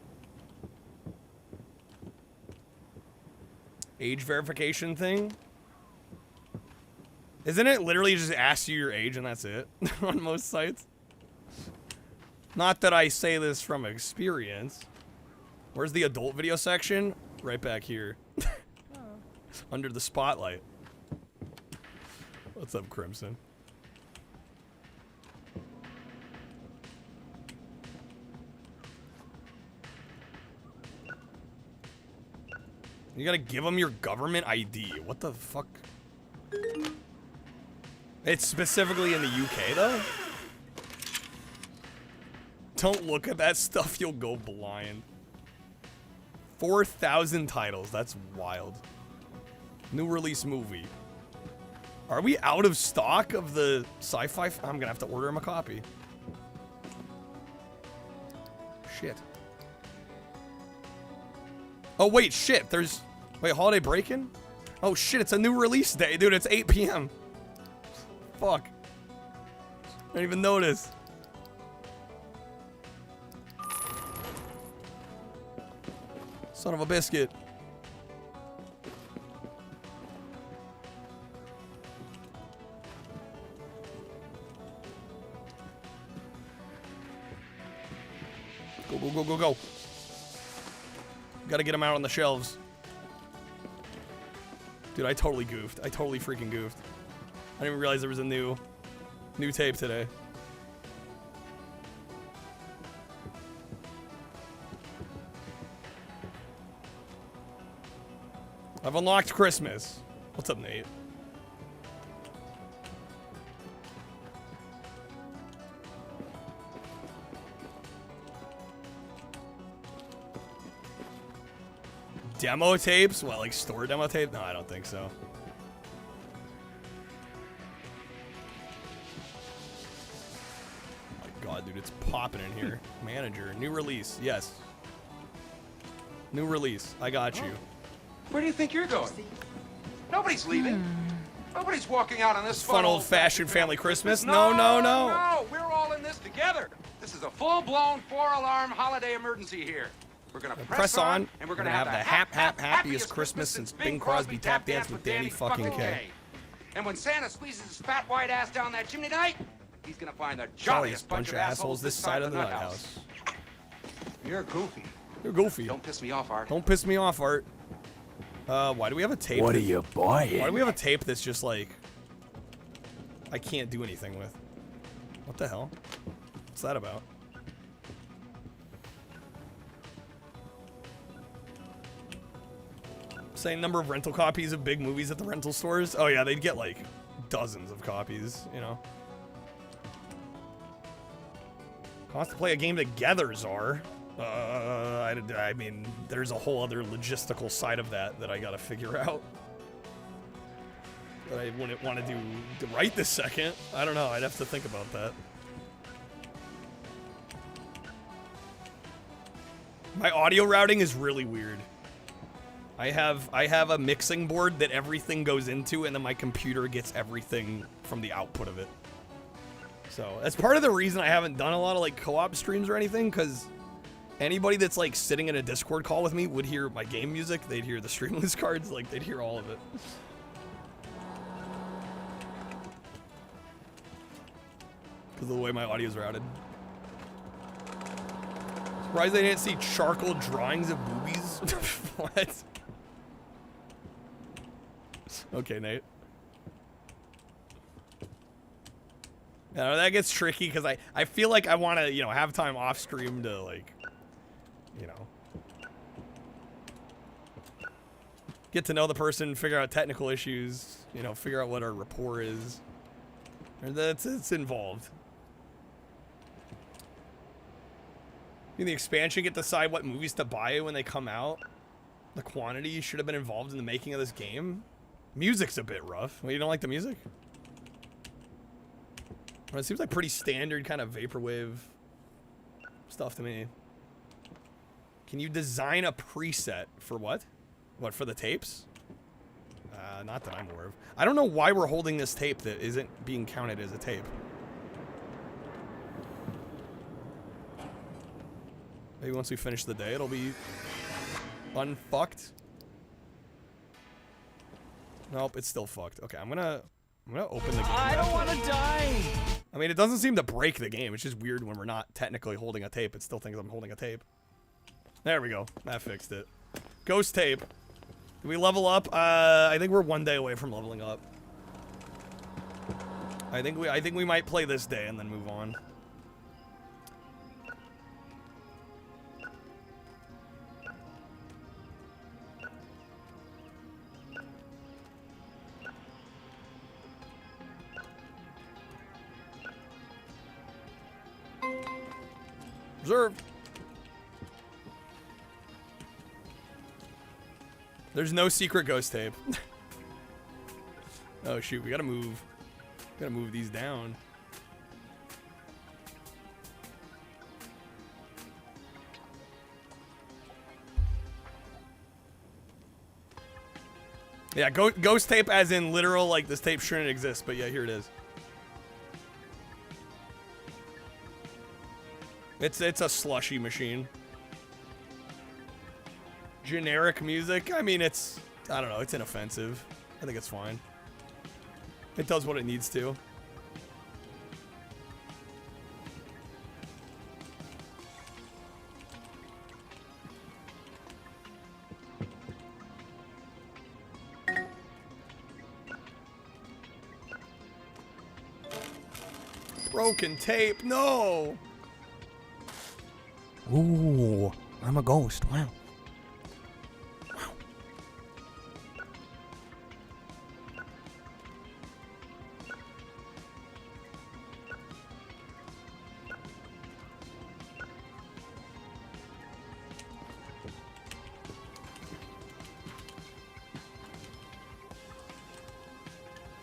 [SPEAKER 5] Age verification thing? Isn't it literally just asks you your age and that's it on most sites? Not that I say this from experience. Where's the adult video section? Right back here. Under the spotlight. What's up, Crimson? You gotta give them your government ID. What the fuck? It's specifically in the UK, though? Don't look at that stuff, you'll go blind. 4,000 titles, that's wild. New release movie. Are we out of stock of the sci-fi? I'm gonna have to order him a copy. Shit. Oh, wait, shit, there's... Wait, holiday break-in? Oh, shit, it's a new release day, dude, it's 8 p.m. Fuck. I didn't even notice. Son of a biscuit. Go, go, go, go, go. Gotta get them out on the shelves. Dude, I totally goofed. I totally freaking goofed. I didn't even realize there was a new tape today. I've unlocked Christmas. What's up, Nate? Demo tapes? What, like store demo tape? No, I don't think so. Oh my god, dude, it's popping in here. Manager, new release, yes. New release, I got you.
[SPEAKER 16] Where do you think you're going? Nobody's leaving. Nobody's walking out on this
[SPEAKER 5] fun old-fashioned family Christmas.
[SPEAKER 16] No,
[SPEAKER 5] No.
[SPEAKER 16] no, we're all in this together. This is a full-blown 4-alarm holiday emergency here. We're gonna press on, and we're gonna have the happiest Christmas since Bing Crosby tap danced with Danny fucking Kaye. And when Santa squeezes his fat white ass down that chimney tonight, he's gonna find the jolliest bunch of assholes this side of the nut house. You're goofy.
[SPEAKER 5] You're goofy.
[SPEAKER 16] Don't piss me off, Art.
[SPEAKER 5] Don't piss me off, Art. Why do we have a tape?
[SPEAKER 14] What are you buying?
[SPEAKER 5] Why do we have a tape that's just like I can't do anything with? What the hell? What's that about? Same number of rental copies of big movies at the rental stores. Oh yeah, they'd get like dozens of copies, you know. Cost to play a game together, Czar. I mean, there's a whole other logistical side of that I gotta figure out. That I wouldn't want to do right this second. I don't know, I'd have to think about that. My audio routing is really weird. I have a mixing board that everything goes into, and then my computer gets everything from the output of it. So that's part of the reason I haven't done a lot of like co-op streams or anything, because anybody that's like sitting in a Discord call with me would hear my game music, they'd hear the Streamless cards, like they'd hear all of it. Because of the way my audio is routed. Surprised they didn't see charcoal drawings of boobies. What? Okay, Nate. Yeah, that gets tricky because I feel like I want to, you know, have time off stream to like, you know, get to know the person, figure out technical issues, you know, figure out what our rapport is. It's involved. In the expansion, get to decide what movies to buy when they come out. The quantity should have been involved in the making of this game. Music's a bit rough. Well, you don't like the music? Well, it seems like pretty standard kind of vaporwave stuff to me. Can you design a preset for what? What, for the tapes? Not that I'm aware of. I don't know why we're holding this tape that isn't being counted as a tape. Maybe once we finish the day, it'll be unfucked. Nope, it's still fucked. Okay, I'm gonna open the game.
[SPEAKER 6] I don't want to die.
[SPEAKER 5] I mean, it doesn't seem to break the game. It's just weird when we're not technically holding a tape. It still thinks I'm holding a tape. There we go. That fixed it. Ghost tape. Did we level up? I think we're 1 day away from leveling up. I think we might play this day and then move on. Reserved. There's no secret ghost tape. Oh shoot, we gotta move. Gotta move these down. Yeah, ghost tape as in literal, like this tape shouldn't exist, but yeah, here it is. It's a slushy machine. Generic music, I mean, I don't know, it's inoffensive. I think it's fine. It does what it needs to. Broken tape, no! Ooh, I'm a ghost, wow.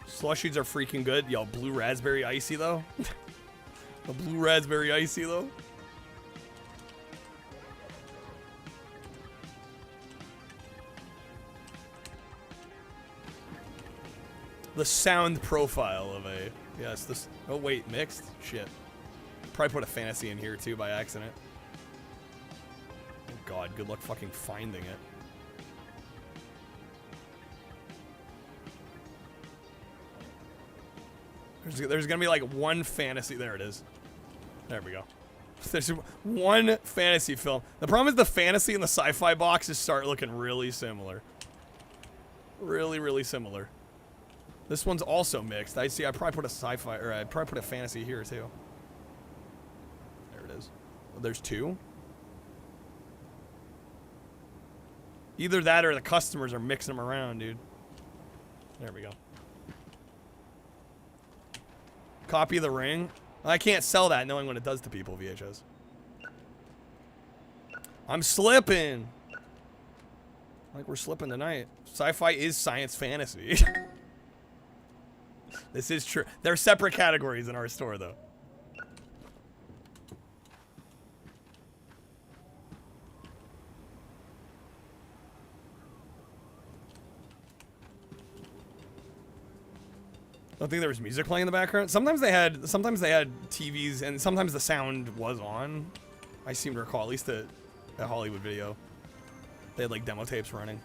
[SPEAKER 5] Slushies are freaking good. Yo, blue raspberry icy though. A blue raspberry icy though. The sound profile of a, yes, this, oh wait, mixed? Shit. Probably put a fantasy in here too by accident. Oh god, good luck fucking finding it. There's gonna be like one fantasy. There it is. There we go. There's one fantasy film. The problem is the fantasy and the sci-fi boxes start looking really similar. Really, really similar. This one's also mixed. I see. I probably put a sci-fi, or I probably put a fantasy here too. There it is. Well, there's two. Either that or the customers are mixing them around, dude. There we go. Copy of the Ring. I can't sell that knowing what it does to people, VHS. I'm slipping. Like we're slipping tonight. Sci-fi is science fantasy. This is true. They're separate categories in our store, though. I don't think there was music playing in the background. Sometimes they had TVs, and sometimes the sound was on. I seem to recall, at least at Hollywood Video, they had like demo tapes running.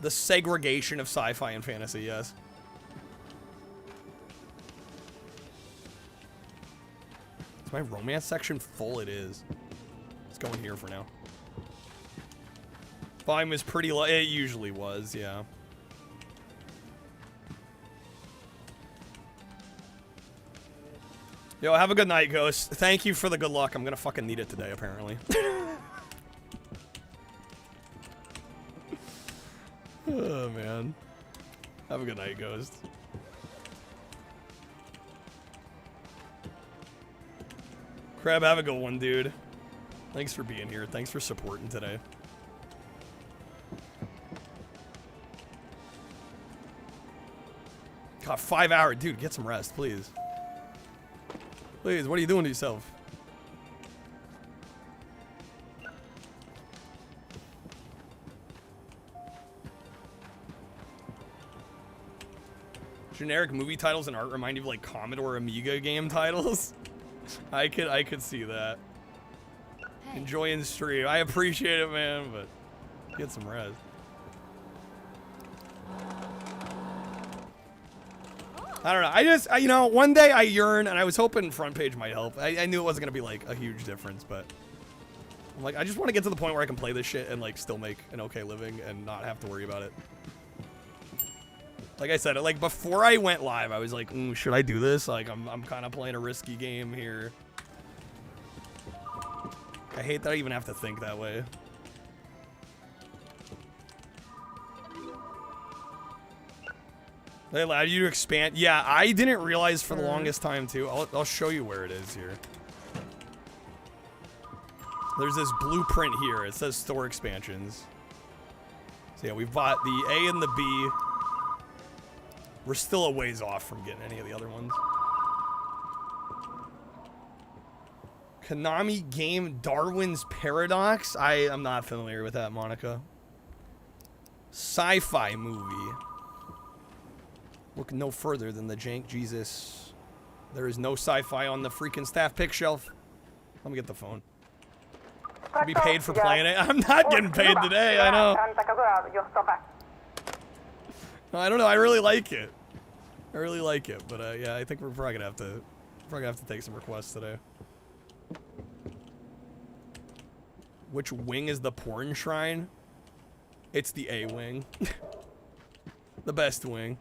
[SPEAKER 5] The segregation of sci-fi and fantasy, yes. Is my romance section full? It is. Let's go in here for now. Volume is pretty low. It usually was, yeah. Yo, have a good night, Ghost. Thank you for the good luck. I'm gonna fucking need it today, apparently. Oh, man. Have a good night, Ghost. Crab, have a good one, dude. Thanks for being here. Thanks for supporting today. God, 5 hours. Dude, get some rest, please. Please, what are you doing to yourself? Generic movie titles and art remind you of like Commodore Amiga game titles. I could see that. Hey. Enjoying the stream. I appreciate it, man, but get some rest. I don't know. You know, one day I yearn, and I was hoping front page might help. I knew it wasn't gonna be like a huge difference, but I'm like, I just want to get to the point where I can play this shit and like still make an okay living and not have to worry about it. Like I said, like before I went live, I was like, should I do this? Like I'm kind of playing a risky game here. I hate that I even have to think that way. They allowed you to expand. Yeah, I didn't realize for the longest time too. I'll show you where it is here. There's this blueprint here. It says store expansions. So yeah, we've bought the A and the B. We're still a ways off from getting any of the other ones. Konami game Darwin's Paradox? I am not familiar with that, Monica. Sci-fi movie. Look no further than the jank Jesus. There is no sci-fi on the freaking staff pick shelf. Let me get the phone. I'll be paid for playing it. I'm not getting paid today, I know. No, I don't know, I really like it. I really like it, but yeah, I think we're probably gonna have to take some requests today. Which wing is the porn shrine? It's the A wing. The best wing.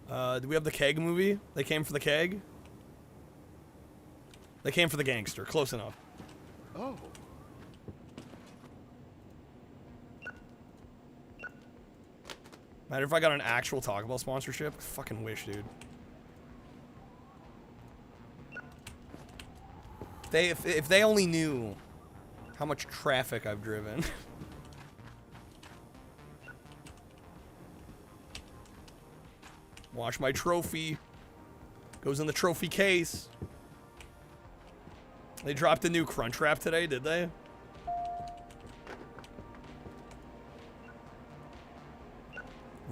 [SPEAKER 5] Do we have the keg movie? They came for the keg? They came for the gangster. Close enough.
[SPEAKER 6] Oh.
[SPEAKER 5] Matter if I got an actual Taco Bell sponsorship? Fucking wish, dude. If they only knew how much traffic I've driven. Watch my trophy. Goes in the trophy case. They dropped a new Crunchwrap today, did they?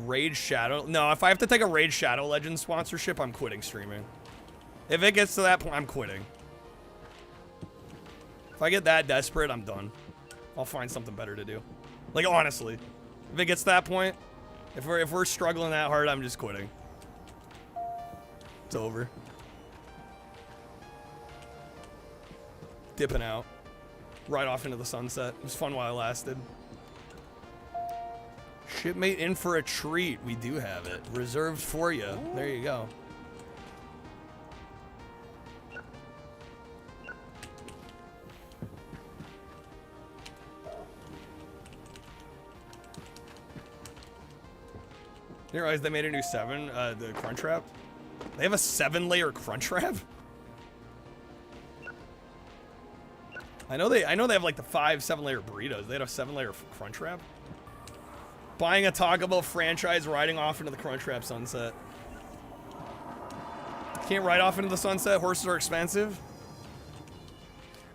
[SPEAKER 5] Raid Shadow. No, if I have to take a Raid Shadow Legends sponsorship, I'm quitting streaming. If it gets to that point, I'm quitting. If I get that desperate, I'm done. I'll find something better to do. Like, honestly. If it gets to that point, if we're struggling that hard, I'm just quitting. It's over. Dipping out. Right off into the sunset. It was fun while it lasted. Shipmate in for a treat. We do have it. Reserved for you. There you go. You realize they made a new 7, the Crunchwrap? They have a 7-layer Crunchwrap? I know they have like the 7-layer burritos. They had a 7-layer Crunchwrap. Buying a Taco Bell franchise, riding off into the Crunchwrap sunset. Can't ride off into the sunset. Horses are expensive.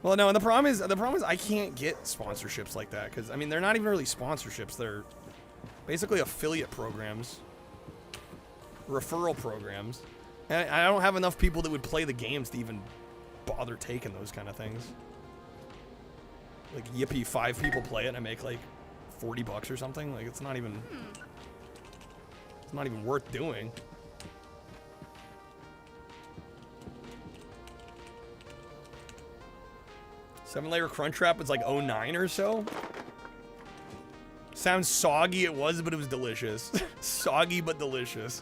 [SPEAKER 5] Well, no, and the problem is I can't get sponsorships like that because I mean they're not even really sponsorships. They're basically affiliate programs, referral programs, and I don't have enough people that would play the games to even bother taking those kind of things. Like yippee, 5 people play it and I make like $40 or something. Like it's not even worth doing. Seven-layer Crunchwrap was like 09 or so. Sounds soggy, it was, but it was delicious. Soggy but delicious.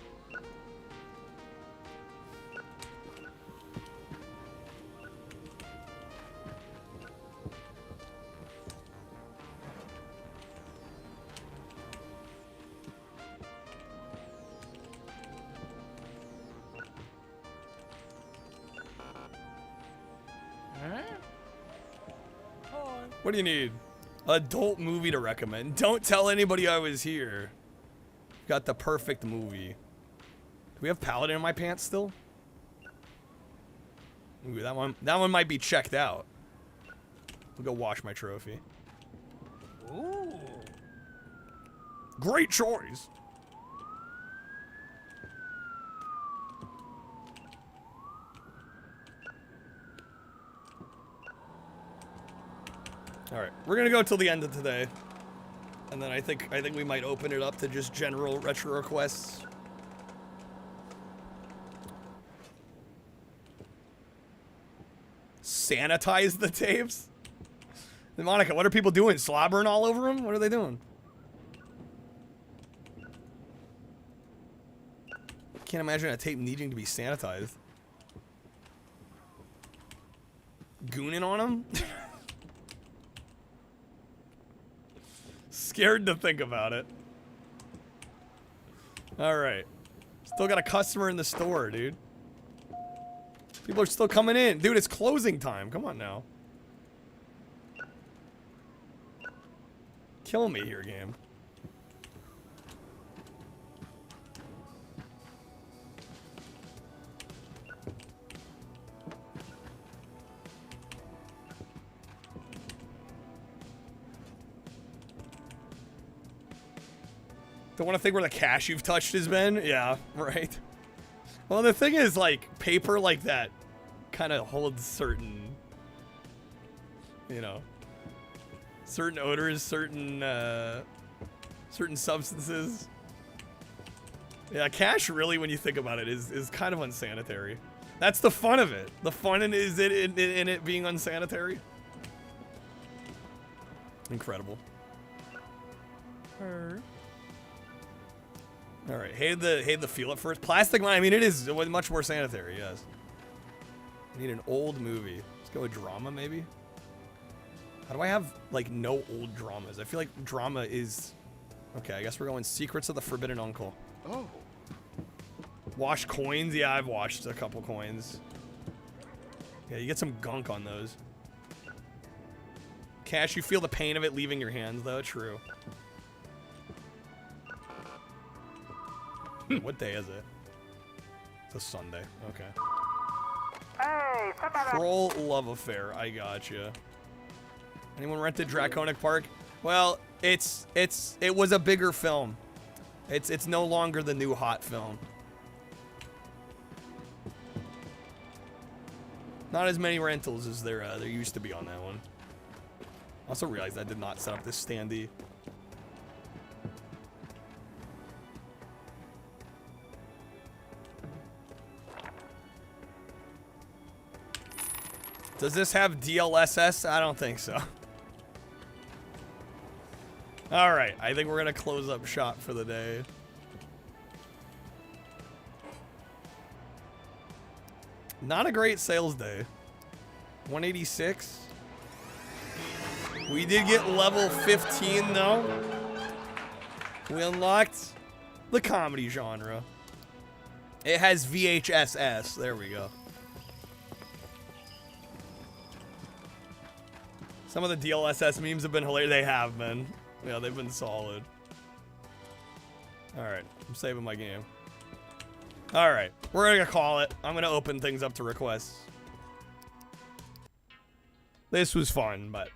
[SPEAKER 5] What do you need? Adult movie to recommend. Don't tell anybody I was here. Got the perfect movie. Do we have Paladin in my pants still? Ooh, that one might be checked out. We'll go wash my trophy. Ooh. Great choice. All right, we're gonna go till the end of today, and then I think we might open it up to just general retro requests. Sanitize the tapes. Then Monica, what are people doing? Slobbering all over them? What are they doing? Can't imagine a tape needing to be sanitized. Gooning on them? Scared to think about it. All right. Still got a customer in the store, dude. People are still coming in. Dude, it's closing time. Come on now. Kill me here, game. Don't want to think where the cash you've touched has been? Yeah, right. Well, the thing is, like, paper like that kind of holds certain, you know, certain odors, certain substances. Yeah, cash really, when you think about it, is kind of unsanitary. That's the fun of it. The fun is in it being unsanitary. Incredible. All right, hated the feel at first. Plastic Mind, I mean, it is much more sanitary, yes. I need an old movie. Let's go with drama, maybe. How do I have, like, no old dramas? I feel like drama is... Okay, I guess we're going Secrets of the Forbidden Uncle.
[SPEAKER 16] Oh.
[SPEAKER 5] Wash coins? Yeah, I've washed a couple coins. Yeah, you get some gunk on those. Cash, you feel the pain of it leaving your hands, though. True. What day is it? It's a Sunday. Okay.
[SPEAKER 13] Hey,
[SPEAKER 5] Troll love affair. I gotcha. Anyone rented Draconic Park? Well, it was a bigger film. It's no longer the new hot film. Not as many rentals as there used to be on that one. Also realized I did not set up this standee. Does this have DLSS? I don't think so. All right, I think we're gonna close up shop for the day. Not a great sales day. 186. We did get level 15 though. We unlocked the comedy genre. It has VHSS. There we go. Some of the DLSS memes have been hilarious. They have been. Yeah, they've been solid. Alright, I'm saving my game. Alright, we're gonna call it. I'm gonna open things up to requests. This was fun, but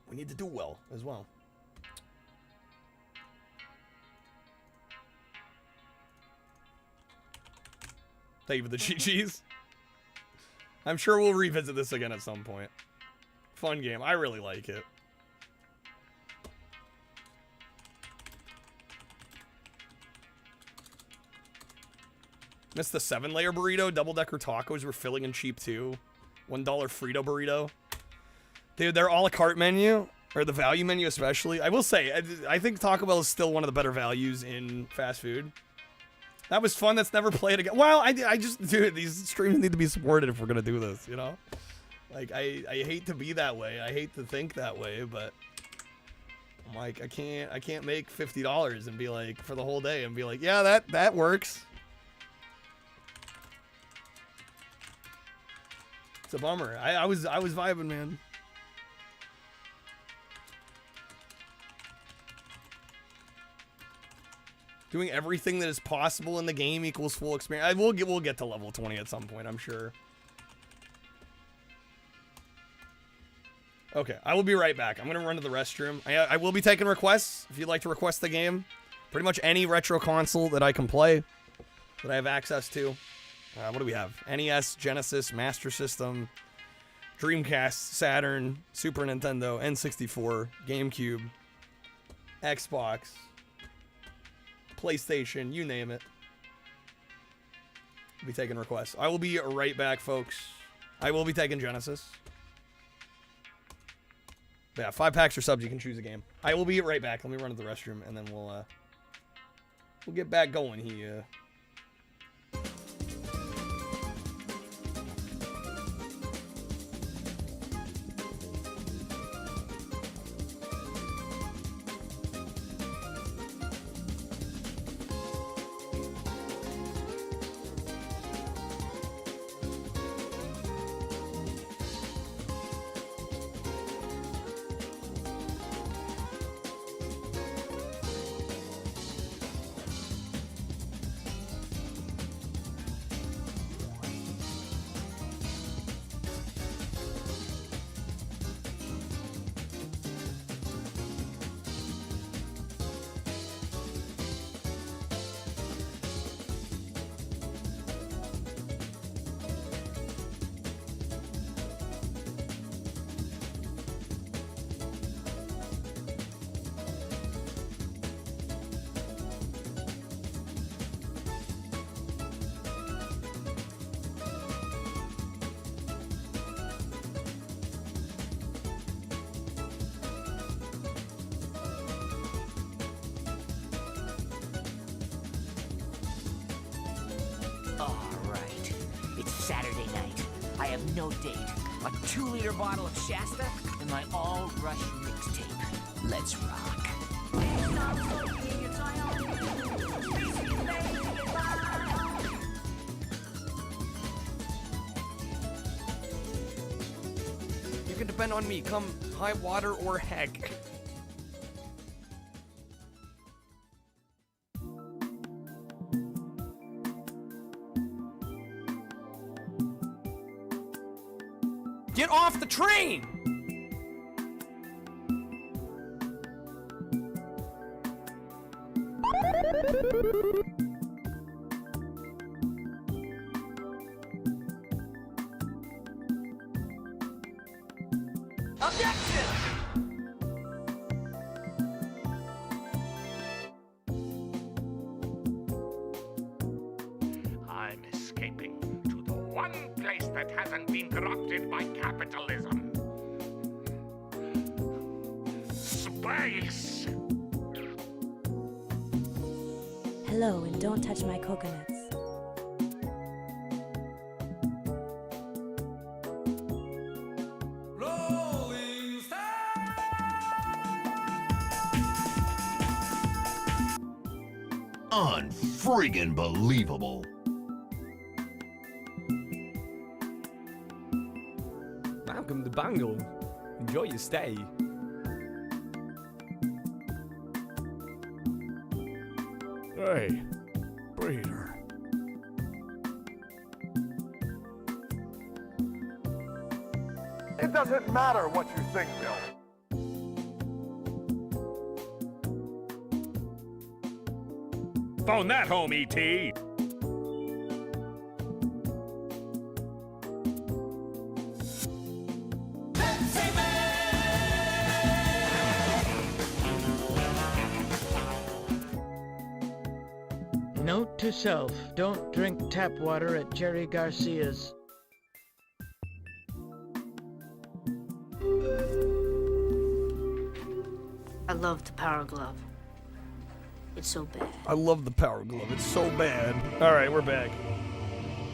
[SPEAKER 5] we need to do well as well. Thank you for the GGs. I'm sure we'll revisit this again at some point. Fun game. I really like it. Missed the 7-layer burrito. Double-decker tacos were filling and cheap too. $1 Frito burrito. Dude, their a la carte menu, or the value menu especially. I will say, I think Taco Bell is still one of the better values in fast food. That was fun. That's never played again. Well, I just, dude, these streams need to be supported if we're gonna do this, you know? Like, I hate to be that way. I hate to think that way, but I'm like, I can't make $50 and be like, for the whole day and be like, yeah, that works. It's a bummer. I was vibing, man. Doing everything that is possible in the game equals full experience. We'll get to level 20 at some point, I'm sure. Okay, I will be right back. I'm gonna run to the restroom. I will be taking requests. If you'd like to request the game, pretty much any retro console that I can play, that I have access to. What do we have? NES, Genesis, Master System, Dreamcast, Saturn, Super Nintendo, N64, GameCube, Xbox, PlayStation, you name it. I'll be taking requests. I will be right back, folks. I will be taking Genesis. Yeah, 5 packs or subs, you can choose a game. I will be right back. Let me run to the restroom, and then we'll get back going here.
[SPEAKER 17] Saturday night. I have no date. A 2-liter bottle of Shasta and my all-Rush mixtape. Let's rock.
[SPEAKER 5] You can depend on me, come high water or heck. Get off the train!
[SPEAKER 18] I'm escaping to the one place that hasn't been corrupted by capitalism. Space!
[SPEAKER 20] Hello, and don't touch my coconuts.
[SPEAKER 24] Unfriggin' believable.
[SPEAKER 5] Welcome to Bangle. Enjoy your stay.
[SPEAKER 6] Hey, Peter.
[SPEAKER 12] It doesn't matter what you think, Bill.
[SPEAKER 18] Phone that home, E.T.
[SPEAKER 25] Note to self, don't drink tap water at Jerry Garcia's.
[SPEAKER 26] I love the Power Glove. It's so bad.
[SPEAKER 5] I love the Power Glove. It's so bad. All right, we're back.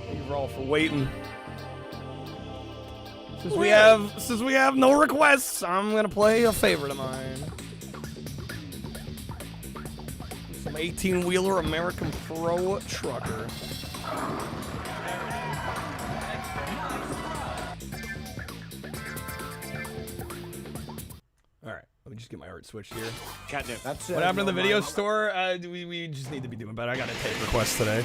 [SPEAKER 5] Thank you all for waiting. Since we have no requests, I'm gonna play a favorite of mine. Some 18-wheeler American Pro trucker. All right, let me just get my art switched here.
[SPEAKER 6] Catnip. That's
[SPEAKER 5] What happened to the video store? We just need to be doing better. I gotta take requests today.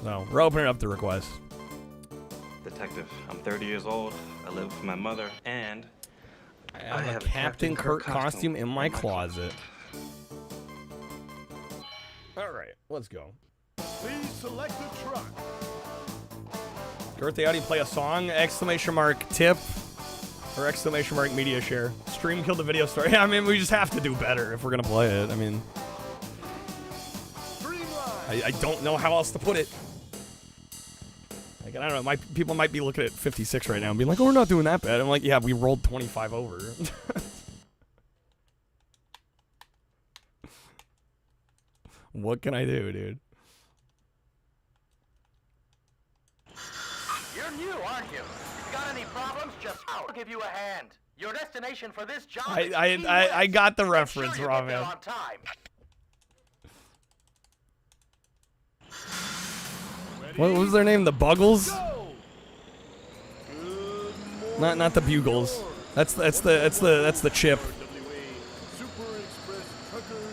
[SPEAKER 5] So we're opening up the requests.
[SPEAKER 27] Detective, I'm 30 years old. I live with my mother, and
[SPEAKER 5] I have a Captain Kirk costume in my closet. All right, let's go.
[SPEAKER 12] Please select a truck.
[SPEAKER 5] Girthy, how do you play a song? Exclamation mark tip or exclamation mark media share. Stream killed the video store. Yeah, I mean, we just have to do better if we're gonna play it. I mean, I don't know how else to put it. Like, I don't know, people might be looking at 56 right now and being like, oh, we're not doing that bad. I'm like, yeah, we rolled 25 over. What can I do, dude?
[SPEAKER 28] You're new, aren't you? If you got any problems, just I'll give you a hand. Your destination for this job is
[SPEAKER 5] I got the reference, raw man.
[SPEAKER 28] on time.
[SPEAKER 5] What was their name? The Buggles? Not the Bugles. That's the chip.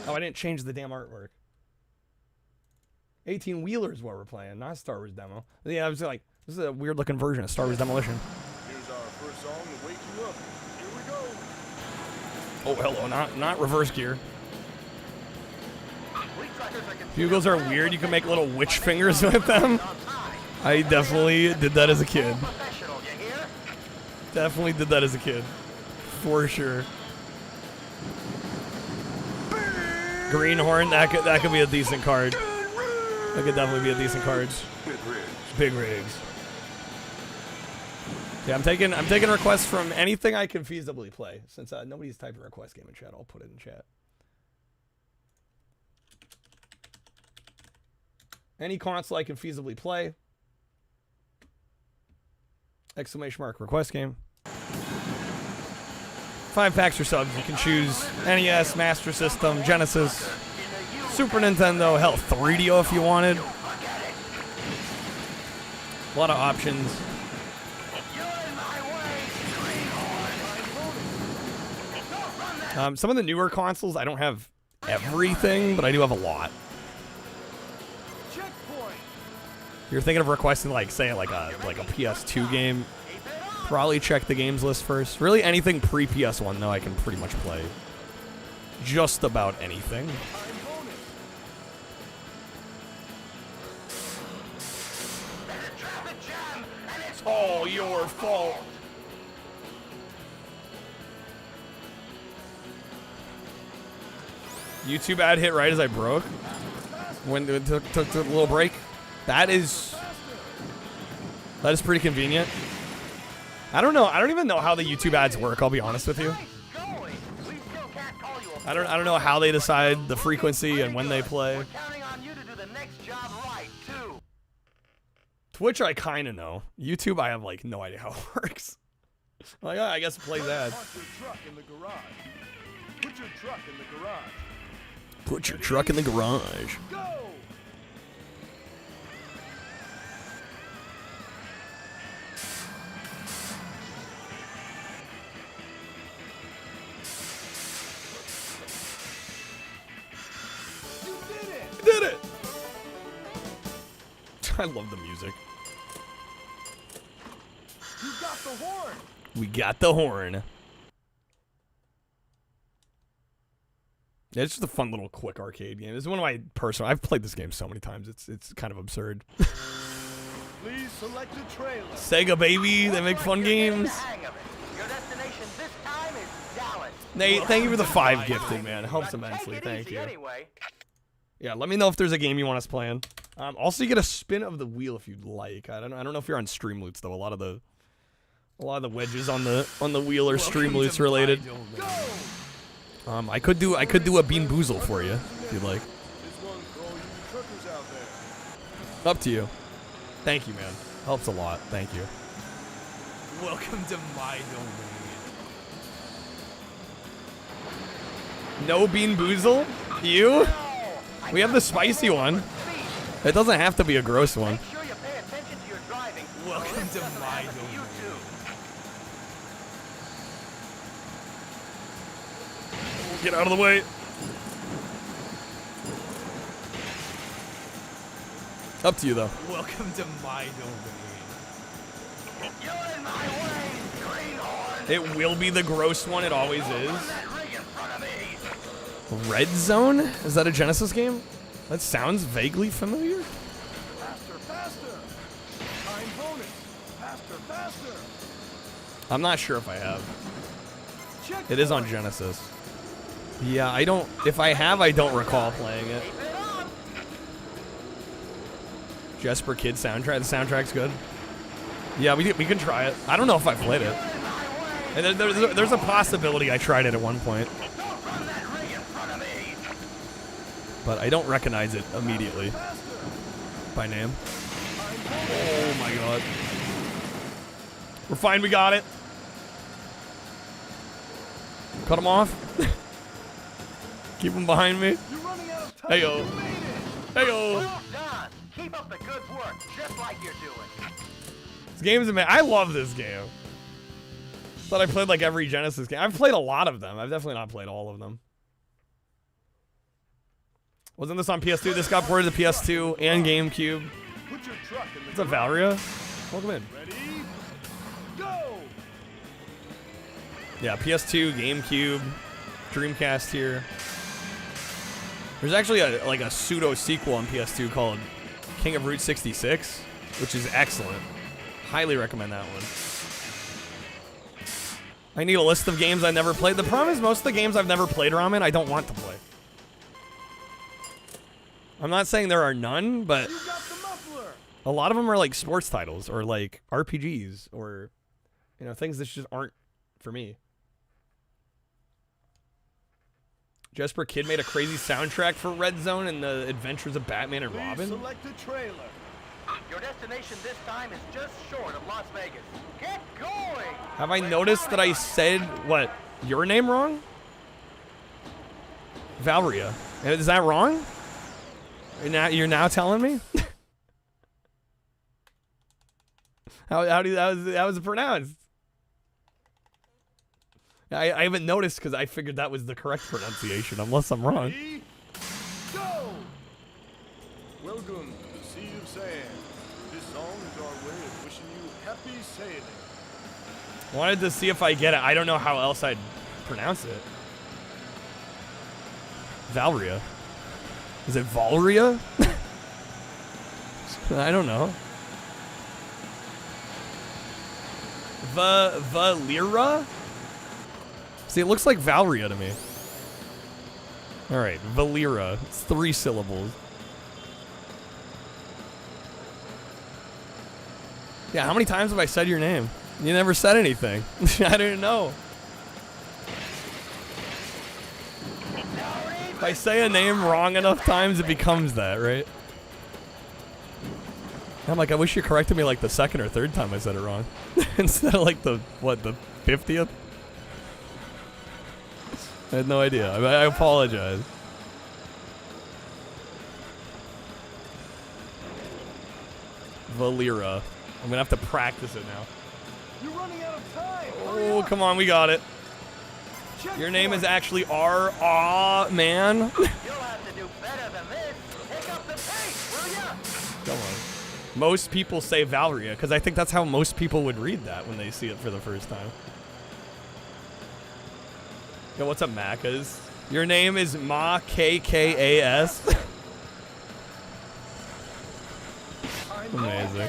[SPEAKER 5] Oh, I didn't change the damn artwork. 18 Wheelers what we're playing, not Star Wars demo. Yeah, I was like, this is a weird looking version of Star Wars Demolition.
[SPEAKER 12] Here's our first song to wake you up. Here we go.
[SPEAKER 5] Oh, hello, not reverse gear. Bugles are weird. You can make little witch fingers with them. I definitely did that as a kid. Definitely did that as a kid. For sure. Greenhorn, that could be a decent card. That could definitely be a decent card. Big rigs. Yeah, I'm taking requests from anything I can feasibly play. Since nobody's typing request game in chat, I'll put it in chat. Any console I can feasibly play. Exclamation mark request game. 5 packs or subs. You can choose NES, Master System, Genesis, Super Nintendo, hell, 3DO if you wanted. A lot of options. Some of the newer consoles, I don't have everything, but I do have a lot. If you're thinking of requesting, like, say, like a PS2 game, probably check the games list first. Really, anything pre-PS1, though, I can pretty much play. Just about anything. It's all your fault. YouTube ad hit right as I broke. When it took a little break. That is pretty convenient. I don't know. I don't even know how the YouTube ads work, I'll be honest with you. I don't know how they decide the frequency and when they play. Twitch I kind of know. YouTube I have like no idea how it works. Like, I guess it plays ads.
[SPEAKER 6] Put your truck in the garage. Put your truck in the garage.
[SPEAKER 5] Put your truck in the garage.
[SPEAKER 6] Go!
[SPEAKER 5] Did it! I love the music.
[SPEAKER 6] You got the horn.
[SPEAKER 5] We got the horn. Yeah, it's just a fun little quick arcade game. It's one of my personal. I've played this game so many times. It's kind of absurd.
[SPEAKER 6] Please select a trailer.
[SPEAKER 5] Sega, baby, they make fun games. Nate, thank you for the 5 gifted, man. It helps immensely. Thank you. Yeah, let me know if there's a game you want us playing. Also, you get a spin of the wheel if you'd like. I don't know if you're on Streamloots though. A lot of the wedges on the wheel are Streamloots related. I could do a Bean Boozle for you if you'd like. Up to you. Thank you, man. Helps a lot. Thank you.
[SPEAKER 4] Welcome to my domain.
[SPEAKER 5] No Bean Boozle? You? We have the spicy one. It doesn't have to be a gross one.
[SPEAKER 4] Welcome to my domain.
[SPEAKER 5] Get out of the way. Up to you, though.
[SPEAKER 4] Welcome to my domain.
[SPEAKER 5] It will be the gross one. It always is. Red Zone? Is that a Genesis game? That sounds vaguely familiar.
[SPEAKER 6] Faster, faster. Time bonus. Faster, faster.
[SPEAKER 5] I'm not sure if I have. It is on Genesis. Yeah, I don't. If I have, I don't recall playing it. Jesper Kid soundtrack. The soundtrack's good. Yeah, we can try it. I don't know if I played it. And there's a possibility I tried it at one point. But I don't recognize it immediately by name. Oh my god. We're fine, we got it. Cut him off. Keep him behind me. Hey-yo. Hey-yo.
[SPEAKER 28] Keep up the good work, just like you're doing.
[SPEAKER 5] This game's amazing. I love this game. Thought I played like every Genesis game. I've played a lot of them. I've definitely not played all of them. Wasn't this on PS2? This got ported to PS2 and GameCube. What's up, Valeria? Welcome in.
[SPEAKER 6] Ready? Go!
[SPEAKER 5] Yeah, PS2, GameCube, Dreamcast here. There's actually a pseudo sequel on PS2 called King of Route 66, which is excellent. Highly recommend that one. I need a list of games I never played. The problem is most of the games I've never played, Ramen, I don't want to play. I'm not saying there are none, but a lot of them are like sports titles or like RPGs or, you know, things that just aren't for me. Jesper Kidd made a crazy soundtrack for Red Zone and the Adventures of Batman and Robin.
[SPEAKER 28] Select a trailer. Your destination this time is just short of Las Vegas. Get going!
[SPEAKER 5] Have I noticed that I said, what, your name wrong? Valeria. Is that wrong? You're now telling me? how was it pronounced? I haven't noticed because I figured that was the correct pronunciation, unless I'm wrong.
[SPEAKER 6] Ready? Go! Welcome to the Sea of Sand. This song is our way of wishing you happy sailing.
[SPEAKER 5] Wanted to see if I get it. I don't know how else I'd pronounce it. Valeria. Is it Valeria? I don't know. Valera? See, it looks like Valeria to me. Alright, Valera. It's 3 syllables. Yeah, how many times have I said your name? You never said anything. I didn't know. If I say a name wrong enough times, it becomes that, right? I'm like, I wish you corrected me like the 2nd or 3rd time I said it wrong. Instead of like the 50th? I had no idea. I apologize. Valera. I'm gonna have to practice it now.
[SPEAKER 6] You're running out of time.
[SPEAKER 5] Oh, come on, we got it. Your name is actually R. Aw, man.
[SPEAKER 28] You'll have to do better than this. Pick up the pace, will ya?
[SPEAKER 5] Come on. Most people say Valeria, because I think that's how most people would read that when they see it for the first time. Yo, what's up, Macas? Your name is Ma KKAS. Amazing.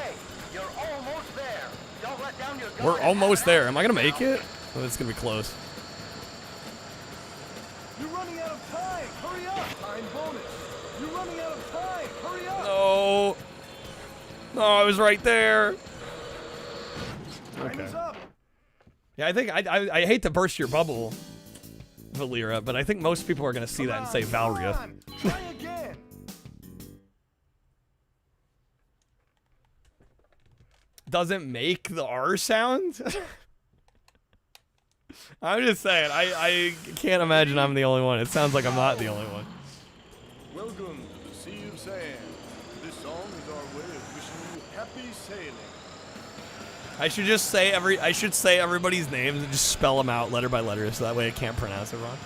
[SPEAKER 28] You're almost there. Don't let down your guard.
[SPEAKER 5] We're almost there. Am I gonna make it? Oh, it's gonna be close.
[SPEAKER 6] You're running out of time. Hurry up. Time bonus. You're running out of time. Hurry up.
[SPEAKER 5] No. No, I was right there.
[SPEAKER 6] Time is up.
[SPEAKER 5] Yeah, I think I hate to burst your bubble, Valera, but I think most people are gonna see that and say Valeria.
[SPEAKER 6] Try again.
[SPEAKER 5] Doesn't make the R sound? I'm just saying, I can't imagine I'm the only one. It sounds like I'm not the only one.
[SPEAKER 6] Welcome to the Sea of Sand. This song is our way of wishing you happy sailing.
[SPEAKER 5] I should just say everybody's names and just spell them out letter by letter so that way I can't pronounce it wrong.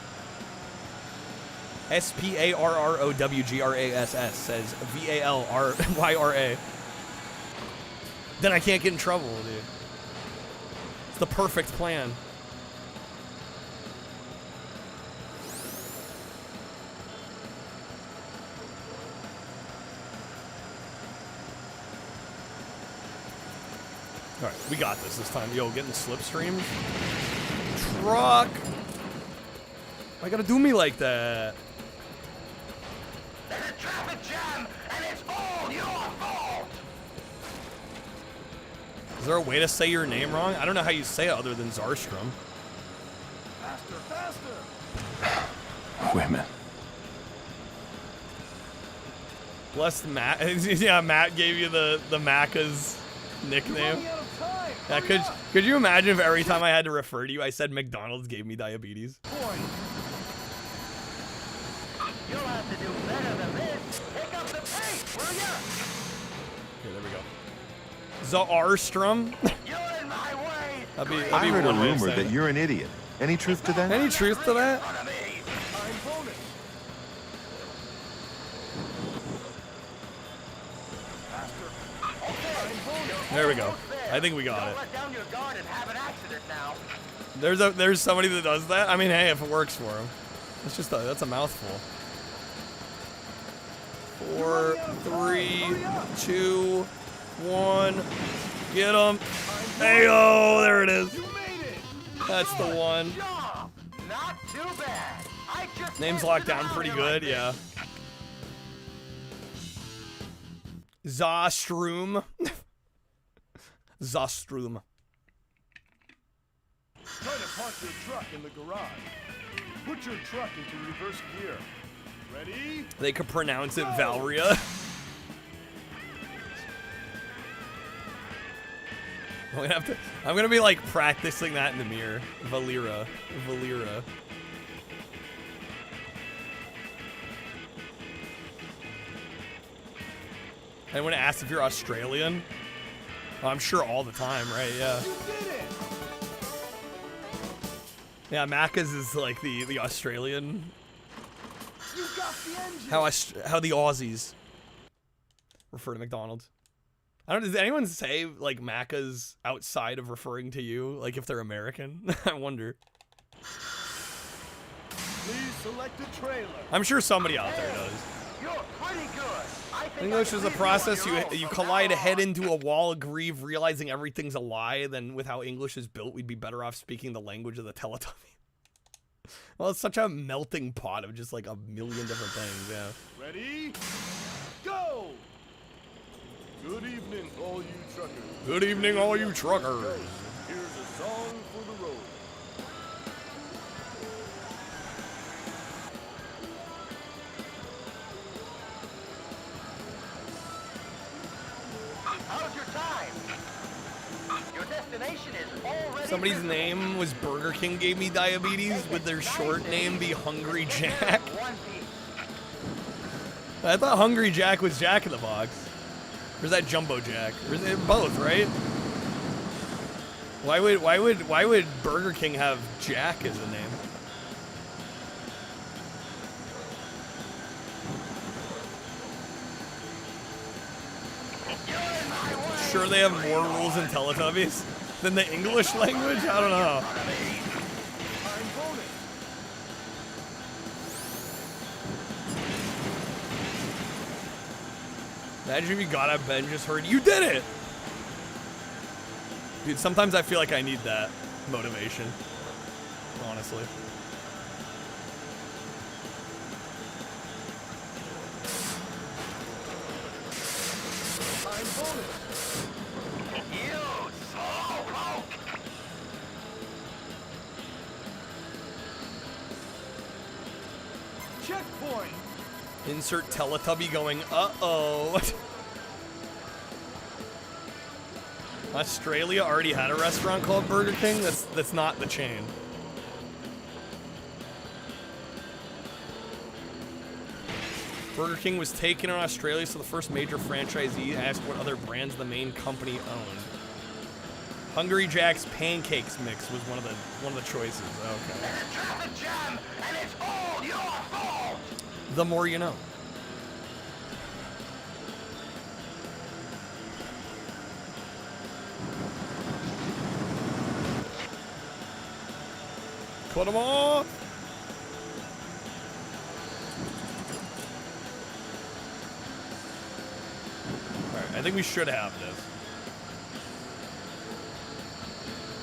[SPEAKER 5] SPARROWGRASS says VALRYRA. Then I can't get in trouble, dude. It's the perfect plan. Alright, we got this time. Yo, getting slipstreams. Truck! Why gotta do me like that?
[SPEAKER 28] There's a traffic jam, and it's all your fault.
[SPEAKER 5] Is there a way to say your name wrong? I don't know how you say it other than Zarstrom.
[SPEAKER 6] Faster, faster.
[SPEAKER 19] Wait a minute.
[SPEAKER 5] Bless Matt. Yeah, Matt gave you the Macca's nickname. Yeah, could you imagine if every time I had to refer to you, I said McDonald's gave me diabetes?
[SPEAKER 28] You'll have to do better than this. Pick up the pace, will ya?
[SPEAKER 5] Okay, there we go. Zarstrom.
[SPEAKER 28] You're in my way.
[SPEAKER 5] That'd be
[SPEAKER 2] I heard a
[SPEAKER 5] one way of
[SPEAKER 2] rumor
[SPEAKER 5] saying
[SPEAKER 2] that
[SPEAKER 5] it.
[SPEAKER 2] you're an idiot. Any truth to that?
[SPEAKER 5] Any truth to that?
[SPEAKER 6] Time bonus. Faster. Time bonus.
[SPEAKER 5] There we go. I think we got
[SPEAKER 28] Don't
[SPEAKER 5] it.
[SPEAKER 28] let down your guard and have an accident now.
[SPEAKER 5] There's somebody that does that. I mean, hey, if it works for him, that's a mouthful. 4, 3, 2, 1. Get him. Hey-oh, there it is. That's the one.
[SPEAKER 28] Not too bad. I just
[SPEAKER 5] Name's locked down pretty good, yeah. Zostrum. Zostrum.
[SPEAKER 6] Try to park your truck in the garage. Put your truck into reverse gear. Ready?
[SPEAKER 5] They could pronounce it Valria. I'm gonna be like practicing that in the mirror. Valera. Anyone asked if you're Australian? Oh, I'm sure all the time, right? Yeah. Yeah, Macca's is like the Australian. How the Aussies refer to McDonald's. I don't. Does anyone say like Macca's outside of referring to you, like if they're American? I wonder.
[SPEAKER 6] Please select a trailer.
[SPEAKER 5] I'm sure somebody out there does.
[SPEAKER 28] You're pretty good.
[SPEAKER 5] English is a process. You collide head into a wall, grieve, realizing everything's a lie. Then with how English is built, we'd be better off speaking the language of the Teletubbies. Well, it's such a melting pot of just like a million different things. Yeah.
[SPEAKER 6] Ready? Go! Good evening, all you truckers.
[SPEAKER 5] Good evening, all you truckers.
[SPEAKER 6] Here's a song for the road.
[SPEAKER 28] How's your time? Your destination is already.
[SPEAKER 5] Somebody's name was Burger King gave me diabetes. Would their short name be Hungry Jack? I thought Hungry Jack was Jack in the Box. Or is that Jumbo Jack? Or is it both, right? Why would Burger King have Jack as a name? Sure they have more rules in Teletubbies than the English language? I don't know. Imagine if you got out of bed and just heard, you did it! Dude, sometimes I feel like I need that motivation. Honestly.
[SPEAKER 6] Checkpoint!
[SPEAKER 5] Insert Teletubby going, uh-oh. Australia already had a restaurant called Burger King? That's not the chain. Burger King was taken in Australia, so the first major franchisee asked what other brands the main company owned. Hungry Jack's Pancakes mix was one of the choices. Okay.
[SPEAKER 28] Traffic jam, and it's all your fault.
[SPEAKER 5] The more you know. Cut them off! Alright, I think we should have this.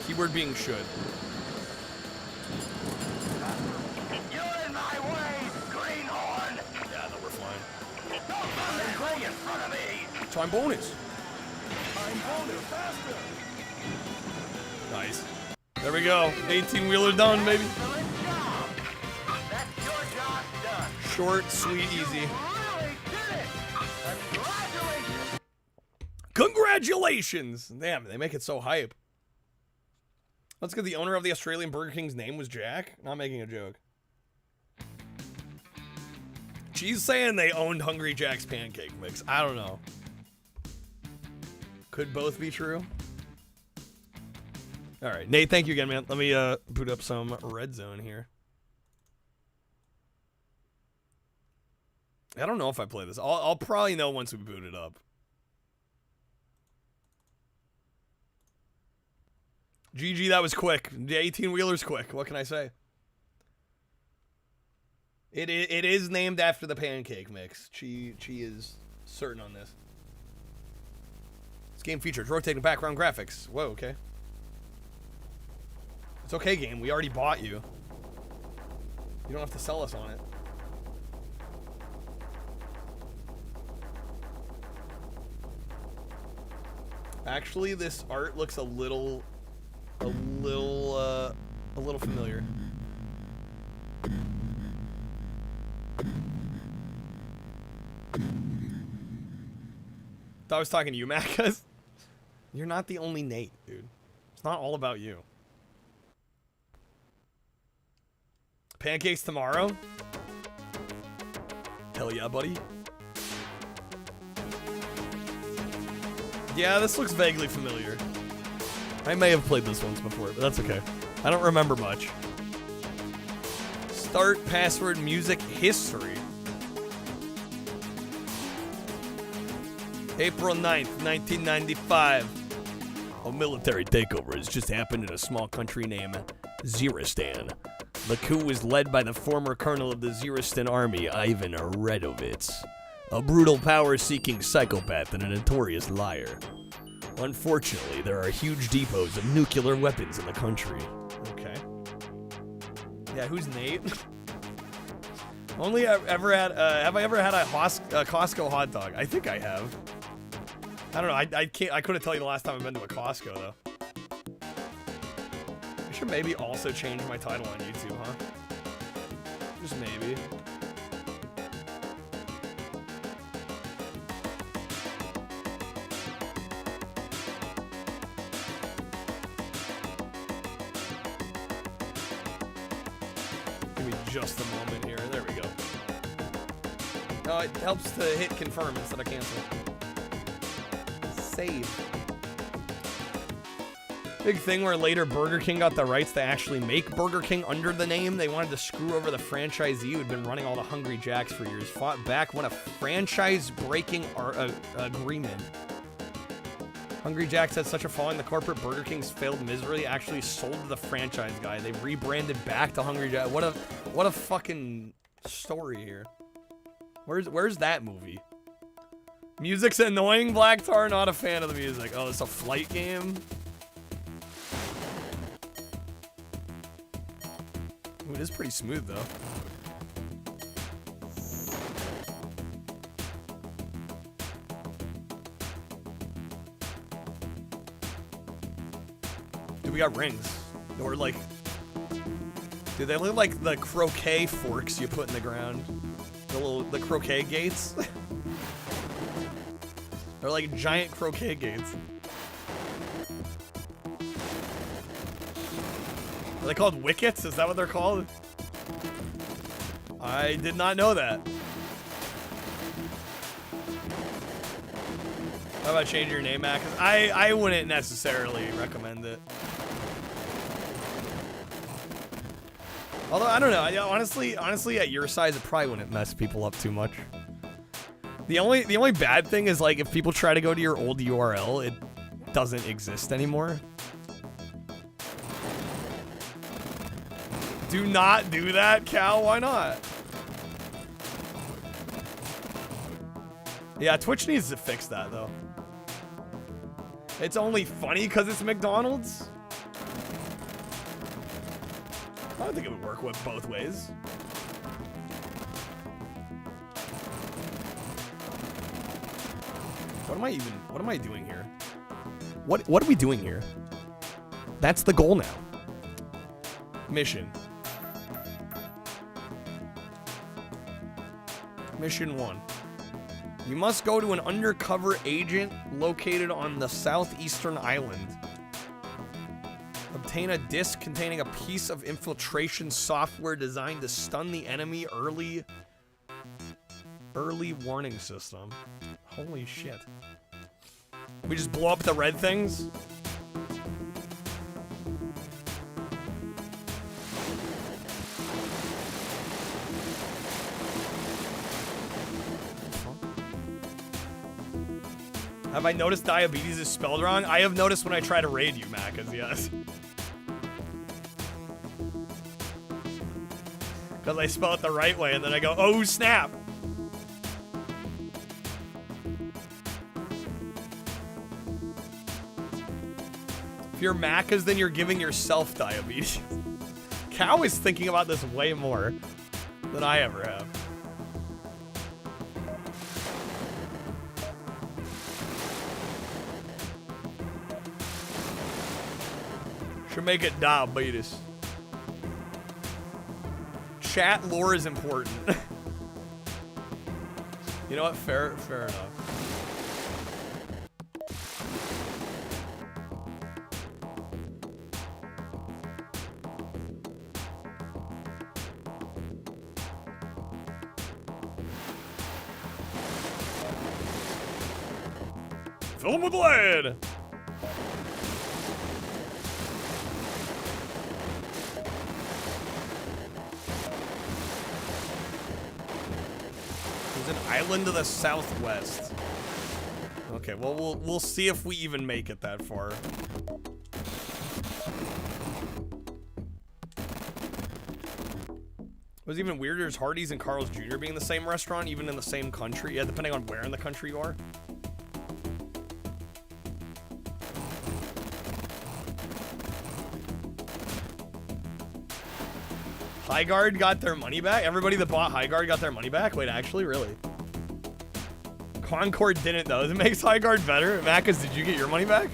[SPEAKER 5] Keyword being should.
[SPEAKER 28] You're in my way, greenhorn.
[SPEAKER 5] Yeah, no, we're fine.
[SPEAKER 28] Don't run that way in front of me.
[SPEAKER 5] Time bonus.
[SPEAKER 6] Time bonus, faster.
[SPEAKER 5] Nice. There we go. 18-wheeler done, baby.
[SPEAKER 28] That's your job done.
[SPEAKER 5] Short, sweet, easy.
[SPEAKER 28] Really did it. Congratulations.
[SPEAKER 5] Congratulations! Damn, they make it so hype. That's because the owner of the Australian Burger King's name was Jack. Not making a joke. She's saying they owned Hungry Jack's pancake mix. I don't know. Could both be true. All right, Nate, thank you again, man. Let me boot up some Red Zone here. I don't know if I play this. I'll probably know once we boot it up. GG, that was quick. The 18-wheeler's quick. What can I say? It is named after the pancake mix. She is certain on this. This game features rotating background graphics. Whoa, okay. It's okay, game. We already bought you. You don't have to sell us on it. Actually, this art looks a little familiar. Thought I was talking to you, Matt, because you're not the only Nate, dude. It's not all about you. Pancakes tomorrow? Hell yeah, buddy. Yeah, this looks vaguely familiar. I may have played this once before, but that's okay. I don't remember much. Start password music history. April 9th, 1995. A military takeover has just happened in a small country named Ziristan. The coup was led by the former colonel of the Ziristan army, Ivan Redovitz, a brutal power-seeking psychopath and a notorious liar. Unfortunately, there are huge depots of nuclear weapons in the country. Okay. Yeah, who's Nate? Only I've ever had. Have I ever had a Costco hot dog? I think I have. I don't know. I can't. I couldn't tell you the last time I've been to a Costco though. I should maybe also change my title on YouTube, huh? Just maybe. Give me just a moment here. There we go. Oh, it helps to hit confirm instead of cancel. Save. Big thing where later Burger King got the rights to actually make Burger King under the name. They wanted to screw over the franchisee who had been running all the Hungry Jacks for years. Fought back, won a franchise-breaking agreement. Hungry Jacks had such a following, the corporate Burger King's failed miserably, actually sold to the franchise guy. They rebranded back to Hungry Jacks. What a fucking story here. Where's that movie? Music's annoying, Black Tar, not a fan of the music. Oh, it's a flight game? Ooh, it is pretty smooth, though. Dude, we got rings. Or, like... Dude, they look like the croquet forks you put in the ground. The croquet gates. They're like giant croquet gates. Are they called wickets? Is that what they're called? I did not know that. How about changing your name, Matt? 'Cause I wouldn't necessarily recommend it. Although, I don't know. Honestly, at your size, it probably wouldn't mess people up too much. The only bad thing is, like, if people try to go to your old URL, it doesn't exist anymore. Do not do that, Cal. Why not? Yeah, Twitch needs to fix that, though. It's only funny because it's McDonald's. I don't think it would work with both ways. What am I doing here? What are we doing here? That's the goal now. Mission. Mission 1. You must go to an undercover agent located on the southeastern island. Obtain a disc containing a piece of infiltration software designed to stun the enemy early warning system. Holy shit. We just blow up the red things? Have I noticed diabetes is spelled wrong? I have noticed when I try to raid you, Macas, yes. Because I spell it the right way and then I go, oh snap! If you're Macas, then you're giving yourself diabetes. Cow is thinking about this way more than I ever have. Should make it diabetes. Chat lore is important. You know what? Fair enough. Fill them with lead. There's an island to the southwest. Okay, well we'll see if we even make it that far. What's even weirder is Hardee's and Carl's Jr. being the same restaurant, even in the same country. Yeah, depending on where in the country you are. Highguard got their money back? Everybody that bought Highguard got their money back? Wait, actually? Really? Concord didn't, though. It makes Highguard better. Macas, did you get your money back?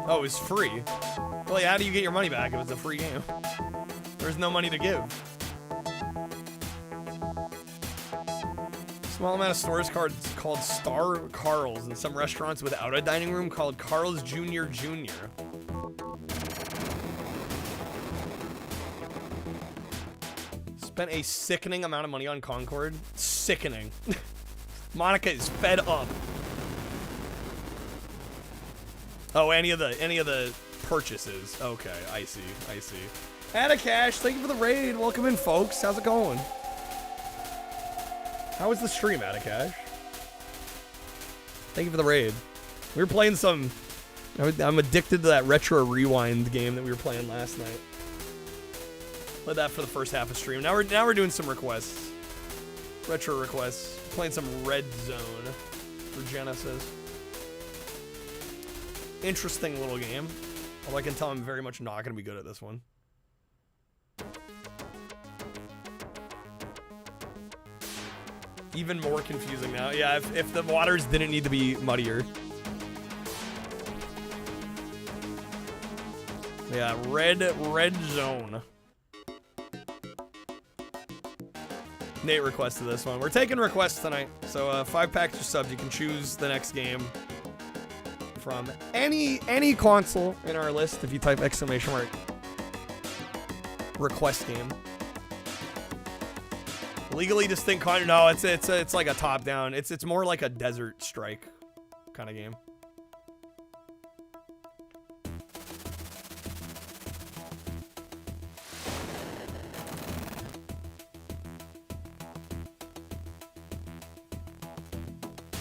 [SPEAKER 5] Oh, it's free. Well, yeah, how do you get your money back if it's a free game? There's no money to give. Small amount of stores called Star Carl's and some restaurants without a dining room called Carl's Jr. Jr. Spent a sickening amount of money on Concord. Sickening. Monica is fed up. Oh, any of the purchases. Okay, I see. Cash, thank you for the raid. Welcome in, folks. How's it going? How was the stream, Cash? Thank you for the raid. We were playing some... I'm addicted to that Retro Rewind game that we were playing last night. Played that for the first half of stream. Now we're doing some requests. Retro requests. Playing some Red Zone for Genesis. Interesting little game. Although I can tell I'm very much not going to be good at this one. Even more confusing now. Yeah, if the waters didn't need to be muddier. Yeah, red zone. Nate requested this one. We're taking requests tonight. So 5 packs or subs. You can choose the next game from any console in our list if you type exclamation mark request game. Legally distinct content. No, it's like a top down. It's more like a Desert Strike kind of game.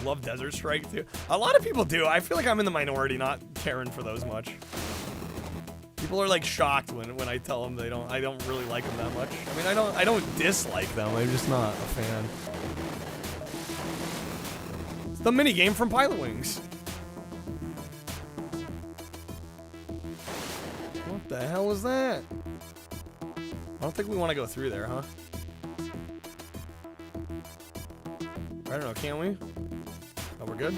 [SPEAKER 5] Love Desert Strike too. A lot of people do. I feel like I'm in the minority not caring for those much. People are like shocked when I tell them I don't really like them that much. I mean, I don't dislike them. I'm just not a fan. It's the mini game from Pilot Wings. What the hell is that? I don't think we want to go through there, huh? I don't know. Can we? Oh, we're good.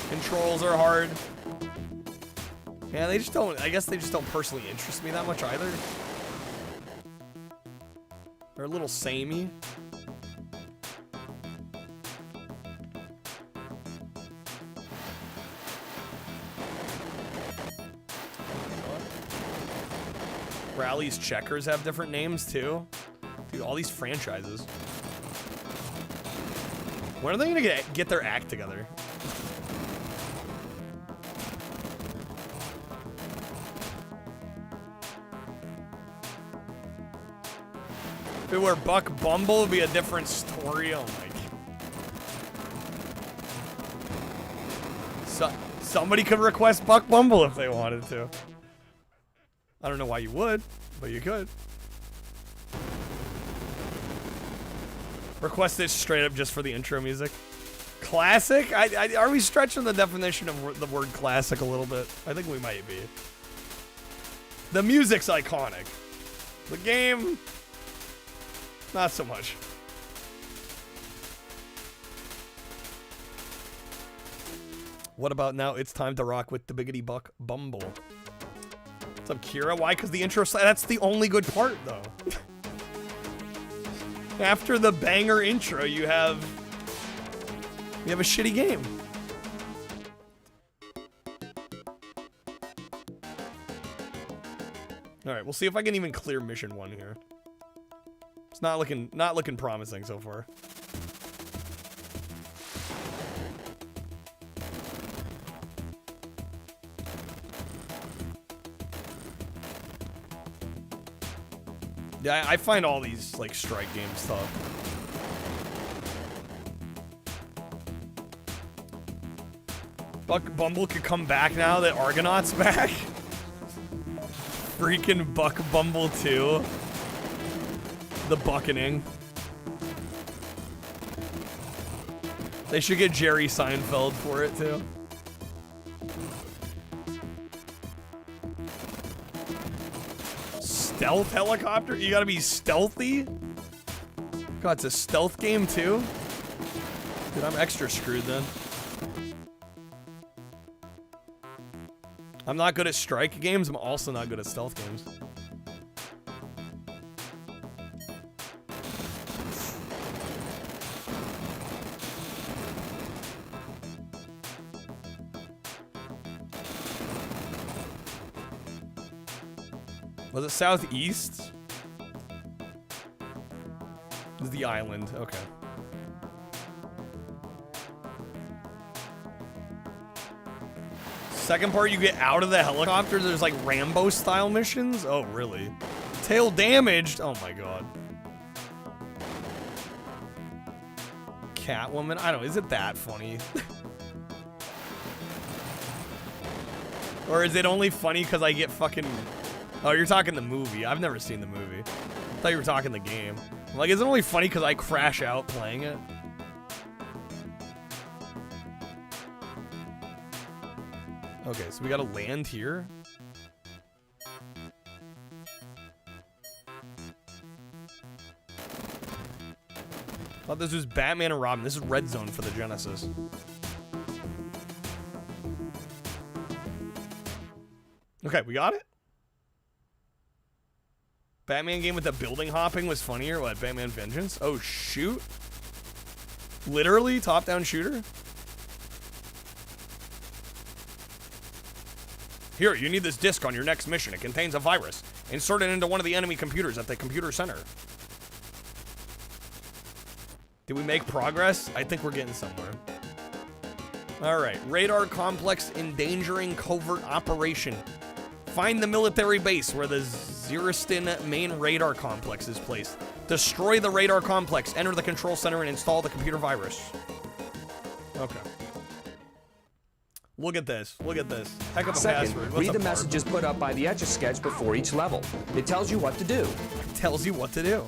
[SPEAKER 5] Controls are hard. Yeah, they just don't, I guess they just don't personally interest me that much either. They're a little samey. Rally's Checkers have different names too. Dude, all these franchises. When are they gonna get their act together? If it were Buck Bumble, it'd be a different story. Oh my god. Somebody could request Buck Bumble if they wanted to. I don't know why you would, but you could. Request it straight up just for the intro music. Classic? Are we stretching the definition of the word classic a little bit? I think we might be. The music's iconic. The game, not so much. What about now? It's time to rock with the Biggity Buck Bumble. What's up, Kira? Why? Because the intro, that's the only good part, though. After the banger intro, you have a shitty game. All right, we'll see if I can even clear mission 1 here. It's not looking promising so far. Yeah, I find all these, like, strike games tough. Buck Bumble could come back now that Argonaut's back. Freaking Buck Bumble 2. The bucketing. They should get Jerry Seinfeld for it, too. Stealth helicopter? You gotta be stealthy? God, it's a stealth game too? Dude, I'm extra screwed then. I'm not good at strike games, I'm also not good at stealth games. Was it southeast? It was the island, okay. Second part, you get out of the helicopter, there's like Rambo style missions? Oh, really? Tail damaged? Oh my god. Catwoman? I don't know, is it that funny? Or is it only funny because I get fucking... Oh, you're talking the movie. I've never seen the movie. I thought you were talking the game. I'm like, is it only funny because I crash out playing it? Okay, so we gotta land here. Thought this was Batman and Robin. This is Red Zone for the Genesis. Okay, we got it? Batman game with the building hopping was funnier. What, Batman Vengeance? Oh, shoot. Literally, top-down shooter? Here, you need this disc on your next mission. It contains a virus. Insert it into one of the enemy computers at the computer center. Did we make progress? I think we're getting somewhere. All right, radar complex endangering covert operation. Find the military base where the Ziristan main radar complex is placed. Destroy the radar complex, enter the control center, and install the computer virus. Okay. Look at this. Look at this. Heck of a password.
[SPEAKER 1] Read the messages put up by the Etch-a-Sketch before each level. It tells you what to do.
[SPEAKER 5] It tells you what to do.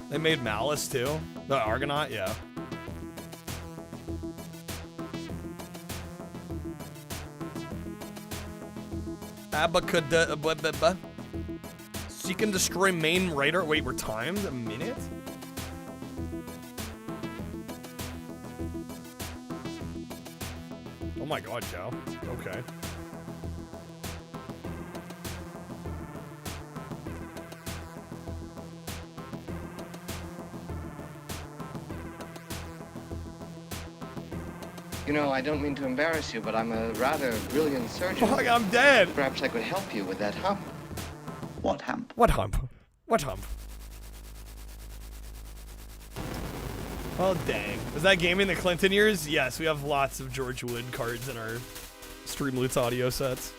[SPEAKER 5] They made Malice too. The Argonaut, yeah. Abacadabra. Seek and destroy main radar. Wait, we're timed? A minute? Oh my god, Joe. Okay.
[SPEAKER 3] You know, I don't mean to embarrass you, but I'm a rather brilliant surgeon.
[SPEAKER 5] Fuck, I'm dead.
[SPEAKER 3] Perhaps I could help you with that hump.
[SPEAKER 19] What hump?
[SPEAKER 5] What hump? What hump? Oh, dang. Was that gaming the Clinton years? Yes, we have lots of George Wood cards in our Streamloots audio sets.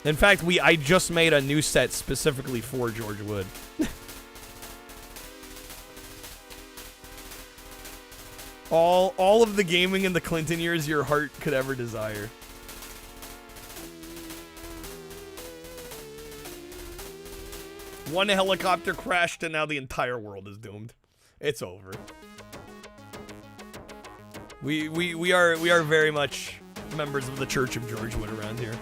[SPEAKER 5] In fact, I just made a new set specifically for George Wood. All of the gaming in the Clinton years your heart could ever desire. One helicopter crashed and now the entire world is doomed. It's over. We are very much members of the Church of George Wood around here.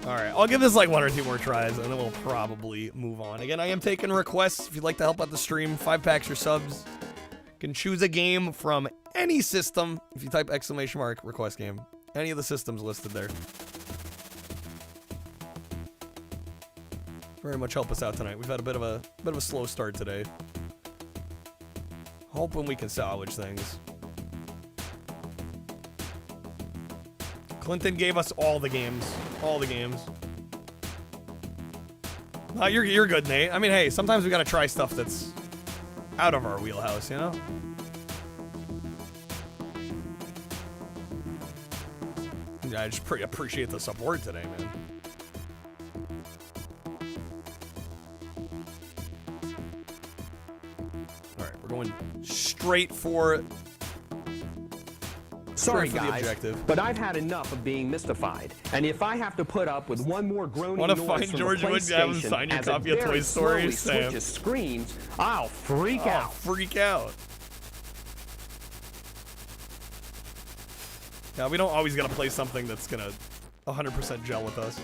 [SPEAKER 5] Alright, I'll give this like 1 or 2 more tries, and then we'll probably move on. Again, I am taking requests. If you'd like to help out the stream, 5 packs or subs. You can choose a game from any system. If you type exclamation mark request game, any of the systems listed there. Very much help us out tonight. We've had a bit of a slow start today. Hoping we can salvage things. Clinton gave us all the games. All the games. You're good, Nate. I mean, hey, sometimes we gotta try stuff that's out of our wheelhouse, you know? Yeah, I just pretty appreciate the support today, man. Alright, we're going straight for...
[SPEAKER 1] Sorry,
[SPEAKER 5] the
[SPEAKER 1] guys,
[SPEAKER 5] objective.
[SPEAKER 1] but I've had enough of being mystified. And if I have to put up with one more groaning
[SPEAKER 5] Wanna
[SPEAKER 1] noise
[SPEAKER 5] find
[SPEAKER 1] from
[SPEAKER 5] George
[SPEAKER 1] the
[SPEAKER 5] Wood to have him
[SPEAKER 1] PlayStation
[SPEAKER 5] sign your
[SPEAKER 1] as
[SPEAKER 5] copy
[SPEAKER 1] it
[SPEAKER 5] of Toy
[SPEAKER 1] very
[SPEAKER 5] Story?
[SPEAKER 1] slowly
[SPEAKER 5] Sam.
[SPEAKER 1] switches screens, I'll freak out.
[SPEAKER 5] Freak out. Yeah, we don't always gotta play something that's gonna 100% gel with us.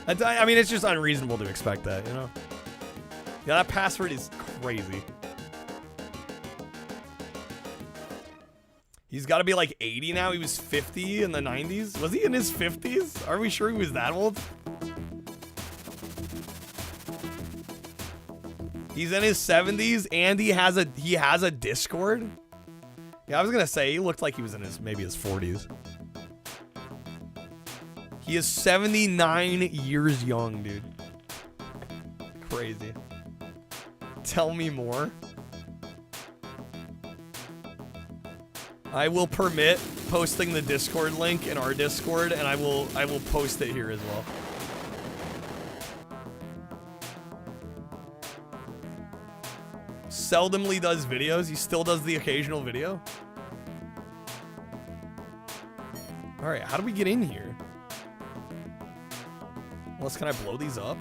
[SPEAKER 5] I mean, it's just unreasonable to expect that, you know? Yeah, that password is crazy. He's got to be like 80 now. He was 50 in the 90s. Was he in his 50s? Are we sure he was that old? He's in his 70s and he has a Discord. Yeah, I was gonna say he looked like he was in maybe his 40s. He is 79 years young, dude. Crazy. Tell me more. I will permit posting the Discord link in our Discord, and I will post it here as well. Seldomly does videos. He still does the occasional video. All right, how do we get in here? Unless, can I blow these up?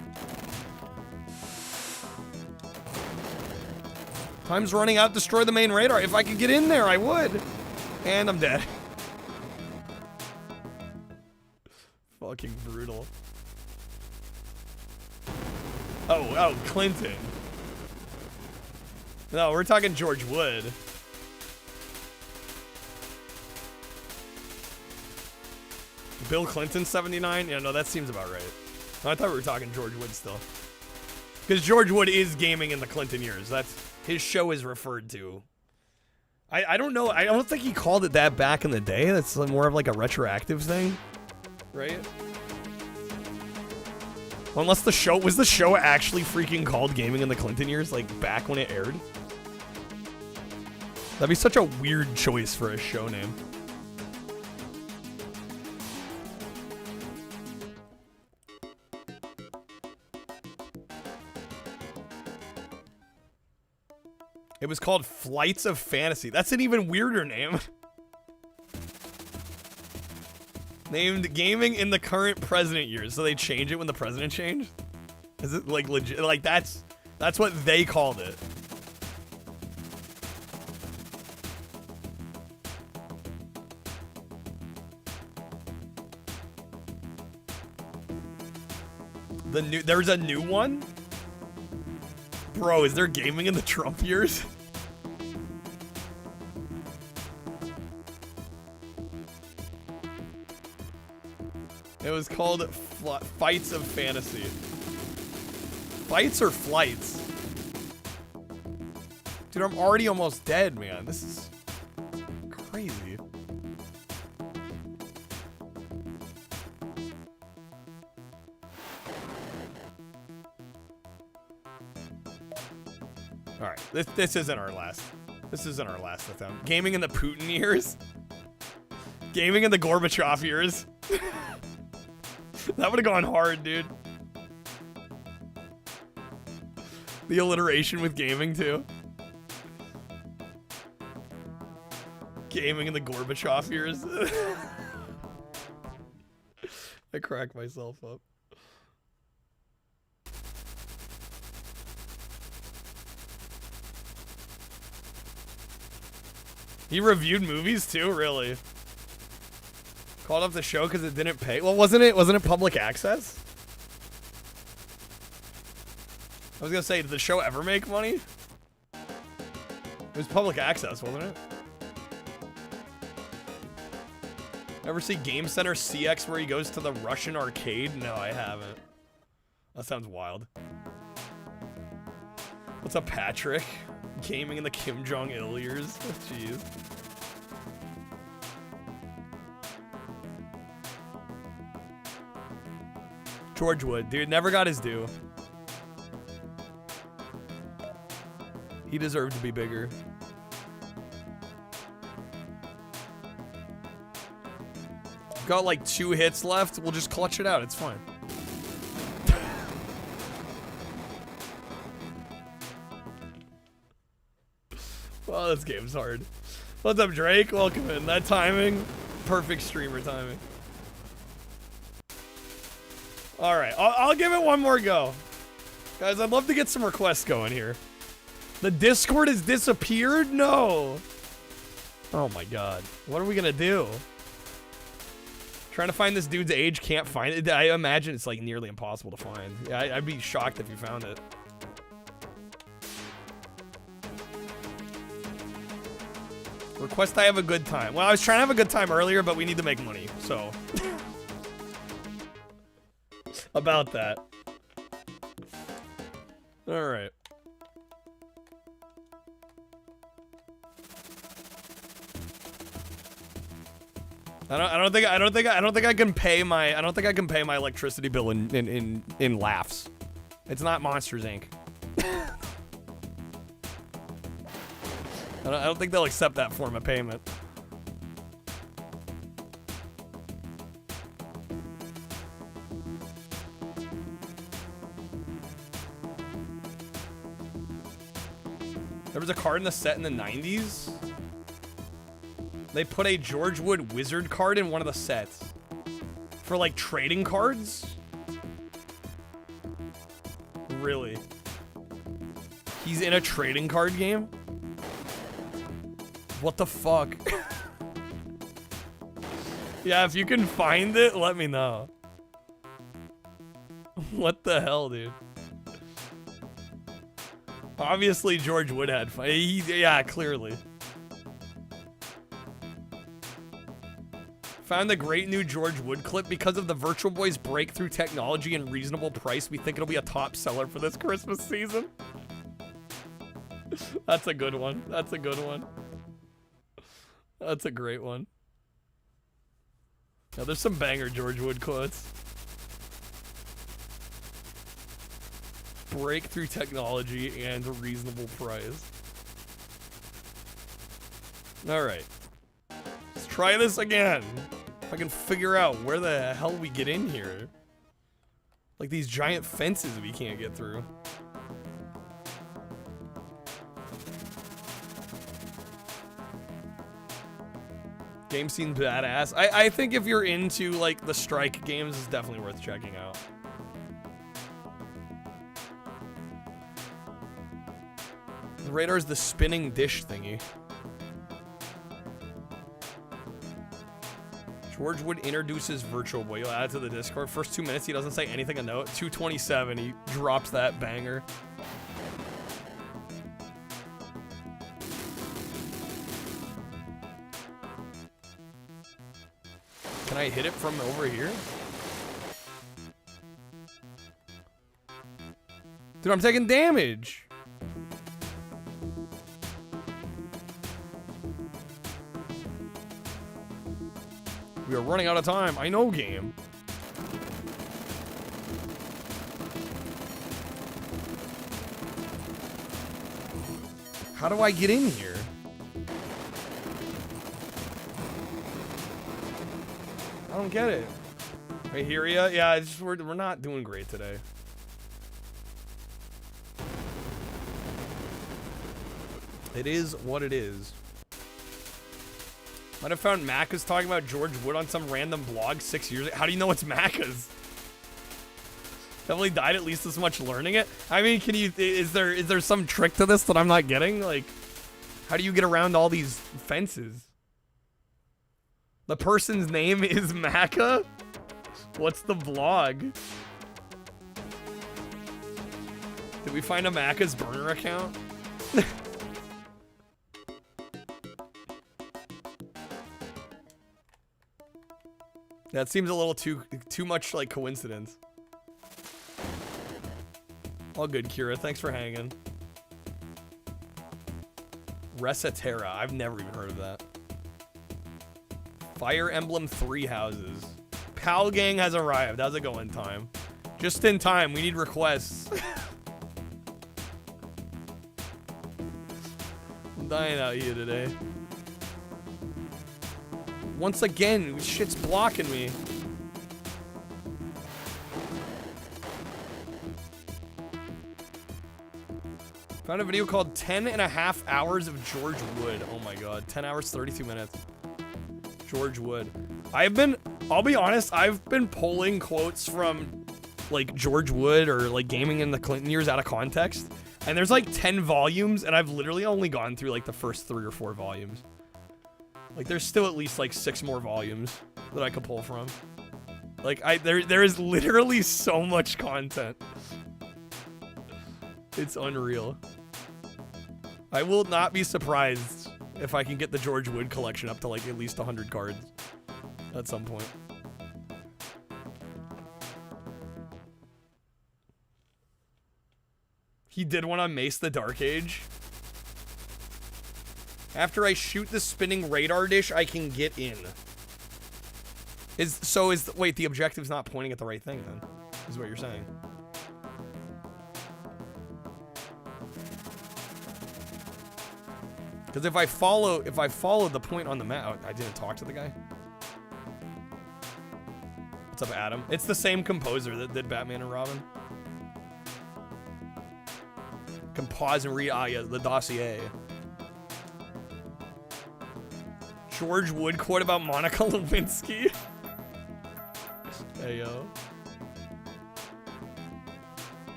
[SPEAKER 5] Time's running out. Destroy the main radar. If I could get in there, I would. And I'm dead. Fucking brutal. Oh, Clinton. No, we're talking George Wood. Bill Clinton, 79? Yeah, no, that seems about right. I thought we were talking George Wood still. Because George Wood is gaming in the Clinton years. That's his show is referred to. I don't know. I don't think he called it that back in the day. That's more of like a retroactive thing, right? Unless the show was the show actually freaking called Gaming in the Clinton years, like back when it aired. That'd be such a weird choice for a show name. It was called Flights of Fantasy. That's an even weirder name. Named Gaming in the Current President Years. So they change it when the president changed? Is it like legit? Like that's what they called it. There's a new one? Bro, is there gaming in the Trump years? It was called Fights of Fantasy. Fights or flights? Dude, I'm already almost dead, man. This is crazy. All right, this isn't our last. This isn't our last attempt. Gaming in the Putin years. Gaming in the Gorbachev years. That would have gone hard, dude. The alliteration with gaming too. Gaming in the Gorbachev years. I cracked myself up. He reviewed movies too, really? Called off the show because it didn't pay. Well, wasn't it public access? I was gonna say, did the show ever make money? It was public access, wasn't it? Ever see Game Center CX where he goes to the Russian arcade? No, I haven't. That sounds wild. What's up, Patrick? Gaming in the Kim Jong-il years? Jeez. George Wood, dude, never got his due. He deserved to be bigger. Got like 2 hits left. We'll just clutch it out. It's fine. Well, this game's hard. What's up, Drake? Welcome in. That timing, perfect streamer timing. All right, I'll give it one more go. Guys, I'd love to get some requests going here. The Discord has disappeared? No. Oh my God. What are we gonna do? Trying to find this dude's age, can't find it. I imagine it's like nearly impossible to find. Yeah, I'd be shocked if you found it. Request I have a good time. Well, I was trying to have a good time earlier, but we need to make money, so. About that. All right. I don't think I can pay my electricity bill in laughs. It's not Monsters Inc. I don't think they'll accept that form of payment. There was a card in the set in the 90s. They put a George Wood Wizard card in one of the sets. For like trading cards? Really? He's in a trading card game? What the fuck? Yeah, if you can find it, let me know. What the hell, dude? Obviously, George Wood had fun. Yeah, clearly. Found the great new George Wood clip. Because of the Virtual Boy's breakthrough technology and reasonable price, we think it'll be a top seller for this Christmas season. That's a good one. That's a good one. That's a great one. Now, there's some banger George Wood quotes. Breakthrough technology and a reasonable price. All right. Let's try this again. If I can figure out where the hell we get in here. Like these giant fences we can't get through. Game seems badass. I think if you're into like the strike games, it's definitely worth checking out. The radar's the spinning dish thingy. George Wood introduces Virtual Boy. You'll add it to the Discord. First 2 minutes, he doesn't say anything a note. 227, he drops that banger. Can I hit it from over here? Dude, I'm taking damage. We are running out of time. I know, game. How do I get in here? I don't get it. I hear ya. Yeah, it's just, we're not doing great today. It is what it is. Might have found Macca's talking about George Wood on some random blog 6 years ago. How do you know it's Macca's? Definitely died at least as much learning it. I mean, can you? Is there some trick to this that I'm not getting? Like, how do you get around all these fences? The person's name is Macca? What's the blog? Did we find a Macca's burner account? That seems a little too much like coincidence. All good, Kira. Thanks for hanging. Resatera. I've never even heard of that. Fire Emblem 3 houses. Pal Gang has arrived. How's it going, time? Just in time. We need requests. I'm dying out here today. Once again, shit's blocking me. Found a video called 10.5 hours of George Wood. Oh my god, 10 hours, 32 minutes. George Wood. I'll be honest, I've been pulling quotes from like George Wood or like gaming in the Clinton years out of context. And there's like 10 volumes and I've literally only gone through like the first 3 or 4 volumes. Like there's still at least like 6 more volumes that I could pull from. Like there is literally so much content. It's unreal. I will not be surprised if I can get the George Wood collection up to like at least 100 cards at some point. He did one on Mace the Dark Age. After I shoot the spinning radar dish, I can get in. Wait, the objective's not pointing at the right thing then, is what you're saying. Because if I follow the point on the map, I didn't talk to the guy. What's up, Adam? It's the same composer that did Batman and Robin. Can pause and read the dossier. George Wood quote about Monica Lewinsky. Hey yo.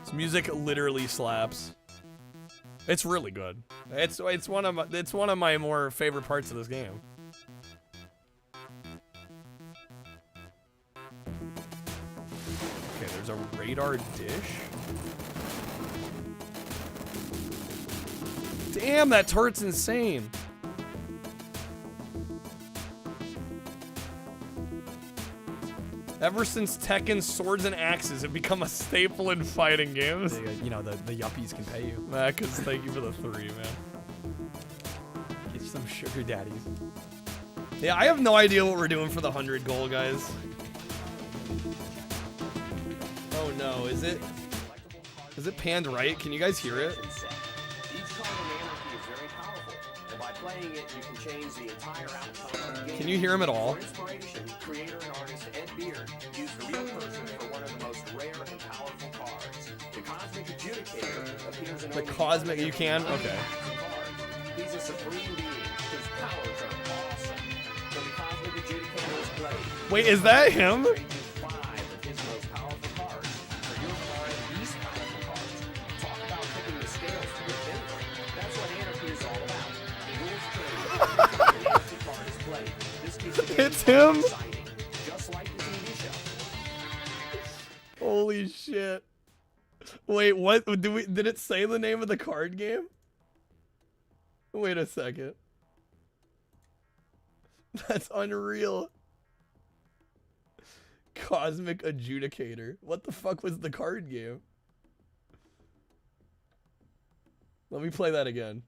[SPEAKER 5] This music literally slaps. It's really good. It's one of my more favorite parts of this game. Okay, there's a radar dish. Damn, that turret's insane. Ever since Tekken's swords and axes have become a staple in fighting games.
[SPEAKER 7] You know, the yuppies can pay you.
[SPEAKER 5] Macca's, thank you for the 3, man.
[SPEAKER 7] Get you some sugar daddies.
[SPEAKER 5] Yeah, I have no idea what we're doing for the 100 goal, guys. Oh no, is it panned right? Can you guys hear it? Can you hear him at all?
[SPEAKER 8] Creator and artist Ed Beard used a real person for one of the most rare and powerful cards. The Cosmic Adjudicator appears in
[SPEAKER 5] The Cosmic, you can? Okay.
[SPEAKER 8] He's a supreme being whose powers are awesome. When the Cosmic Adjudicator is played,
[SPEAKER 5] Wait, is that him?
[SPEAKER 8] 5 of his most powerful cards. For your card, these powerful cards. Talk about tipping the scales to your favor. That's what Anarchy is all about. The rules change when the Anarchy card is played. This keeps the game
[SPEAKER 5] It's him?
[SPEAKER 8] exciting. Just like the TV show.
[SPEAKER 5] Holy shit. Wait, what? Did it say the name of the card game? Wait a second. That's unreal. Cosmic Adjudicator. What the fuck was the card game? Let me play that again.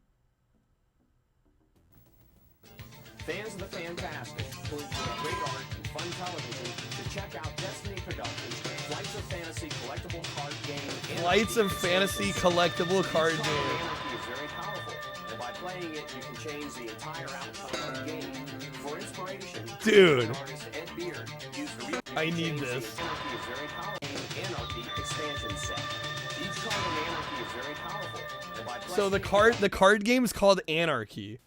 [SPEAKER 8] Fans of the Fantastic, point to great art and fun television to check out Destiny Productions' Flights of Fantasy collectible card game.
[SPEAKER 5] Flights of Fantasy collectible card game.
[SPEAKER 8] Anarchy is very powerful, and by playing it, you can change the entire outcome of the game. For inspiration,
[SPEAKER 5] Dude.
[SPEAKER 8] artist Ed Beard used the
[SPEAKER 5] I need this.
[SPEAKER 8] Anarchy is very powerful. Anarchy expansion set. Each card in Anarchy is very powerful, and by
[SPEAKER 5] So the card game is called Anarchy.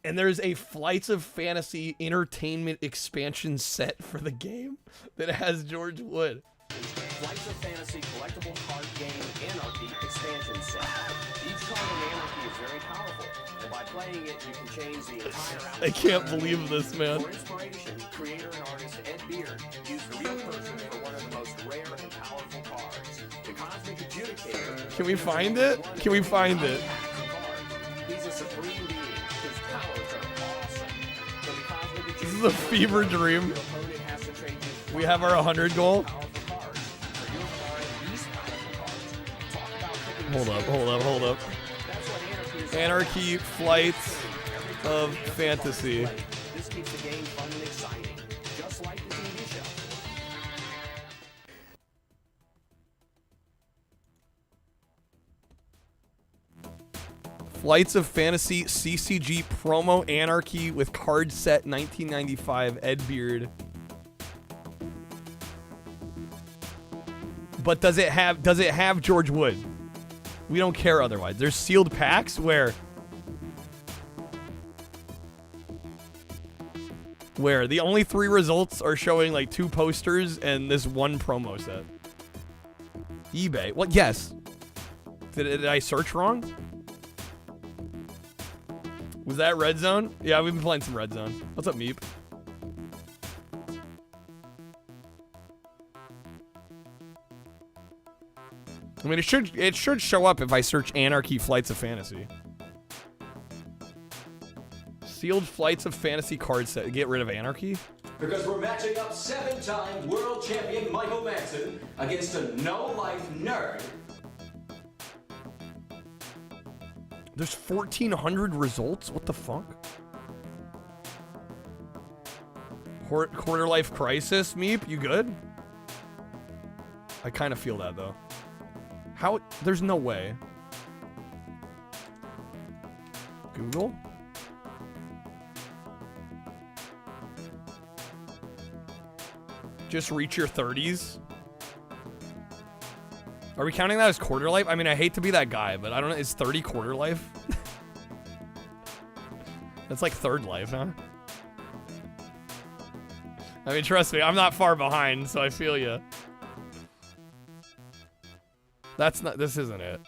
[SPEAKER 5] And there's a Flights of Fantasy entertainment expansion set for the game that has George Wood.
[SPEAKER 8] Flights of Fantasy collectible card game Anarchy expansion set. Each card playing it, you can change the entire outcome.
[SPEAKER 5] I can't believe this, man.
[SPEAKER 8] For inspiration, creator and artist Ed Beard used the real person for one of the most rare and powerful cards. The Cosmic Adjudicator.
[SPEAKER 5] Can we find it? Can we find it?
[SPEAKER 8] He's a supreme being whose powers are awesome. So the Cosmic
[SPEAKER 5] This is a fever dream.
[SPEAKER 8] Your opponent has to trade you
[SPEAKER 5] We have our 100 goal.
[SPEAKER 8] powerful cards. For your card, these powerful cards. Talk about picking
[SPEAKER 5] Hold up, hold up, hold up.
[SPEAKER 8] That's what anarchy is.
[SPEAKER 5] Anarchy Flights of Fantasy.
[SPEAKER 8] This keeps the game fun and exciting, just like the TV show.
[SPEAKER 5] Flights of Fantasy CCG promo Anarchy with card set 1995 Ed Beard. But does it have George Wood? We don't care otherwise. There's sealed packs where the only 3 results are showing like 2 posters and this 1 promo set. eBay. Well, yes. Did I search wrong? Was that Red Zone? Yeah, we've been playing some Red Zone. What's up, Meep? I mean, it should show up if I search Anarchy Flights of Fantasy. Sealed Flights of Fantasy card set. Get rid of Anarchy?
[SPEAKER 9] Because we're matching up 7-time world champion Michael Manson against a no-life nerd.
[SPEAKER 5] There's 1,400 results? What the fuck? Quarter life crisis, Meep? You good? I kind of feel that, though. How? There's no way. Google? Just reach your 30s? Are we counting that as quarter life? I mean, I hate to be that guy, but I don't know. Is 30 quarter life? That's like third life, huh? I mean, trust me, I'm not far behind, so I feel you. That's not. This isn't it.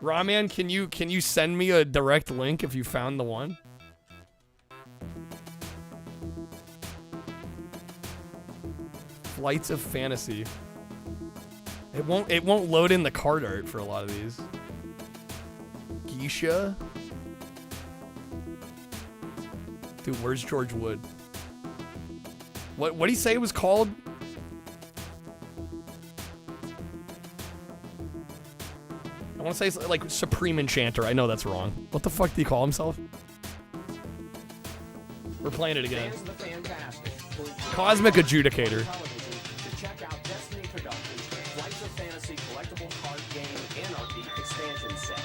[SPEAKER 5] Rahman, can you send me a direct link if you found the one? Flights of Fantasy. It won't load in the card art for a lot of these. Geisha? Dude, where's George Wood? What did he say it was called? I want to say it's like Supreme Enchanter. I know that's wrong. What the fuck did he call himself? We're playing it again. Cosmic Adjudicator.
[SPEAKER 8] Check out Destiny Productions, Flights of Fantasy collectible card game Anarchy expansion set.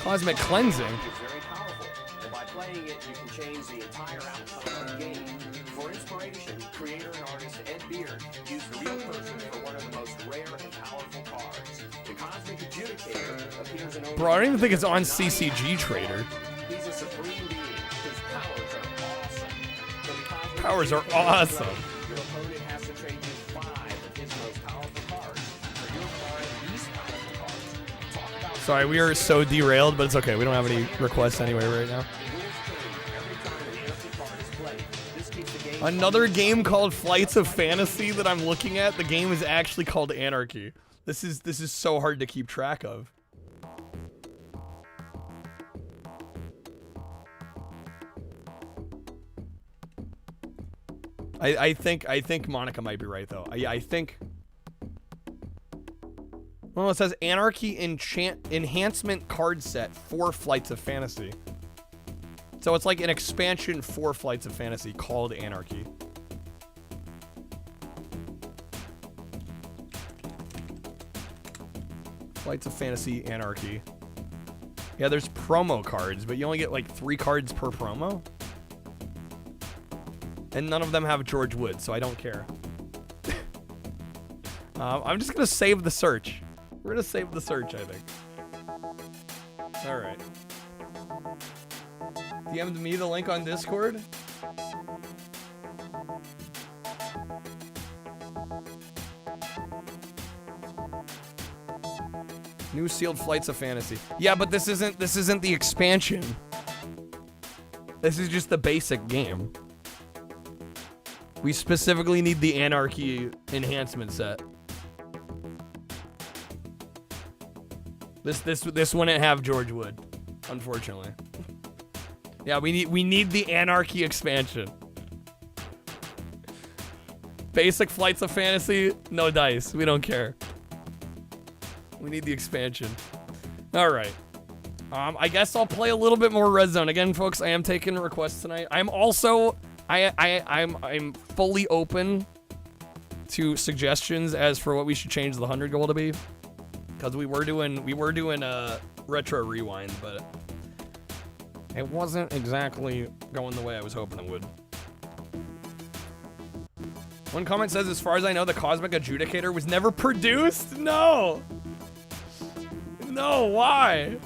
[SPEAKER 5] Cosmic Cleansing.
[SPEAKER 8] It's very powerful, and by playing it, you can change the entire outcome of the game. For inspiration, creator and artist Ed Beard used the real person for one of the most rare and powerful cards. The Cosmic Adjudicator appears in over...
[SPEAKER 5] Bro, I don't even think it's on CCG Trader.
[SPEAKER 8] He's a supreme being whose powers are awesome. So the Cosmic
[SPEAKER 5] Powers are
[SPEAKER 8] Adjudicator
[SPEAKER 5] awesome.
[SPEAKER 8] Your opponent has to trade you 5 of his most powerful cards. For your card, these powerful cards. Talk about...
[SPEAKER 5] Sorry, we are so derailed, but it's okay. We don't have any requests anyway right now. Another game called Flights of Fantasy that I'm looking at. The game is actually called Anarchy. This is so hard to keep track of. I think Monica might be right though. I think. Well, it says Anarchy Enhancement card set for Flights of Fantasy. So it's like an expansion for Flights of Fantasy called Anarchy. Flights of Fantasy Anarchy. Yeah, there's promo cards, but you only get like 3 cards per promo. And none of them have George Wood, so I don't care. I'm just gonna save the search. We're gonna save the search, I think. All right. DM'd me the link on Discord. New sealed Flights of Fantasy. Yeah, but this isn't the expansion. This is just the basic game. We specifically need the Anarchy enhancement set. This wouldn't have George Wood, unfortunately. Yeah, we need the Anarchy expansion. Basic Flights of Fantasy, no dice. We don't care. We need the expansion. All right. I guess I'll play a little bit more Red Zone. Again, folks, I am taking requests tonight. I'm also I'm fully open to suggestions as for what we should change the 100 goal to be. Because we were doing a retro rewind, but it wasn't exactly going the way I was hoping it would. One comment says, as far as I know, the Cosmic Adjudicator was never produced? No! No, why?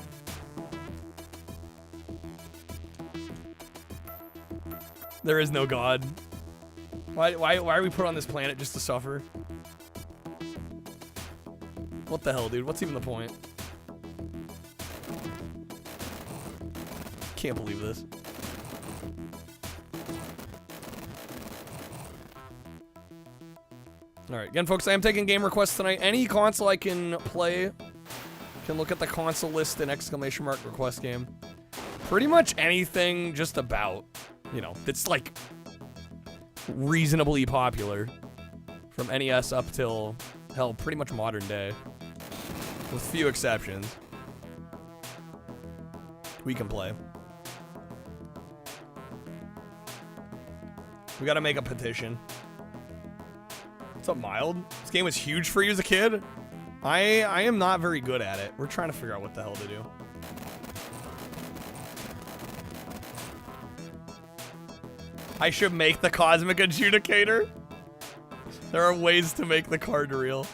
[SPEAKER 5] There is no God. Why are we put on this planet just to suffer? What the hell, dude? What's even the point? Can't believe this. Alright, again, folks, I am taking game requests tonight. Any console I can play, can look at the console list and exclamation mark request game. Pretty much anything just about, you know, that's like reasonably popular. From NES up till, hell, pretty much modern day. With few exceptions. We can play. We gotta make a petition. What's up, Mild? This game was huge for you as a kid? I am not very good at it. We're trying to figure out what the hell to do. I should make the Cosmic Adjudicator. There are ways to make the card real.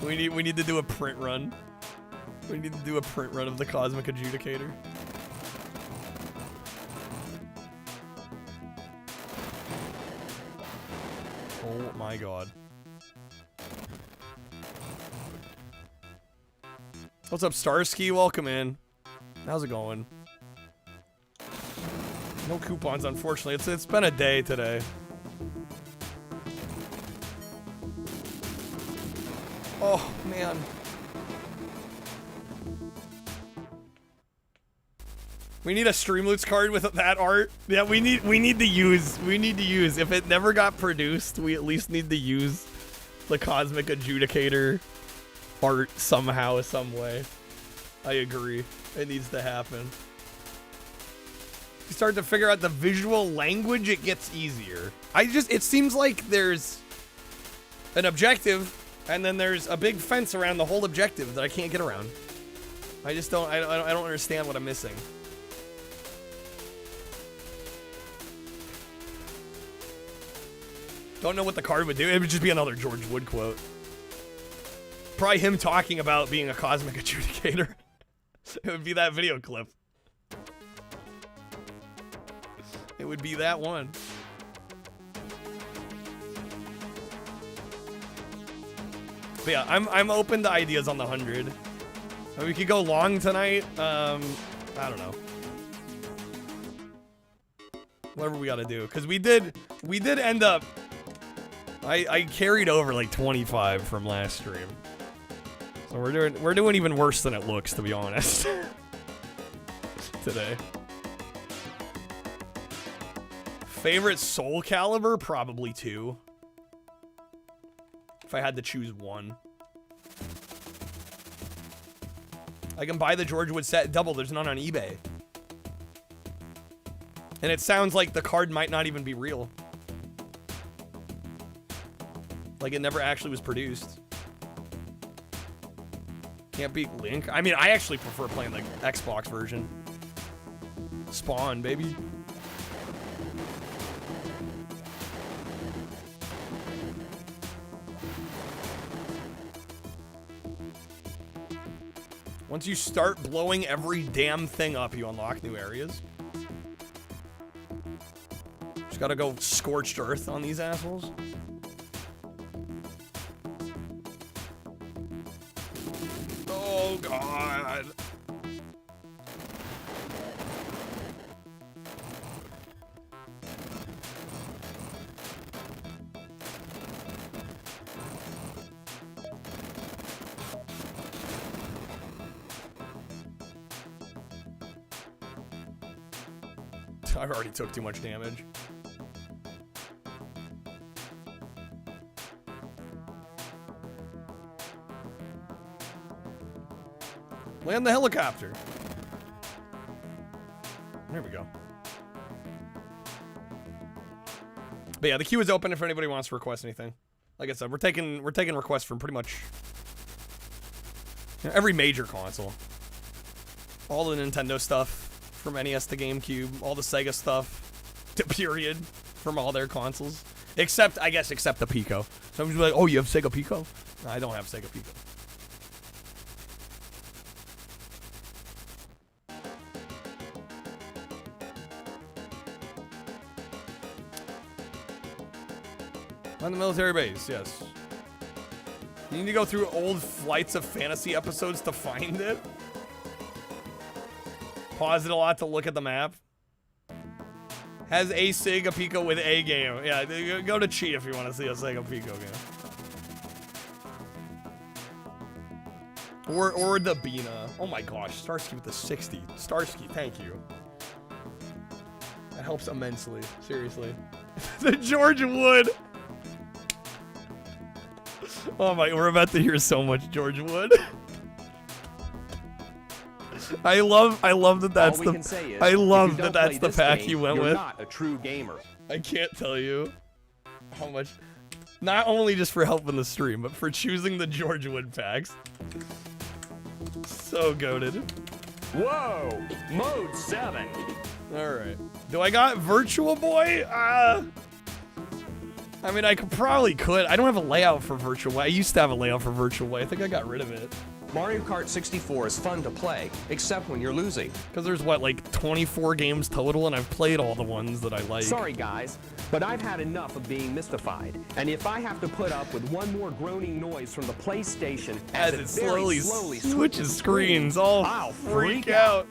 [SPEAKER 5] We need to do a print run. We need to do a print run of the Cosmic Adjudicator. Oh my god. What's up, Starsky? Welcome in. How's it going? No coupons, unfortunately. It's been a day today. Oh man. We need a Streamloots card with that art. Yeah, we need to use. If it never got produced, we at least need to use the Cosmic Adjudicator art somehow, some way. I agree. It needs to happen. You start to figure out the visual language, it gets easier. It seems like there's an objective, and then there's a big fence around the whole objective that I can't get around. I don't understand what I'm missing. Don't know what the card would do. It would just be another George Wood quote. Probably him talking about being a Cosmic Adjudicator. It would be that video clip. It would be that one. But yeah, I'm open to ideas on the 100. We could go long tonight. I don't know. Whatever we gotta do, because we did end up. I carried over like 25 from last stream. So we're doing even worse than it looks, to be honest. Today. Favorite Soul Calibur? Probably 2. If I had to choose one. I can buy the George Wood set double. There's none on eBay. And it sounds like the card might not even be real. Like it never actually was produced. Can't beat Link. I mean, I actually prefer playing the Xbox version. Spawn, baby. Once you start blowing every damn thing up, you unlock new areas. Just gotta go scorched earth on these assholes. Oh god. I already took too much damage. Land the helicopter. There we go. But yeah, the queue is open if anybody wants to request anything. Like I said, we're taking requests from pretty much every major console. All the Nintendo stuff from NES to GameCube, all the Sega stuff to period from all their consoles. Except the Pico. Somebody's like, "Oh, you have Sega Pico?" No, I don't have Sega Pico. On the military base, yes. You need to go through old Flights of Fantasy episodes to find it. Pause it a lot to look at the map. Has a Sega Pico with a game. Yeah, go to Chi if you want to see a Sega Pico game. Or the Bina. Oh my gosh, Starsky with the 60. Starsky, thank you. That helps immensely, seriously. The George Wood. Oh my, we're about to hear so much George Wood. I love that that's the pack you went with.
[SPEAKER 1] You're not a true gamer.
[SPEAKER 5] I can't tell you how much, not only just for helping the stream, but for choosing the George Wood packs. So goated.
[SPEAKER 1] Whoa! Mode 7.
[SPEAKER 5] Alright. Do I got Virtual Boy? I mean, I could. I don't have a layout for Virtual Boy. I used to have a layout for Virtual Boy. I think I got rid of it.
[SPEAKER 1] Mario Kart 64 is fun to play, except when you're losing.
[SPEAKER 5] Because there's, what, like 24 games total, and I've played all the ones that I like.
[SPEAKER 1] Sorry, guys, but I've had enough of being mystified. And if I have to put up with one more groaning noise from the PlayStation as it slowly
[SPEAKER 5] switches screens, I'll freak out.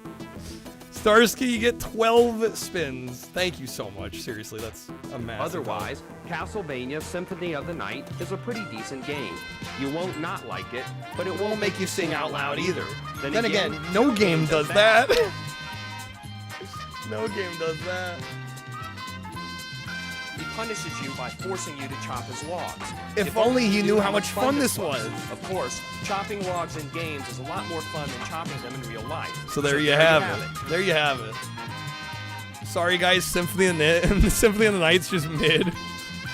[SPEAKER 5] Starsky, you get 12 spins. Thank you so much. Seriously, that's a massive
[SPEAKER 1] Otherwise, Castlevania Symphony of the Night is a pretty decent game. You won't not like it, but it won't make you sing out loud either.
[SPEAKER 5] Then again, no game does that. No game does that.
[SPEAKER 1] He punishes you by forcing you to chop his logs.
[SPEAKER 5] If only he knew how much fun this was.
[SPEAKER 1] Of course, chopping logs in games is a lot more fun than chopping them in real life.
[SPEAKER 5] So there you have it. There you have it. Sorry guys, Symphony of the Night's just mid.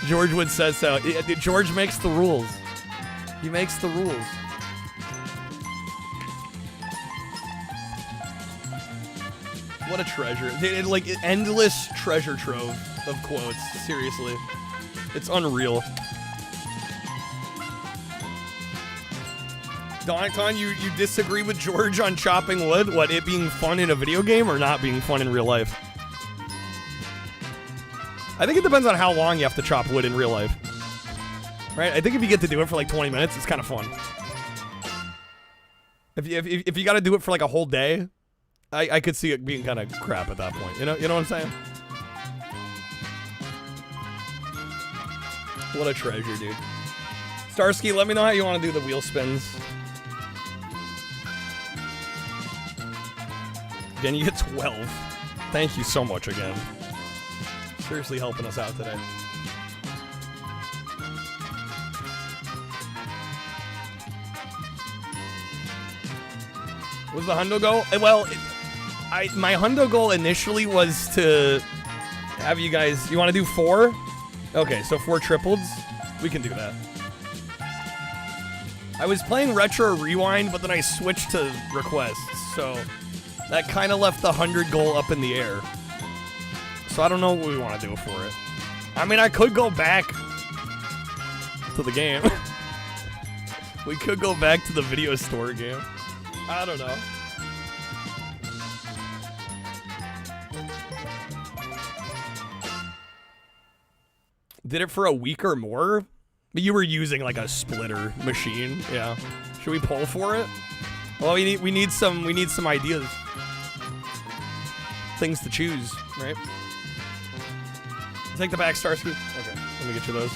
[SPEAKER 5] George Wood says so. George makes the rules. He makes the rules. What a treasure. Like, endless treasure trove of quotes. Seriously. It's unreal. Donkton, you disagree with George on chopping wood? What, it being fun in a video game or not being fun in real life? I think it depends on how long you have to chop wood in real life. Right? I think if you get to do it for like 20 minutes, it's kind of fun. If you got to do it for like a whole day, I could see it being kind of crap at that point. You know what I'm saying? What a treasure, dude. Starsky, let me know how you want to do the wheel spins. Again, you get 12. Thank you so much again. Seriously helping us out today. Was the hundo goal? Well, my hundo goal initially was to have you guys... You want to do 4? Okay, so 4 tripleds? We can do that. I was playing Retro Rewind, but then I switched to requests, so that kind of left the 100 goal up in the air. So I don't know what we want to do for it. I mean, I could go back to the game. We could go back to the video store game. I don't know. Did it for a week or more? But you were using like a splitter machine. Yeah. Should we poll for it? Well, we need some ideas. Things to choose, right? Take the back, Starsky. Okay, let me get you those.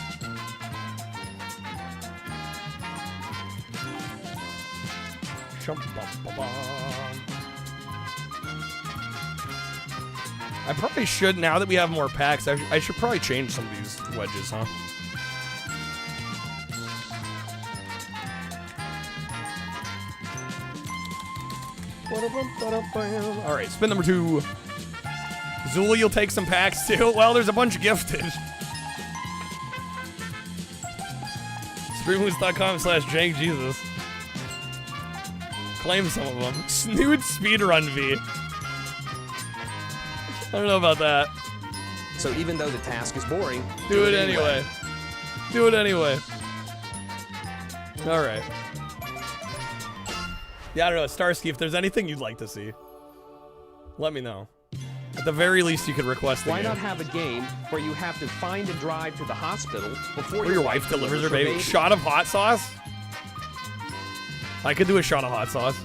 [SPEAKER 5] I I probably should, now that we have more packs, I should probably change some of these wedges, huh? Alright, spin number 2. Zula, you'll take some packs too? Well, there's a bunch gifted. Streamlist.com/JankJesus. Claim some of them. Snood Speedrun V. I don't know about that.
[SPEAKER 1] So even though the task is boring,
[SPEAKER 5] do it anyway. Do it anyway. Alright. Yeah, I don't know, Starsky, if there's anything you'd like to see, let me know. At the very least, you could request a
[SPEAKER 1] Why
[SPEAKER 5] game.
[SPEAKER 1] not have a game where you have to find and drive to the hospital before
[SPEAKER 5] Or your wife delivers her baby. Shot of hot sauce? I could do a shot of hot sauce.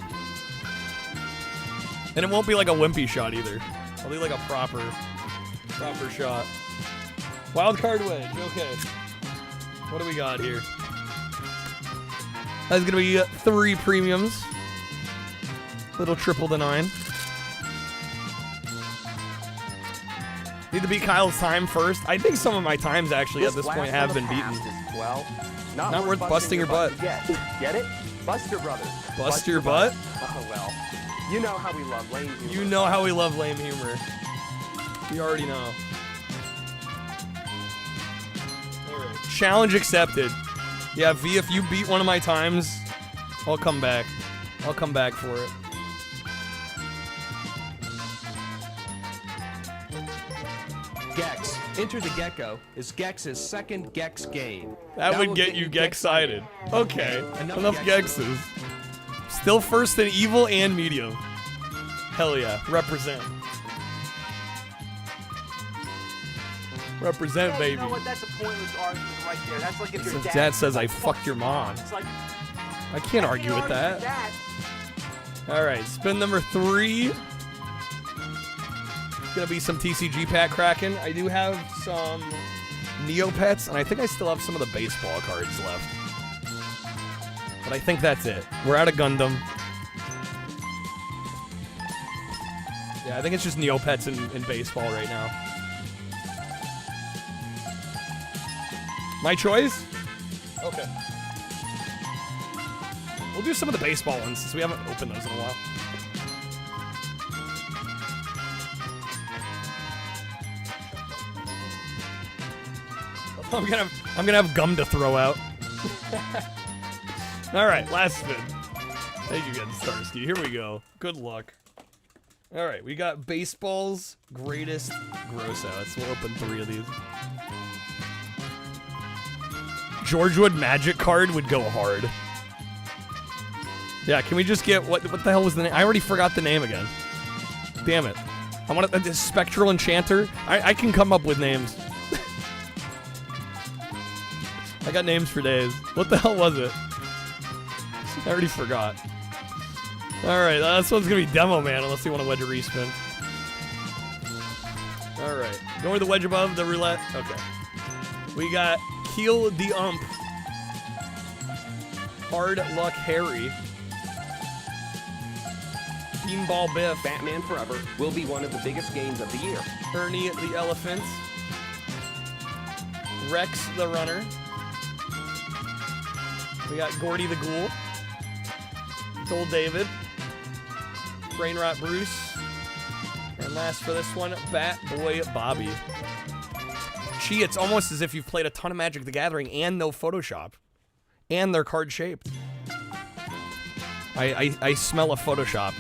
[SPEAKER 5] And it won't be like a wimpy shot either. I'll do like a proper shot. Wild card wedge, okay. What do we got here? That's gonna be 3 premiums. Little triple to 9. Need to beat Kyle's time first. I think some of my times actually at this point have been beaten.
[SPEAKER 1] Well,
[SPEAKER 5] not worth busting your butt.
[SPEAKER 1] Get it? Bust your brothers.
[SPEAKER 5] Bust your butt?
[SPEAKER 1] Oh well. You know how we love lame humor.
[SPEAKER 5] You know how we love lame humor. You already know. Alright. Challenge accepted. Yeah, V, if you beat one of my times, I'll come back. I'll come back for it.
[SPEAKER 1] Gex. Enter the Gecko is Gex's second Gex game.
[SPEAKER 5] That would get you Gex-sided. Okay, enough Gexes. Still first in evil and medium. Hell yeah, represent. Represent,
[SPEAKER 6] Yeah,
[SPEAKER 5] baby.
[SPEAKER 6] You know what? That's a pointless argument right there. That's like if your
[SPEAKER 5] If dad says I fucked your mom.
[SPEAKER 6] It's like,
[SPEAKER 5] I can't argue with that. Alright, spin number 3. Gonna be some TCG pack cracking. I do have some Neopets, and I think I still have some of the baseball cards left. But I think that's it. We're out of Gundam. Yeah, I think it's just Neopets in baseball right now. My choice? Okay. We'll do some of the baseball ones since we haven't opened those in a while. I'm gonna have gum to throw out. All right, last spin. Thank you again, Starsky. Here we go. Good luck. All right, we got baseball's greatest gross outs. We'll open 3 of these. George Wood Magic card would go hard. Yeah, can we just get what the hell was the name? I already forgot the name again. Damn it. I want a Spectral Enchanter. I can come up with names. I got names for days. What the hell was it? I already forgot. Alright, this one's gonna be Demo Man unless you want a wedge of respin. Alright. Going with the wedge above the roulette. Okay. We got Keel the Ump. Hard Luck Harry. Beanball Biff.
[SPEAKER 1] Batman Forever will be one of the biggest games of the year.
[SPEAKER 5] Ernie the Elephant. Rex the Runner. We got Gordy the Ghoul. Dole David. Brainrot Bruce. And last for this one, Bat Boy Bobby. Gee, it's almost as if you've played a ton of Magic the Gathering and no Photoshop. And they're card shaped. I smell a Photoshop.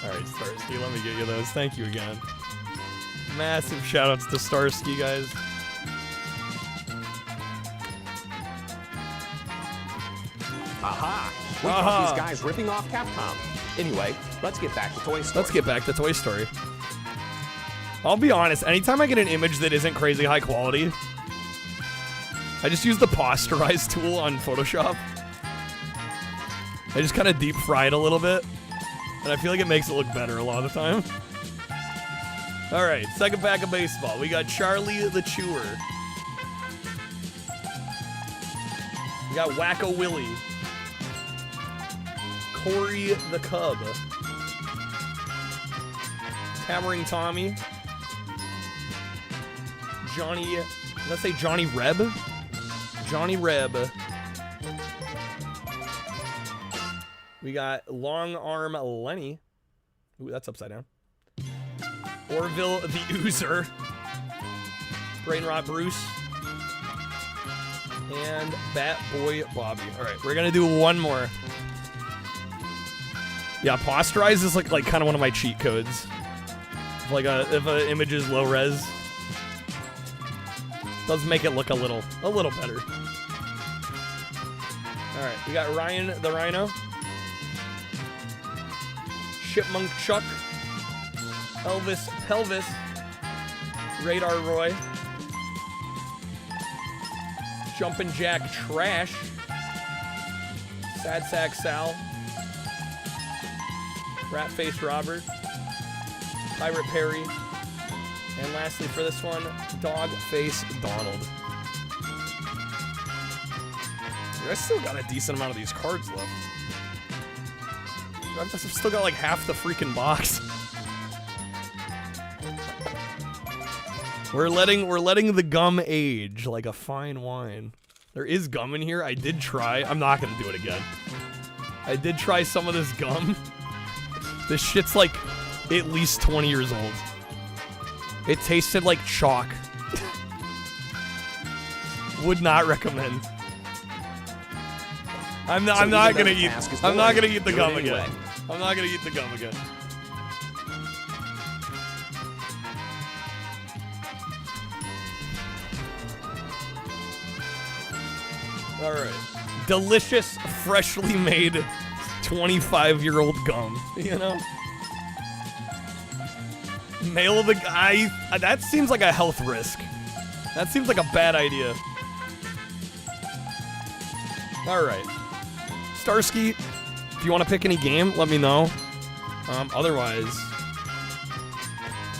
[SPEAKER 5] Alright, Starsky, let me get you those. Thank you again. Massive shoutouts to Starsky, guys.
[SPEAKER 1] Aha! We caught these guys ripping off Capcom. Anyway, let's get back to Toy Story.
[SPEAKER 5] Let's get back to Toy Story. I'll be honest, anytime I get an image that isn't crazy high quality, I just use the posterize tool on Photoshop. I just kind of deep fry it a little bit, and I feel like it makes it look better a lot of the time. Alright, second pack of baseball. We got Charlie the Chewer. We got Wacko Willie. Corey the Cub. Hammering Tommy. Johnny, let's say Johnny Reb. Johnny Reb. We got Long Arm Lenny. Ooh, that's upside down. Orville the Oozer. Brain Rot Bruce. And Bat Boy Bobby. All right, we're gonna do one more. Yeah, posterize is like kind of one of my cheat codes. Like if an image is low res, does make it look a little better. All right, we got Ryan the Rhino, Chipmunk Chuck, Elvis Pelvis, Radar Roy, Jumpin' Jack Trash, Sad Sack Sal, Rat Face Robert, Pirate Perry, and lastly for this one, Dog Face Donald. Dude, I still got a decent amount of these cards left. I've still got like half the freaking box. We're letting the gum age like a fine wine. There is gum in here. I did try. I'm not gonna do it again. I did try some of this gum. This shit's like at least 20 years old. It tasted like chalk. Would not recommend. I'm not gonna eat the gum again. I'm not gonna eat the gum again. All right, delicious, freshly made 25-year-old gum. You know, mail the guy. That seems like a health risk. That seems like a bad idea. All right, Starsky, if you want to pick any game, let me know. Otherwise,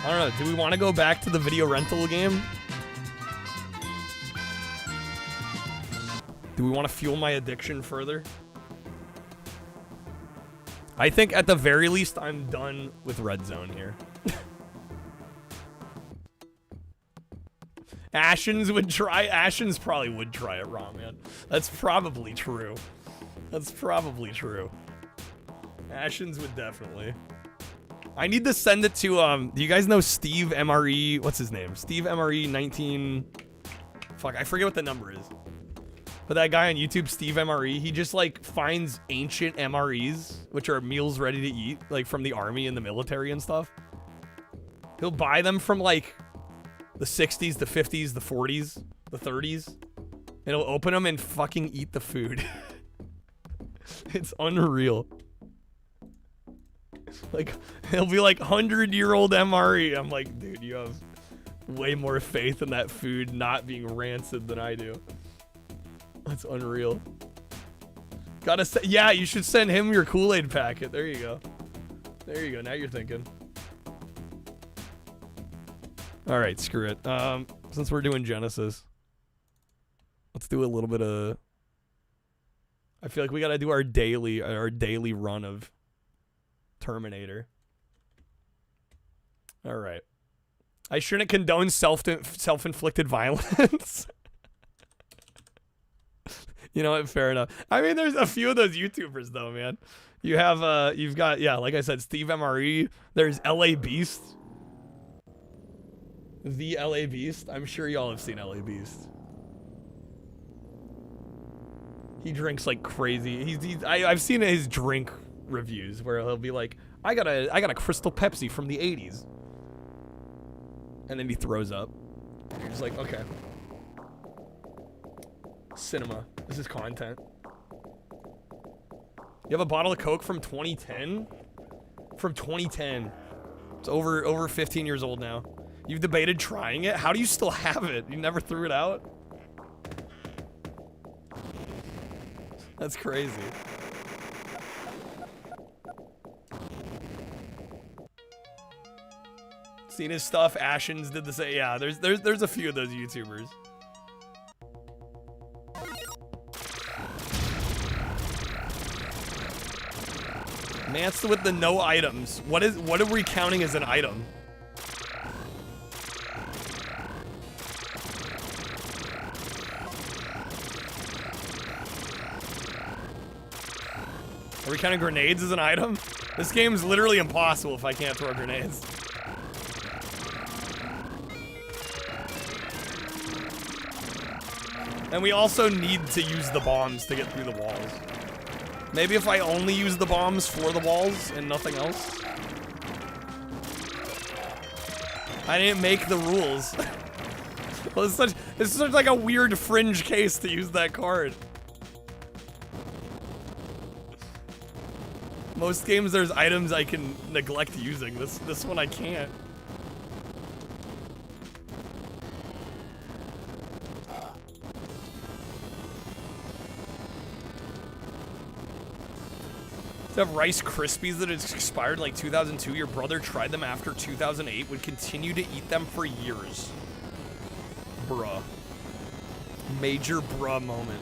[SPEAKER 5] I don't know. Do we want to go back to the video rental game? Do we want to fuel my addiction further? I think at the very least I'm done with Red Zone here. Ashens probably would try it raw, man. That's probably true. That's probably true. Ashens would definitely. I need to send it to, do you guys know Steve MRE? What's his name? Steve MRE 19... Fuck, I forget what the number is. But that guy on YouTube, Steve MRE, he just like finds ancient MREs, which are meals ready to eat, like from the army and the military and stuff. He'll buy them from like the 60s, the 50s, the 40s, the 30s. And he'll open them and fucking eat the food. It's unreal. Like, he'll be like 100-year-old MRE. I'm like, dude, you have way more faith in that food not being rancid than I do. That's unreal. Gotta say, yeah, you should send him your Kool-Aid packet. There you go. There you go. Now you're thinking. All right, screw it. Since we're doing Genesis, let's do a little bit of. I feel like we gotta do our daily run of Terminator. All right. I shouldn't condone self-inflicted violence. You know what? Fair enough. I mean, there's a few of those YouTubers though, man. You have you've got, yeah, like I said, Steve MRE. There's LA Beast. The LA Beast. I'm sure y'all have seen LA Beast. He drinks like crazy. I've seen his drink reviews where he'll be like, I got a Crystal Pepsi from the 80s. And then he throws up. And you're just like, okay. Cinema. This is content. You have a bottle of Coke from 2010? From 2010. It's over 15 years old now. You've debated trying it? How do you still have it? You never threw it out? That's crazy. Seen his stuff. Ashens did the same. Yeah, there's a few of those YouTubers. Mance with the no items. What are we counting as an item? Are we counting grenades as an item? This game's literally impossible if I can't throw grenades. And we also need to use the bombs to get through the walls. Maybe if I only use the bombs for the walls and nothing else. I didn't make the rules. Well, it's such like a weird fringe case to use that card. Most games there's items I can neglect using. This one I can't. To have Rice Krispies that had expired in like 2002, your brother tried them after 2008, would continue to eat them for years. Bruh. Major bruh moment.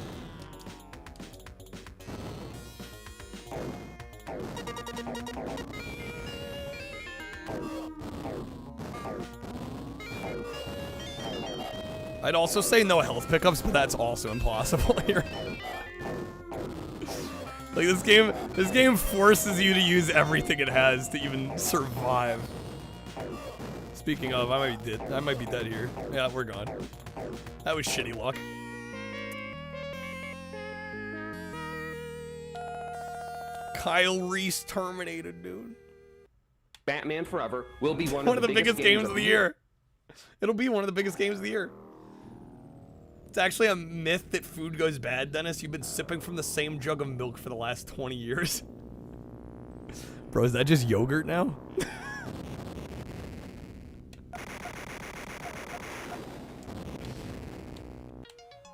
[SPEAKER 5] I'd also say no health pickups, but that's also impossible here. Like this game forces you to use everything it has to even survive. Speaking of, I might be dead here. Yeah, we're gone. That was shitty luck. Kyle Reese terminated, dude.
[SPEAKER 1] Batman Forever will be one
[SPEAKER 5] of the biggest games of the year. It'll be one of the biggest games of the year. It's actually a myth that food goes bad, Dennis. You've been sipping from the same jug of milk for the last 20 years. Bro, is that just yogurt now?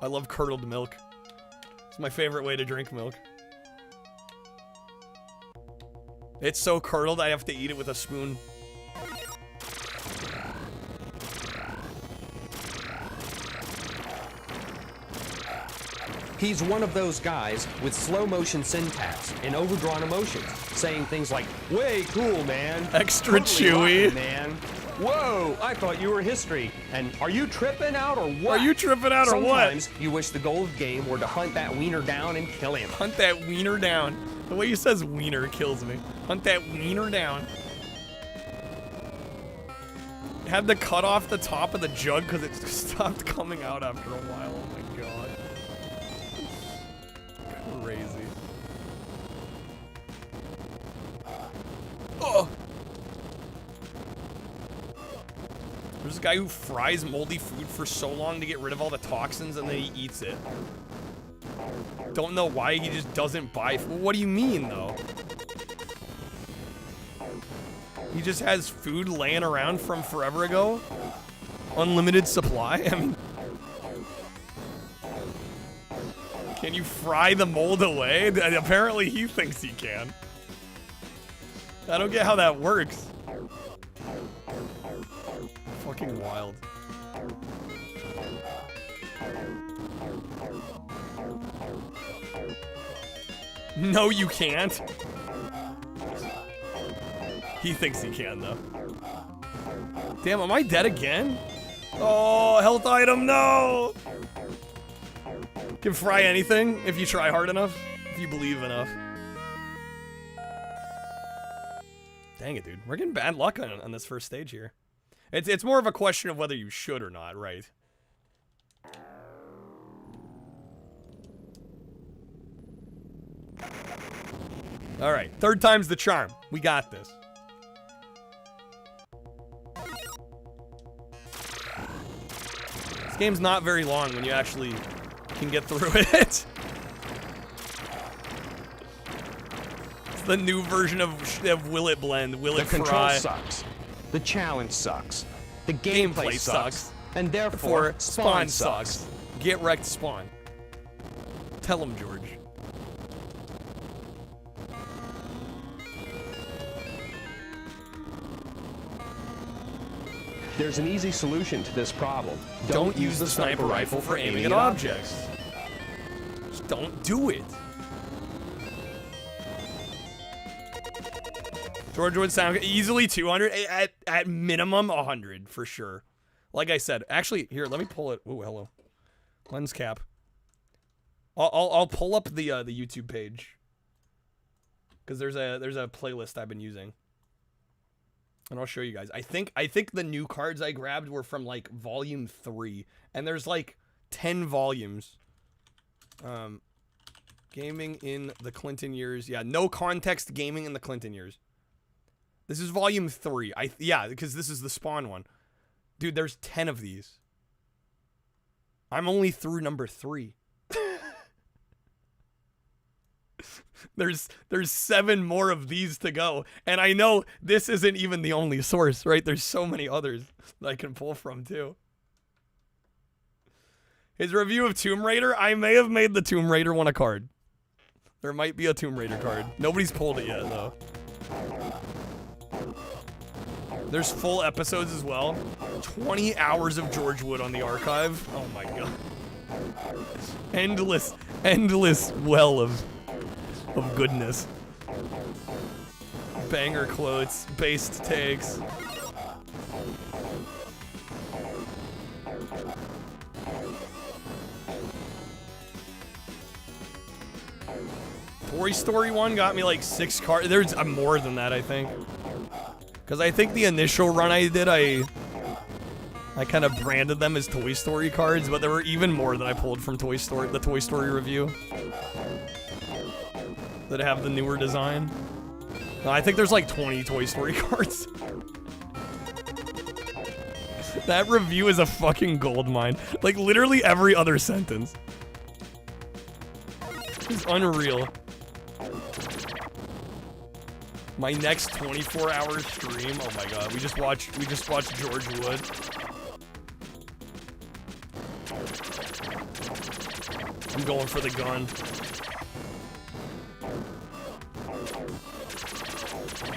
[SPEAKER 5] I love curdled milk. It's my favorite way to drink milk. It's so curdled, I have to eat it with a spoon.
[SPEAKER 1] He's one of those guys with slow motion syntax and overdrawn emotions, saying things like, way cool, man.
[SPEAKER 5] Extra
[SPEAKER 1] totally
[SPEAKER 5] chewy.
[SPEAKER 1] rockin', man. Whoa, I thought you were history. And are you tripping out or what?
[SPEAKER 5] Are you tripping out or what?
[SPEAKER 1] Sometimes you wish the goal of the game were to hunt that wiener down and kill him.
[SPEAKER 5] Hunt that wiener down. The way he says wiener kills me. Hunt that wiener down. Had to cut off the top of the jug because it stopped coming out after a while. Oh my god. Crazy. Oh! There's a guy who fries moldy food for so long to get rid of all the toxins and then he eats it. Don't know why he just doesn't buy food. What do you mean, though? He just has food laying around from forever ago? Unlimited supply? I mean... Can you fry the mold away? Apparently he thinks he can. I don't get how that works. Fucking wild. No, you can't. He thinks he can, though. Damn, am I dead again? Oh, health item, no! Can fry anything if you try hard enough, if you believe enough. Dang it, dude. We're getting bad luck on this first stage here. It's more of a question of whether you should or not, right? Alright, third time's the charm. We got this. This game's not very long when you actually can get through it. It's the new version of Will It Blend, Will It Fry.
[SPEAKER 1] The control sucks. The challenge sucks. The gameplay sucks. And therefore, Spawn sucks.
[SPEAKER 5] Get wrecked, Spawn. Tell him, George.
[SPEAKER 1] There's an easy solution to this problem.
[SPEAKER 5] Don't use the sniper rifle for aiming at objects. Just don't do it. George would sound easily 200, at minimum 100 for sure. Like I said, actually, here, let me pull it. Oh, hello. Lens cap. I'll pull up the YouTube page. because there's a playlist I've been using, and I'll show you guys. I think the new cards I grabbed were from like volume 3, and there's like 10 volumes. Gaming in the Clinton years. Yeah, no context gaming in the Clinton years. This is volume 3. Yeah, because this is the Spawn one. Dude, there's 10 of these. I'm only through number 3. There's 7 more of these to go. And I know this isn't even the only source, right? There's so many others that I can pull from too. His review of Tomb Raider, I may have made the Tomb Raider one a card. There might be a Tomb Raider card. Nobody's pulled it yet, though. There's full episodes as well. 20 hours of George Wood on the archive. Oh my god. Endless well of goodness. Banger quotes, based takes. Toy Story 1 got me like 6 cards. There's more than that, I think. Because I think the initial run I did, I kind of branded them as Toy Story cards, but there were even more that I pulled from the Toy Story review that have the newer design. No, I think there's like 20 Toy Story cards. That review is a fucking goldmine. Like literally every other sentence. It's unreal. My next 24-hour stream. Oh my god, we just watched George Wood. I'm going for the gun.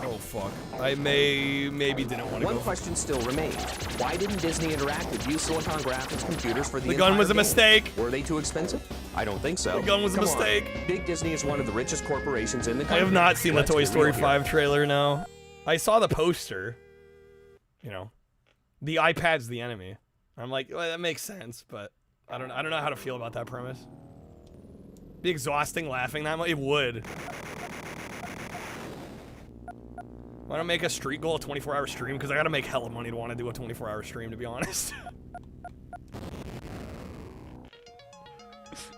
[SPEAKER 5] Oh fuck. I maybe didn't want to go.
[SPEAKER 8] One question still remains. Why didn't Disney Interactive use Silicon Graphics computers for the
[SPEAKER 5] gun was a mistake.
[SPEAKER 8] Were they too expensive? I don't think so.
[SPEAKER 5] The gun was a mistake.
[SPEAKER 8] Big Disney is one of the richest corporations in the country.
[SPEAKER 5] I have not seen the Toy Story 5 trailer, no. I saw the poster. You know, the iPad's the enemy. I'm like, well, that makes sense, but I don't know how to feel about that premise. Be exhausting laughing that much. It would. Why don't I make a street goal a 24-hour stream? Because I gotta make hella money to want to do a 24-hour stream, to be honest.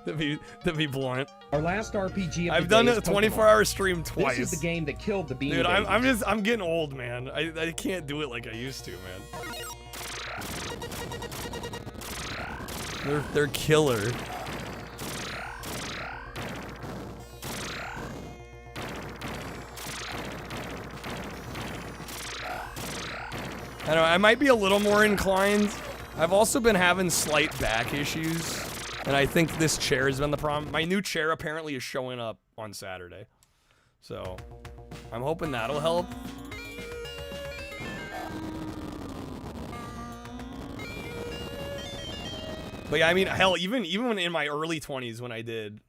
[SPEAKER 5] to be blunt.
[SPEAKER 10] Our last RPG of
[SPEAKER 5] I've done a 24-hour stream twice.
[SPEAKER 10] This is the game that killed the Beanie
[SPEAKER 5] Dude,
[SPEAKER 10] Babies.
[SPEAKER 5] I'm getting old, man. I can't do it like I used to, man. They're killer. I don't know, I might be a little more inclined. I've also been having slight back issues, and I think this chair has been the problem. My new chair apparently is showing up on Saturday, so I'm hoping that'll help. But yeah, I mean, hell, even when in my early 20s when I did,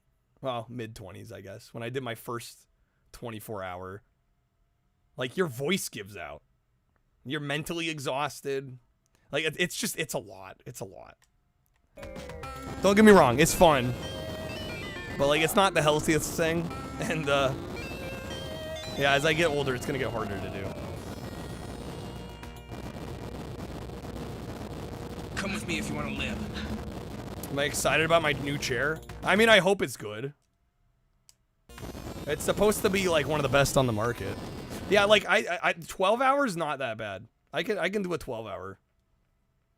[SPEAKER 5] well, mid-20s, I guess, when I did my first 24-hour, like, your voice gives out. You're mentally exhausted. Like, it's a lot. It's a lot. Don't get me wrong, it's fun. But, like, it's not the healthiest thing. And, yeah, as I get older, it's gonna get harder to do.
[SPEAKER 16] Come with me if you want to live.
[SPEAKER 5] Am I excited about my new chair? I mean, I hope it's good. It's supposed to be, like, one of the best on the market. Yeah, like, I 12 hours, not that bad. I can do a 12-hour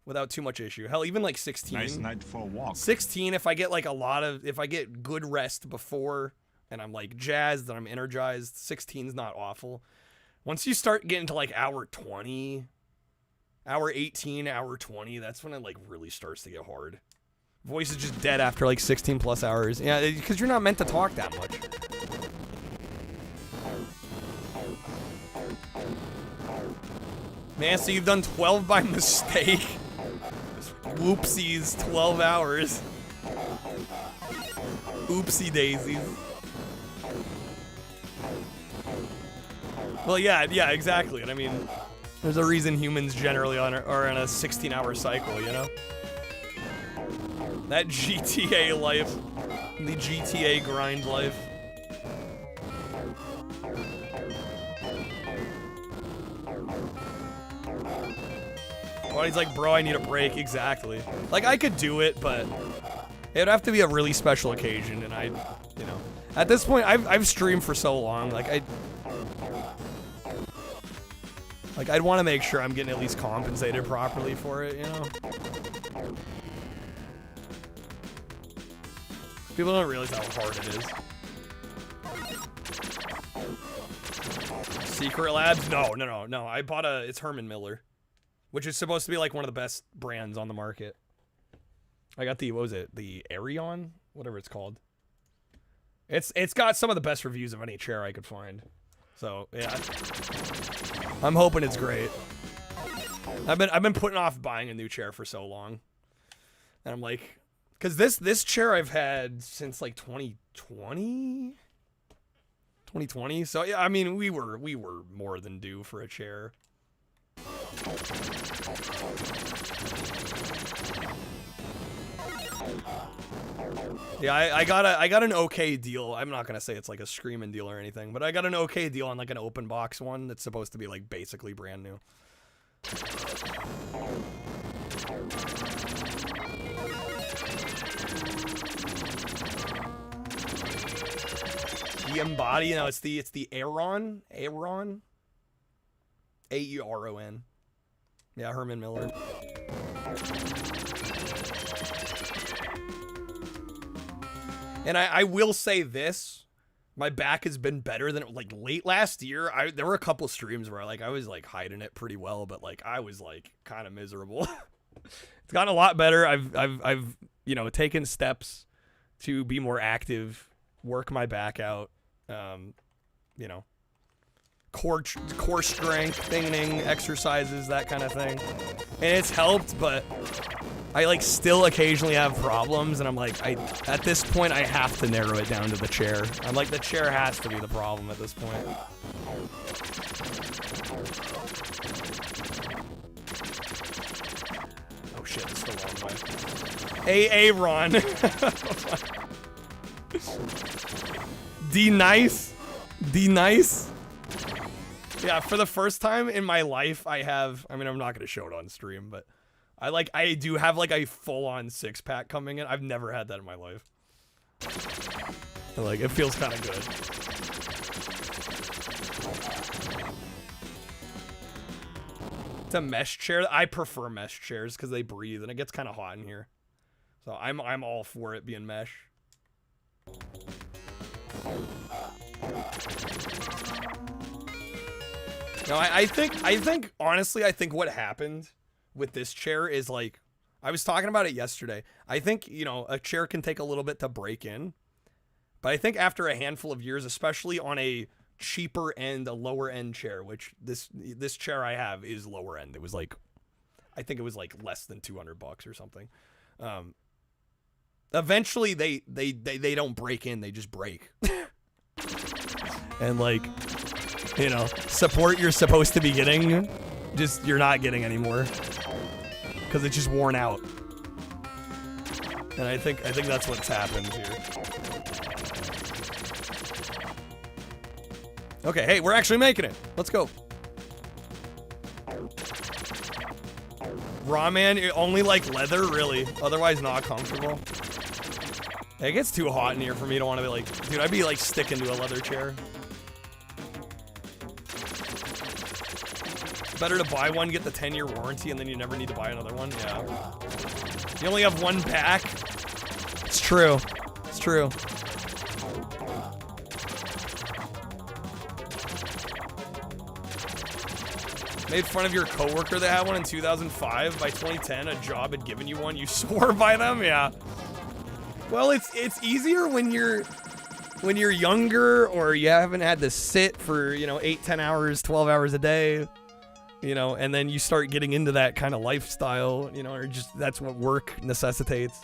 [SPEAKER 5] without too much issue. Hell, even like 16.
[SPEAKER 11] Nice night for a walk.
[SPEAKER 5] 16, if I get like if I get good rest before, and I'm like jazzed and I'm energized, 16's not awful. Once you start getting to like hour 20, hour 18, hour 20, that's when it like really starts to get hard. Voice is just dead after like 16 plus hours. Yeah, because you're not meant to talk that much. Man, so you've done 12 by mistake. Whoopsies, 12 hours. Oopsie daisies. Well, yeah, exactly. And I mean, there's a reason humans generally are in a 16-hour cycle, you know? That GTA life. The GTA grind life. Well, he's like, bro, I need a break. Exactly. Like, I could do it, but it would have to be a really special occasion, and you know, at this point, I've streamed for so long, like, I'd want to make sure I'm getting at least compensated properly for it, you know? People don't realize how hard it is. Secret Labs? No. I bought it's Herman Miller, which is supposed to be like one of the best brands on the market. I got the, what was it? The Arion? Whatever it's called. It's got some of the best reviews of any chair I could find. So, yeah. I'm hoping it's great. I've been putting off buying a new chair for so long. And I'm like, cuz this chair I've had since like 2020. So yeah, I mean, we were more than due for a chair. Yeah, I got an okay deal. I'm not gonna say it's like a screaming deal or anything, but I got an okay deal on like an open box one that's supposed to be like basically brand new. The Embody, you know, it's the Aeron, A-E-R-O-N. Yeah, Herman Miller. And I will say this, my back has been better than like late last year. There were a couple streams where like I was like hiding it pretty well, but like I was like kind of miserable. It's gotten a lot better. I've you know, taken steps to be more active, work my back out, you know, core strengthening exercises, that kind of thing. And it's helped, but I like still occasionally have problems, and I'm like, at this point I have to narrow it down to the chair. I'm like, the chair has to be the problem at this point. Oh shit, it's the wrong way. Aaron. D nice. Yeah, for the first time in my life, I mean, I'm not gonna show it on stream, but I do have like a full-on six-pack coming in. I've never had that in my life. And, like, it feels kind of good. It's a mesh chair. I prefer mesh chairs because they breathe and it gets kind of hot in here. So I'm all for it being mesh. No, I think honestly, I think what happened with this chair is like, I was talking about it yesterday. I think, you know, a chair can take a little bit to break in, but I think after a handful of years, especially on a cheaper end, a lower end chair, which this chair I have is lower end. It was like, I think it was like less than $200 or something. Eventually they don't break in, they just break. And like, you know, support you're supposed to be getting, just you're not getting anymore because it's just worn out. And I think that's what's happened here. Okay, hey, we're actually making it. Let's go. Raw man, only like leather, really. Otherwise not comfortable. It gets too hot in here for me to want to be like, dude, I'd be like sticking to a leather chair. Better to buy one, get the 10-year warranty, and then you never need to buy another one. Yeah. You only have one back. It's true. It's true. Made fun of your coworker that had one in 2005. By 2010, a job had given you one. You swore by them. Yeah. Well, it's easier when you're younger, or you haven't had to sit for, you know, 8-10 hours, 12 hours a day. You know, and then you start getting into that kind of lifestyle, you know, or just that's what work necessitates.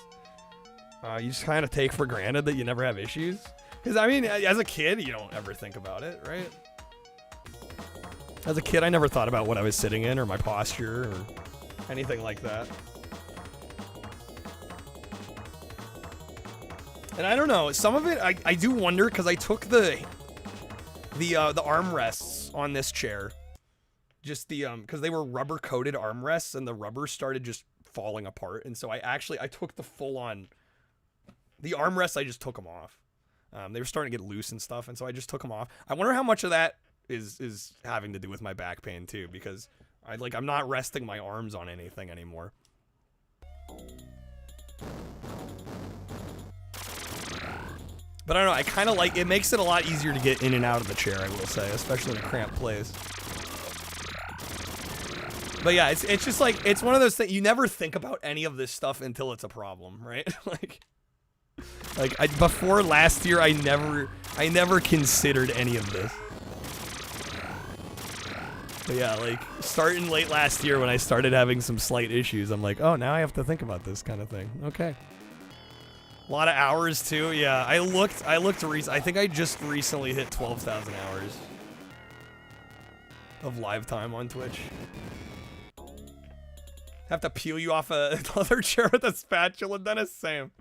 [SPEAKER 5] You just kind of take for granted that you never have issues. Because, I mean, as a kid, you don't ever think about it, right? As a kid, I never thought about what I was sitting in or my posture or anything like that. And I don't know, some of it, I do wonder, because I took the armrests on this chair. just the because they were rubber coated armrests and the rubber started just falling apart, and so I took the full on the armrests. I just took them off. They were starting to get loose and stuff, and so I just took them off. I wonder how much of that is having to do with my back pain too, because I'm not resting my arms on anything anymore. But I don't know, I kind of like, it makes it a lot easier to get in and out of the chair, I will say, especially in a cramped place. But yeah, it's just like, it's one of those things, you never think about any of this stuff until it's a problem, right? Before last year, I never considered any of this. But yeah, like, starting late last year when I started having some slight issues, I'm like, oh, now I have to think about this kind of thing. Okay. A lot of hours too. Yeah, I looked I think I just recently hit 12,000 hours of live time on Twitch. Have to peel you off another chair with a spatula, Dennis? Same.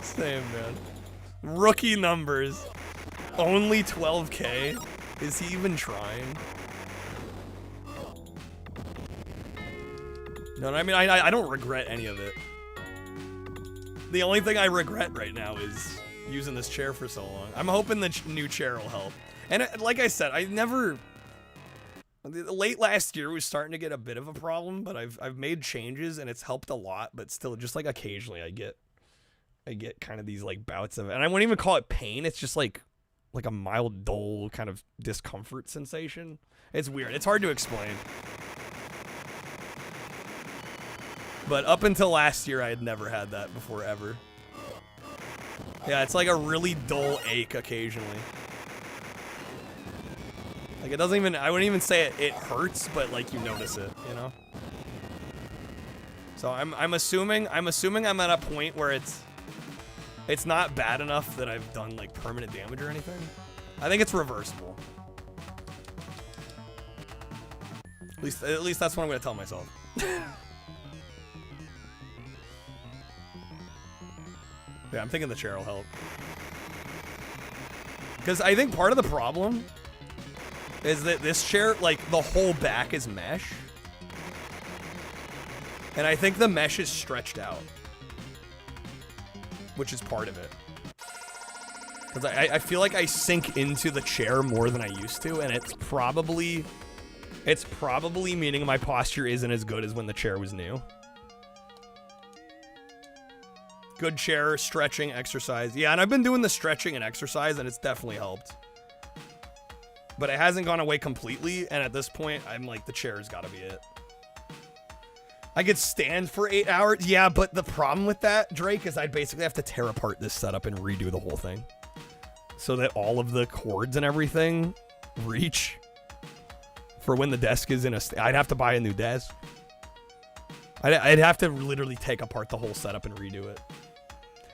[SPEAKER 5] Same, man. Rookie numbers. Only 12K? Is he even trying? No, I mean, I don't regret any of it. The only thing I regret right now is using this chair for so long. I'm hoping the new chair will help. And like I said, late last year was starting to get a bit of a problem, but I've made changes and it's helped a lot, but still just like occasionally I get kind of these like bouts of it. And I wouldn't even call it pain. It's just like a mild, dull kind of discomfort sensation. It's weird. It's hard to explain. But up until last year, I had never had that before, ever. Yeah, it's like a really dull ache occasionally. Like, it doesn't even, I wouldn't even say it hurts, but like you notice it, you know? So I'm assuming I'm at a point where it's not bad enough that I've done like permanent damage or anything. I think it's reversible. At least that's what I'm gonna tell myself. Yeah, I'm thinking the chair will help. Because I think part of the problem is that this chair, like, the whole back is mesh. And I think the mesh is stretched out. Which is part of it. Because I feel like I sink into the chair more than I used to, and it's probably meaning my posture isn't as good as when the chair was new. Good chair, stretching, exercise. Yeah, and I've been doing the stretching and exercise, and it's definitely helped. But it hasn't gone away completely, and at this point, I'm like, the chair's gotta be it. I could stand for 8 hours. Yeah, but the problem with that, Drake, is I'd basically have to tear apart this setup and redo the whole thing. So that all of the cords and everything reach for when the desk is in a state. I'd have to buy a new desk. I'd have to literally take apart the whole setup and redo it.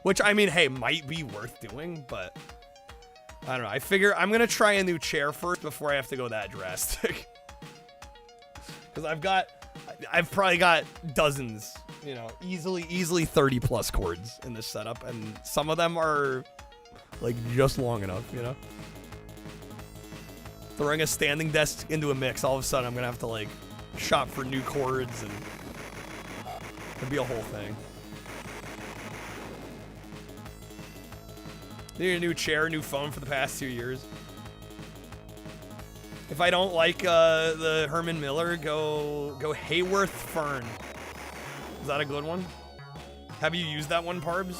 [SPEAKER 5] Which, I mean, hey, might be worth doing, but I don't know. I figure I'm going to try a new chair first before I have to go that drastic. Because I've probably got dozens, you know, easily 30 plus cords in this setup. And some of them are like just long enough, you know? Throwing a standing desk into a mix, all of a sudden I'm going to have to like shop for new cords and it'd be a whole thing. Need a new chair, new phone for the past 2 years. If I don't like the Herman Miller, go Hayworth Fern. Is that a good one? Have you used that one, Parbs?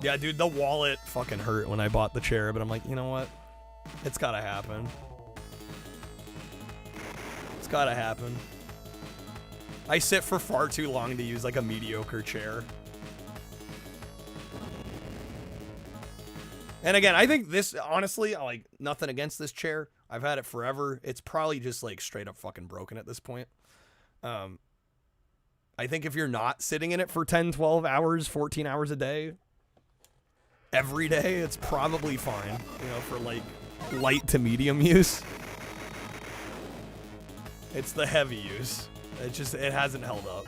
[SPEAKER 5] Yeah, dude, the wallet fucking hurt when I bought the chair, but I'm like, you know what? It's gotta happen. It's gotta happen. I sit for far too long to use like a mediocre chair. And again, I think this, honestly, like, nothing against this chair. I've had it forever. It's probably just like straight up fucking broken at this point. I think if you're not sitting in it for 10, 12 hours, 14 hours a day, every day, it's probably fine, you know, for like light to medium use. It's the heavy use. It hasn't held up.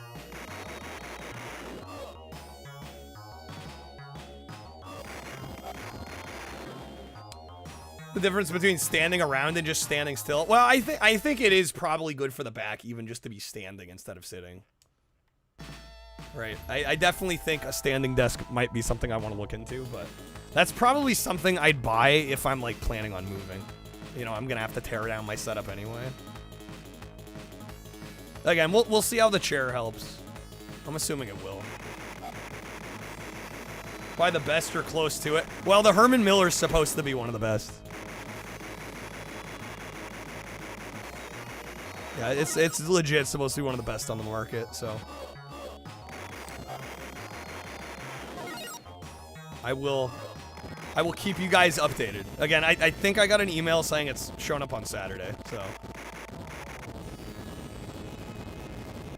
[SPEAKER 5] The difference between standing around and just standing still. Well, I think it is probably good for the back even just to be standing instead of sitting. Right. I definitely think a standing desk might be something I want to look into, but that's probably something I'd buy if I'm like planning on moving. You know, I'm gonna have to tear down my setup anyway. Again, we'll see how the chair helps. I'm assuming it will. By the best or close to it. Well, the Herman Miller's supposed to be one of the best. Yeah, it's legit supposed to be one of the best on the market, so. I will keep you guys updated. Again, I think I got an email saying it's showing up on Saturday, so.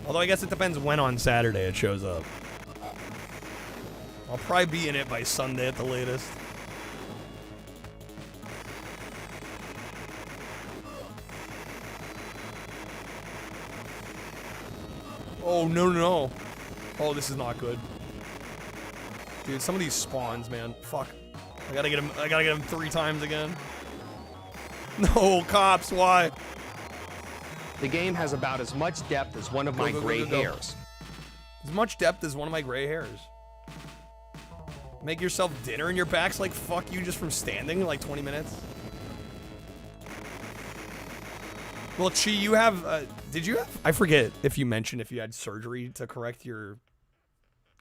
[SPEAKER 5] Although I guess it depends when on Saturday it shows up. I'll probably be in it by Sunday at the latest. Oh, no. Oh, this is not good. Dude, some of these spawns, man. Fuck. I gotta get him 3 times again. No, cops, why?
[SPEAKER 1] The game has about as much depth as one of my gray hairs.
[SPEAKER 5] As much depth as one of my gray hairs. Make yourself dinner and your back's like, fuck you just from standing like 20 minutes. Well, Chi, you have, did you have, I forget if you mentioned if you had surgery to correct your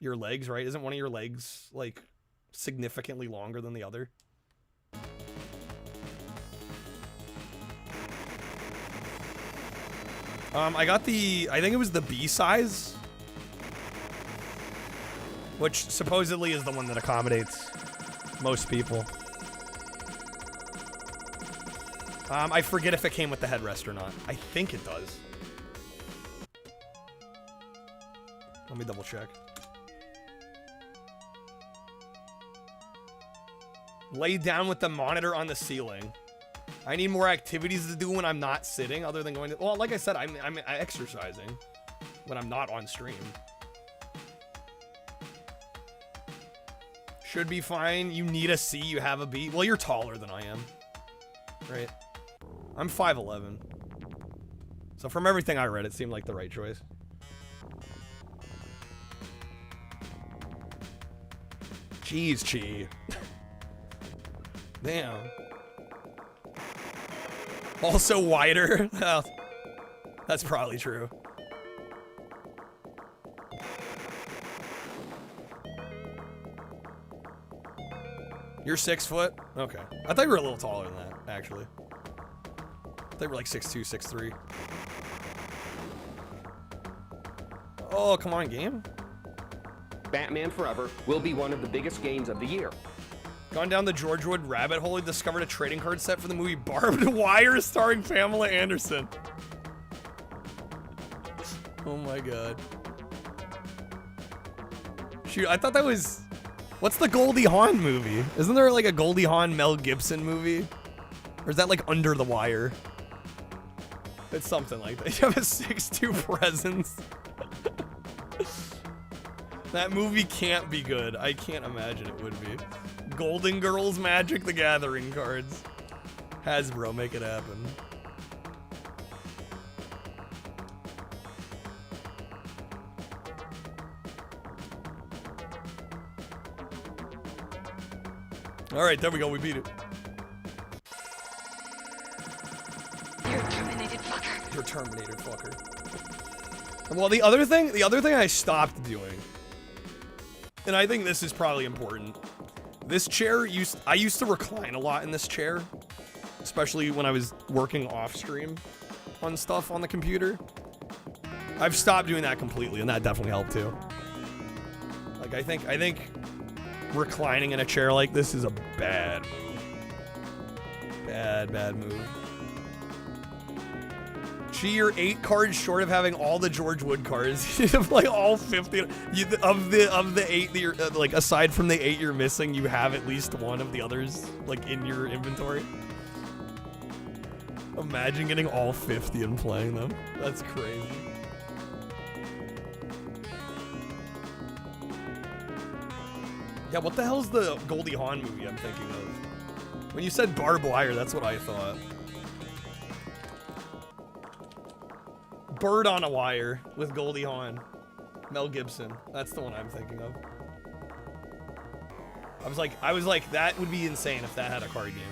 [SPEAKER 5] legs, right? Isn't one of your legs like significantly longer than the other? I got I think it was the B size, which supposedly is the one that accommodates most people. I forget if it came with the headrest or not. I think it does. Let me double check. Lay down with the monitor on the ceiling. I need more activities to do when I'm not sitting other than going to... Well, like I said, I'm exercising when I'm not on stream. Should be fine. You need a C, you have a B. Well, you're taller than I am. Right? I'm 5'11". So from everything I read, it seemed like the right choice. Jeez, Chi. Damn. Also wider. Well, that's probably true. You're 6 foot? Okay. I thought you were a little taller than that, actually. I thought you were like 6'2", 6'3". Oh, come on, game.
[SPEAKER 1] Batman Forever will be one of the biggest games of the year.
[SPEAKER 5] Gone down the George Wood rabbit hole and discovered a trading card set for the movie Barbed Wire starring Pamela Anderson. Oh my god. Shoot, I thought that was... What's the Goldie Hawn movie? Isn't there like a Goldie Hawn Mel Gibson movie? Or is that like Under the Wire? It's something like that. You have a 6'2" presence. That movie can't be good. I can't imagine it would be. Golden Girls Magic the Gathering cards. Hasbro, make it happen. All right, there we go. We beat it.
[SPEAKER 11] You're terminated, fucker.
[SPEAKER 5] You're terminated, fucker. Well, the other thing I stopped doing, and I think this is probably important. This chair I used to recline a lot in this chair, especially when I was working off stream on stuff on the computer. I've stopped doing that completely, and that definitely helped too. Like I think reclining in a chair like this is a bad move. Bad move. Gee, you're 8 cards short of having all the George Wood cards. You have like all 50 of the 8 that you're like, aside from the 8 you're missing, you have at least one of the others like in your inventory. Imagine getting all 50 and playing them. That's crazy. Yeah, what the hell's the Goldie Hawn movie I'm thinking of? When you said barbed wire, that's what I thought. Bird on a Wire with Goldie Hawn. Mel Gibson. That's the one I'm thinking of. I was like, that would be insane if that had a card game.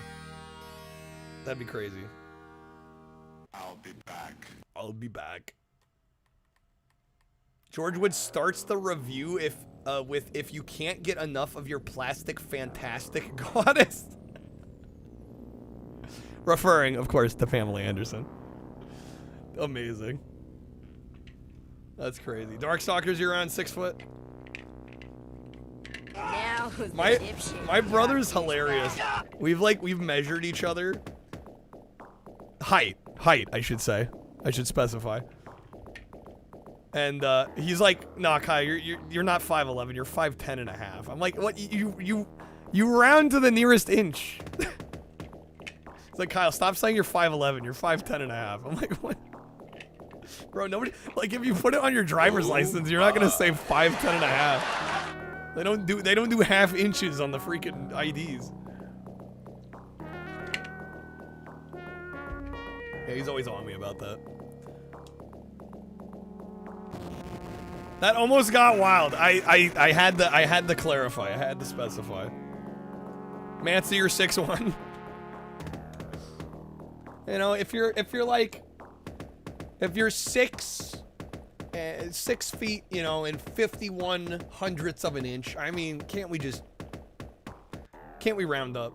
[SPEAKER 5] That'd be crazy.
[SPEAKER 13] I'll be back.
[SPEAKER 5] I'll be back. George Wood starts the review with if you can't get enough of your plastic fantastic goddess. Referring, of course, to Pamela Anderson. Amazing. That's crazy. Darkstalkers, you're around 6 foot.
[SPEAKER 11] Now
[SPEAKER 5] My brother's hilarious. We've measured each other. Height, I should say. I should specify. And he's like, "Nah, Kai, you're not 5'11, you're 5'10 and a half." I'm like, "What? You round to the nearest inch." It's like, "Kyle, stop saying you're 5'11, you're 5'10 and a half." I'm like, "What?" Bro, nobody, like, if you put it on your driver's license, you're not gonna say 5'10 and a half. They don't do half inches on the freaking IDs. Yeah, he's always on me about that. That almost got wild. I had to clarify. I had to specify. Mancy, you're 6'1". You know, if you're 6 feet, you know, and 51 hundredths of an inch, I mean, can't we round up?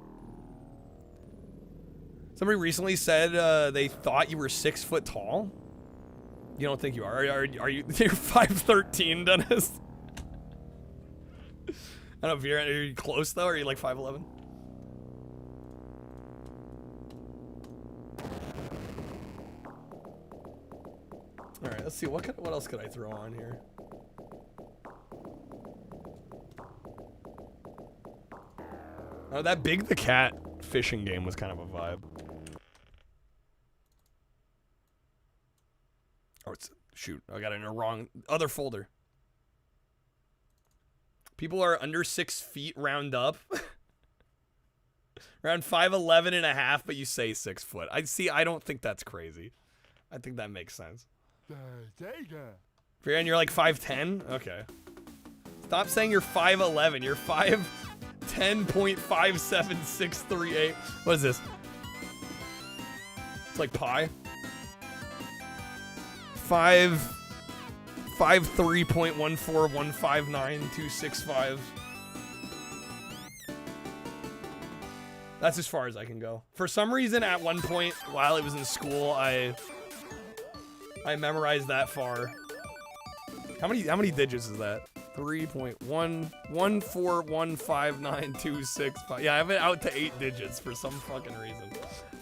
[SPEAKER 5] Somebody recently said they thought you were 6 foot tall. You don't think you are? Are you? You're 5'13", Dennis. I don't know if are you close though. Or are you like 5'11"? All right, let's see. What else could I throw on here? Oh, that Big the Cat fishing game was kind of a vibe. Oh, shoot, I got it in a wrong other folder. People are under 6 feet, round up. Around 5'11 and a half, but you say 6 foot. I don't think that's crazy. I think that makes sense. Brian, you're like 5'10"? Okay. Stop saying you're 5'11". You're 5'10.57638. What is this? It's like pi. 5'3.14159.265. That's as far as I can go. For some reason, at one point while I was in school, I memorized that far. How many digits is that? 3.114159265. Yeah, I have it out to 8 digits for some fucking reason.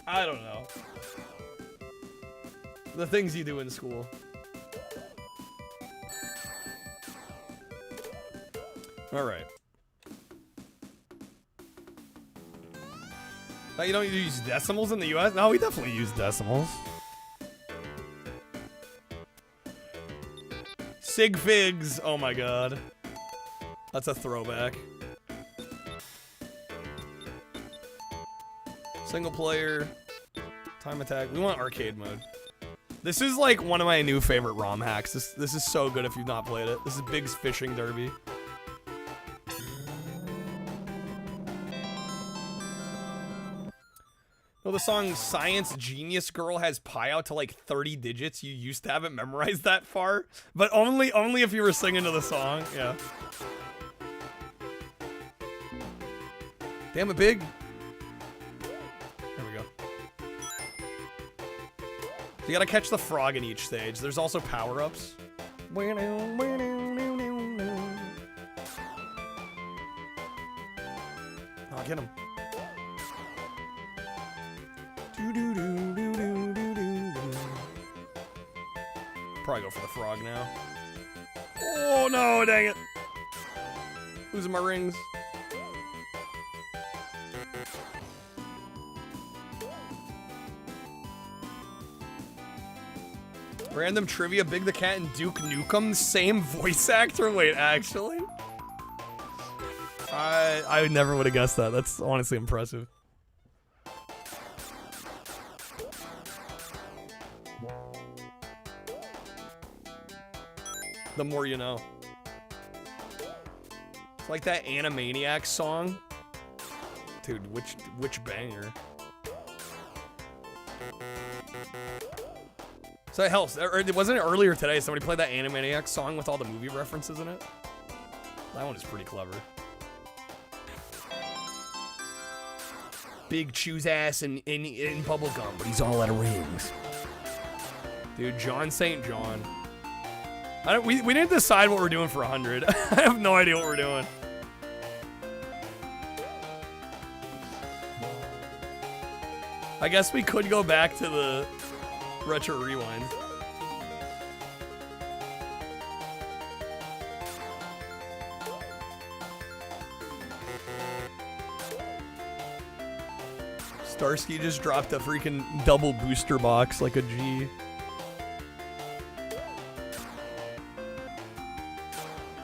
[SPEAKER 5] I don't know. The things you do in school. All right. Now, you don't use decimals in the US? No, we definitely use decimals. Sig Figs. Oh my god. That's a throwback. Single player. Time attack. We want arcade mode. This is like one of my new favorite ROM hacks. This is so good if you've not played it. This is Big's Fishing Derby. Well, the song Science Genius Girl has pi out to like 30 digits. You used to have it memorized that far, but only if you were singing to the song. Yeah. Damn it, Big. There we go. You gotta catch the frog in each stage. There's also power-ups. Oh, get him. Probably go for the frog now. Oh no, dang it. Losing my rings. Random trivia, Big the Cat and Duke Nukem, same voice actor? Wait, actually? I never would have guessed that. That's honestly impressive. The more you know. It's like that Animaniacs song. Dude, which banger? So it helps. Wasn't it earlier today somebody played that Animaniacs song with all the movie references in it? That one is pretty clever. Big Chew's ass in bubblegum, but he's all out of rings. Dude, John St. John. We didn't decide what we're doing for 100. I have no idea what we're doing. I guess we could go back to the retro rewind. Starsky just dropped a freaking double booster box like a G.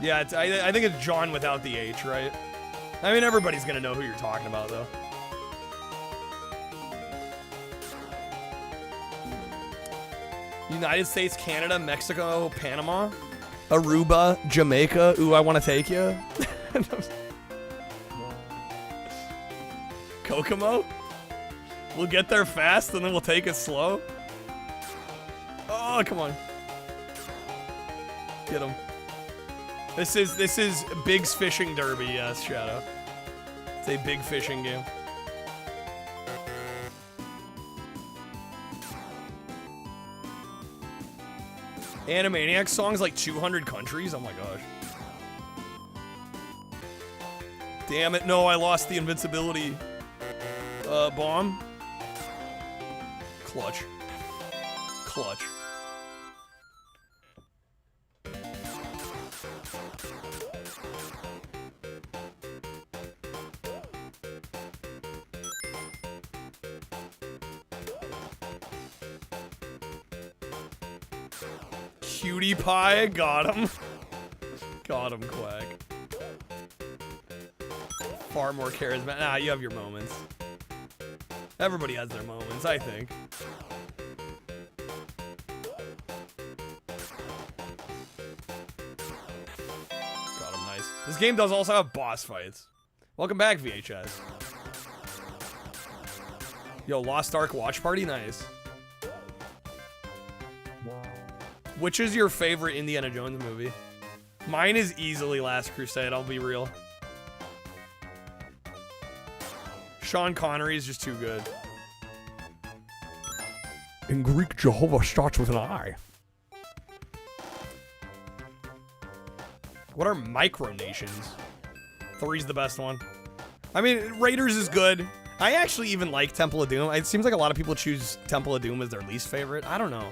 [SPEAKER 5] Yeah, I think it's John without the H, right? I mean, everybody's gonna know who you're talking about, though. United States, Canada, Mexico, Panama, Aruba, Jamaica. Ooh, I want to take you. Kokomo? We'll get there fast and then we'll take it slow. Oh, come on. Get him. This is Big's Fishing Derby, yes, Shadow. It's a big fishing game. Animaniacs songs like 200 countries? Oh my gosh. Damn it, no, I lost the invincibility bomb. Clutch. Clutch. Cutie Pie, got him. Got him, Quack. Far more charismatic. Nah, you have your moments. Everybody has their moments, I think. Got him, nice. This game does also have boss fights. Welcome back, VHS. Yo, Lost Ark watch party, nice. Which is your favorite Indiana Jones movie? Mine is easily Last Crusade, I'll be real. Sean Connery is just too good. In Greek, Jehovah starts with an I. What are micronations? 3's the best one. I mean, Raiders is good. I actually even like Temple of Doom. It seems like a lot of people choose Temple of Doom as their least favorite. I don't know.